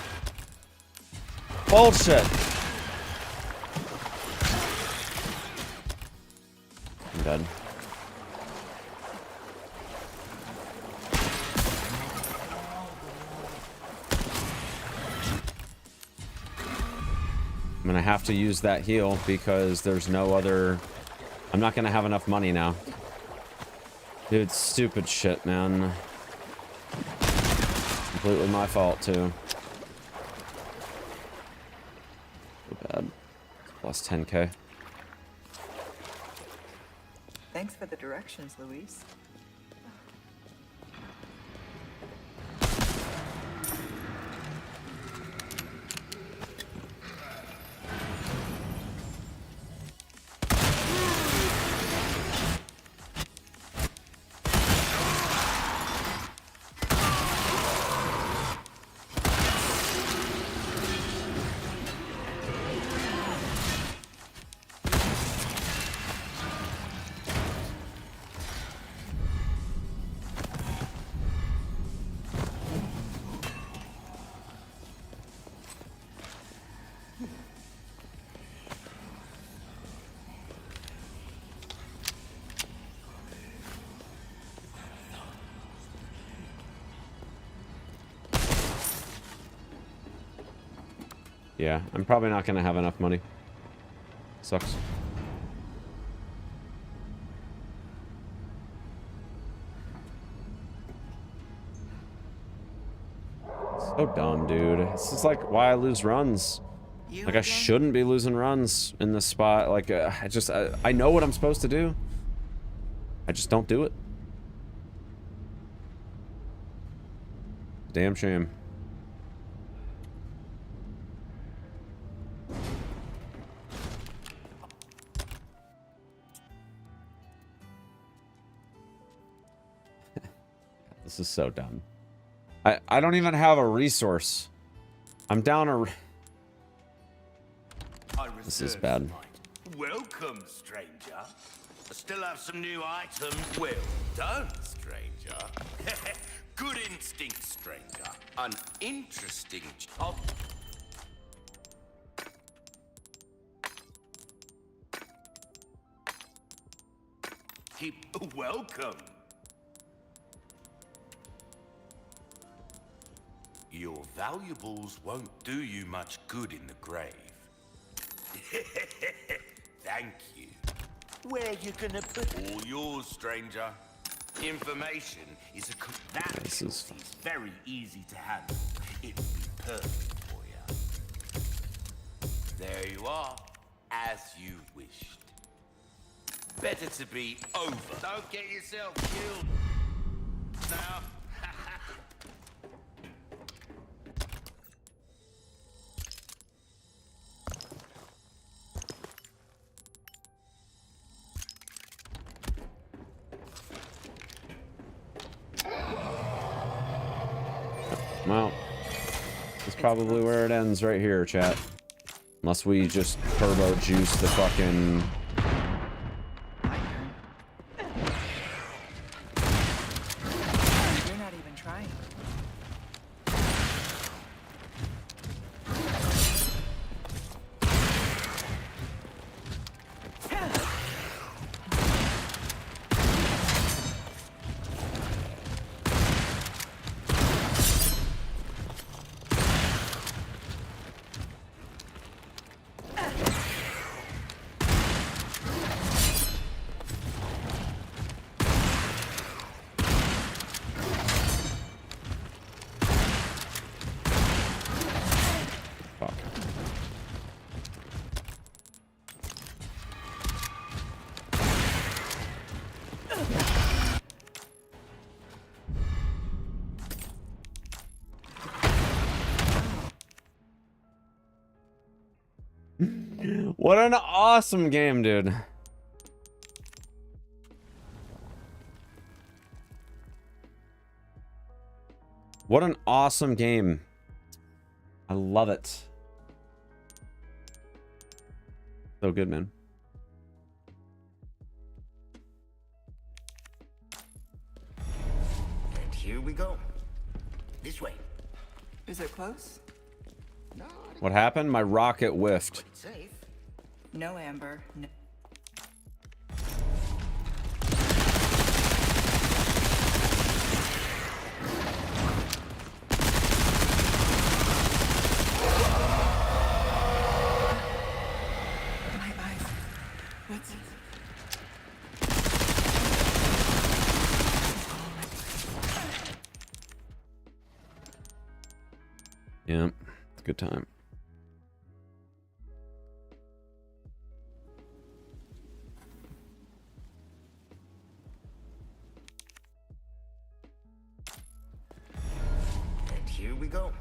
Bullshit. I'm dead. I'm gonna have to use that heal because there's no other... I'm not gonna have enough money now. Dude, stupid shit, man. Completely my fault, too. So bad. Plus 10k. Thanks for the directions, Luis. Yeah, I'm probably not gonna have enough money. Sucks. So dumb, dude. This is like why I lose runs. Like I shouldn't be losing runs in this spot. Like I know what I'm supposed to do. I just don't do it. Damn shame. This is so dumb. I don't even have a resource. I'm down a... This is bad. Welcome, stranger. I still have some new items. Well done, stranger. Good instinct, stranger. An interesting job. Keep welcome. Your valuables won't do you much good in the grave. Thank you. Where you gonna put all yours, stranger? Information is a This is very easy to handle. It would be perfect for you. There you are, as you wished. Better to be over. Don't get yourself killed. Now. Well, that's probably where it ends right here, chat. Unless we just turbo juice the fucking... You're not even trying. What an awesome game, dude. What an awesome game. I love it. So good, man. And here we go. This way. Is it close? Not What happened? My rocket whiffed. safe. No, Amber. No. My eyes. What's it? Yeah, it's a good time. And here we go.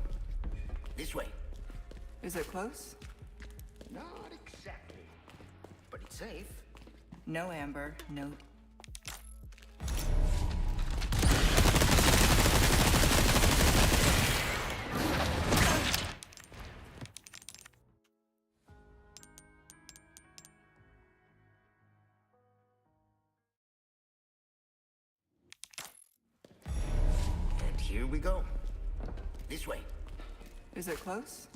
This way. Is it close? Not exactly. But it's safe. No, Amber. No. And here we go. This way. Is it close?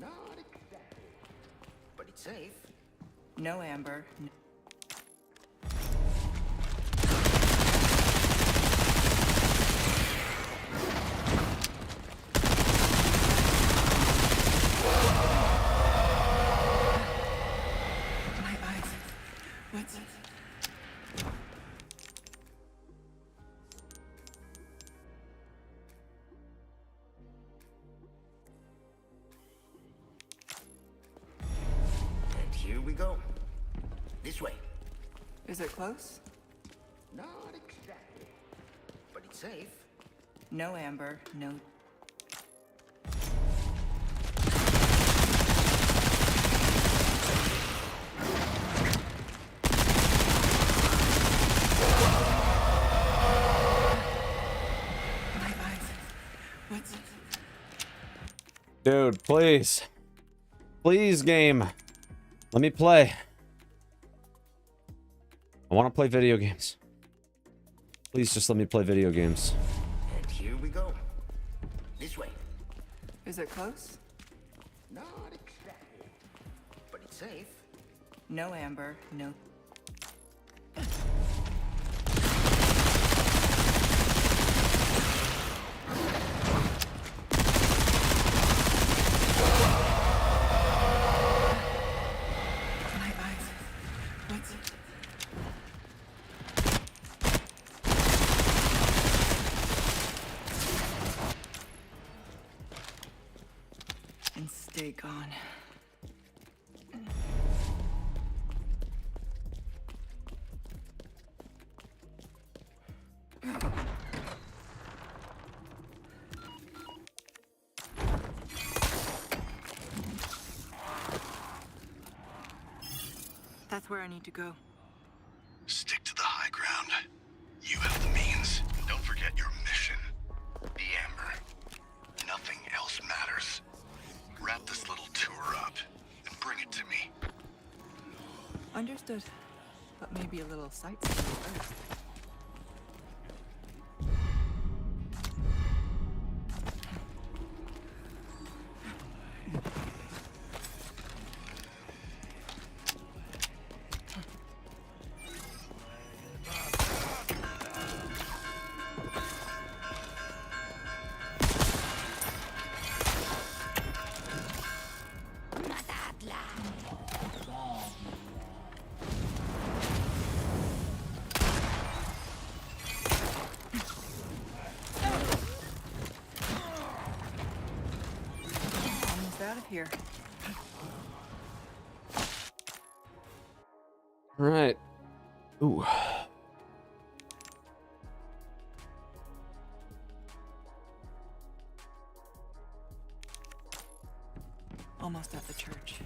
Not exactly. But it's safe. No, Amber. No. My eyes. What's it? And here we go. This way. Is it close? Not exactly. But it's safe. No, Amber. No. My eyes. What's it? Dude, please. Please, game. Let me play. I want to play video games. Please just let me play video games. And here we go. This way. Is it close? Not exactly. But it's safe. No, Amber. No. My eyes. What's it? And stay gone. That's where I need to go. Stick to the high ground. You have the means. Don't forget your mission. The Amber. Nothing else matters. Wrap this little tour up and bring it to me. Understood. But maybe a little sightseeing first. Almost out of here. All right. Ooh. Almost at the church.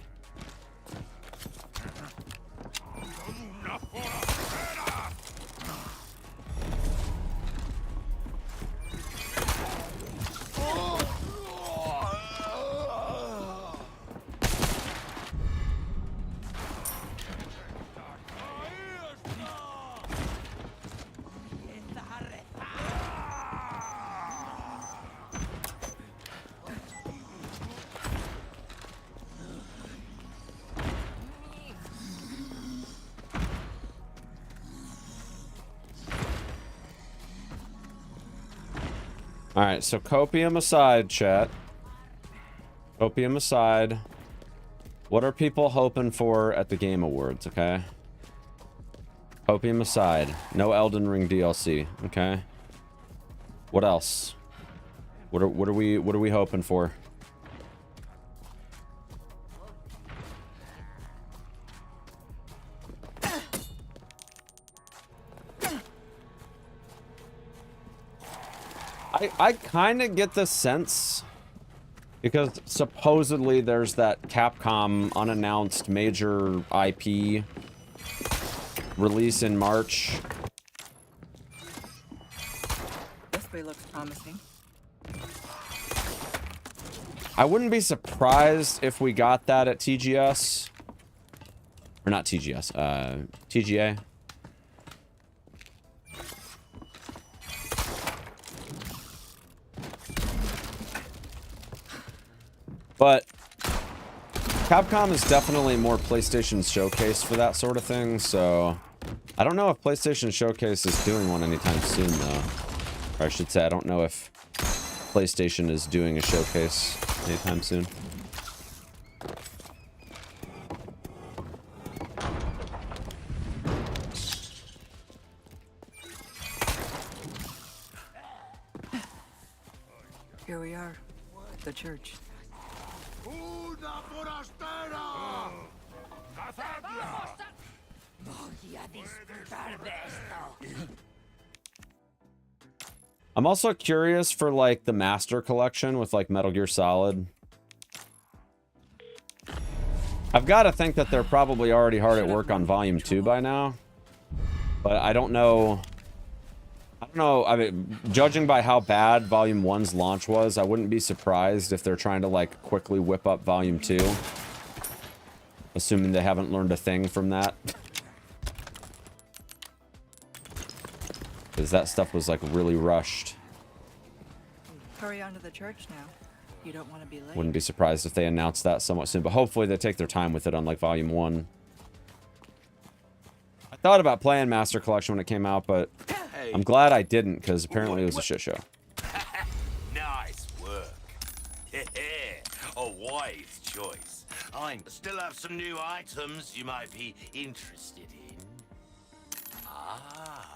Alright, so copium aside, chat. Copium aside. What are people hoping for at the Game Awards, okay? Copium aside. No Elden Ring DLC, okay? What else? What are we hoping for? I kind of get the sense, because supposedly there's that Capcom unannounced major IP release in March. This way looks promising. I wouldn't be surprised if we got that at TGS. Or not TGS, TGA. But Capcom is definitely more PlayStation Showcase for that sort of thing, so I don't know if PlayStation Showcase is doing one anytime soon, though. Or I should say, I don't know if PlayStation is doing a showcase anytime soon. Here we are, the church. I'm also curious for like the Master Collection with like Metal Gear Solid. I've got to think that they're probably already hard at work on Volume 2 by now. But I don't know. I mean, judging by how bad Volume 1's launch was, I wouldn't be surprised if they're trying to like quickly whip up Volume 2. Assuming they haven't learned a thing from that. Because that stuff was like really rushed. Hurry on to the church now. You don't want to be late. Wouldn't be surprised if they announced that somewhat soon, but hopefully they take their time with it, unlike Volume 1. I thought about playing Master Collection when it came out, but I'm glad I didn't, because apparently it was a shit show. Nice work. A wise choice. I still have some new items you might be interested in. Ah.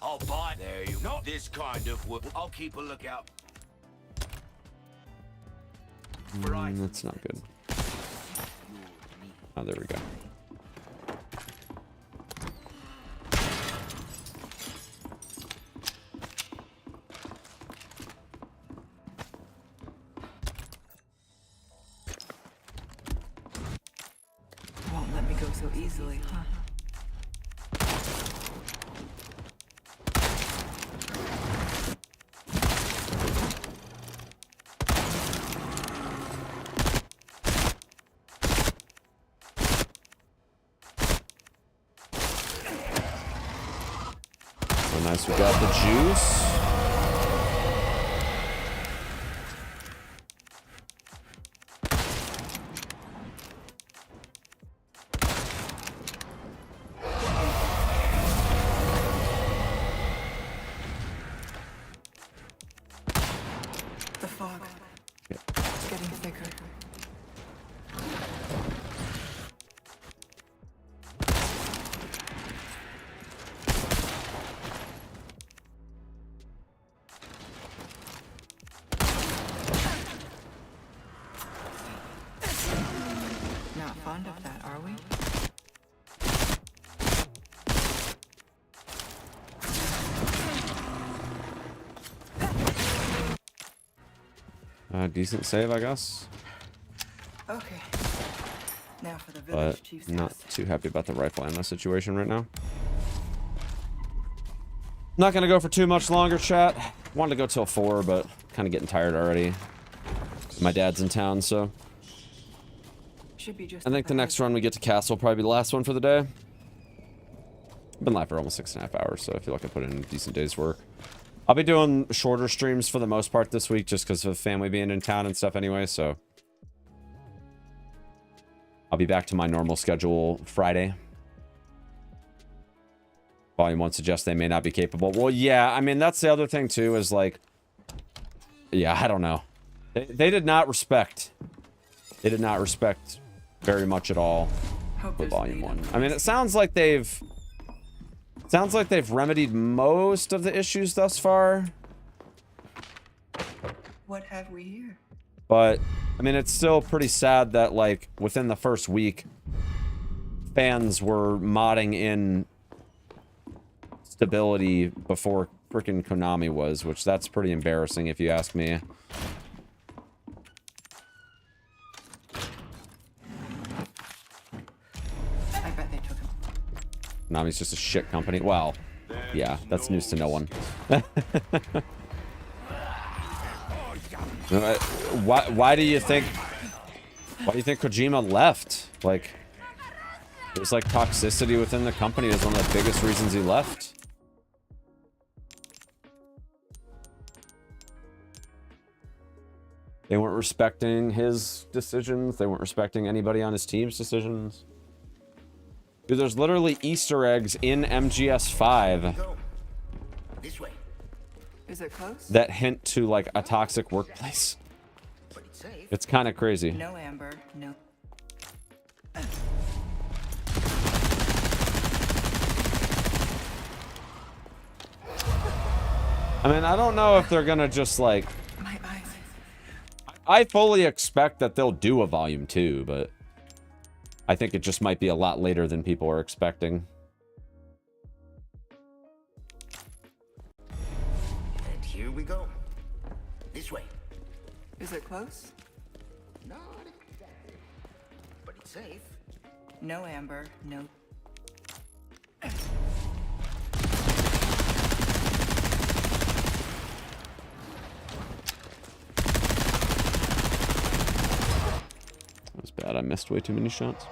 I'll buy. There you go. Not this kind of wood. I'll keep a lookout. That's not good. Oh, there we go. Won't let me go so easily, huh? Nice, we got the juice. The fog. It's getting thicker. Not fond of that, are we? Decent save, I guess. Okay. Now for the but village chief's not house. too happy about the rifle ammo situation right now. Not gonna go for too much longer, chat. Wanted to go till 4, but kind of getting tired already. My dad's in town, so Should be just I think the next run we get to Castle will probably be the last one for the day. I've been live for almost 6.5 hours, so I feel like I put in a decent day's work. I'll be doing shorter streams for the most part this week, just because of family being in town and stuff anyway, so I'll be back to my normal schedule Friday. Volume 1 suggests they may not be capable. Well, yeah, I mean, that's the other thing, too, is like... Yeah, I don't know. They did not respect... They did not respect very much at all with Volume 1. I mean, it sounds like they've... Sounds like they've remedied most of the issues thus far. What have we here? But, I mean, it's still pretty sad that, like, within the first week, fans were modding in stability before freaking Konami was, which that's pretty embarrassing if you ask me. I bet they took him. Konami's just a shit company. Well, yeah, that's news to no one. Why do you think Kojima left? Like, there's like toxicity within the company is one of the biggest reasons he left. They weren't respecting his decisions. They weren't respecting anybody on his team's decisions. Dude, there's literally Easter eggs in MGS5 This way. Is it close? that hint to like a toxic workplace. But it's safe. It's kind of crazy. No amber, no. I mean, I don't know if they're gonna just like... My eyes. I fully expect that they'll do a volume 2, but I think it just might be a lot later than people are expecting. And here we go. This way. Is it close? Not exactly. But it's safe. No amber, no. That was bad. I missed way too many shots.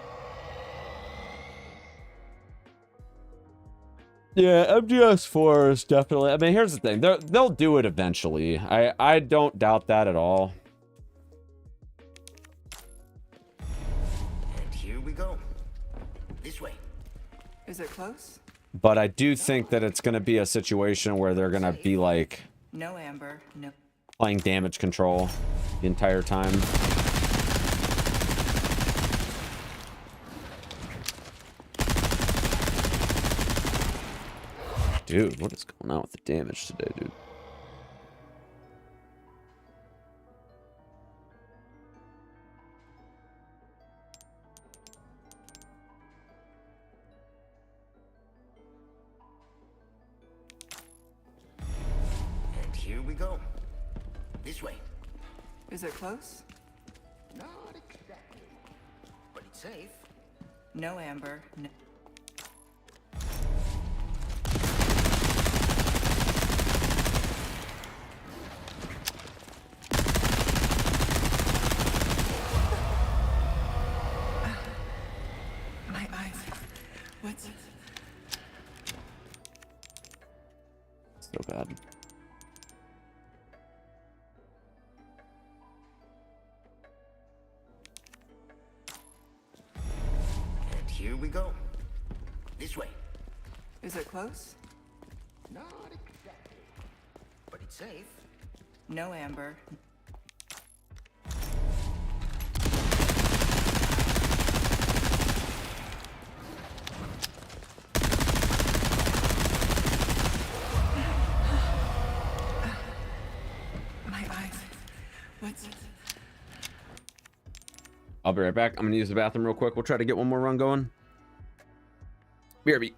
Yeah, MGS4 is definitely... I mean, here's the thing. They'll do it eventually. I don't doubt that at all. And here we go. This way. Is it close? But I do think that it's going to be a situation where they're going to be, like, No amber, no. playing damage control the entire time. Dude, what is going on with the damage today, dude? And here we go. This way. Is it close? Not exactly. But it's safe. No amber, no. My eyes. What's... So bad. And here we go. This way. Is it close? Not exactly. But it's safe. No amber. My eyes. What's... I'll be right back. I'm gonna use the bathroom real quick. We'll try to get one more run going. BRB.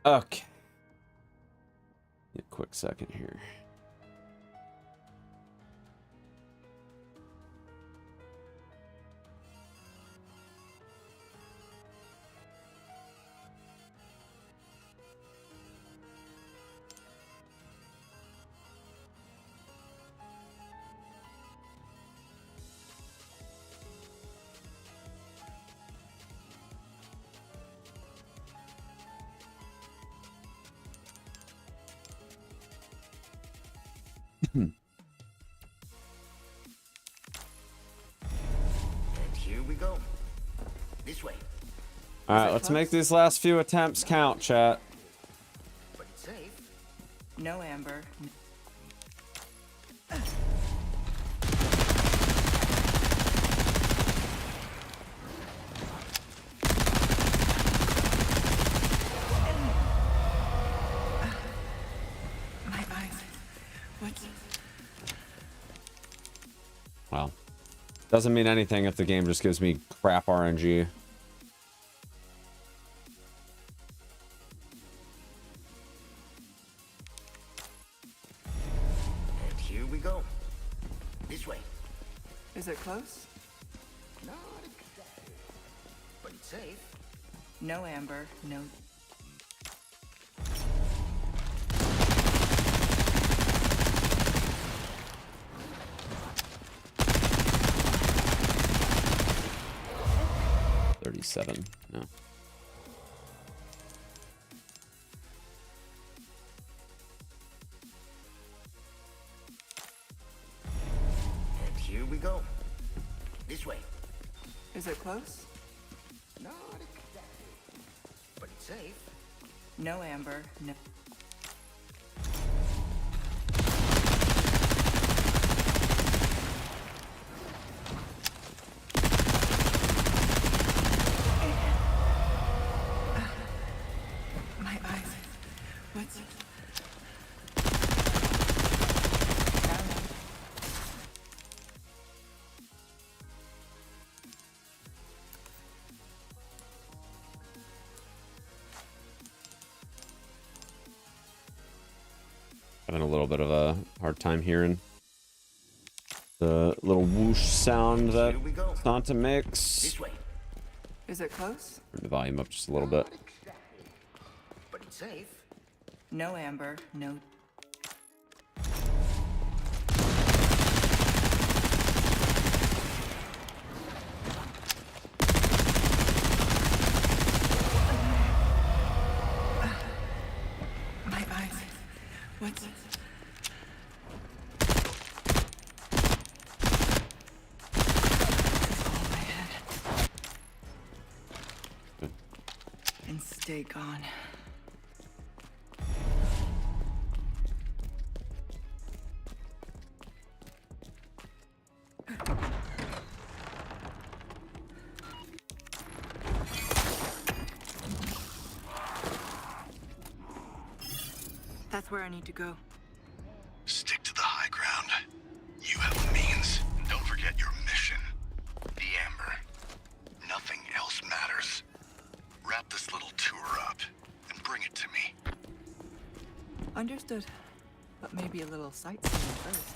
Okay. A quick second here. And here we go. This way. All right, let's make these last few attempts count, chat. But it's safe. No amber. My eyes. What's... Well, doesn't mean anything if the game just gives me crap RNG. And here we go. This way. Is it close? Not exactly. But it's safe. No amber. No... 37. No. And here we go. This way. Is it close? Not exactly. But it's safe. No amber. No... My eyes. What's... Down. Having a little bit of a hard time hearing the little whoosh sound that Here we go. Santa makes. This way. Is it close? Turn the volume up just a little bit. Not exactly. But it's safe. No amber. No... My eyes. What's... All my head. And stay gone. That's where I need to go. Stick to the high ground. You have the means. And don't forget your mission. The Amber. Nothing else matters. Wrap this little tour up and bring it to me. Understood. But maybe a little sightseeing first.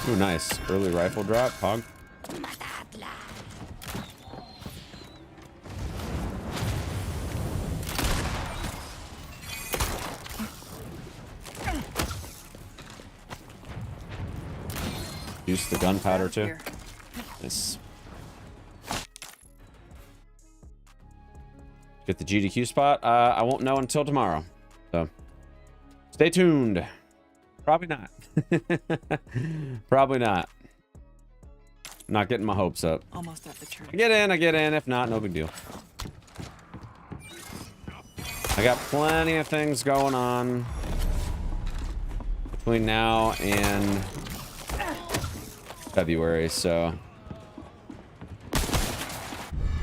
Ooh, nice. Early rifle drop, Pog. Use the gunpowder too. Here. Nice. Get the GDQ spot. I won't know until tomorrow. So stay tuned. Probably not. Probably not. Not getting my hopes up. Almost at the church. I get in. If not, no big deal. I got plenty of things going on between now and February, so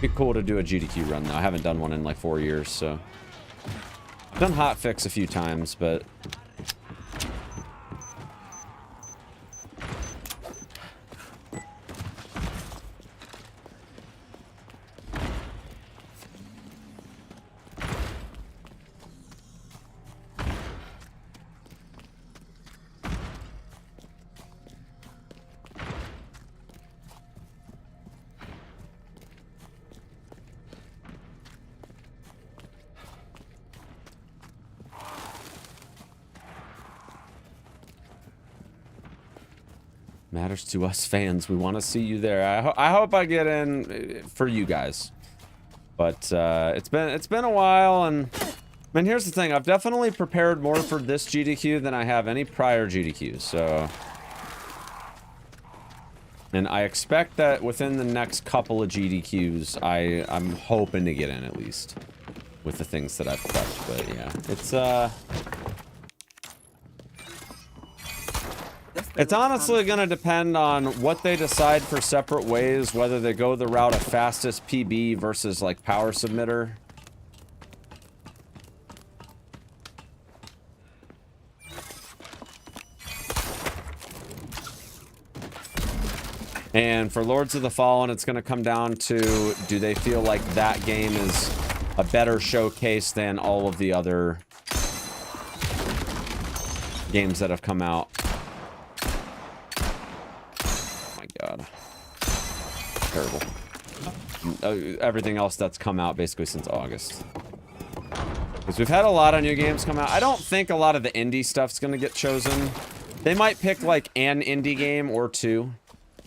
Be cool to do a GDQ run though. I haven't done one in like 4 years, so. I've done hotfix a few times, but matters to us fans. We want to see you there. I hope I get in for you guys. But it's been a while, and I mean, here's the thing. I've definitely prepared more for this GDQ than I have any prior GDQs. So, and I expect that within the next couple of GDQs, I'm hoping to get in at least with the things that I've prepped. But yeah, it's honestly going to depend on what they decide for separate ways, whether they go the route of fastest PB versus like power submitter. And for Lords of the Fallen, it's going to come down to, do they feel like that game is a better showcase than all of the other games that have come out? God. Terrible. Everything else that's come out basically since August. Because we've had a lot of new games come out. I don't think a lot of the indie stuff's going to get chosen. They might pick like an indie game or two.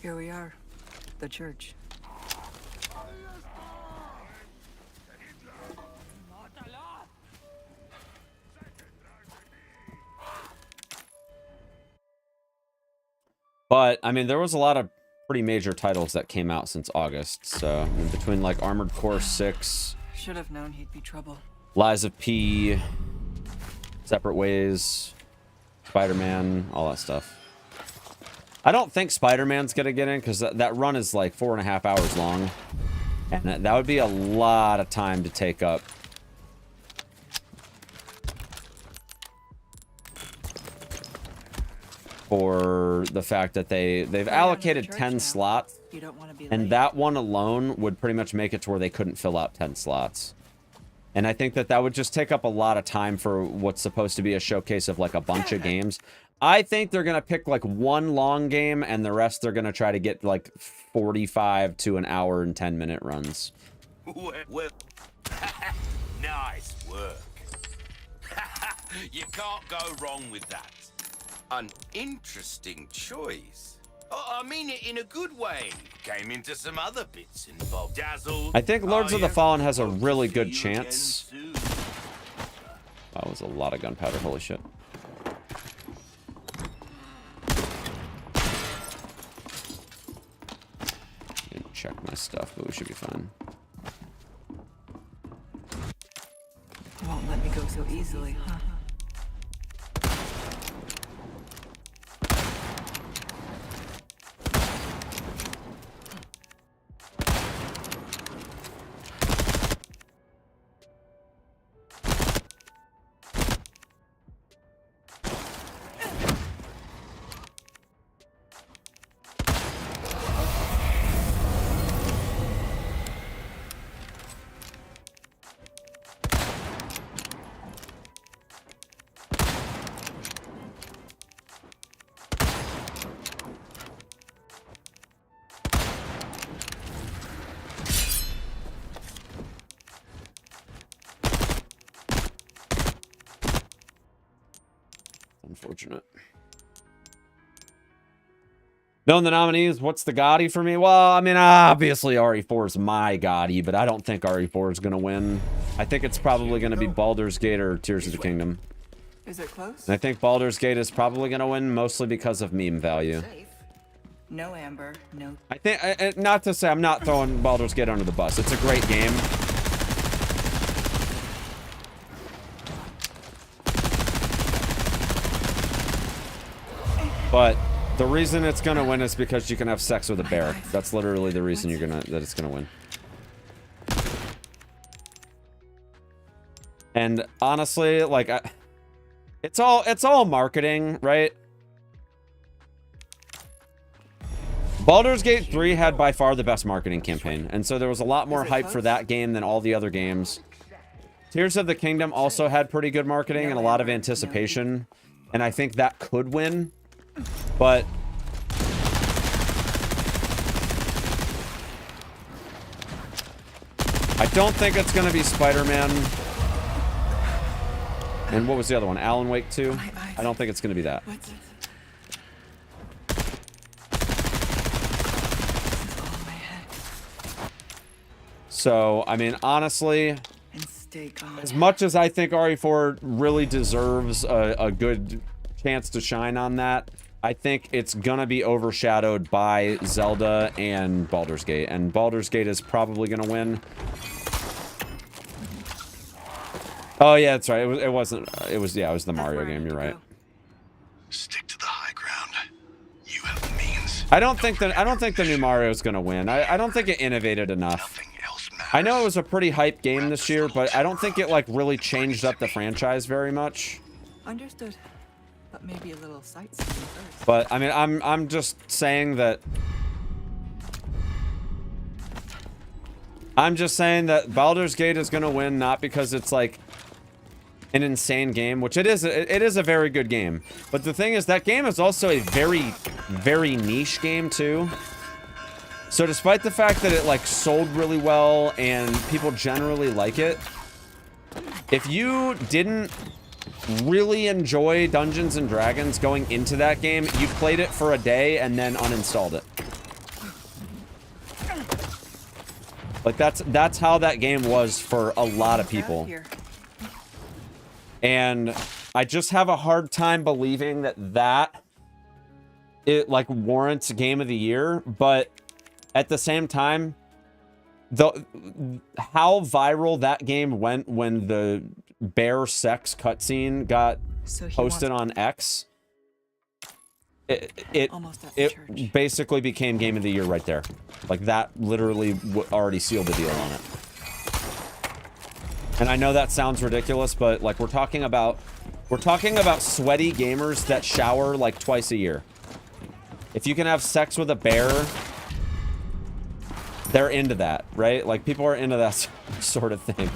Here we are. The church. But, I mean, there was a lot of pretty major titles that came out since August. So, I mean, between like Armored Core 6, should have known he'd be trouble. Lies of P, Separate Ways, Spider-Man, all that stuff. I don't think Spider-Man's gonna get in because that run is like 4.5 hours long. And that would be a lot of time to take up. For the fact that they've allocated 10 slots, and that one alone would pretty much make it to where they couldn't fill out 10 slots. And I think that would just take up a lot of time for what's supposed to be a showcase of like a bunch of games. I think they're gonna pick like one long game, and the rest they're gonna try to get like 45 to an hour and 10-minute runs. Well, nice work. You can't go wrong with that. An interesting choice. Oh, I mean it in a good way. Came into some other bits involved. Dazzled. I think Lords of the Fallen has a really good chance. That was a lot of gunpowder. Holy shit. Didn't check my stuff, but we should be fine. Won't let me go so easily, huh? Unfortunate. Knowing the nominees, what's the Gotti for me? Well, I mean, obviously RE4 is my Gotti, but I don't think RE4 is going to win. I think it's probably going to be Baldur's Gate or Tears of the Kingdom. Is it close? And I think Baldur's Gate is probably going to win, mostly because of meme value. No Amber, no. I think, not to say I'm not throwing Baldur's Gate under the bus. It's a great game. But the reason it's gonna win is because you can have sex with a bear. That's literally the reason that it's gonna win. And honestly, like, it's all marketing, right? Baldur's Gate 3 had by far the best marketing campaign, and so there was a lot more hype for that game than all the other games. Tears of the Kingdom also had pretty good marketing and a lot of anticipation, and I think that could win, but I don't think it's going to be Spider-Man. And what was the other one? Alan Wake 2? I don't think it's going to be that. What's it? So, I mean, honestly, And stay calm. as much as I think RE4 really deserves a good chance to shine on that, I think it's gonna be overshadowed by Zelda and Baldur's Gate. And Baldur's Gate is probably gonna win. Oh, yeah, that's right. It was the Mario game. You're right. Stick to the high ground. You have the means. I don't think the new Mario is gonna win. I don't think it innovated enough. Nothing else matters. I know it was a pretty hype game this year, but I don't think it like really changed up the franchise very much. Understood. But maybe a little sightseeing first. But I mean, I'm just saying that. I'm just saying that Baldur's Gate is gonna win, not because it's like an insane game, which it is. It is a very good game, but the thing is that game is also a very, very niche game too. So despite the fact that it like sold really well and people generally like it, if you didn't really enjoy Dungeons and Dragons going into that game, you played it for a day and then uninstalled it. Like that's how that game was for a lot of people. And I just have a hard time believing that it like warrants Game of the Year, but at the same time, how viral that game went when the bear sex cutscene got posted on X, it basically became Game of the Year right there. Like that literally already sealed the deal on it. And I know that sounds ridiculous, but like we're talking about sweaty gamers that shower like twice a year. If you can have sex with a bear, they're into that, right? Like people are into that sort of thing.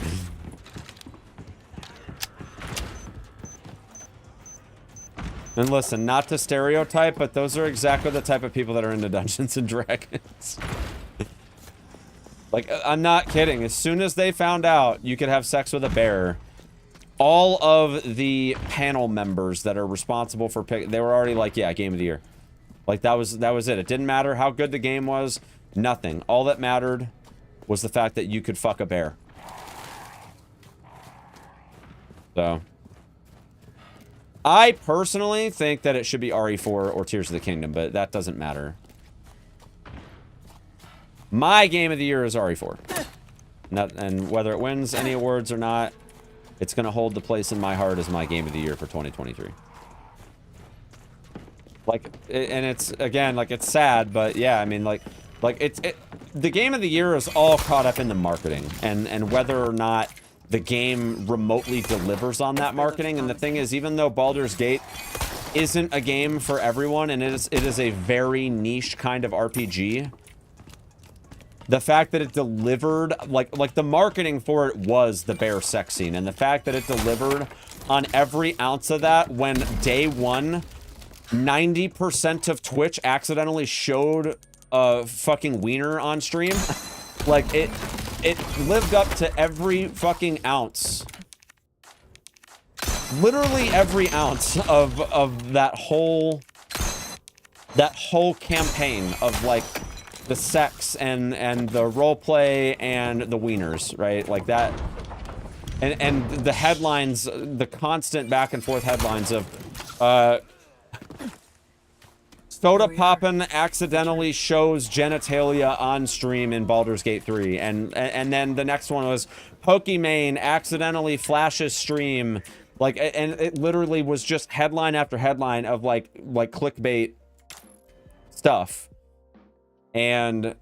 And listen, not to stereotype, but those are exactly the type of people that are into Dungeons and Dragons. Like, I'm not kidding. As soon as they found out you could have sex with a bear, all of the panel members that are responsible for they were already like, yeah, Game of the Year. Like, that was it. It didn't matter how good the game was. Nothing. All that mattered was the fact that you could fuck a bear. So, I personally think that it should be RE4 or Tears of the Kingdom, but that doesn't matter. My Game of the Year is RE4. And whether it wins any awards or not, it's going to hold the place in my heart as my Game of the Year for 2023. Like, and it's, again, like, it's sad, but yeah, I mean, like the Game of the Year is all caught up in the marketing and whether or not the game remotely delivers on that marketing. And the thing is, even though Baldur's Gate isn't a game for everyone, and it is a very niche kind of RPG, the fact that it delivered, like the marketing for it was the bear sex scene, and the fact that it delivered on every ounce of that when day one, 90% of Twitch accidentally showed a fucking wiener on stream. Like, it lived up to every fucking ounce. Literally every ounce of that whole campaign of, like, the sex and the roleplay and the wieners, right? Like that. And the headlines, the constant back and forth headlines of, Soda Poppin' accidentally shows genitalia on stream in Baldur's Gate 3. And then the next one was Pokimane accidentally flashes stream. Like, and it literally was just headline after headline of like clickbait stuff. And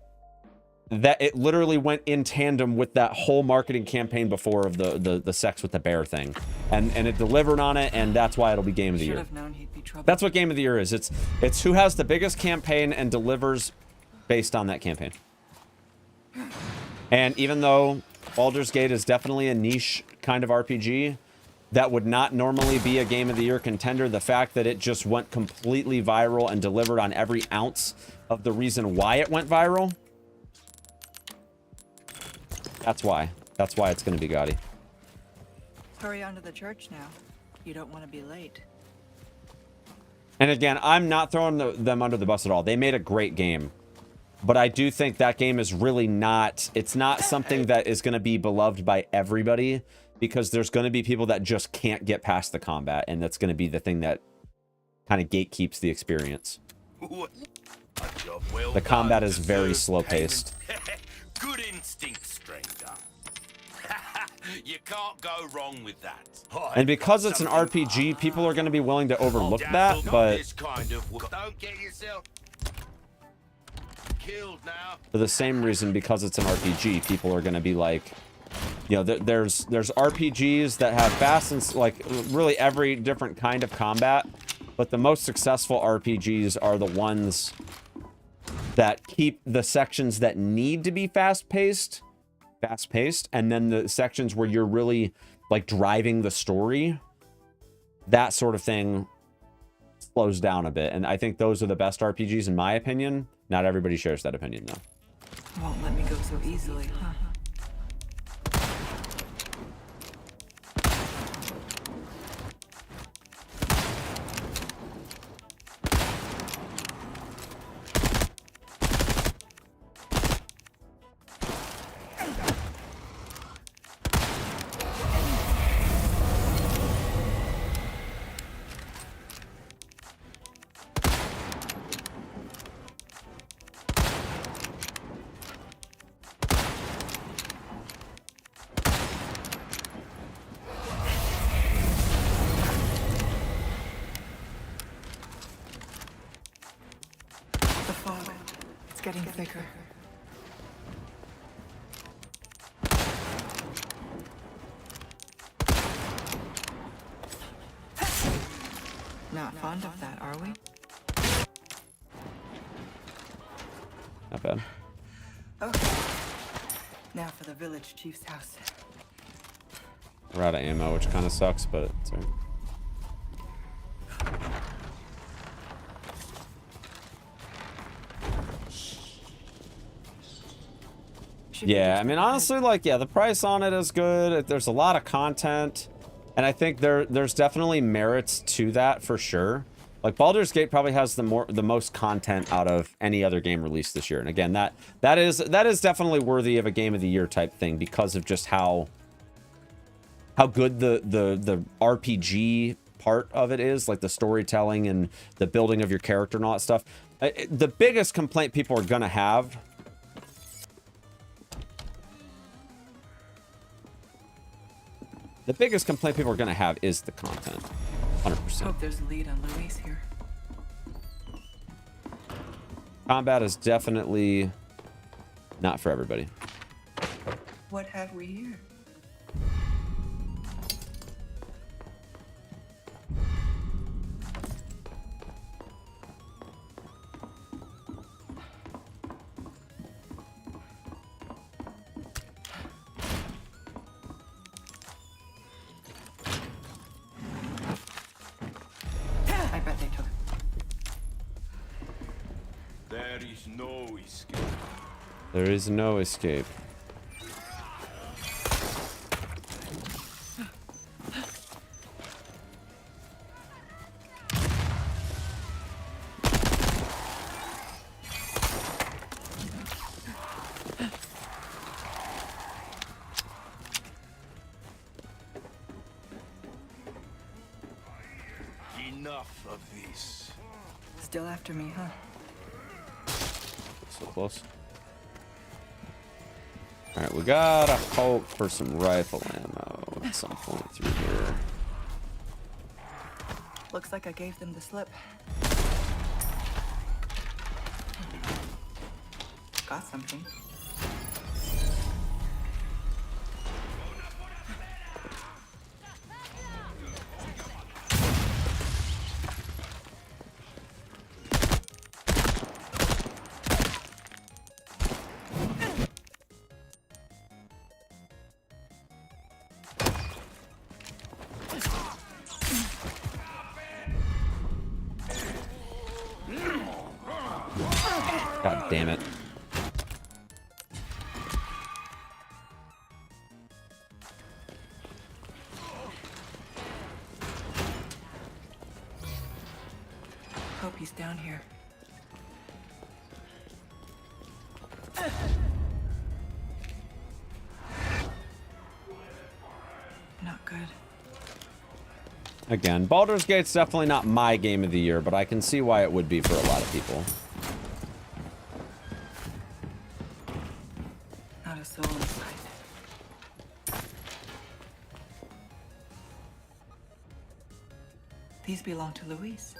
that it literally went in tandem with that whole marketing campaign before of the sex with the bear thing, and it delivered on it, and that's why it'll be game of the Should year. have known he'd be trouble. That's what game of the year is. It's who has the biggest campaign and delivers based on that campaign. And even though Baldur's Gate is definitely a niche kind of RPG that would not normally be a game of the year contender, the fact that it just went completely viral and delivered on every ounce of the reason why it went viral, that's why it's going to be Gotti. Hurry on to the church now. You don't want to be late. And again, I'm not throwing them under the bus at all. They made a great game. But I do think that game is really not... It's not something that is going to be beloved by everybody, because there's going to be people that just can't get past the combat, and that's going to be the thing that kind of gatekeeps the experience. The combat is very slow-paced. Good instinct, stranger. You can't go wrong with that. And because it's an RPG, people are going to be willing to overlook that, but Don't get yourself killed now. for the same reason, because it's an RPG, people are going to be like, you know, there's RPGs that have fast and like really every different kind of combat, but the most successful RPGs are the ones that keep the sections that need to be fast-paced, and then the sections where you're really like driving the story, that sort of thing slows down a bit. And I think those are the best RPGs in my opinion. Not everybody shares that opinion though. Won't let me go so easily, huh? Getting thicker. Not fond of that, are we? Not bad. Okay. Now for the village chief's house. We're out of ammo, which kind of sucks, but it's all right. Yeah, I mean, honestly, like, yeah, the price on it is good. There's a lot of content, and I think there's definitely merits to that for sure. Like, Baldur's Gate probably has the most content out of any other game released this year, and again, that is definitely worthy of a game of the year type thing because of just how good the RPG part of it is, like the storytelling and the building of your character and all that stuff. The biggest complaint people are gonna have. The biggest complaint people are going to have is the content. 100%. Hope there's a lead on Luis here. Combat is definitely not for everybody. What have we here? There is no escape. Enough of this. Still after me, huh? So close. Alright, we gotta hope for some rifle ammo at some point through here. Looks like I gave them the slip. Got something. damn it. Hope he's down here. Not good. Again, Baldur's Gate's definitely not my game of the year, but I can see why it would be for a lot of people. Not a soul in sight. These belong to Luis.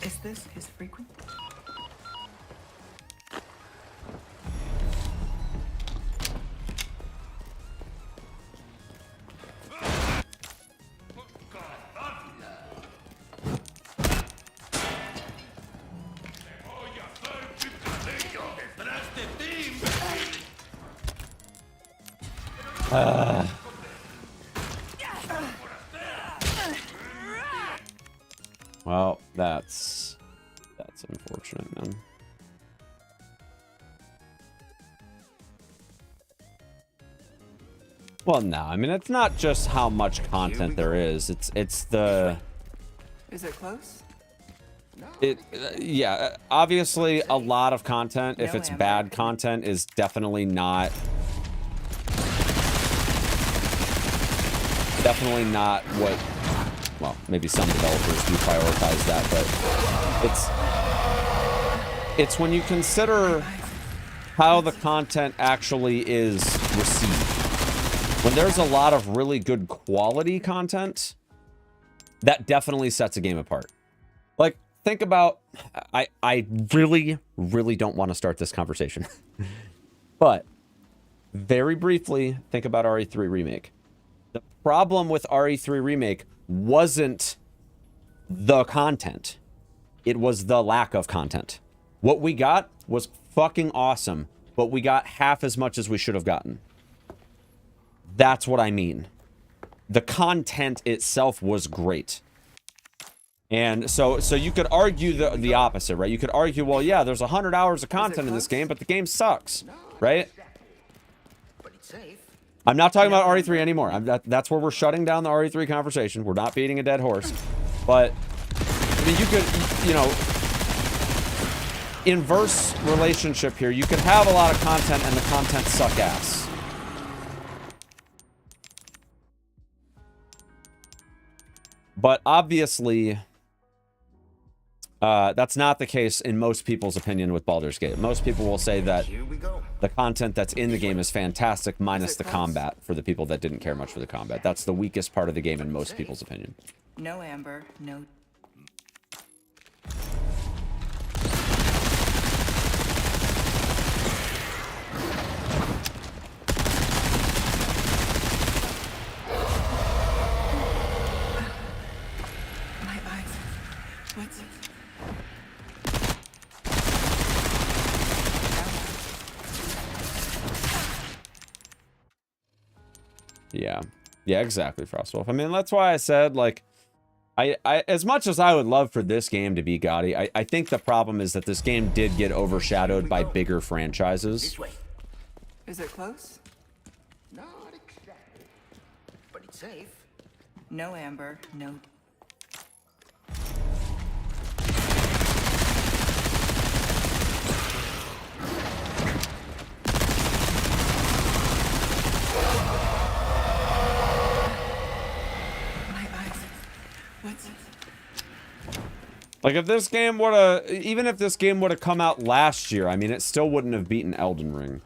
Is this his frequent? Well, that's unfortunate, man. Well, no, I mean, it's not just how much content there is. It's the... Is it close? Yeah, obviously a lot of content, if No, it's Amber. bad content, is definitely not... Definitely not what... Well, maybe some developers do prioritize that, but it's when you consider how the content actually is received. When there's a lot of really good quality content, that definitely sets a game apart. Like, think about... I really, really don't want to start this conversation. But, very briefly, think about RE3 Remake. The problem with RE3 Remake wasn't the content. It was the lack of content. What we got was fucking awesome, but we got half as much as we should have gotten. That's what I mean. The content itself was great. And so you could argue the opposite, right? You could argue, well, yeah, there's 100 hours of content in this game, but the game sucks, right? But it's safe. I'm not talking about RE3 anymore. That's where we're shutting down the RE3 conversation. We're not beating a dead horse. But, I mean, you could, you know, inverse relationship here. You could have a lot of content and the content suck ass. But obviously, that's not the case in most people's opinion with Baldur's Gate. Most people will say that Here we go. the content that's in the game is fantastic, minus the combat, for the people that didn't care much for the combat. That's the weakest part of the game in most people's opinion. No Amber, no. My eyes. What's it? Yeah, exactly, Frostwolf. I mean, that's why I said, like, I as much as I would love for this game to be gaudy, I think the problem is that this game did get overshadowed by bigger franchises. This way. Is it close? Not exactly. But it's safe. No Amber, no. My eyes. What's it? Like, if this game would have, even if this game would have come out last year, I mean, it still wouldn't have beaten Elden Ring.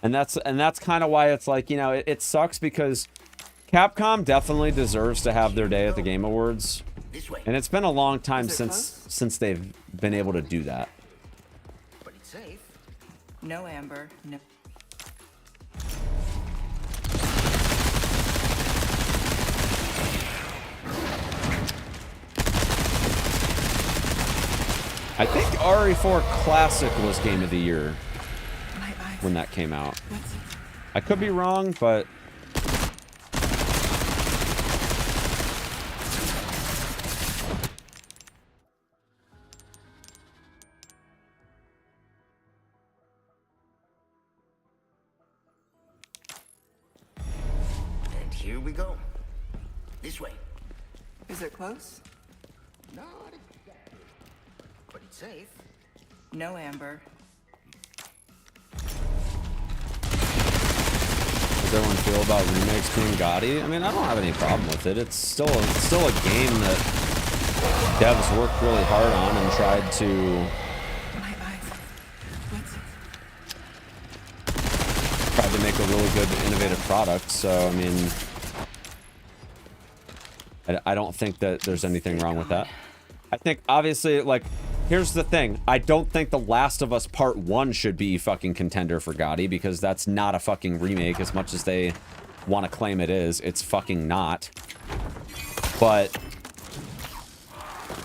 And that's kind of why it's like, you know, it sucks because Capcom definitely deserves to have their day at the Game Awards. This way. And it's been a long time Is it close? since they've been able to do that. But it's safe. No Amber, no. I think RE4 Classic was Game of the Year My eyes. when that came out. What's it? I could be wrong, but... we go? This way. Is it close? Not exactly. But it's safe. No, Amber. Does everyone feel about remakes being gaudy? I mean, I don't have any problem with it. It's still a game that devs worked really hard on and tried to My eyes. make a really good, innovative product. So, I mean, I don't think that there's anything wrong with that. I think, obviously, like, here's the thing. I don't think The Last of Us Part 1 should be fucking contender for GOTY, because that's not a fucking remake as much as they want to claim it is. It's fucking not. But,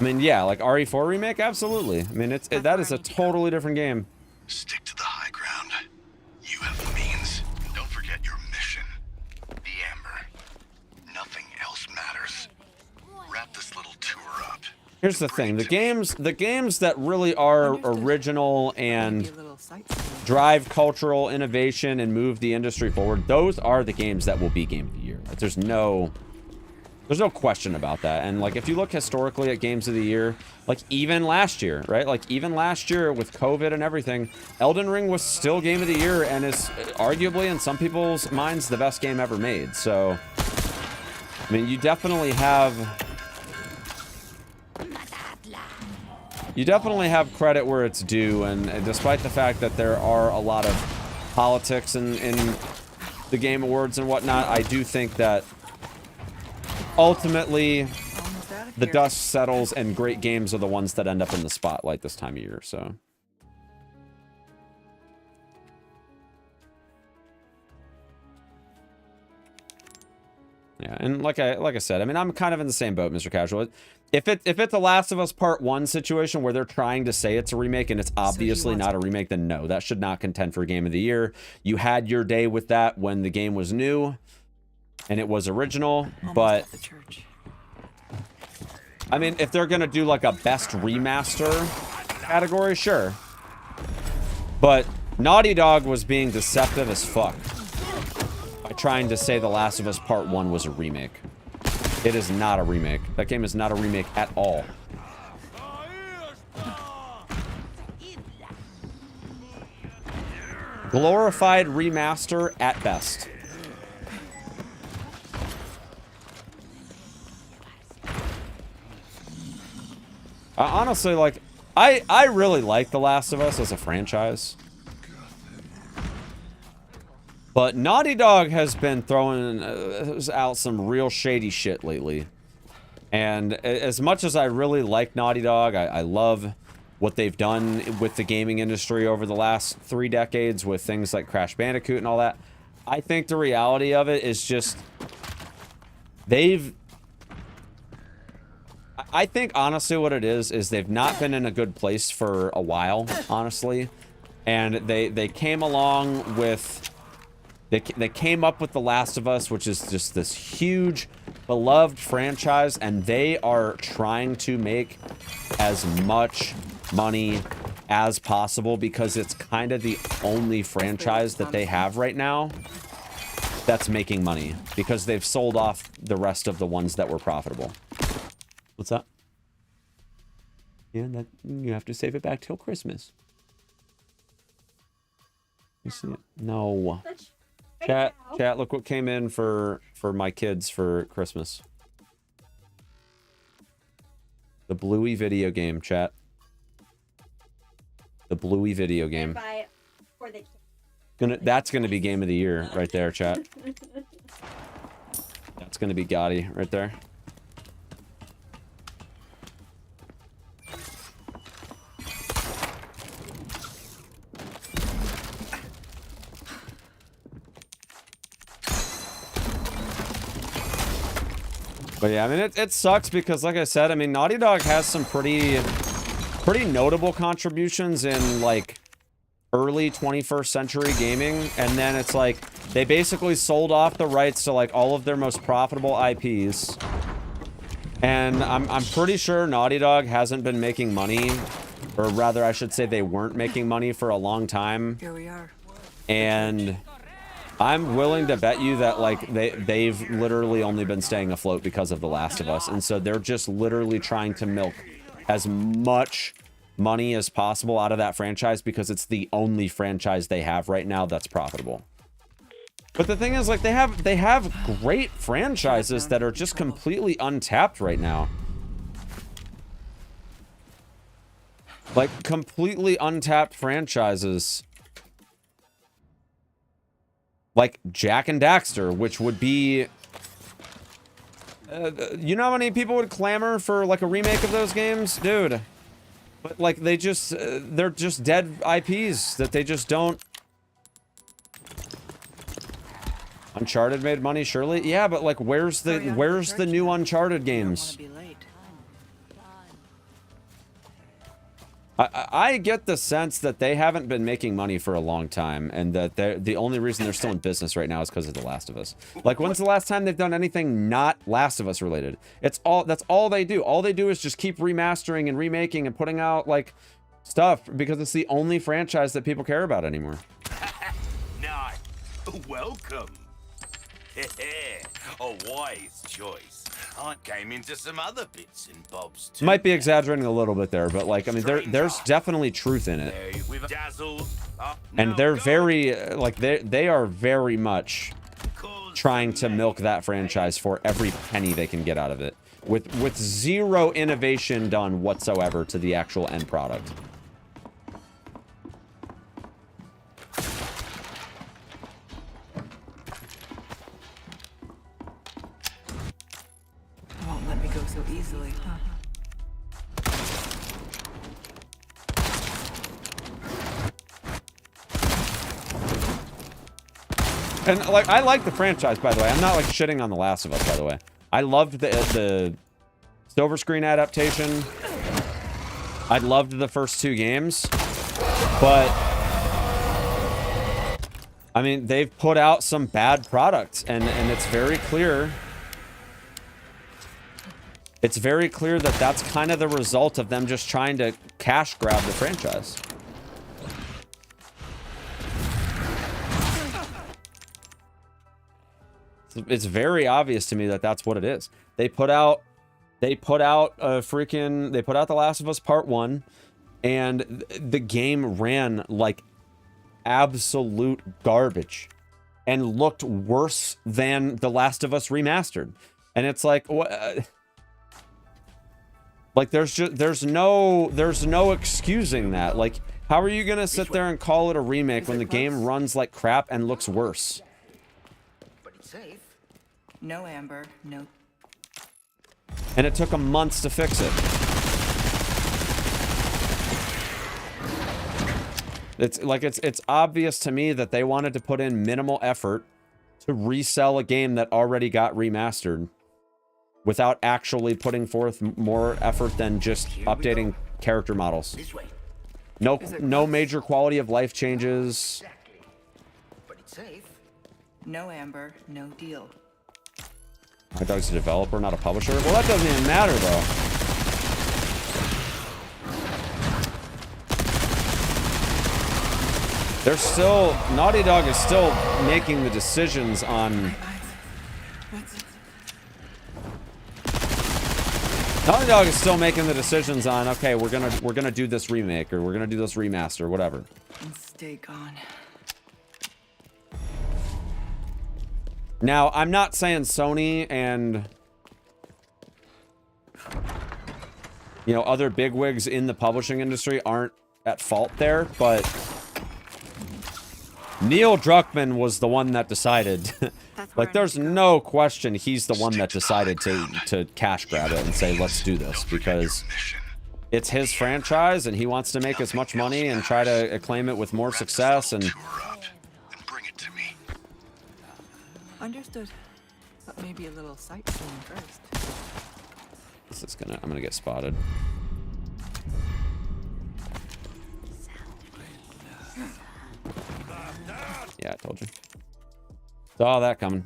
I mean, yeah, like RE4 remake, absolutely. I mean, that is a totally different game. Stick to the high ground. You have the means. Don't forget your mission. The Amber. Nothing else matters. Wrap this little tour up. Here's the thing. The games that really are original and drive cultural innovation and move the industry forward, those are the games that will be Game of the Year. Like, there's no question about that. And like, if you look historically at Games of the Year, like even last year, right? Like even last year with COVID and everything, Elden Ring was still Game of the Year and is arguably in some people's minds the best game ever made. So, I mean, you definitely have credit where it's due. And despite the fact that there are a lot of politics in the Game Awards and whatnot, I do think that ultimately the dust settles and great games are the ones that end up in the spotlight this time of year. So yeah, and like I said, I mean, I'm kind of in the same boat, Mr. Casual. If it's a Last of Us Part 1 situation where they're trying to say it's a remake and it's obviously not a remake, then no, that should not contend for Game of the Year. You had your day with that when the game was new and it was original, but I mean, if they're gonna do like a best remaster category, sure. But Naughty Dog was being deceptive as fuck by trying to say The Last of Us Part 1 was a remake. It is not a remake. That game is not a remake at all. Glorified remaster at best. Honestly, like, I really like The Last of Us as a franchise. But Naughty Dog has been throwing out some real shady shit lately. And as much as I really like Naughty Dog, I love what they've done with the gaming industry over the last 3 decades with things like Crash Bandicoot and all that. I think the reality of it is just I think honestly what it is they've not been in a good place for a while, honestly. And they came along with they came up with The Last of Us, which is just this huge beloved franchise, and they are trying to make as much money as possible because it's kind of the only franchise that they have right now that's making money, because they've sold off the rest of the ones that were profitable. What's that? Yeah, that you have to save it back till Christmas. You see it? No. Chat, look what came in for my kids for Christmas. The Bluey video game, chat. The Bluey video game. That's gonna be Game of the Year right there, chat. That's gonna be Gotti right there. But yeah, I mean, it sucks because, like I said, I mean, Naughty Dog has some pretty notable contributions in, like, early 21st century gaming. And then it's like, they basically sold off the rights to, like, all of their most profitable IPs. And I'm pretty sure Naughty Dog hasn't been making money. Or rather, I should say they weren't making money for a long time. Here we are. And I'm willing to bet you that like they've literally only been staying afloat because of The Last of Us, and so they're just literally trying to milk as much money as possible out of that franchise because it's the only franchise they have right now that's profitable. But the thing is, like, they have great franchises that are just completely untapped right now. Like, completely untapped franchises. Like Jak and Daxter, which would be... you know how many people would clamor for, like, a remake of those games? Dude. But, like, they just... they're just dead IPs that they just don't... Uncharted made money, surely? Yeah, but, like, where's the new Uncharted games? I get the sense that they haven't been making money for a long time, and that the only reason they're still in business right now is because of The Last of Us. Like, when's the last time they've done anything not Last of Us related? That's all they do. All they do is just keep remastering and remaking and putting out, like, stuff because it's the only franchise that people care about anymore. Nice. Welcome. A wise choice. I came into some other bits and bobs too. Might be exaggerating a little bit there, but, like, I mean, there's definitely truth in it. And they're very, like, they are very much trying to milk that franchise for every penny they can get out of it, with zero innovation done whatsoever to the actual end product. Won't let me go so easily, huh? And, like, I like the franchise, by the way. I'm not, like, shitting on The Last of Us, by the way. I loved the silver screen adaptation. I loved the first 2 games. But, I mean, they've put out some bad products, and it's very clear. It's very clear that that's kind of the result of them just trying to cash grab the franchise. It's very obvious to me that that's what it is. They put out The Last of Us Part 1, and the game ran like absolute garbage and looked worse than The Last of Us Remastered. And it's like, what? Like, there's no excusing that. Like, how are you gonna sit there and call it a remake when the game runs like crap and looks worse? But it's safe. No, Amber. No. And it took them months to fix it. It's obvious to me that they wanted to put in minimal effort to resell a game that already got remastered without actually putting forth more effort than just updating character models. No major quality of life changes. Exactly. But it's safe. No, Amber. No deal. My dog's a developer, not a publisher. Well, that doesn't even matter, though. They're still... Naughty Dog is still making the decisions on... Naughty Dog is still making the decisions on, okay, we're gonna do this remake, or we're gonna do this remaster, whatever. And stay gone. Now, I'm not saying Sony and, you know, other bigwigs in the publishing industry aren't at fault there, but Neil Druckmann was the one that decided. Like, there's no question he's the one that decided to cash grab it and say, let's do this, because it's his franchise and he wants to make as much money and try to acclaim it with more success. And Understood. But maybe a little sightseeing first. this is I'm gonna get spotted. Yeah, I told you. Saw that coming.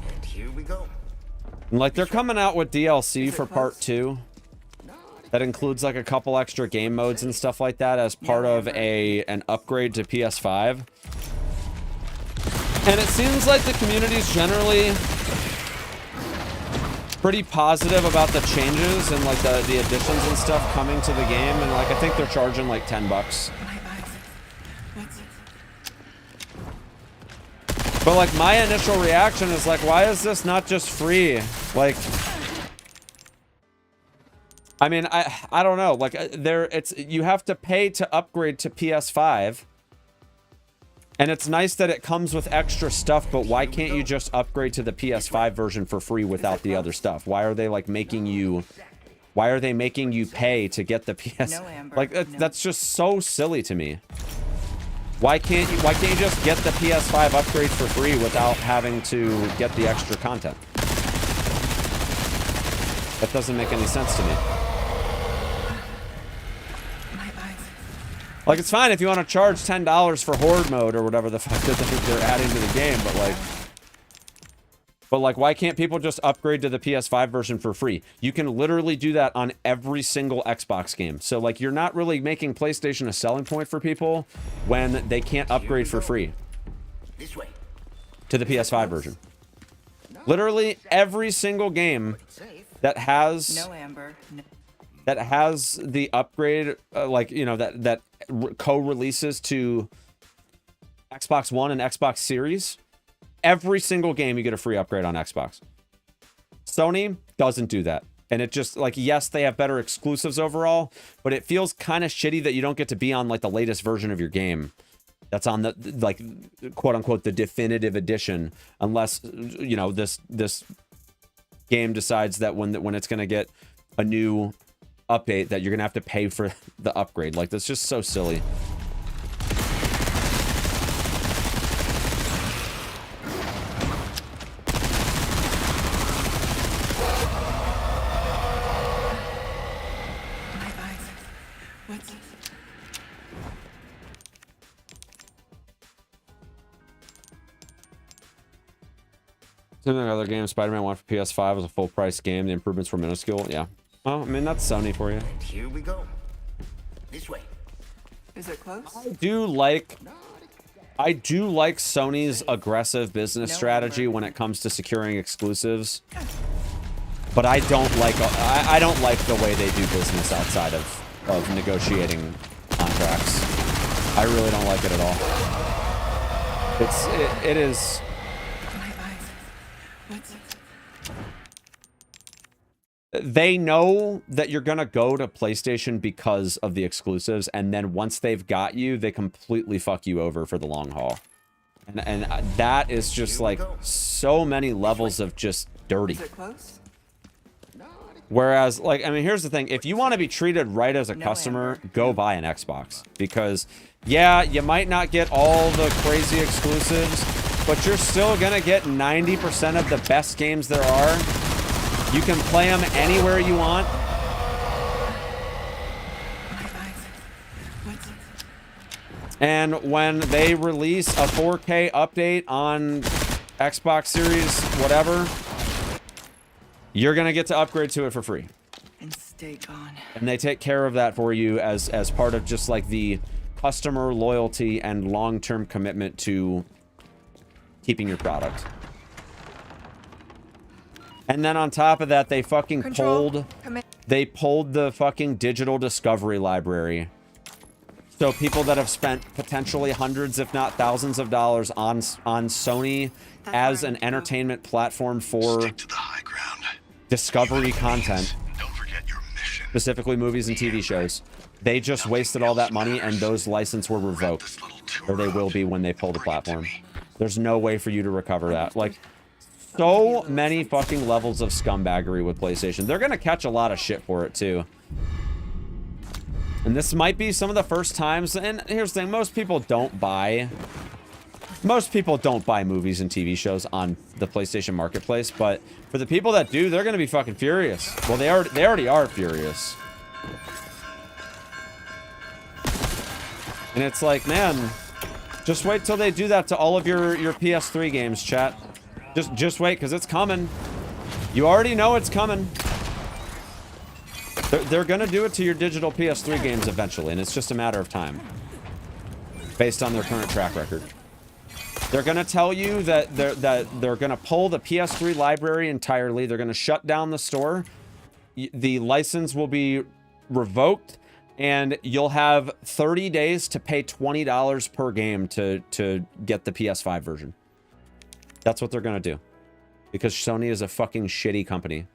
And here we go. And, like, they're coming out with DLC for part 2. that includes like a couple extra game modes and stuff like that as part of an upgrade to PS5. And it seems like the community's generally pretty positive about the changes and like the additions and stuff coming to the game. And like, I think they're charging like $10. But like my initial reaction is like, why is this not just free? Like, I mean, I don't know. Like you have to pay to upgrade to PS5. And it's nice that it comes with extra stuff, but why can't you just upgrade to the PS5 version for free without the other stuff? Why are they like making you pay to get the PS? Like that's just so silly to me. Why can't you just get the PS5 upgrade for free without having to get the extra content? That doesn't make any sense to me. Like, it's fine if you want to charge $10 for Horde mode or whatever the fuck that they're adding to the game, but like, why can't people just upgrade to the PS5 version for free? You can literally do that on every single Xbox game. So, like, you're not really making PlayStation a selling point for people when they can't upgrade for free to the PS5 version. Literally every single game that has the upgrade, like, you know, that co-releases to Xbox One and Xbox Series, every single game you get a free upgrade on Xbox. Sony doesn't do that. And it just, like, yes, they have better exclusives overall, but it feels kind of shitty that you don't get to be on, like, the latest version of your game that's on the, like, quote-unquote, the definitive edition, unless, you know, this game decides that when it's going to get a new update that you're gonna have to pay for the upgrade. Like, that's just so silly. Similar to other games, Spider-Man 1 for PS5 was a full price game. The improvements were minuscule. Yeah. Well, I mean, that's Sony for you. Here we go. This way. Is it close? I do like Sony's aggressive business strategy when it comes to securing exclusives. But I don't like the way they do business outside of negotiating contracts. I really don't like it at all. It is. They know that you're gonna go to PlayStation because of the exclusives, and then once they've got you, they completely fuck you over for the long haul. And that is just like so many levels of just dirty. Is it close? Whereas, like, I mean, here's the thing. If you want to be treated right as a customer, go buy an Xbox. Because, yeah, you might not get all the crazy exclusives, but you're still gonna get 90% of the best games there are. You can play them anywhere you want. And when they release a 4K update on Xbox Series, whatever, you're going to get to upgrade to it for free. And stay gone. And they take care of that for you as part of just like the customer loyalty and long-term commitment to keeping your product. And then on top of that, they fucking pulled the fucking digital discovery library. So people that have spent potentially hundreds, if not thousands of dollars on Sony as an entertainment platform for discovery content, specifically movies and TV shows, they just wasted all that money and those licenses were revoked. Or they will be when they pull the platform. There's no way for you to recover that. Like, so many fucking levels of scumbaggery with PlayStation. They're gonna catch a lot of shit for it too. And this might be some of the first times, and here's the thing, most people don't buy movies and TV shows on the PlayStation Marketplace, but for the people that do, they're gonna be fucking furious. Well, they already are furious. And it's like, man, just wait till they do that to all of your PS3 games, chat. Just wait, because it's coming. You already know it's coming. They're going to do it to your digital PS3 games eventually, and it's just a matter of time. Based on their current track record. They're going to tell you that they're going to pull the PS3 library entirely. They're going to shut down the store. The license will be revoked, and you'll have 30 days to pay $20 per game to get the PS5 version. That's what they're going to do. Because Sony is a fucking shitty company.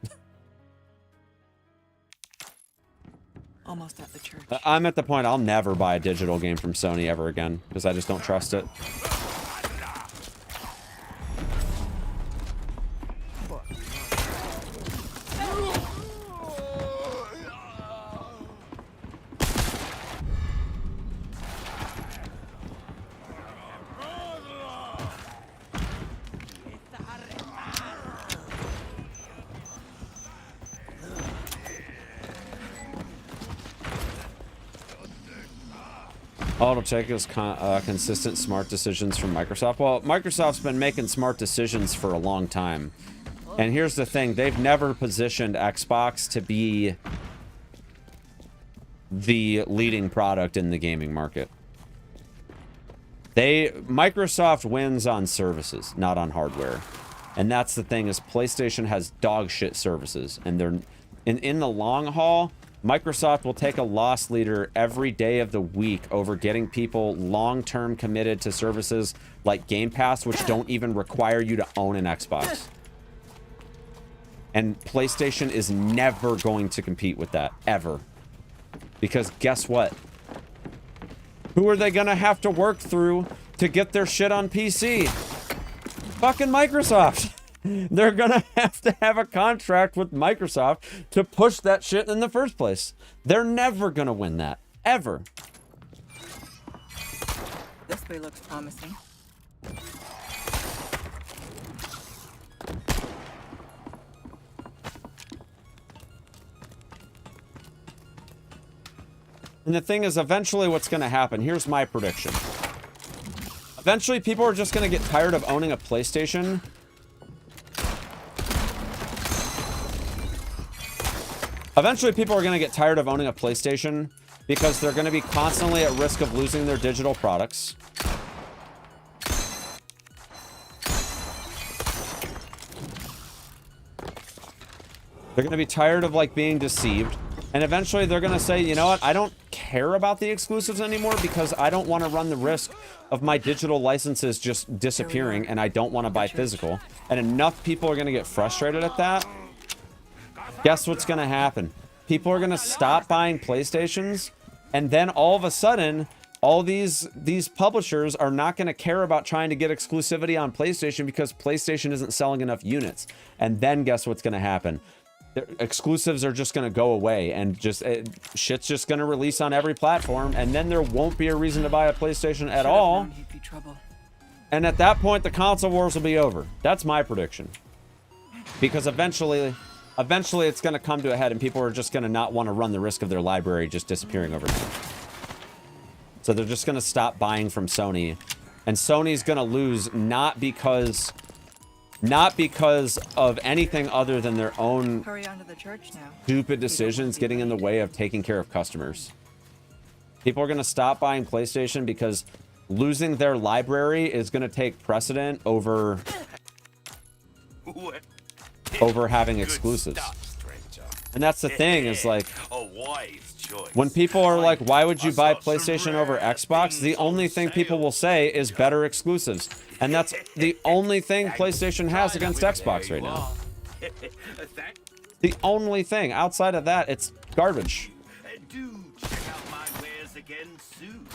Almost at the church. I'm at the point I'll never buy a digital game from Sony ever again because I just don't trust it. All it'll take is consistent smart decisions from Microsoft. Well, Microsoft's been making smart decisions for a long time. And here's the thing. They've never positioned Xbox to be the leading product in the gaming market. Microsoft wins on services, not on hardware. And that's the thing, is PlayStation has dog shit services. And they're in the long haul, Microsoft will take a loss leader every day of the week over getting people long-term committed to services like Game Pass, which don't even require you to own an Xbox. And PlayStation is never going to compete with that, ever. Because guess what? Who are they gonna have to work through to get their shit on PC? Fucking Microsoft! They're gonna have to have a contract with Microsoft to push that shit in the first place. They're never gonna win that. Ever. This way looks promising. And the thing is, eventually what's gonna happen, here's my prediction. Eventually people are just gonna get tired of owning a PlayStation. Eventually, people are going to get tired of owning a PlayStation because they're going to be constantly at risk of losing their digital products. They're going to be tired of, like, being deceived. And eventually, they're going to say, you know what? I don't care about the exclusives anymore because I don't want to run the risk of my digital licenses just disappearing, and I don't want to buy physical. And enough people are going to get frustrated at that. Guess what's going to happen? People are going to stop buying PlayStations, and then all of a sudden, all these publishers are not going to care about trying to get exclusivity on PlayStation because PlayStation isn't selling enough units. And then guess what's going to happen? The exclusives are just going to go away, and shit's just going to release on every platform, and then there won't be a reason to buy a PlayStation at all. And at that point, the console wars will be over. That's my prediction. Because eventually it's going to come to a head, and people are just going to not want to run the risk of their library just disappearing overnight. So they're just going to stop buying from Sony. And Sony's going to lose not because of anything other than their own stupid decisions getting in the way of taking care of customers. People are going to stop buying PlayStation because losing their library is going to take precedent over having exclusives. And that's the thing, is like, when people are like, why would you buy PlayStation over Xbox? The only thing people will say is better exclusives. And that's the only thing PlayStation has against Xbox right now. The only thing. Outside of that, it's garbage. Do check out my wares again soon.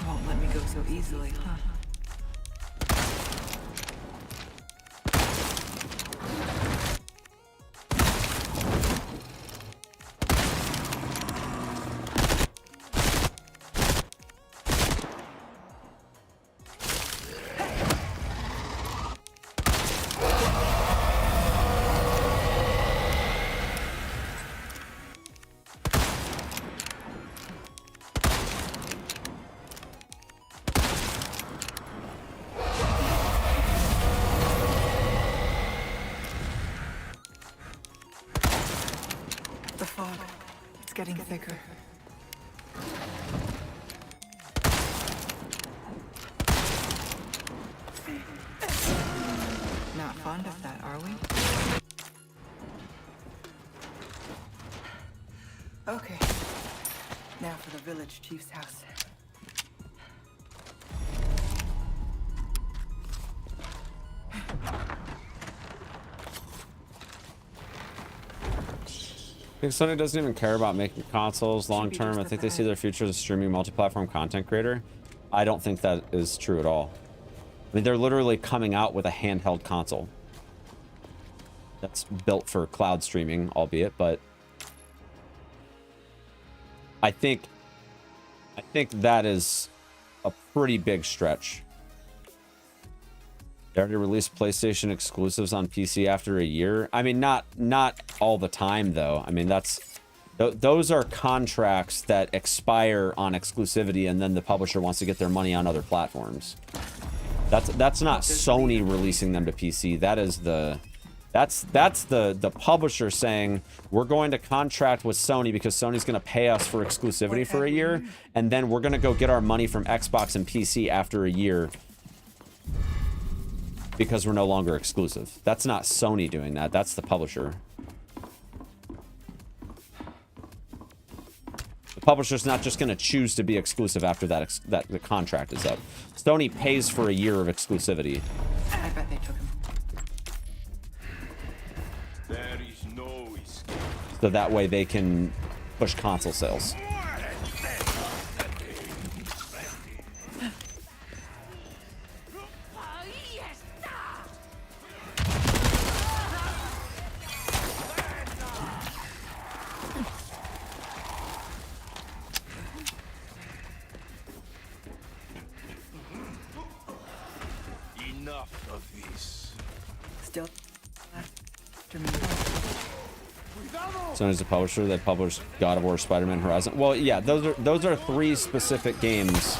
Won't let me go so easily, huh? fog. It's getting thicker. Not fond of that, are we? Okay. Now for the village chief's house. I think Sony doesn't even care about making consoles long term. I think they see their future as a streaming multi-platform content creator. I don't think that is true at all. I mean, they're literally coming out with a handheld console that's built for cloud streaming, albeit, but I think that is a pretty big stretch. They already released PlayStation exclusives on PC after a year. I mean, not all the time though. I mean, those are contracts that expire on exclusivity, and then the publisher wants to get their money on other platforms. That's not Sony releasing them to PC. That's the publisher saying, we're going to contract with Sony because Sony's going to pay us for exclusivity for a year, and then we're going to go get our money from Xbox and PC after a year because we're no longer exclusive. That's not Sony doing that. That's the publisher. The publisher's not just going to choose to be exclusive after that the contract is up. Sony pays for a year of exclusivity. I bet they took him. There is no escape. So that way they can push console sales. Enough of this. Still. Sony's a publisher. They published God of War, Spider-Man, Horizon. Well, yeah, those are three specific games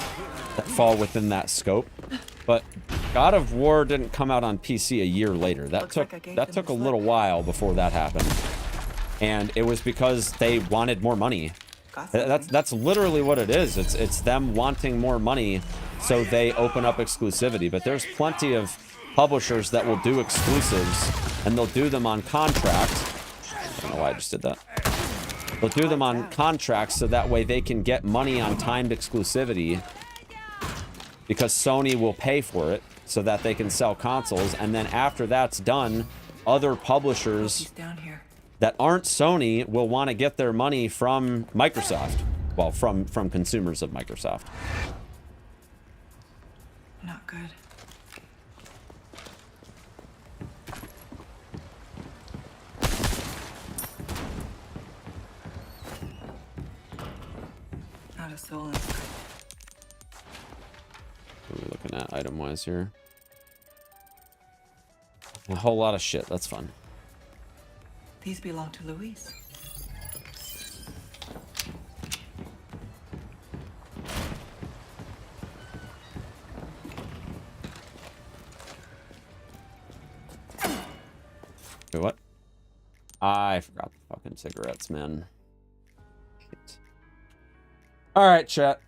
that fall within that scope. But God of War didn't come out on PC a year later. That took a little while before that happened, and it was because they wanted more money. That's literally what it is. It's them wanting more money, so they open up exclusivity. But there's plenty of publishers that will do exclusives, and they'll do them on contract. I don't know why I just did that. They'll do them on contracts so that way they can get money on timed exclusivity, because Sony will pay for it so that they can sell consoles. And then after that's done, other publishers that aren't Sony will want to get their money from Microsoft. Well, from consumers of Microsoft. Not good. Not a soul in sight. What are we looking at item-wise here? A whole lot of shit. That's fun. These belong to Luis. Wait, what? I forgot the fucking cigarettes, man. Shit. All right, chat.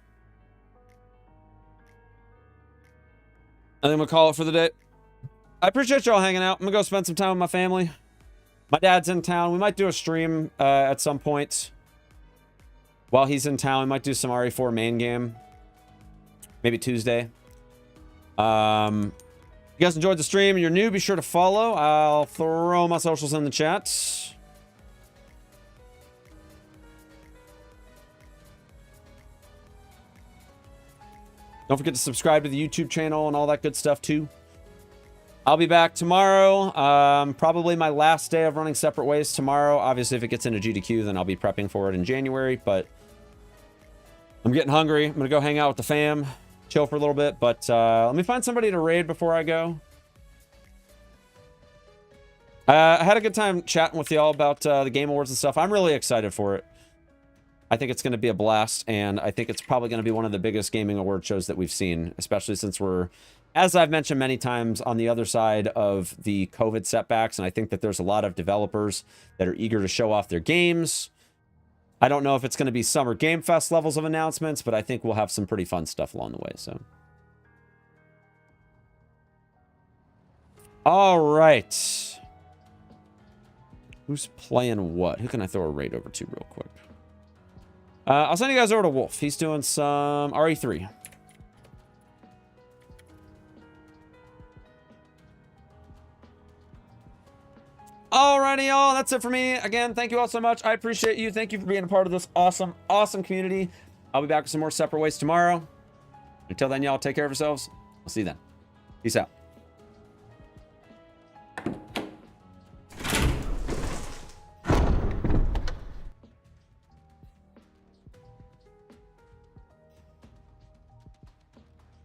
I think we'll call it for the day. I appreciate y'all hanging out. I'm gonna go spend some time with my family. My dad's in town. We might do a stream at some point while he's in town. We might do some RE4 main game. Maybe Tuesday. If you guys enjoyed the stream and you're new, be sure to follow. I'll throw my socials in the chat. Don't forget to subscribe to the YouTube channel and all that good stuff too. I'll be back tomorrow. Probably my last day of running Separate Ways tomorrow. Obviously, if it gets into GDQ, then I'll be prepping for it in January. But I'm getting hungry. I'm going to go hang out with the fam, chill for a little bit. But let me find somebody to raid before I go. I had a good time chatting with y'all about the Game Awards and stuff. I'm really excited for it. I think it's going to be a blast, and I think it's probably going to be one of the biggest gaming award shows that we've seen, especially since we're, as I've mentioned many times, on the other side of the COVID setbacks. And I think that there's a lot of developers that are eager to show off their games. I don't know if it's going to be Summer Game Fest levels of announcements, but I think we'll have some pretty fun stuff along the way. So, all right. Who's playing what? Who can I throw a raid over to real quick? I'll send you guys over to Wolf. He's doing some RE3. Alrighty, y'all. That's it for me. Again, thank you all so much. I appreciate you. Thank you for being a part of this awesome, awesome community. I'll be back with some more separate ways tomorrow. Until then, y'all, take care of yourselves. I'll see you then. Peace out.